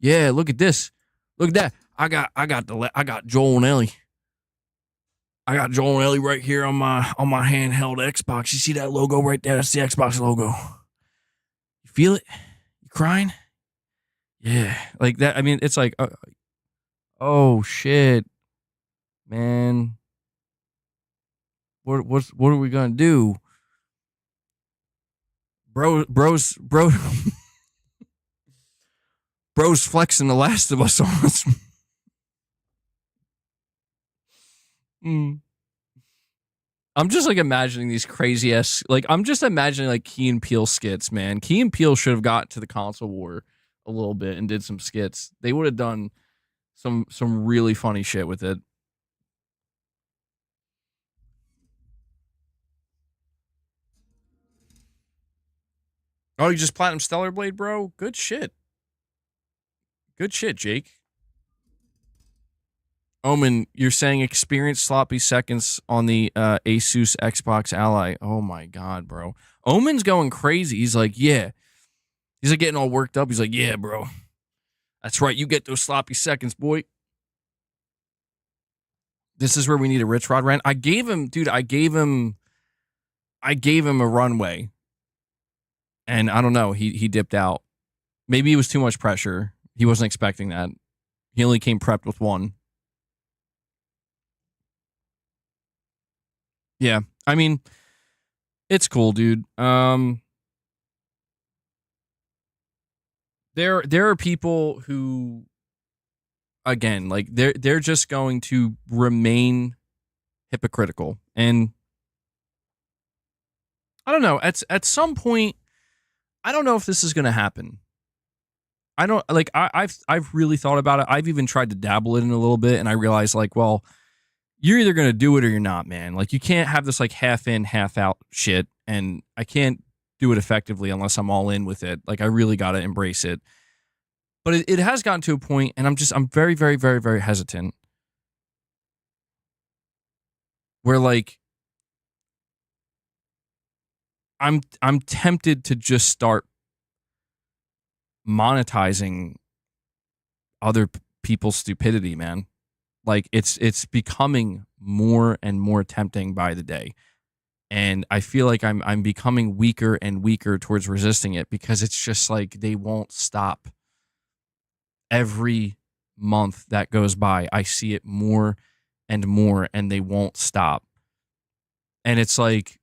Yeah, look at this. Look at that. I got Joel and Ellie. I got Joel and Ellie right here on my handheld Xbox. You see that logo right there? That's the Xbox logo. You feel it? You crying? Yeah, like that. I mean, it's like, oh shit, man. What are we gonna do, bros, bro's flexing The Last of Us on us. I'm just like imagining these crazy ass, like I'm just imagining like Key and Peele skits, man. Key and Peele should have got to the console war a little bit and did some skits. They would have done some really funny shit with it. Oh, you just platinum Stellar Blade, bro? Good shit. Good shit, Jake. Omen, you're saying experience sloppy seconds on the Asus Xbox Ally. Oh my god, bro. Omen's going crazy. He's like, yeah. He's like getting all worked up. He's like, yeah, bro. That's right. You get those sloppy seconds, boy. This is where we need a Rich Rod rant. I gave him a runway. And I don't know. He dipped out. Maybe it was too much pressure. He wasn't expecting that. He only came prepped with one. Yeah. I mean, it's cool, dude. There are people who, again, like they're just going to remain hypocritical. And I don't know, at some point, I don't know if this is gonna happen. I don't like I've really thought about it. I've even tried to dabble in it a little bit, and I realized like, well, you're either gonna do it or you're not, man. Like you can't have this like half in, half out shit, and I can't do it effectively unless I'm all in with it. Like I really gotta embrace it. But it has gotten to a point, and I'm very, very, very, very hesitant. Where like I'm tempted to just start monetizing other people's stupidity, man. Like it's becoming more and more tempting by the day. And I feel like I'm becoming weaker and weaker towards resisting it because it's just like they won't stop. Every month that goes by, I see it more and more, and they won't stop. And it's like,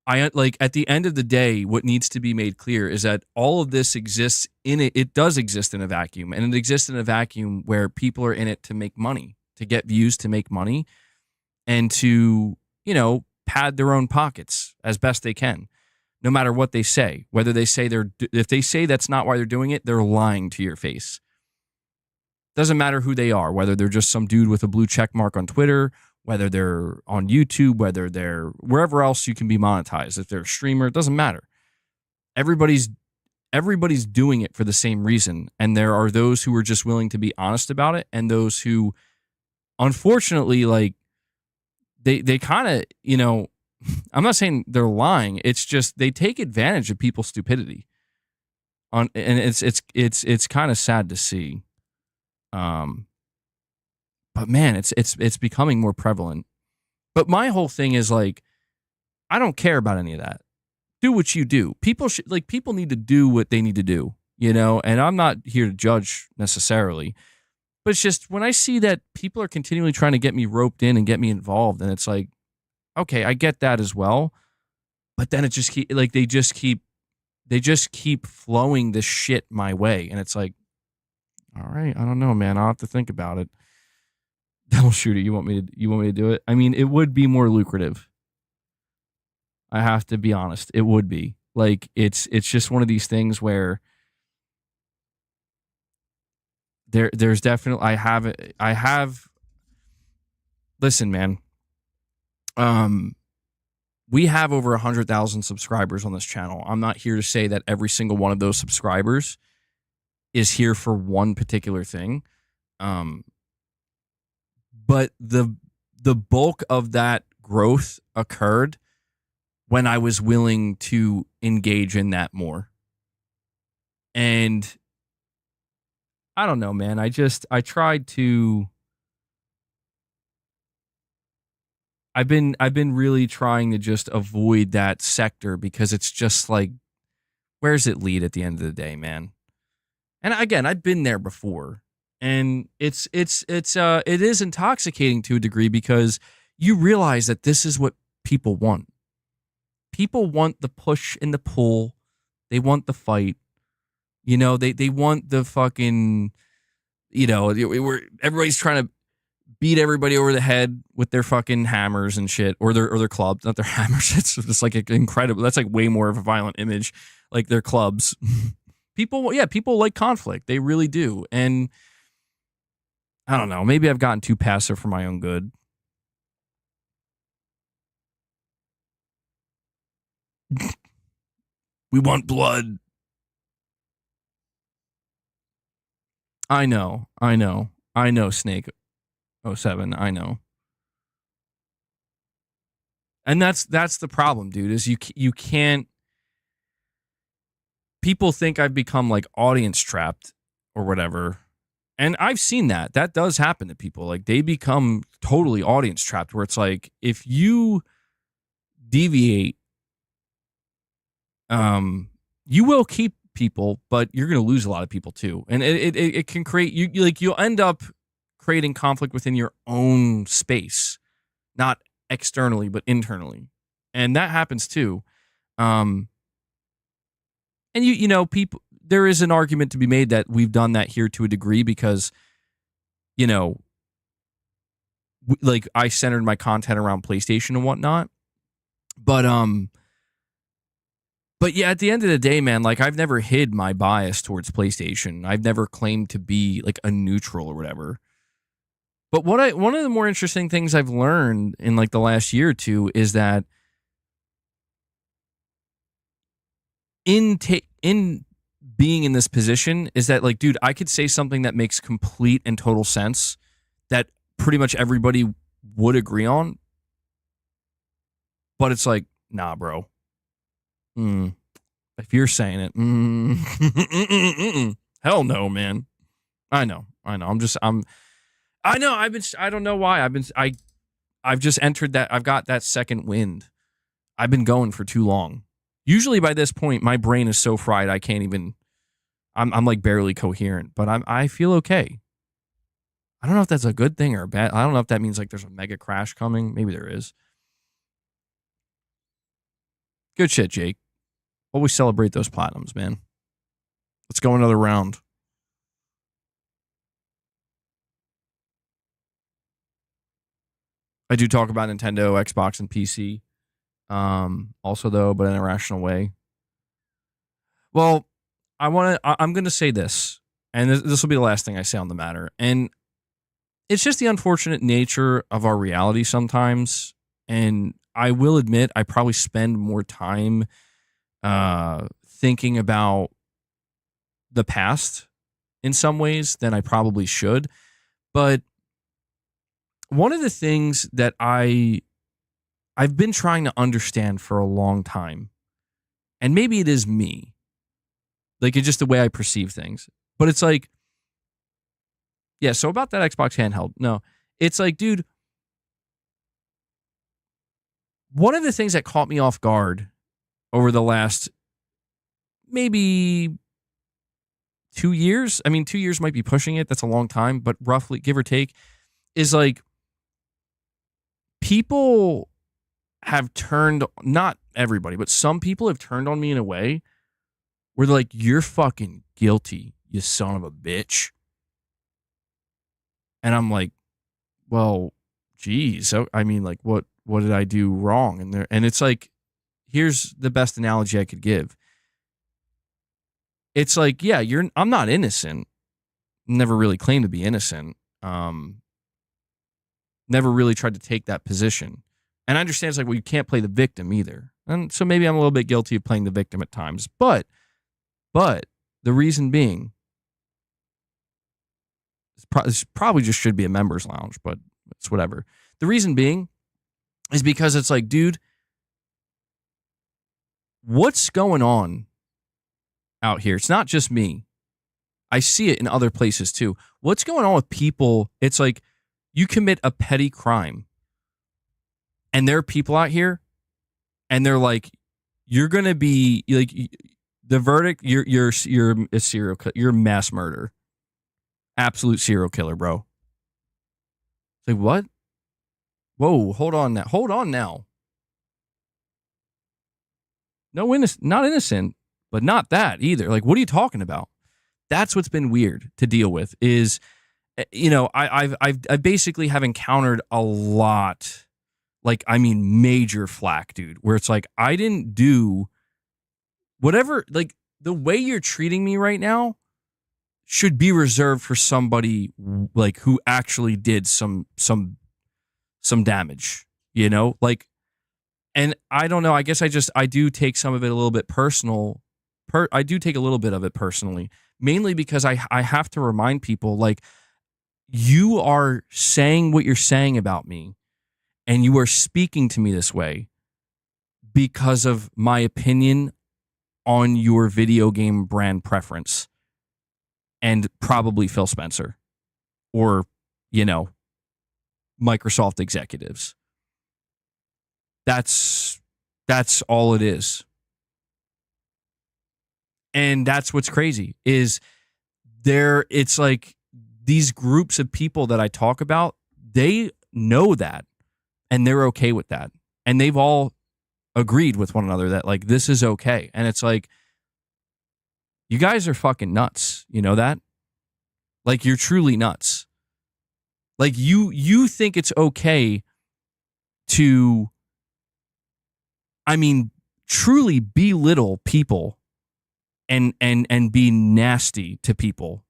I like at the end of the day, what needs to be made clear is that all of this exists in it. It does exist in a vacuum, and it exists in a vacuum where people are in it to make money, to get views, to make money, and to, pad their own pockets as best they can, no matter what they say. Whether they say if they say that's not why they're doing it, they're lying to your face. Doesn't matter who they are, whether they're just some dude with a blue check mark on Twitter, whether they're on YouTube, whether they're wherever else you can be monetized. If they're a streamer, it doesn't matter. Everybody's doing it for the same reason. And there are those who are just willing to be honest about it, and those who, unfortunately, like they kind of, I'm not saying they're lying. It's just they take advantage of people's stupidity. And it's kind of sad to see. But man, it's becoming more prevalent. But my whole thing is like, I don't care about any of that. Do what you do. People need to do what they need to do, and I'm not here to judge necessarily. But it's just when I see that people are continually trying to get me roped in and get me involved, and it's like, okay, I get that as well. But then it just they just keep flowing this shit my way. And it's like, all right, I don't know, man. I'll have to think about it. Devil Shooter, you want me to do it? I mean, it would be more lucrative. I have to be honest. It would be. Like it's just one of these things where there's definitely I have listen, man. We have over 100,000 subscribers on this channel. I'm not here to say that every single one of those subscribers is here for one particular thing. But the bulk of that growth occurred when I was willing to engage in that more. And I don't know, man. I tried to I've been really trying to just avoid that sector because it's just like, where's it lead at the end of the day, man? And again, I've been there before, and it is intoxicating to a degree because you realize that this is what people want. People want the push and the pull. They want the fight. You know, they want the fucking, you know, where everybody's trying to beat everybody over the head with their fucking hammers and shit, or their clubs, not their hammers. It's just like incredible. That's like way more of a violent image, like their clubs. People like conflict. They really do. And I don't know, maybe I've gotten too passive for my own good. We want blood. I know, Snake 07, I know. And that's the problem, dude, is you can't. People think I've become like audience trapped or whatever. And I've seen that. That does happen to people. Like they become totally audience trapped where it's like if you deviate, you will keep people, but you're going to lose a lot of people too. And it can create you'll end up creating conflict within your own space, not externally, but internally. And that happens too. And you know, people, there is an argument to be made that we've done that here to a degree because, you know, like I centered my content around PlayStation and whatnot. But yeah, at the end of the day, man, like I've never hid my bias towards PlayStation. I've never claimed to be like a neutral or whatever. But one of the more interesting things I've learned in like the last year or two is that in being in this position is that like, dude, I could say something that makes complete and total sense that pretty much everybody would agree on. But it's like, nah, bro. If you're saying it, hell no, man. I know. I don't know why. I've just entered that. I've got that second wind. I've been going for too long. Usually by this point, my brain is so fried I can't even. I'm like barely coherent, but I feel okay. I don't know if that's a good thing or a bad. I don't know if that means like there's a mega crash coming. Maybe there is. Good shit, Jake. Always celebrate those platinums, man. Let's go another round. I do talk about Nintendo, Xbox, and PC. Also, though, but in a rational way. Well, I'm going to say this, and this will be the last thing I say on the matter. And it's just the unfortunate nature of our reality sometimes. And I will admit, I probably spend more time thinking about the past in some ways than I probably should. But one of the things that I've been trying to understand for a long time, and maybe it is me, like it's just the way I perceive things, but it's like, yeah, so about that Xbox handheld, no, it's like, dude, one of the things that caught me off guard over the last maybe 2 years, I mean, 2 years might be pushing it, that's a long time, but roughly, give or take, is like, people have turned, not everybody, but some people have turned on me in a way where they're like, you're fucking guilty, you son of a bitch. And I'm like, well, geez. So, I mean, like, what did I do wrong? And it's like, here's the best analogy I could give. It's like, yeah, I'm not innocent. Never really claimed to be innocent. Never really tried to take that position. And I understand it's like, well, you can't play the victim either. And so maybe I'm a little bit guilty of playing the victim at times. But the reason being, this probably just should be a members lounge, but it's whatever. The reason being is because it's like, dude, what's going on out here? It's not just me. I see it in other places too. What's going on with people? It's like you commit a petty crime And there are people out here, and they're like, you're going to be like, the verdict, you're a serial killer. You're a mass murder. Absolute serial killer, bro. It's like, what? Whoa, hold on now. Hold on now. No, not innocent, but not that either. Like, what are you talking about? That's what's been weird to deal with is, you know, I've basically have encountered a lot, like, I mean, major flack, dude, where it's like, I didn't do whatever, like, the way you're treating me right now should be reserved for somebody like who actually did some damage, you know, like, and I don't know, I guess I do take some of it a little bit personal. I do take a little bit of it personally, mainly because I have to remind people, like, you are saying what you're saying about me, and you are speaking to me this way because of my opinion on your video game brand preference and probably Phil Spencer or, you know, Microsoft executives. That's all it is. And that's what's crazy is it's like these groups of people that I talk about, they know that and they're okay with that. And they've all agreed with one another that, like, this is okay. And it's like, you guys are fucking nuts. You know that? Like, you're truly nuts. Like, you think it's okay to, I mean, truly belittle people and be nasty to people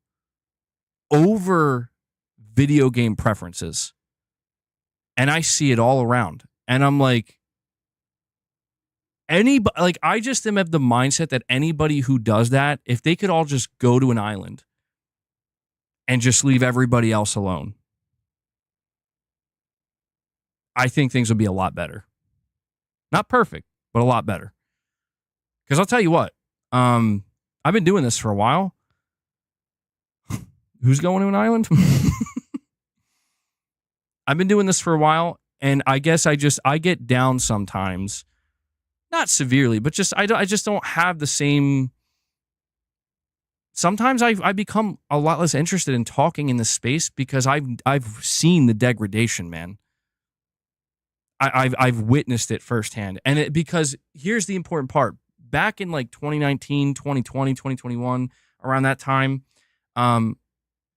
over video game preferences. And I see it all around. And I'm like, I just am of the mindset that anybody who does that, if they could all just go to an island and just leave everybody else alone, I think things would be a lot better. Not perfect, but a lot better. Because I'll tell you what, I've been doing this for a while. Who's going to an island? I've been doing this for a while, and I guess I get down sometimes. Not severely, but just I just don't have the same. Sometimes I become a lot less interested in talking in this space because I've seen the degradation, man. I've witnessed it firsthand, and because here's the important part. Back in like 2019, 2020, 2021, around that time,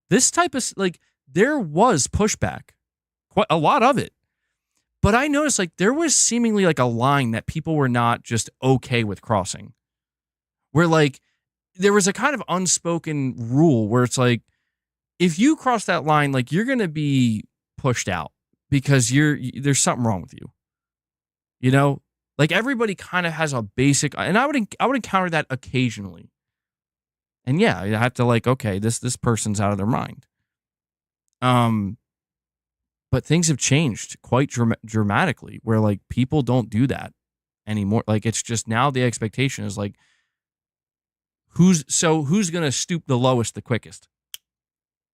this type of, like, there was pushback, quite a lot of it. But I noticed, like, there was seemingly like a line that people were not just okay with crossing. Where, like, there was a kind of unspoken rule where it's like, if you cross that line, like, you're going to be pushed out because there's something wrong with you. You know? Like, everybody kind of has a basic, and I would encounter that occasionally. And yeah, I have to, like, okay, this person's out of their mind. But things have changed quite dramatically where, like, people don't do that anymore. Like, it's just now the expectation is like, who's going to stoop the lowest the quickest?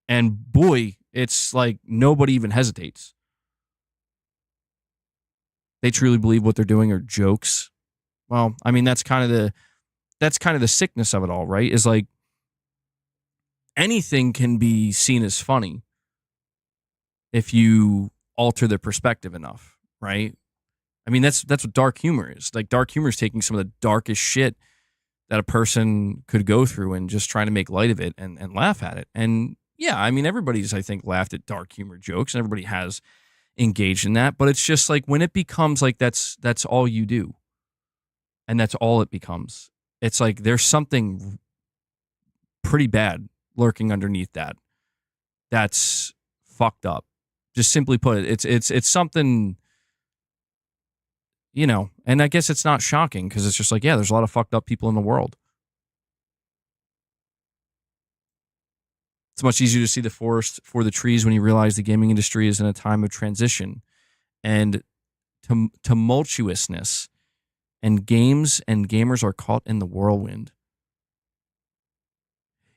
And boy, it's like nobody even hesitates. They truly believe what they're doing are jokes. Well, I mean, that's kind of the sickness of it all, right? Is like anything can be seen as funny if you alter the perspective enough, right? I mean, that's what dark humor is. Like, dark humor is taking some of the darkest shit that a person could go through and just trying to make light of it and laugh at it. And yeah, I mean, everybody's, I think, laughed at dark humor jokes, and everybody has engaged in that. But it's just like when it becomes like that's all you do, and that's all it becomes. It's like there's something pretty bad lurking underneath that. That's fucked up. Just simply put it, it's something, you know, and I guess it's not shocking because it's just like, yeah, there's a lot of fucked up people in the world. It's much easier to see the forest for the trees when you realize the gaming industry is in a time of transition and tumultuousness, and games and gamers are caught in the whirlwind.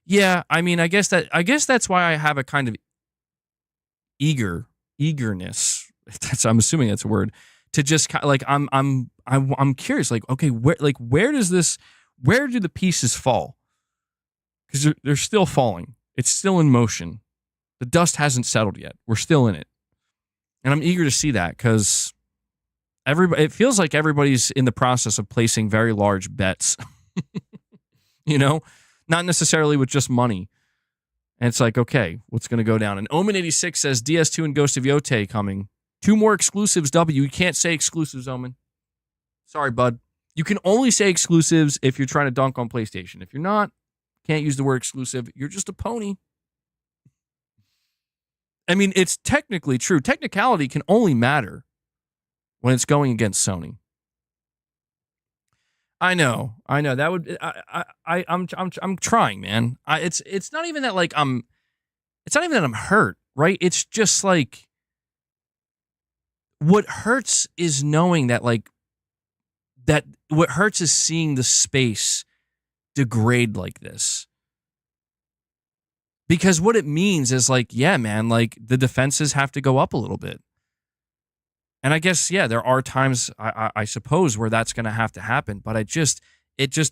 Yeah, I mean, I guess that's why I have a kind of eagerness. I'm assuming that's a word, to just like I'm curious, like, okay, where do the pieces fall? Because they're still falling. It's still in motion. The dust hasn't settled yet. We're still in it. And I'm eager to see that because it feels like everybody's in the process of placing very large bets, not necessarily with just money. And it's like, okay, what's going to go down? And Omen86 says DS2 and Ghost of Yotei coming. 2 more exclusives, W. You can't say exclusives, Omen. Sorry, bud. You can only say exclusives if you're trying to dunk on PlayStation. If you're not, can't use the word exclusive. You're just a pony. I mean, it's technically true. Technicality can only matter when it's going against Sony. I know. That would. I'm trying, man. It's not even that like I'm. It's not even that I'm hurt, right? It's just like what hurts is knowing that like that. What hurts is seeing the space degrade like this. Because what it means is like, yeah, man, like the defenses have to go up a little bit. And I guess, yeah, there are times, I suppose, where that's going to have to happen. But it just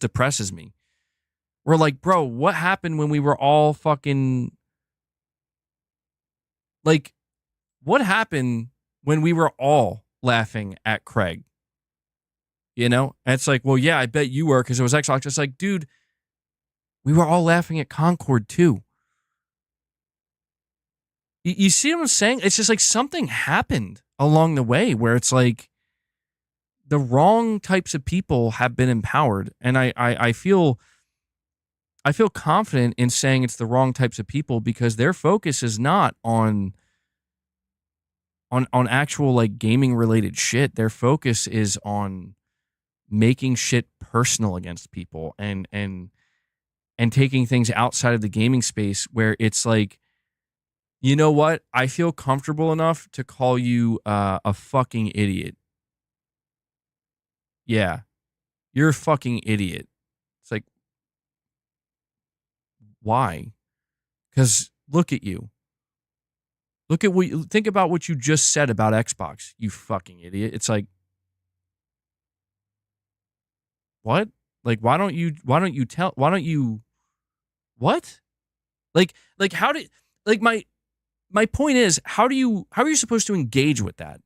depresses me. We're like, bro, what happened when we were all fucking... Like, what happened when we were all laughing at Craig? And it's like, well, yeah, I bet you were because it was Xbox. It's like, dude, we were all laughing at Concord too. You see what I'm saying? It's just like something happened along the way where it's like the wrong types of people have been empowered. And I feel confident in saying it's the wrong types of people because their focus is not on actual like gaming related shit. Their focus is on making shit personal against people and taking things outside of the gaming space where it's like, you know what? I feel comfortable enough to call you a fucking idiot. Yeah. You're a fucking idiot. It's like, why? Because look at you. Think about what you just said about Xbox, you fucking idiot. It's like, what? Like, why don't you, what? Like how did, like my point is, how are you supposed to engage with that?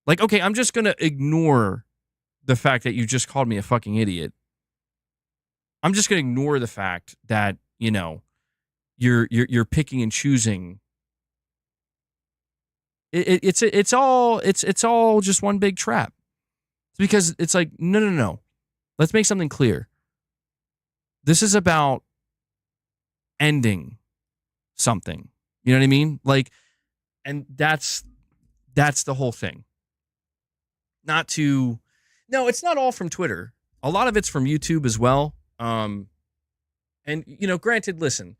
Like, okay, I'm just going to ignore the fact that you just called me a fucking idiot. I'm just going to ignore the fact that, you're picking and choosing. It's all just one big trap. It's because it's like, no. Let's make something clear. This is about ending something. You know what I mean? Like, and that's the whole thing. No, it's not all from Twitter. A lot of it's from YouTube as well. And granted, listen,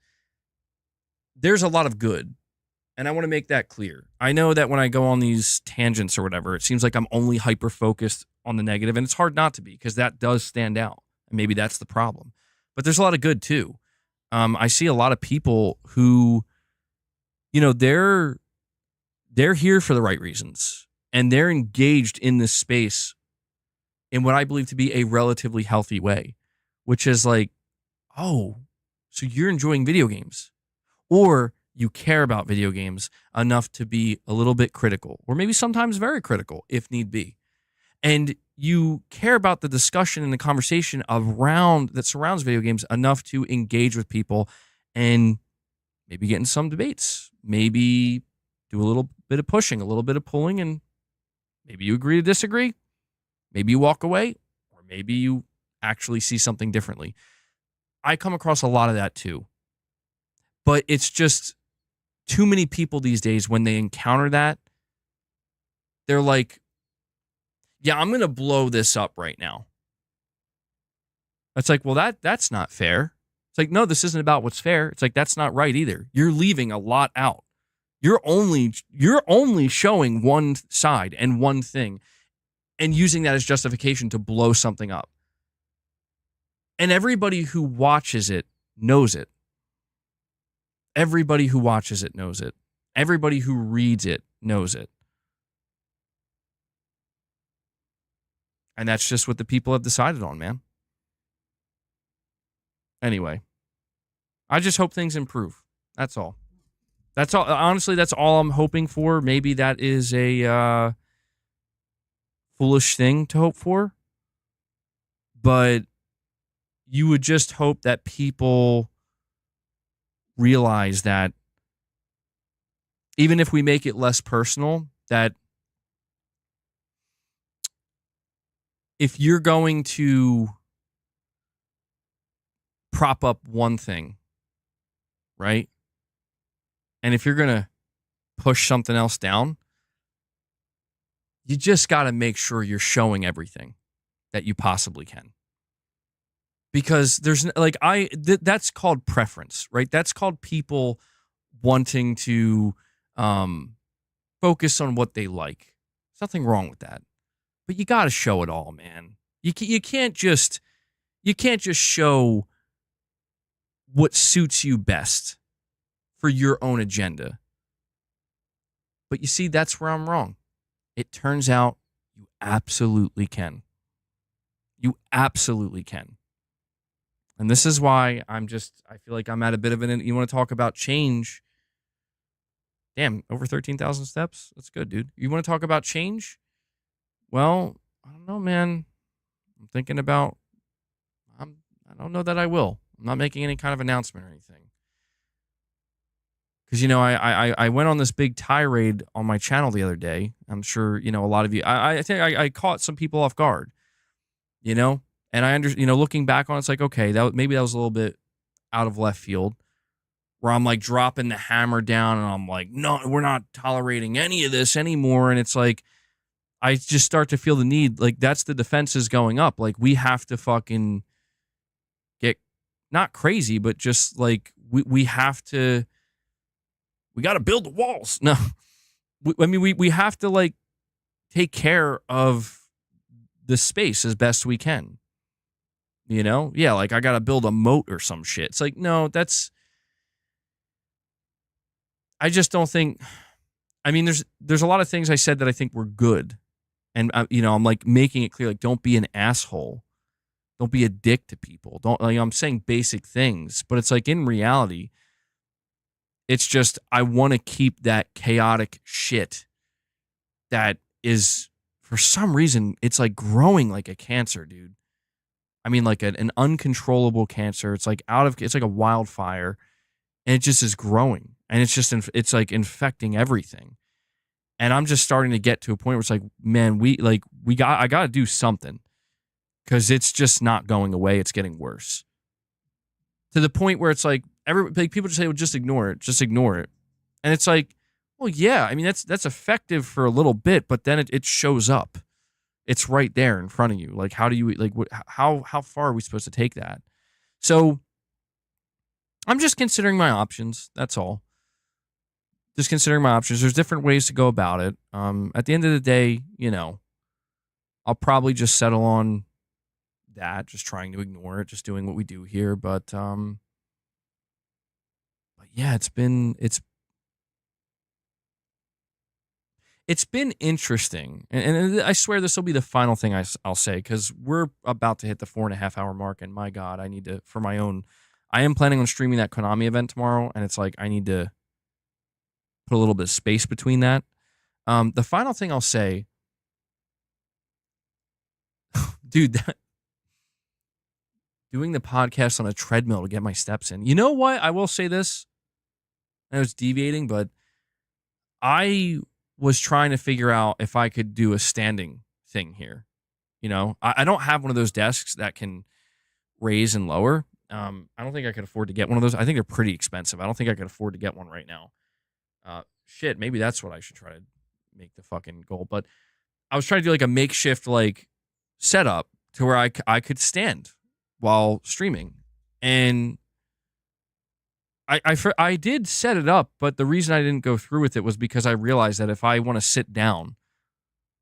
there's a lot of good. And I want to make that clear. I know that when I go on these tangents or whatever, it seems like I'm only hyper-focused on the negative, and it's hard not to be because that does stand out. And maybe that's the problem. But there's a lot of good too. I see a lot of people who... they're here for the right reasons and they're engaged in this space in what I believe to be a relatively healthy way, which is like, oh, so you're enjoying video games or you care about video games enough to be a little bit critical or maybe sometimes very critical if need be. And you care about the discussion and the conversation that surrounds video games enough to engage with people and maybe get in some debates, maybe do a little bit of pushing, a little bit of pulling, and maybe you agree to disagree. Maybe you walk away, or maybe you actually see something differently. I come across a lot of that too. But it's just too many people these days, when they encounter that, they're like, yeah, I'm going to blow this up right now. It's like, well, that's not fair. It's like, no, this isn't about what's fair. It's like, that's not right either. You're leaving a lot out. You're only showing one side and one thing and using that as justification to blow something up. And everybody who watches it knows it. Everybody who watches it knows it. Everybody who reads it knows it. And that's just what the people have decided on, man. Anyway, I just hope things improve. That's all. That's all. Honestly, that's all I'm hoping for. Maybe that is a foolish thing to hope for. But you would just hope that people realize that even if we make it less personal, that if you're going to prop up one thing, right? And if you're going to push something else down, you just got to make sure you're showing everything that you possibly can. Because there's like, that's called preference, right? That's called people wanting to focus on what they like. There's nothing wrong with that. But you got to show it all, man. You can't just show what suits you best for your own agenda. But you see, that's where I'm wrong. It turns out you absolutely can. You absolutely can. And this is why I feel like I'm at a bit of an, you want to talk about change? Damn, over 13,000 steps? That's good, dude. You want to talk about change? Well, I don't know, man. I'm thinking about, I don't know that I will. I'm not making any kind of announcement or anything. Because, I went on this big tirade on my channel the other day. I'm sure, a lot of you, I think I caught some people off guard, and I understand, looking back on it, it's like, okay, maybe that was a little bit out of left field where I'm like dropping the hammer down and I'm like, no, we're not tolerating any of this anymore. And it's like, I just start to feel the need, like that's the defenses going up. Like we have to fucking get not crazy, but just like we have to, we got to build the walls. No, we have to like take care of the space as best we can. Yeah, like I got to build a moat or some shit. It's like, no, I just don't think, there's a lot of things I said that I think were good. And, I'm like making it clear, like, don't be an asshole. Don't be a dick to people. I'm saying basic things, but it's like in reality, it's just, I want to keep that chaotic shit that is, for some reason, it's like growing like a cancer, dude. Like an uncontrollable cancer. It's like it's like a wildfire and it just is growing and it's like infecting everything. And I'm just starting to get to a point where it's like, man, I got to do something because it's just not going away. It's getting worse to the point where it's like people just say, well, just ignore it. And it's like, well, yeah, that's effective for a little bit, but then it shows up. It's right there in front of you. Like, how do you how far are we supposed to take that? So I'm just considering my options. That's all. Just considering my options. There's different ways to go about it. At the end of the day, I'll probably just settle on that, just trying to ignore it, just doing what we do here. But yeah, it's been interesting. And I swear this will be the final thing I'll say, because we're about to hit the 4.5 hour mark. And my God, I need to, for my own, I am planning on streaming that Konami event tomorrow. And it's like, I need to put a little bit of space between that. The final thing I'll say, dude, doing the podcast on a treadmill to get my steps in. You know what? I will say this. I was deviating, but I was trying to figure out if I could do a standing thing here. I don't have one of those desks that can raise and lower. I don't think I could afford to get one of those. I think they're pretty expensive. I don't think I could afford to get one right now. Shit, maybe that's what I should try to make the fucking goal. But I was trying to do like a makeshift like setup to where I could stand while streaming. And I did set it up, but the reason I didn't go through with it was because I realized that if I want to sit down,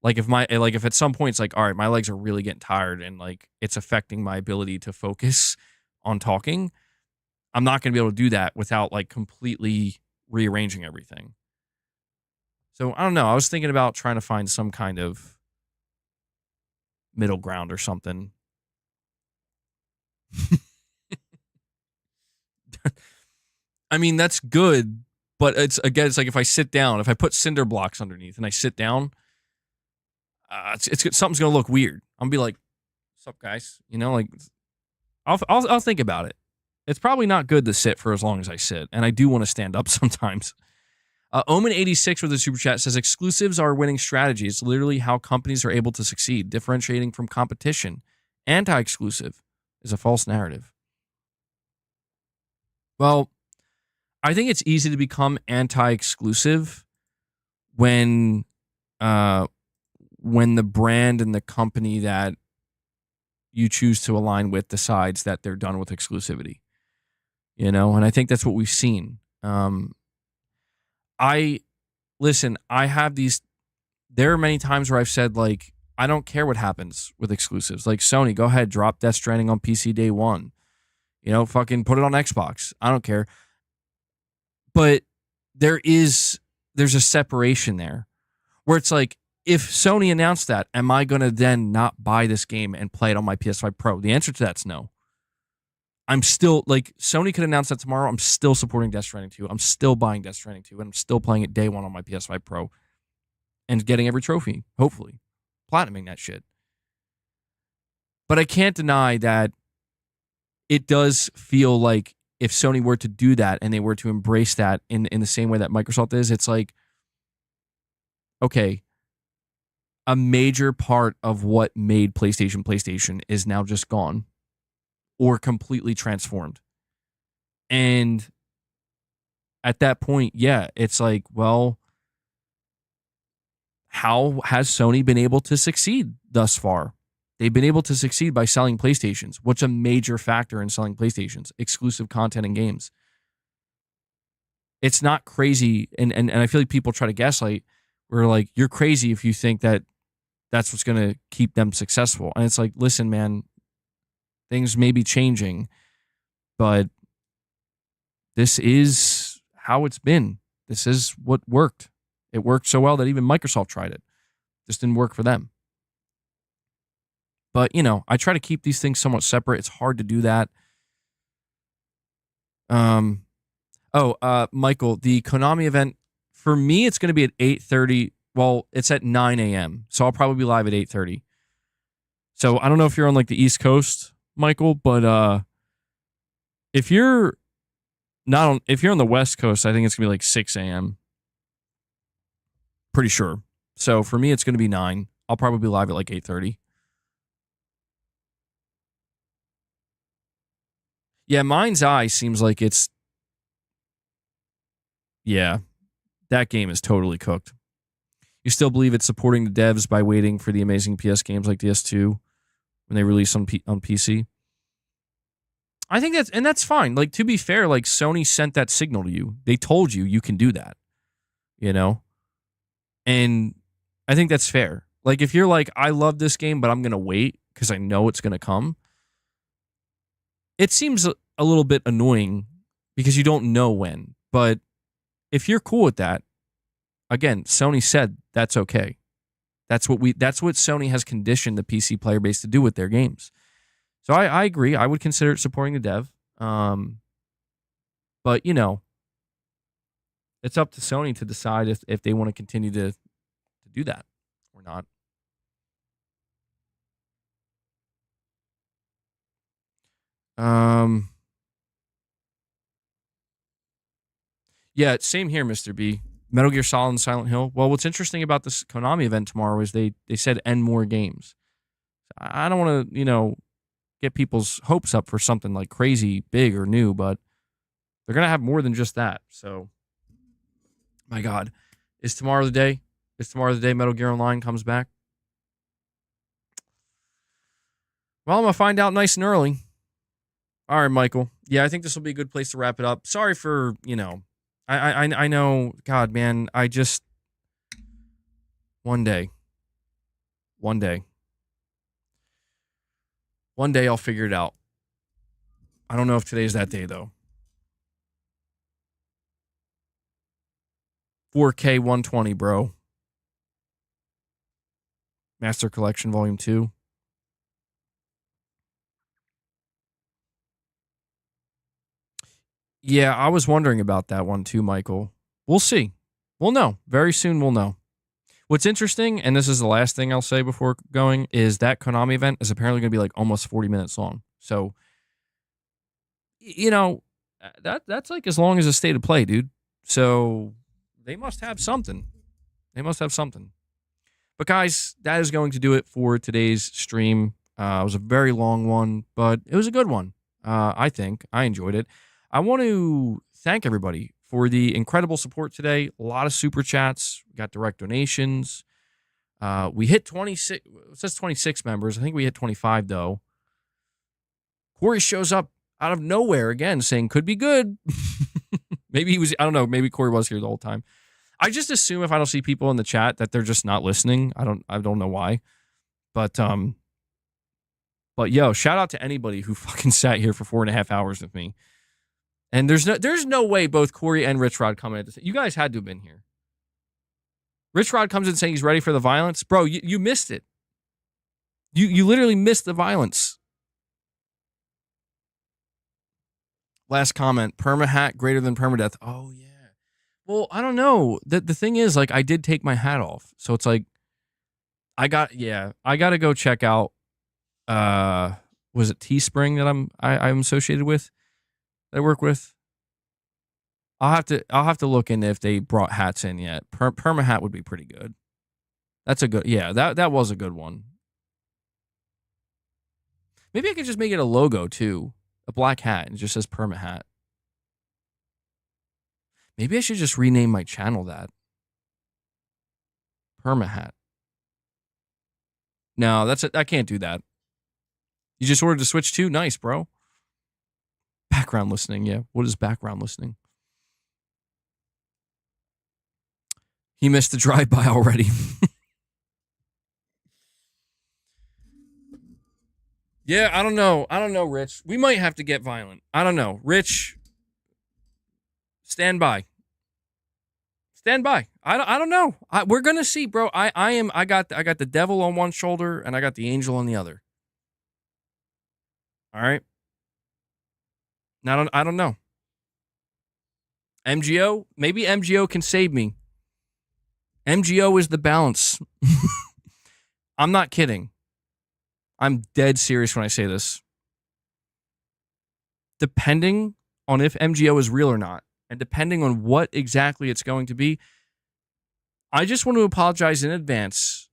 if at some point it's like, all right, my legs are really getting tired and like it's affecting my ability to focus on talking, I'm not going to be able to do that without like completely rearranging everything. So I don't know. I was thinking about trying to find some kind of middle ground or something. I mean, that's good, but it's like if I sit down, if I put cinder blocks underneath and I sit down, something's gonna look weird. I'm gonna be like, "What's up, guys?" You know, like I'll think about it. It's probably not good to sit for as long as I sit, and I do want to stand up sometimes. Omen86 with a super chat says exclusives are a winning strategy. It's literally how companies are able to succeed, differentiating from competition. Anti-exclusive is a false narrative. Well, I think it's easy to become anti-exclusive when the brand and the company that you choose to align with decides that they're done with exclusivity. You know, and I think that's what we've seen. I have these. There are many times where I've said, like, I don't care what happens with exclusives. Like, Sony, go ahead, drop Death Stranding on PC day one. You know, fucking put it on Xbox. I don't care. But there's a separation there where it's like, if Sony announced that, am I going to then not buy this game and play it on my PS5 Pro? The answer to that's no. I'm still, like, Sony could announce that tomorrow. I'm still supporting Death Stranding 2. I'm still buying Death Stranding 2, and I'm still playing it day one on my PS5 Pro and getting every trophy, hopefully. Platinuming that shit. But I can't deny that it does feel like if Sony were to do that and they were to embrace that in the same way that Microsoft is, it's like, okay, a major part of what made PlayStation is now just gone or completely transformed. And at that point, yeah, it's like, well, how has Sony been able to succeed thus far? They've been able to succeed by selling PlayStations. What's a major factor in selling PlayStations? Exclusive content and games. It's not crazy, and I feel like people try to gaslight. We're like, you're crazy if you think that that's what's going to keep them successful. And it's like, listen, man, things may be changing, but this is how it's been. This is what worked. It worked so well that even Microsoft tried it. Just didn't work for them. But, you know, I try to keep these things somewhat separate. It's hard to do that. Michael, the Konami event, for me, it's going to be at 8:30. Well, it's at 9 a.m., so I'll probably be live at 8:30. So I don't know if you're on, like, the East Coast, Michael, but if you're on the West Coast, I think it's going to be like 6 a.m. Pretty sure. So for me, it's going to be 9. I'll probably be live at like 8:30. Yeah, Mind's Eye seems like it's... Yeah, that game is totally cooked. You still believe it's supporting the devs by waiting for the amazing PS games like DS2 when they release on PC? I think that's fine. Like, to be fair, like, Sony sent that signal to you. They told you can do that, you know? And I think that's fair. Like, if you're like, I love this game, but I'm going to wait because I know it's going to come, it seems a little bit annoying because you don't know when. But if you're cool with that, again, Sony said that's okay. That's what Sony has conditioned the PC player base to do with their games. So I agree. I would consider it supporting the dev. But, you know, it's up to Sony to decide if they want to continue to do that or not. Yeah, same here, Mr. B. Metal Gear Solid and Silent Hill. Well, what's interesting about this Konami event tomorrow is they said end more games. I don't want to, you know, get people's hopes up for something like crazy, big, or new, but they're going to have more than just that. So, my God. Is tomorrow the day? Is tomorrow the day Metal Gear Online comes back? Well, I'm going to find out nice and early. All right, Michael. Yeah, I think this will be a good place to wrap it up. Sorry for, you know, I know, God, man, I just, one day I'll figure it out. I don't know if today's that day, though. 4K 120, bro. Master Collection Volume 2. Yeah, I was wondering about that one too, Michael. We'll see. We'll know. Very soon we'll know. What's interesting, and this is the last thing I'll say before going, is that Konami event is apparently going to be like almost 40 minutes long. So, you know, that's like as long as a state of play, dude. So they must have something. They must have something. But guys, that is going to do it for today's stream. It was a very long one, but it was a good one. I think I enjoyed it. I want to thank everybody for the incredible support today. A lot of super chats. We got direct donations. We hit 26. It says 26 members. I think we hit 25 though. Corey shows up out of nowhere again, saying could be good. Maybe he was. I don't know. Maybe Corey was here the whole time. I just assume if I don't see people in the chat that they're just not listening. I don't know why. But yo, shout out to anybody who fucking sat here for 4.5 hours with me. And there's no way both Corey and Rich Rod come in at this. You guys had to have been here. Rich Rod comes in saying he's ready for the violence. Bro, you missed it. You literally missed the violence. Last comment, perma-hat greater than permadeath. Oh, yeah. Well, I don't know. The thing is, like, I did take my hat off. So it's like, I got to go check out, was it Teespring that I'm associated with, that I work with? I'll have to look into if they brought hats in yet. Perma hat would be pretty good. That's a good, yeah, that was a good one. Maybe I could just make it a logo too. A black hat and it just says perma hat. Maybe I should just rename my channel that. Perma hat. No, I can't do that. You just ordered to switch to? Nice, bro. Background listening, yeah. What is background listening? He missed the drive-by already. Yeah, I don't know. Rich. We might have to get violent. I don't know. Rich, stand by. Stand by. I don't know. We're gonna see, bro. I got the devil on one shoulder and I got the angel on the other. All right. Now I don't know. MGO, maybe MGO can save me. MGO is the balance. I'm not kidding. I'm dead serious when I say this. Depending on if MGO is real or not, and depending on what exactly it's going to be, I just want to apologize in advance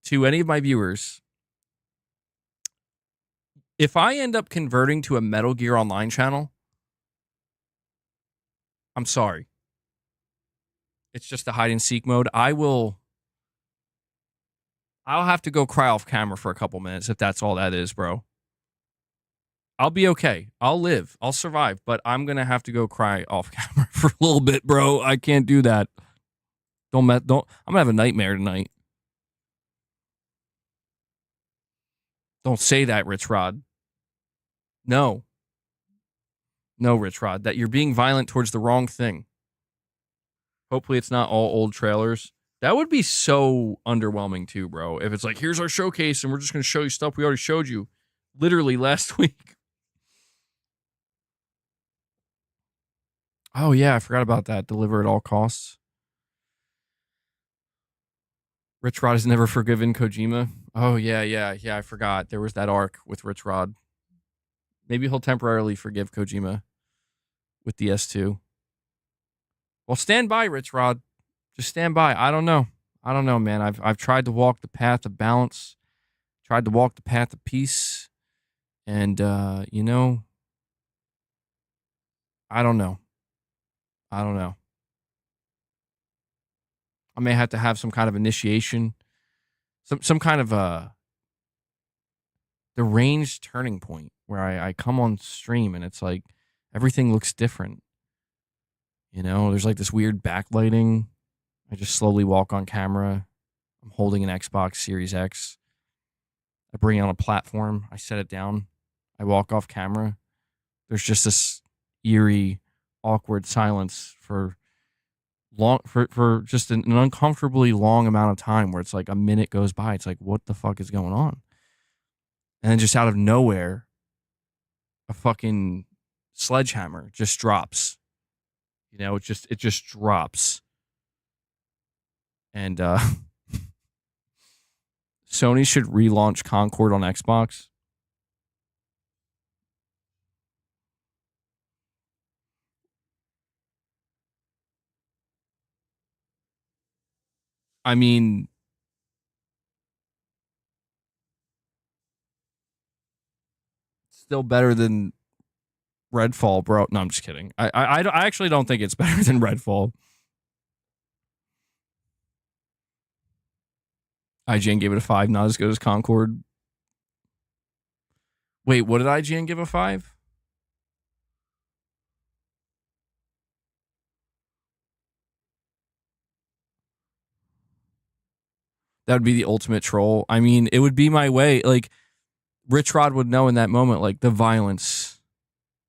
to any of my viewers. If I end up converting to a Metal Gear Online channel, I'm sorry. It's just a hide and seek mode. I'll have to go cry off camera for a couple minutes if that's all that is, bro. I'll be okay. I'll live. I'll survive, but I'm going to have to go cry off camera for a little bit, bro. I can't do that. I'm going to have a nightmare tonight. Don't say that, Rich Rod. No, Rich Rod, that you're being violent towards the wrong thing. Hopefully it's not all old trailers. That would be so underwhelming too, bro. If it's like, here's our showcase and we're just going to show you stuff we already showed you literally last week. Oh, yeah, I forgot about that. Deliver at all costs. Rich Rod has never forgiven Kojima. Oh, yeah, I forgot. There was that arc with Rich Rod. Maybe he'll temporarily forgive Kojima with the S2. Well, stand by, Rich Rod. Just stand by. I don't know, man. I've tried to walk the path of balance, tried to walk the path of peace, and I don't know. I may have to have some kind of initiation, some kind of deranged turning point where I come on stream and it's like everything looks different. There's like this weird backlighting. I just slowly walk on camera. I'm holding an Xbox Series X. I bring it on a platform. I set it down. I walk off camera. There's just this eerie, awkward silence for just an uncomfortably long amount of time where it's like a minute goes by. It's like, what the fuck is going on? And then just out of nowhere, a fucking sledgehammer, just drops. You know, it just drops. And Sony should relaunch Concord on Xbox. I mean, still better than Redfall, bro. No, I'm just kidding. I actually don't think it's better than Redfall. IGN gave it a 5, not as good as Concord. Wait, what did IGN give a 5? That would be the ultimate troll. I mean, it would be my way. Like, Rich Rod would know in that moment, like, the violence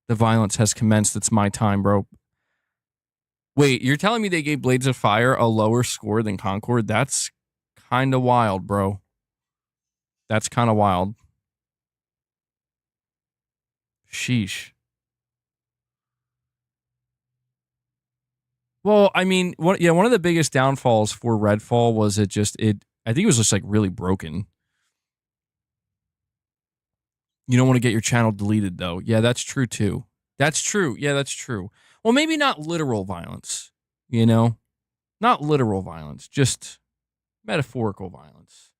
has commenced. It's my time, bro. Wait, you're telling me they gave Blades of Fire a lower score than Concord? That's kind of wild, bro. That's kind of wild. Sheesh. Well, I mean, one of the biggest downfalls for Redfall was I think it was just like really broken. You don't want to get your channel deleted, though. Yeah, that's true, too. That's true. Yeah, that's true. Well, maybe not literal violence, you know? Not literal violence, just metaphorical violence.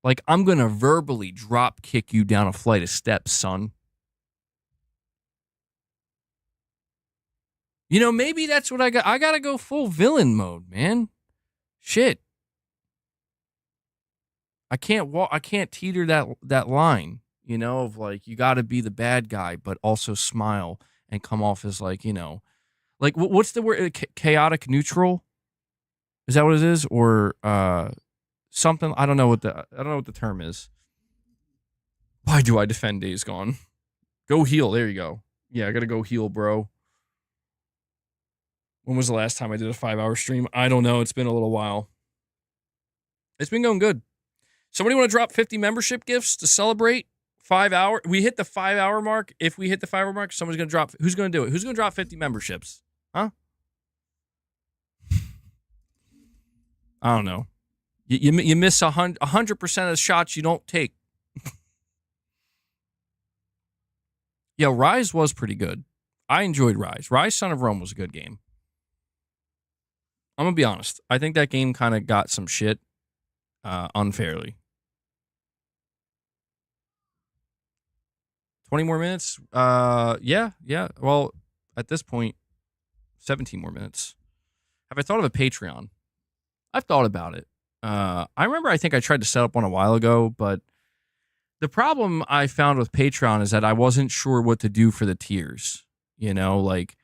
Like, I'm going to verbally drop kick you down a flight of steps, son. You know, maybe that's what I got. I got to go full villain mode, man. Shit. I can't teeter that line, you know, of like, you got to be the bad guy, but also smile and come off as like, you know, like what's the word? Chaotic neutral? Is that what it is? Or something? I don't know what the term is. Why do I defend Days Gone? Go heal. There you go. Yeah, I got to go heal, bro. When was the last time I did a 5-hour stream? I don't know. It's been a little while. It's been going good. Somebody want to drop 50 membership gifts to celebrate 5 hour? We hit the 5 hour mark. If we hit the 5 hour mark, someone's going to drop. Who's going to do it? Who's going to drop 50 memberships? Huh? I don't know. You miss 100% of the shots you don't take. Yeah, Rise was pretty good. I enjoyed Rise. Rise Son of Rome was a good game. I'm going to be honest. I think that game kind of got some shit unfairly. 20 more minutes? Yeah. Well, at this point, 17 more minutes. Have I thought of a Patreon? I've thought about it. I remember I think I tried to set up one a while ago, but the problem I found with Patreon is that I wasn't sure what to do for the tiers. You know, like,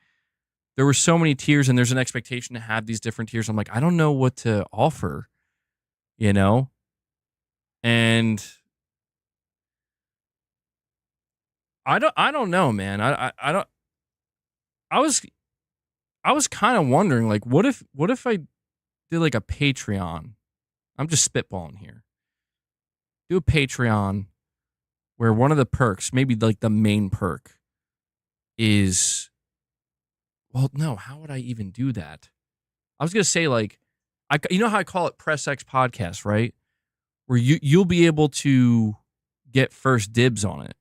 there were so many tiers and there's an expectation to have these different tiers. I'm like, I don't know what to offer, you know? And I don't know, man. I was kind of wondering, like, what if I did like a Patreon? I'm just spitballing here. Do a Patreon where one of the perks, maybe like the main perk, is, well, no, how would I even do that? I was gonna say, like, you know how I call it Press X Podcast, right? Where you'll be able to get first dibs on it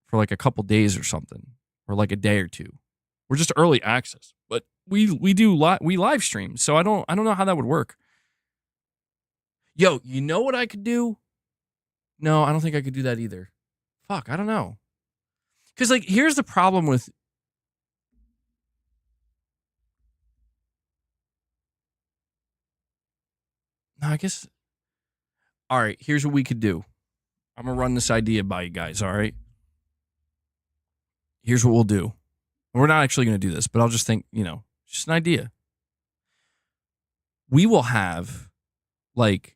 for like a couple days or something, or like a day or two. We're just early access, but we live stream, so I don't know how that would work. Yo, you know what I could do? No, I don't think I could do that either. Fuck, I don't know. Because, like, here's the problem with... No, I guess... All right, here's what we could do. I'm going to run this idea by you guys, all right? Here's what we'll do. We're not actually going to do this, but I'll just think, you know, just an idea. We will have, like...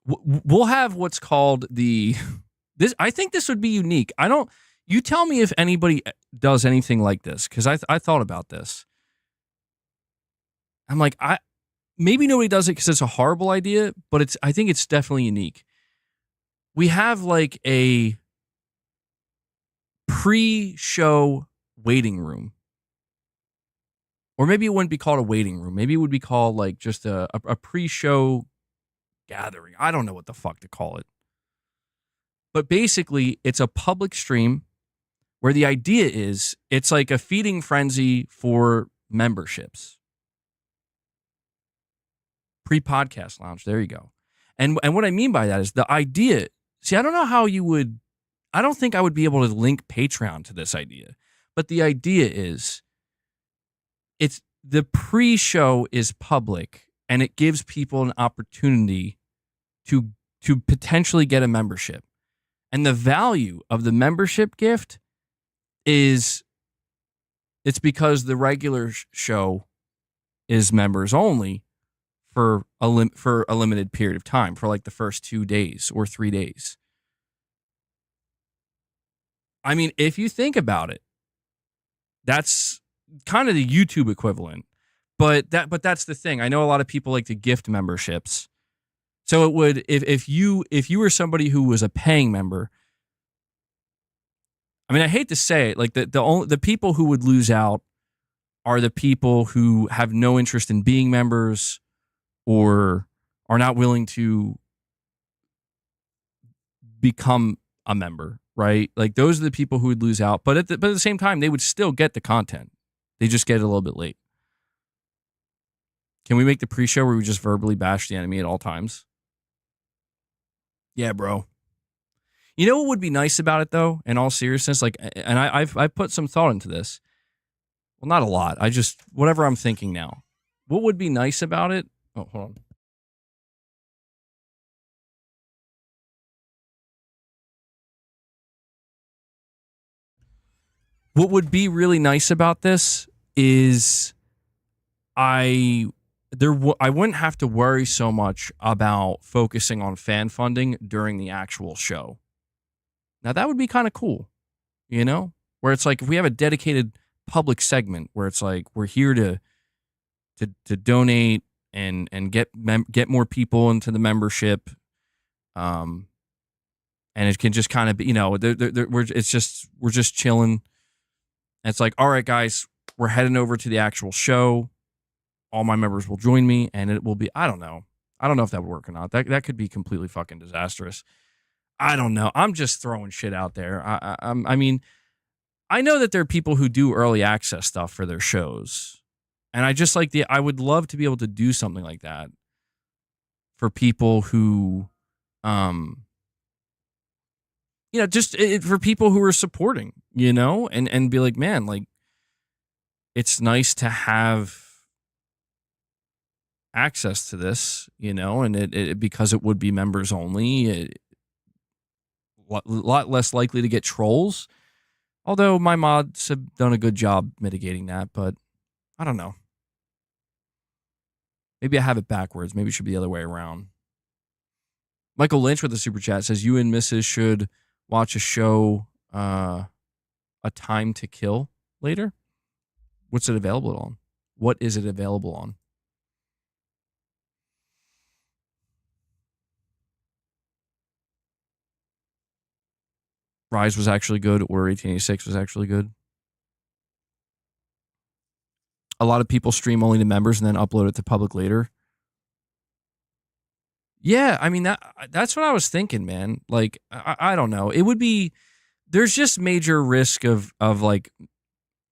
We'll have what's called the... I think this would be unique. You tell me if anybody does anything like this, because I thought about this. I'm like, maybe nobody does it because it's a horrible idea, but I think it's definitely unique. We have like a pre-show waiting room. Or maybe it wouldn't be called a waiting room. Maybe it would be called like just a pre-show gathering. I don't know what the fuck to call it. But basically, it's a public stream where the idea is it's like a feeding frenzy for memberships. Pre-podcast lounge. There you go. And what I mean by that is the idea. See, I don't know how you would. I don't think I would be able to link Patreon to this idea. But the idea is it's the pre-show is public and it gives people an opportunity to potentially get a membership. And the value of the membership gift is it's because the regular show is members only for a limited period of time, for like the first 2 days or 3 days. I mean, if you think about it, that's kind of the YouTube equivalent. But that's the thing. I know a lot of people like to gift memberships. So it would if you were somebody who was a paying member. I mean, I hate to say it, like the people who would lose out are the people who have no interest in being members or are not willing to become a member, right? Like those are the people who would lose out. But at the same time, they would still get the content. They just get it a little bit late. Can we make the pre-show where we just verbally bash the enemy at all times? Yeah, bro. You know what would be nice about it, though, in all seriousness? Like, and I've put some thought into this. Well, not a lot. I just, whatever I'm thinking now. What would be nice about it? Oh, hold on. What would be really nice about this is I wouldn't have to worry so much about focusing on fan funding during the actual show. Now, that would be kind of cool, you know? Where it's like, if we have a dedicated public segment where it's like, we're here to donate and get more people into the membership. And it can just kind of be, you know, we're just chilling. And it's like, all right, guys, we're heading over to the actual show. All my members will join me, and it will be, I don't know if that would work or not. That could be completely fucking disastrous. I don't know. I'm just throwing shit out there. I mean, I know that there are people who do early access stuff for their shows. And I would love to be able to do something like that for people who, you know, just for people who are supporting, you know, and be like, man, like, it's nice to have access to this, you know, and it because it would be members only, a lot less likely to get trolls. Although my mods have done a good job mitigating that, but I don't know. Maybe I have it backwards. Maybe it should be the other way around. Michael Lynch with the super chat says, you and Mrs. should watch a show, A Time to Kill later. What's it available on? What is it available on? Rise was actually good. Order 1886 was actually good. A lot of people stream only to members and then upload it to public later. Yeah, I mean, that's what I was thinking, man. Like, I don't know. It would be, there's just major risk of like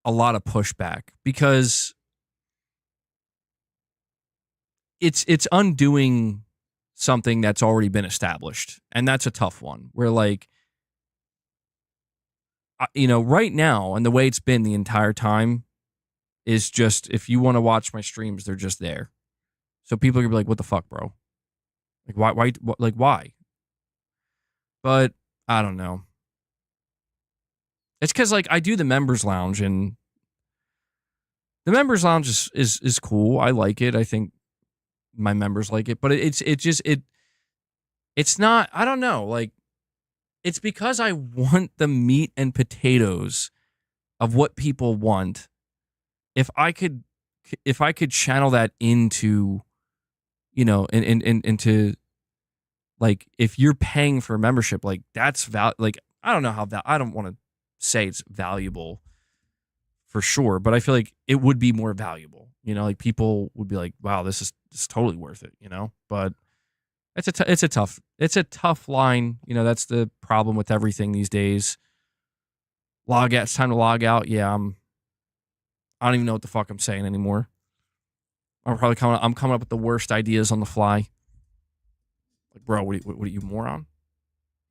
a lot of pushback because it's undoing something that's already been established. And that's a tough one where like, you know, right now and the way it's been the entire time is just, if you want to watch my streams, they're just there. So people are gonna be like, what the fuck, bro? Like, why? But I don't know. It's because like I do the members lounge and the members lounge is cool. I like it. I think my members like it, but it's not, I don't know. Like, it's because I want the meat and potatoes of what people want. If I could channel that into, you know, into like, if you're paying for a membership, like that's like, I don't know how I don't want to say it's valuable for sure, but I feel like it would be more valuable. Like people would be like, wow, this is totally worth it, But it's a tough line. That's the problem with everything these days. Log out, it's time to log out. Yeah, I don't even know what the fuck I'm saying anymore. I'm coming up with the worst ideas on the fly. Like, bro, what are you, moron?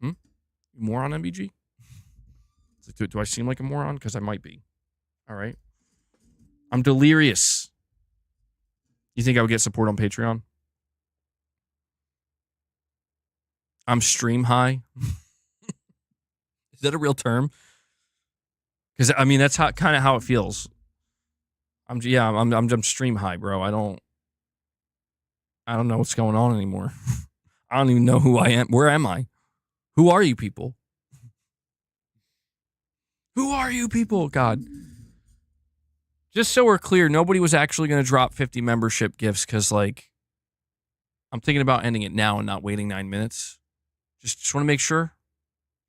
You moron, MBG? Do I seem like a moron? Because I might be. All right. I'm delirious. You think I would get support on Patreon? I'm stream high. Is that a real term? Because I mean that's kind of how it feels. I'm stream high, bro. I don't know what's going on anymore. I don't even know who I am. Where am I? Who are you people? Who are you people? God. Just so we're clear, nobody was actually going to drop 50 membership gifts because, like, I'm thinking about ending it now and not waiting 9 minutes. Just want to make sure.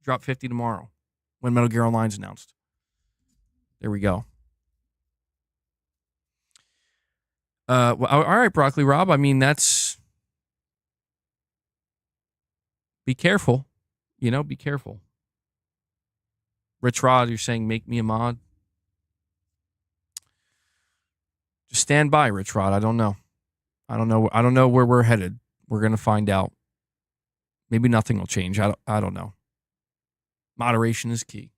Drop 50 tomorrow when Metal Gear Online's announced. There we go. Well, all right, Broccoli Rob. I mean, that's... Be careful. Be careful. Rich Rod, you're saying make me a mod? Just stand by, Rich Rod. I don't know. I don't know where we're headed. We're going to find out. Maybe nothing will change. I don't know. Moderation is key.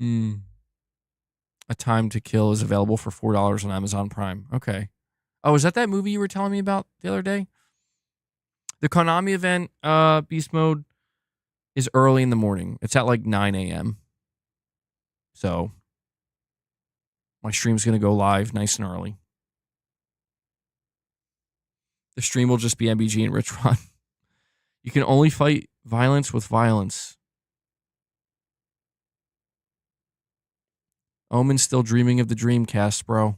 A Time to Kill is available for $4 on Amazon Prime. Okay. Oh, is that movie you were telling me about the other day? The Konami event, Beast Mode, is early in the morning. It's at like 9 a.m. So my stream's going to go live nice and early. The stream will just be MBG and Rich Rod. You can only fight violence with violence. Omen's still dreaming of the Dreamcast, bro.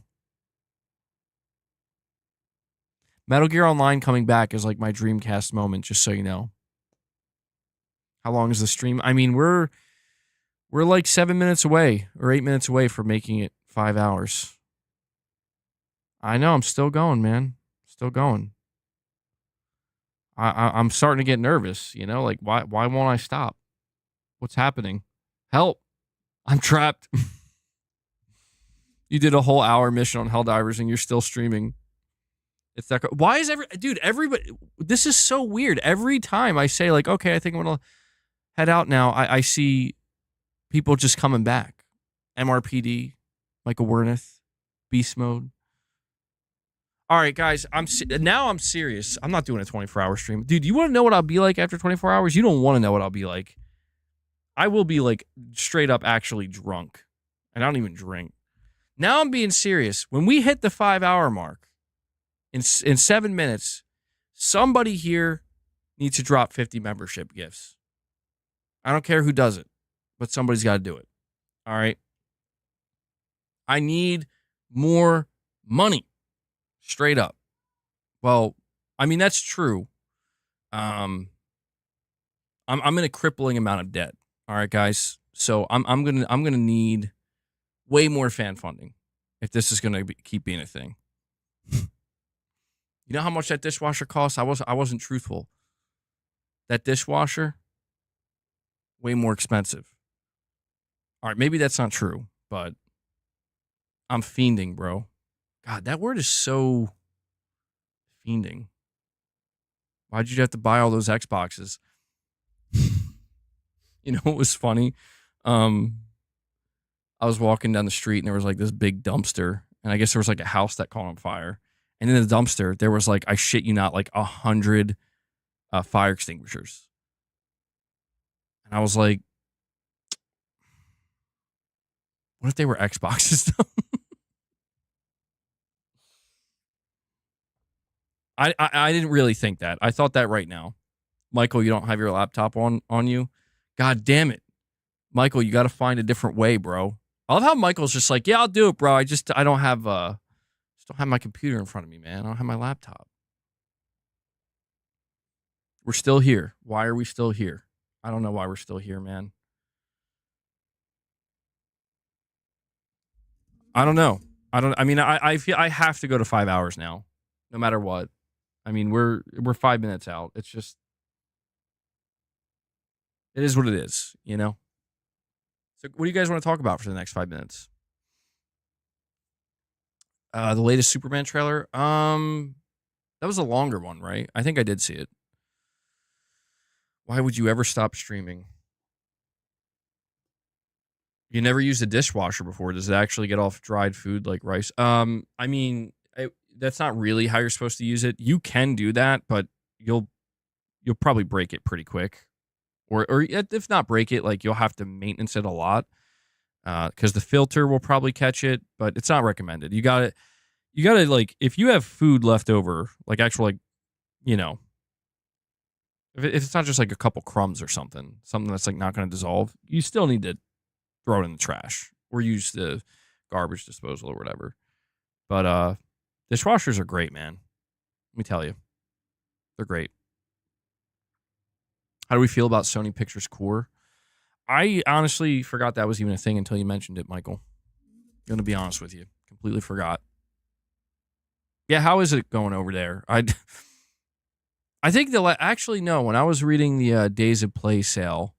Metal Gear Online coming back is like my Dreamcast moment, just so you know. How long is the stream? I mean, we're like 7 minutes away or 8 minutes away from making it 5 hours. I know, I'm still going, man. Still going. I'm starting to get nervous, like why won't I stop? What's happening? Help. I'm trapped. You did a whole hour mission on Helldivers and you're still streaming. It's that. Why is everybody? This is so weird. Every time I say like, okay, I think I'm gonna head out now, I see people just coming back. MRPD, Michael Wernick, Beast Mode. All right, guys, I'm serious. I'm not doing a 24-hour stream. Dude, you want to know what I'll be like after 24 hours? You don't want to know what I'll be like. I will be like straight up actually drunk. And I don't even drink. Now I'm being serious. When we hit the 5-hour mark, in 7 minutes, somebody here needs to drop 50 membership gifts. I don't care who does it, but somebody's got to do it. All right? I need more money. Straight up. Well, I mean, that's true. I'm in a crippling amount of debt. All right, guys. So I'm gonna need way more fan funding if this is gonna keep being a thing. You know how much that dishwasher costs? I wasn't truthful. That dishwasher, way more expensive. All right, maybe that's not true, but I'm fiending, bro. God, that word is so fiending. Why'd you have to buy all those Xboxes? You know what was funny? I was walking down the street and there was like this big dumpster. And I guess there was like a house that caught on fire. And in the dumpster, there was like, I shit you not, like 100 fire extinguishers. And I was like, what if they were Xboxes though? I didn't really think that. I thought that right now. Michael, you don't have your laptop on you? God damn it. Michael, you got to find a different way, bro. I love how Michael's just like, yeah, I'll do it, bro. I don't have my computer in front of me, man. I don't have my laptop. We're still here. Why are we still here? I don't know why we're still here, man. I don't know. I mean, I feel I have to go to 5 hours now, no matter what. I mean, we're 5 minutes out. It's just, it is what it is, you know? So what do you guys want to talk about for the next 5 minutes? The latest Superman trailer. That was a longer one, right? I think I did see it. Why would you ever stop streaming? You never used a dishwasher before. Does it actually get off dried food like rice? I mean, that's not really how you're supposed to use it. You can do that, but you'll probably break it pretty quick, or if not break it, like you'll have to maintenance it a lot, because the filter will probably catch it. But it's not recommended. You gotta like, if you have food left over, like actual, like, you know, if it's not just like a couple crumbs or something that's like not going to dissolve, you still need to throw it in the trash or use the garbage disposal or whatever. But dishwashers are great, man. Let me tell you, they're great. How do we feel about Sony Pictures Core? I honestly forgot that was even a thing until you mentioned it, Michael. I'm going to be honest with you. Completely forgot. Yeah, how is it going over there? I think they'll actually, no. When I was reading the Days of Play sale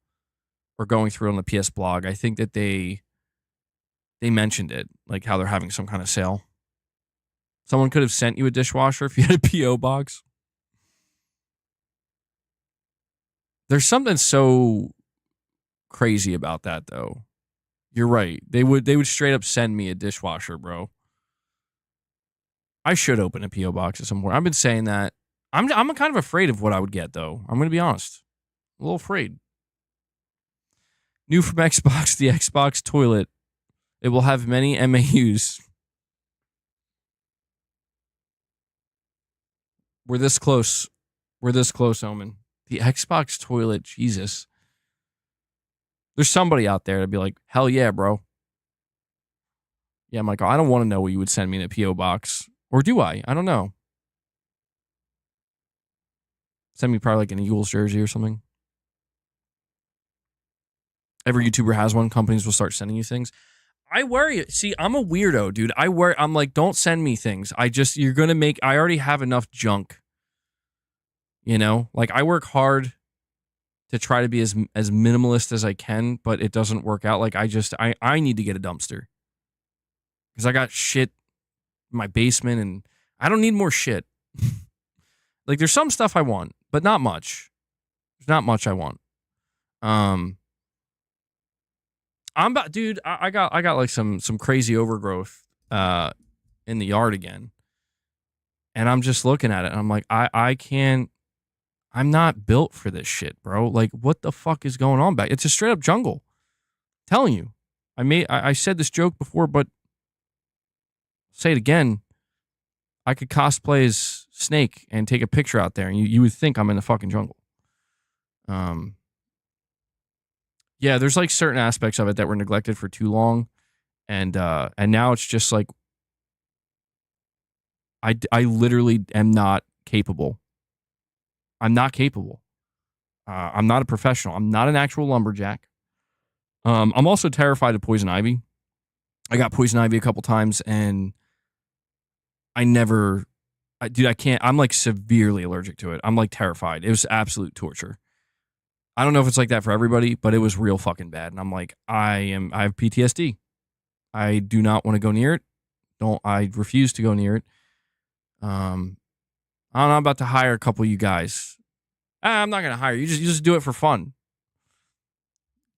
or going through on the PS blog, I think that they mentioned it, like how they're having some kind of sale. Someone could have sent you a dishwasher if you had a PO box. There's something so crazy about that, though. You're right. They would straight up send me a dishwasher, bro. I should open a PO box at some point. I've been saying that. I'm kind of afraid of what I would get, though. I'm going to be honest. A little afraid. New from Xbox, the Xbox toilet. It will have many MAUs. We're this close. We're this close, Omen. The Xbox toilet, Jesus. There's somebody out there to be like, hell yeah, bro. Yeah, Michael, I don't want to know what you would send me in a PO box. Or do I? I don't know. Send me probably like an Eagles jersey or something. Every YouTuber has one. Companies will start sending you things. I worry. See, I'm a weirdo, dude. I'm like, don't send me things. You're going to make, I already have enough junk. You know? Like, I work hard to try to be as minimalist as I can, but it doesn't work out. Like, I need to get a dumpster. Because I got shit in my basement and I don't need more shit. Like, there's some stuff I want, but not much. There's not much I want. I'm about, dude. I got like some crazy overgrowth in the yard again, and I'm just looking at it. And I'm like, I can't. I'm not built for this shit, bro. Like, what the fuck is going on back? It's a straight up jungle. I'm telling you, I said this joke before, but I'll say it again. I could cosplay as Snake and take a picture out there, and you would think I'm in the fucking jungle. Yeah, there's like certain aspects of it that were neglected for too long, and now it's just like I literally am not capable. I'm not capable. I'm not a professional. I'm not an actual lumberjack. I'm also terrified of poison ivy. I got poison ivy a couple times, and I can't. I'm like severely allergic to it. I'm like terrified. It was absolute torture. I don't know if it's like that for everybody, but it was real fucking bad. And I'm like, I have PTSD. I do not want to go near it. I refuse to go near it. I'm about to hire a couple of you guys. I'm not going to hire you. You just do it for fun.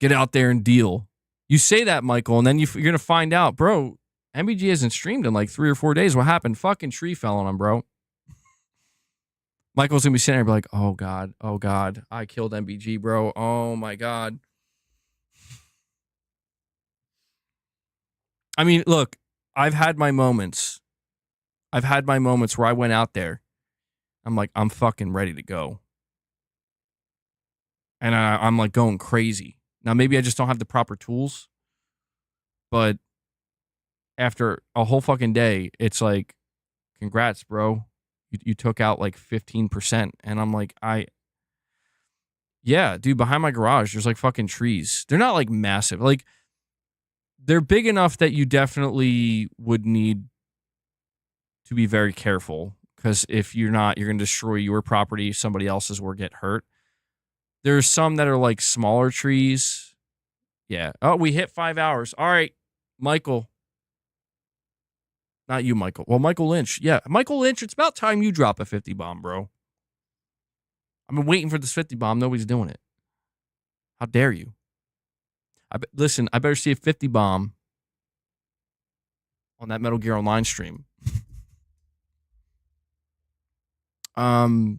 Get out there and deal. You say that, Michael, and then you're going to find out, bro, MBG hasn't streamed in like 3 or 4 days. What happened? Fucking tree fell on him, bro. Michael's going to be sitting there and be like, oh, God, I killed MBG, bro. Oh, my God. I mean, look, I've had my moments. Where I went out there. I'm like, I'm fucking ready to go. And I'm like going crazy. Now, maybe I just don't have the proper tools. But after a whole fucking day, it's like, congrats, bro. You took out like 15%. And I'm like, yeah, dude, behind my garage, there's like fucking trees. They're not like massive. Like, they're big enough that you definitely would need to be very careful, because if you're not, you're going to destroy your property, somebody else's, or get hurt. There's some that are like smaller trees. Yeah. Oh, we hit 5 hours. All right, Michael. Not you, Michael. Well, Michael Lynch. Yeah, Michael Lynch, it's about time you drop a 50 bomb, bro. I've been waiting for this 50 bomb. Nobody's doing it. How dare you? Listen, I better see a 50 bomb on that Metal Gear Online stream. Oh,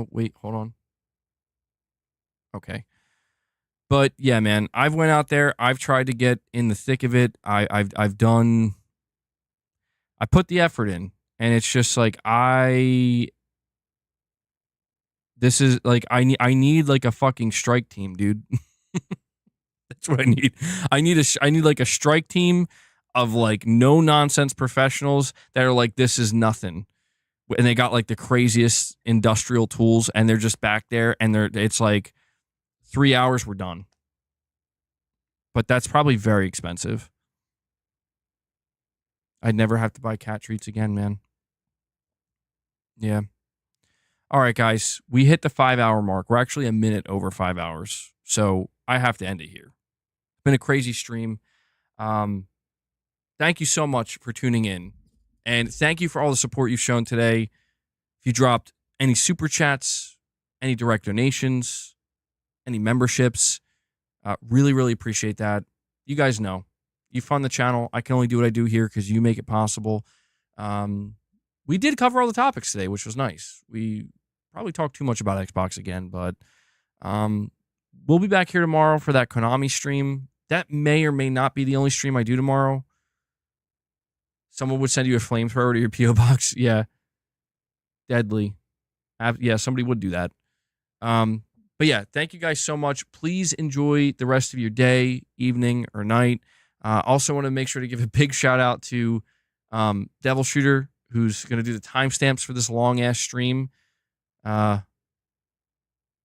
wait, hold on. Okay. But yeah, man, I've went out there. I've tried to get in the thick of it. I put the effort in, and it's just like this is like I need like a fucking strike team, dude. That's what I need. I need like a strike team of like no nonsense professionals that are like, this is nothing, and they got like the craziest industrial tools, and they're just back there, and it's like 3 hours, we're done. But that's probably very expensive. I'd never have to buy cat treats again, man. Yeah. All right, guys. We hit the 5 hour mark. We're actually a minute over 5 hours. So I have to end it here. It's been a crazy stream. Thank you so much for tuning in. And thank you for all the support you've shown today. If you dropped any super chats, any direct donations, any memberships, really, really appreciate that. You guys know, you fund the channel. I can only do what I do here because you make it possible. We did cover all the topics today, which was nice. We probably talked too much about Xbox again, but we'll be back here tomorrow for that Konami stream. That may or may not be the only stream I do tomorrow. Someone would send you a flamethrower to your P.O. box. Yeah. Deadly. Yeah, somebody would do that. But yeah, thank you guys so much. Please enjoy the rest of your day, evening, or night. Also want to make sure to give a big shout out to Devil Shooter, who's going to do the timestamps for this long-ass stream. Yeah,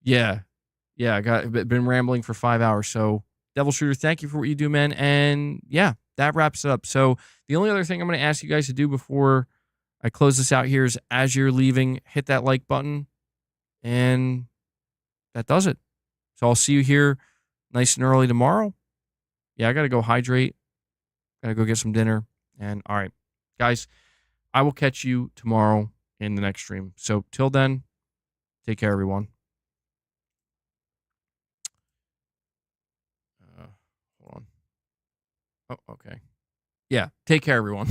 I been rambling for 5 hours. So, Devil Shooter, thank you for what you do, man. And yeah, that wraps it up. So, the only other thing I'm going to ask you guys to do before I close this out here is, as you're leaving, hit that like button. And that does it. So, I'll see you here nice and early tomorrow. Yeah, I got to go hydrate. Got to go get some dinner. And all right, guys, I will catch you tomorrow in the next stream. So, till then, take care, everyone. Hold on. Oh, okay. Yeah, take care, everyone.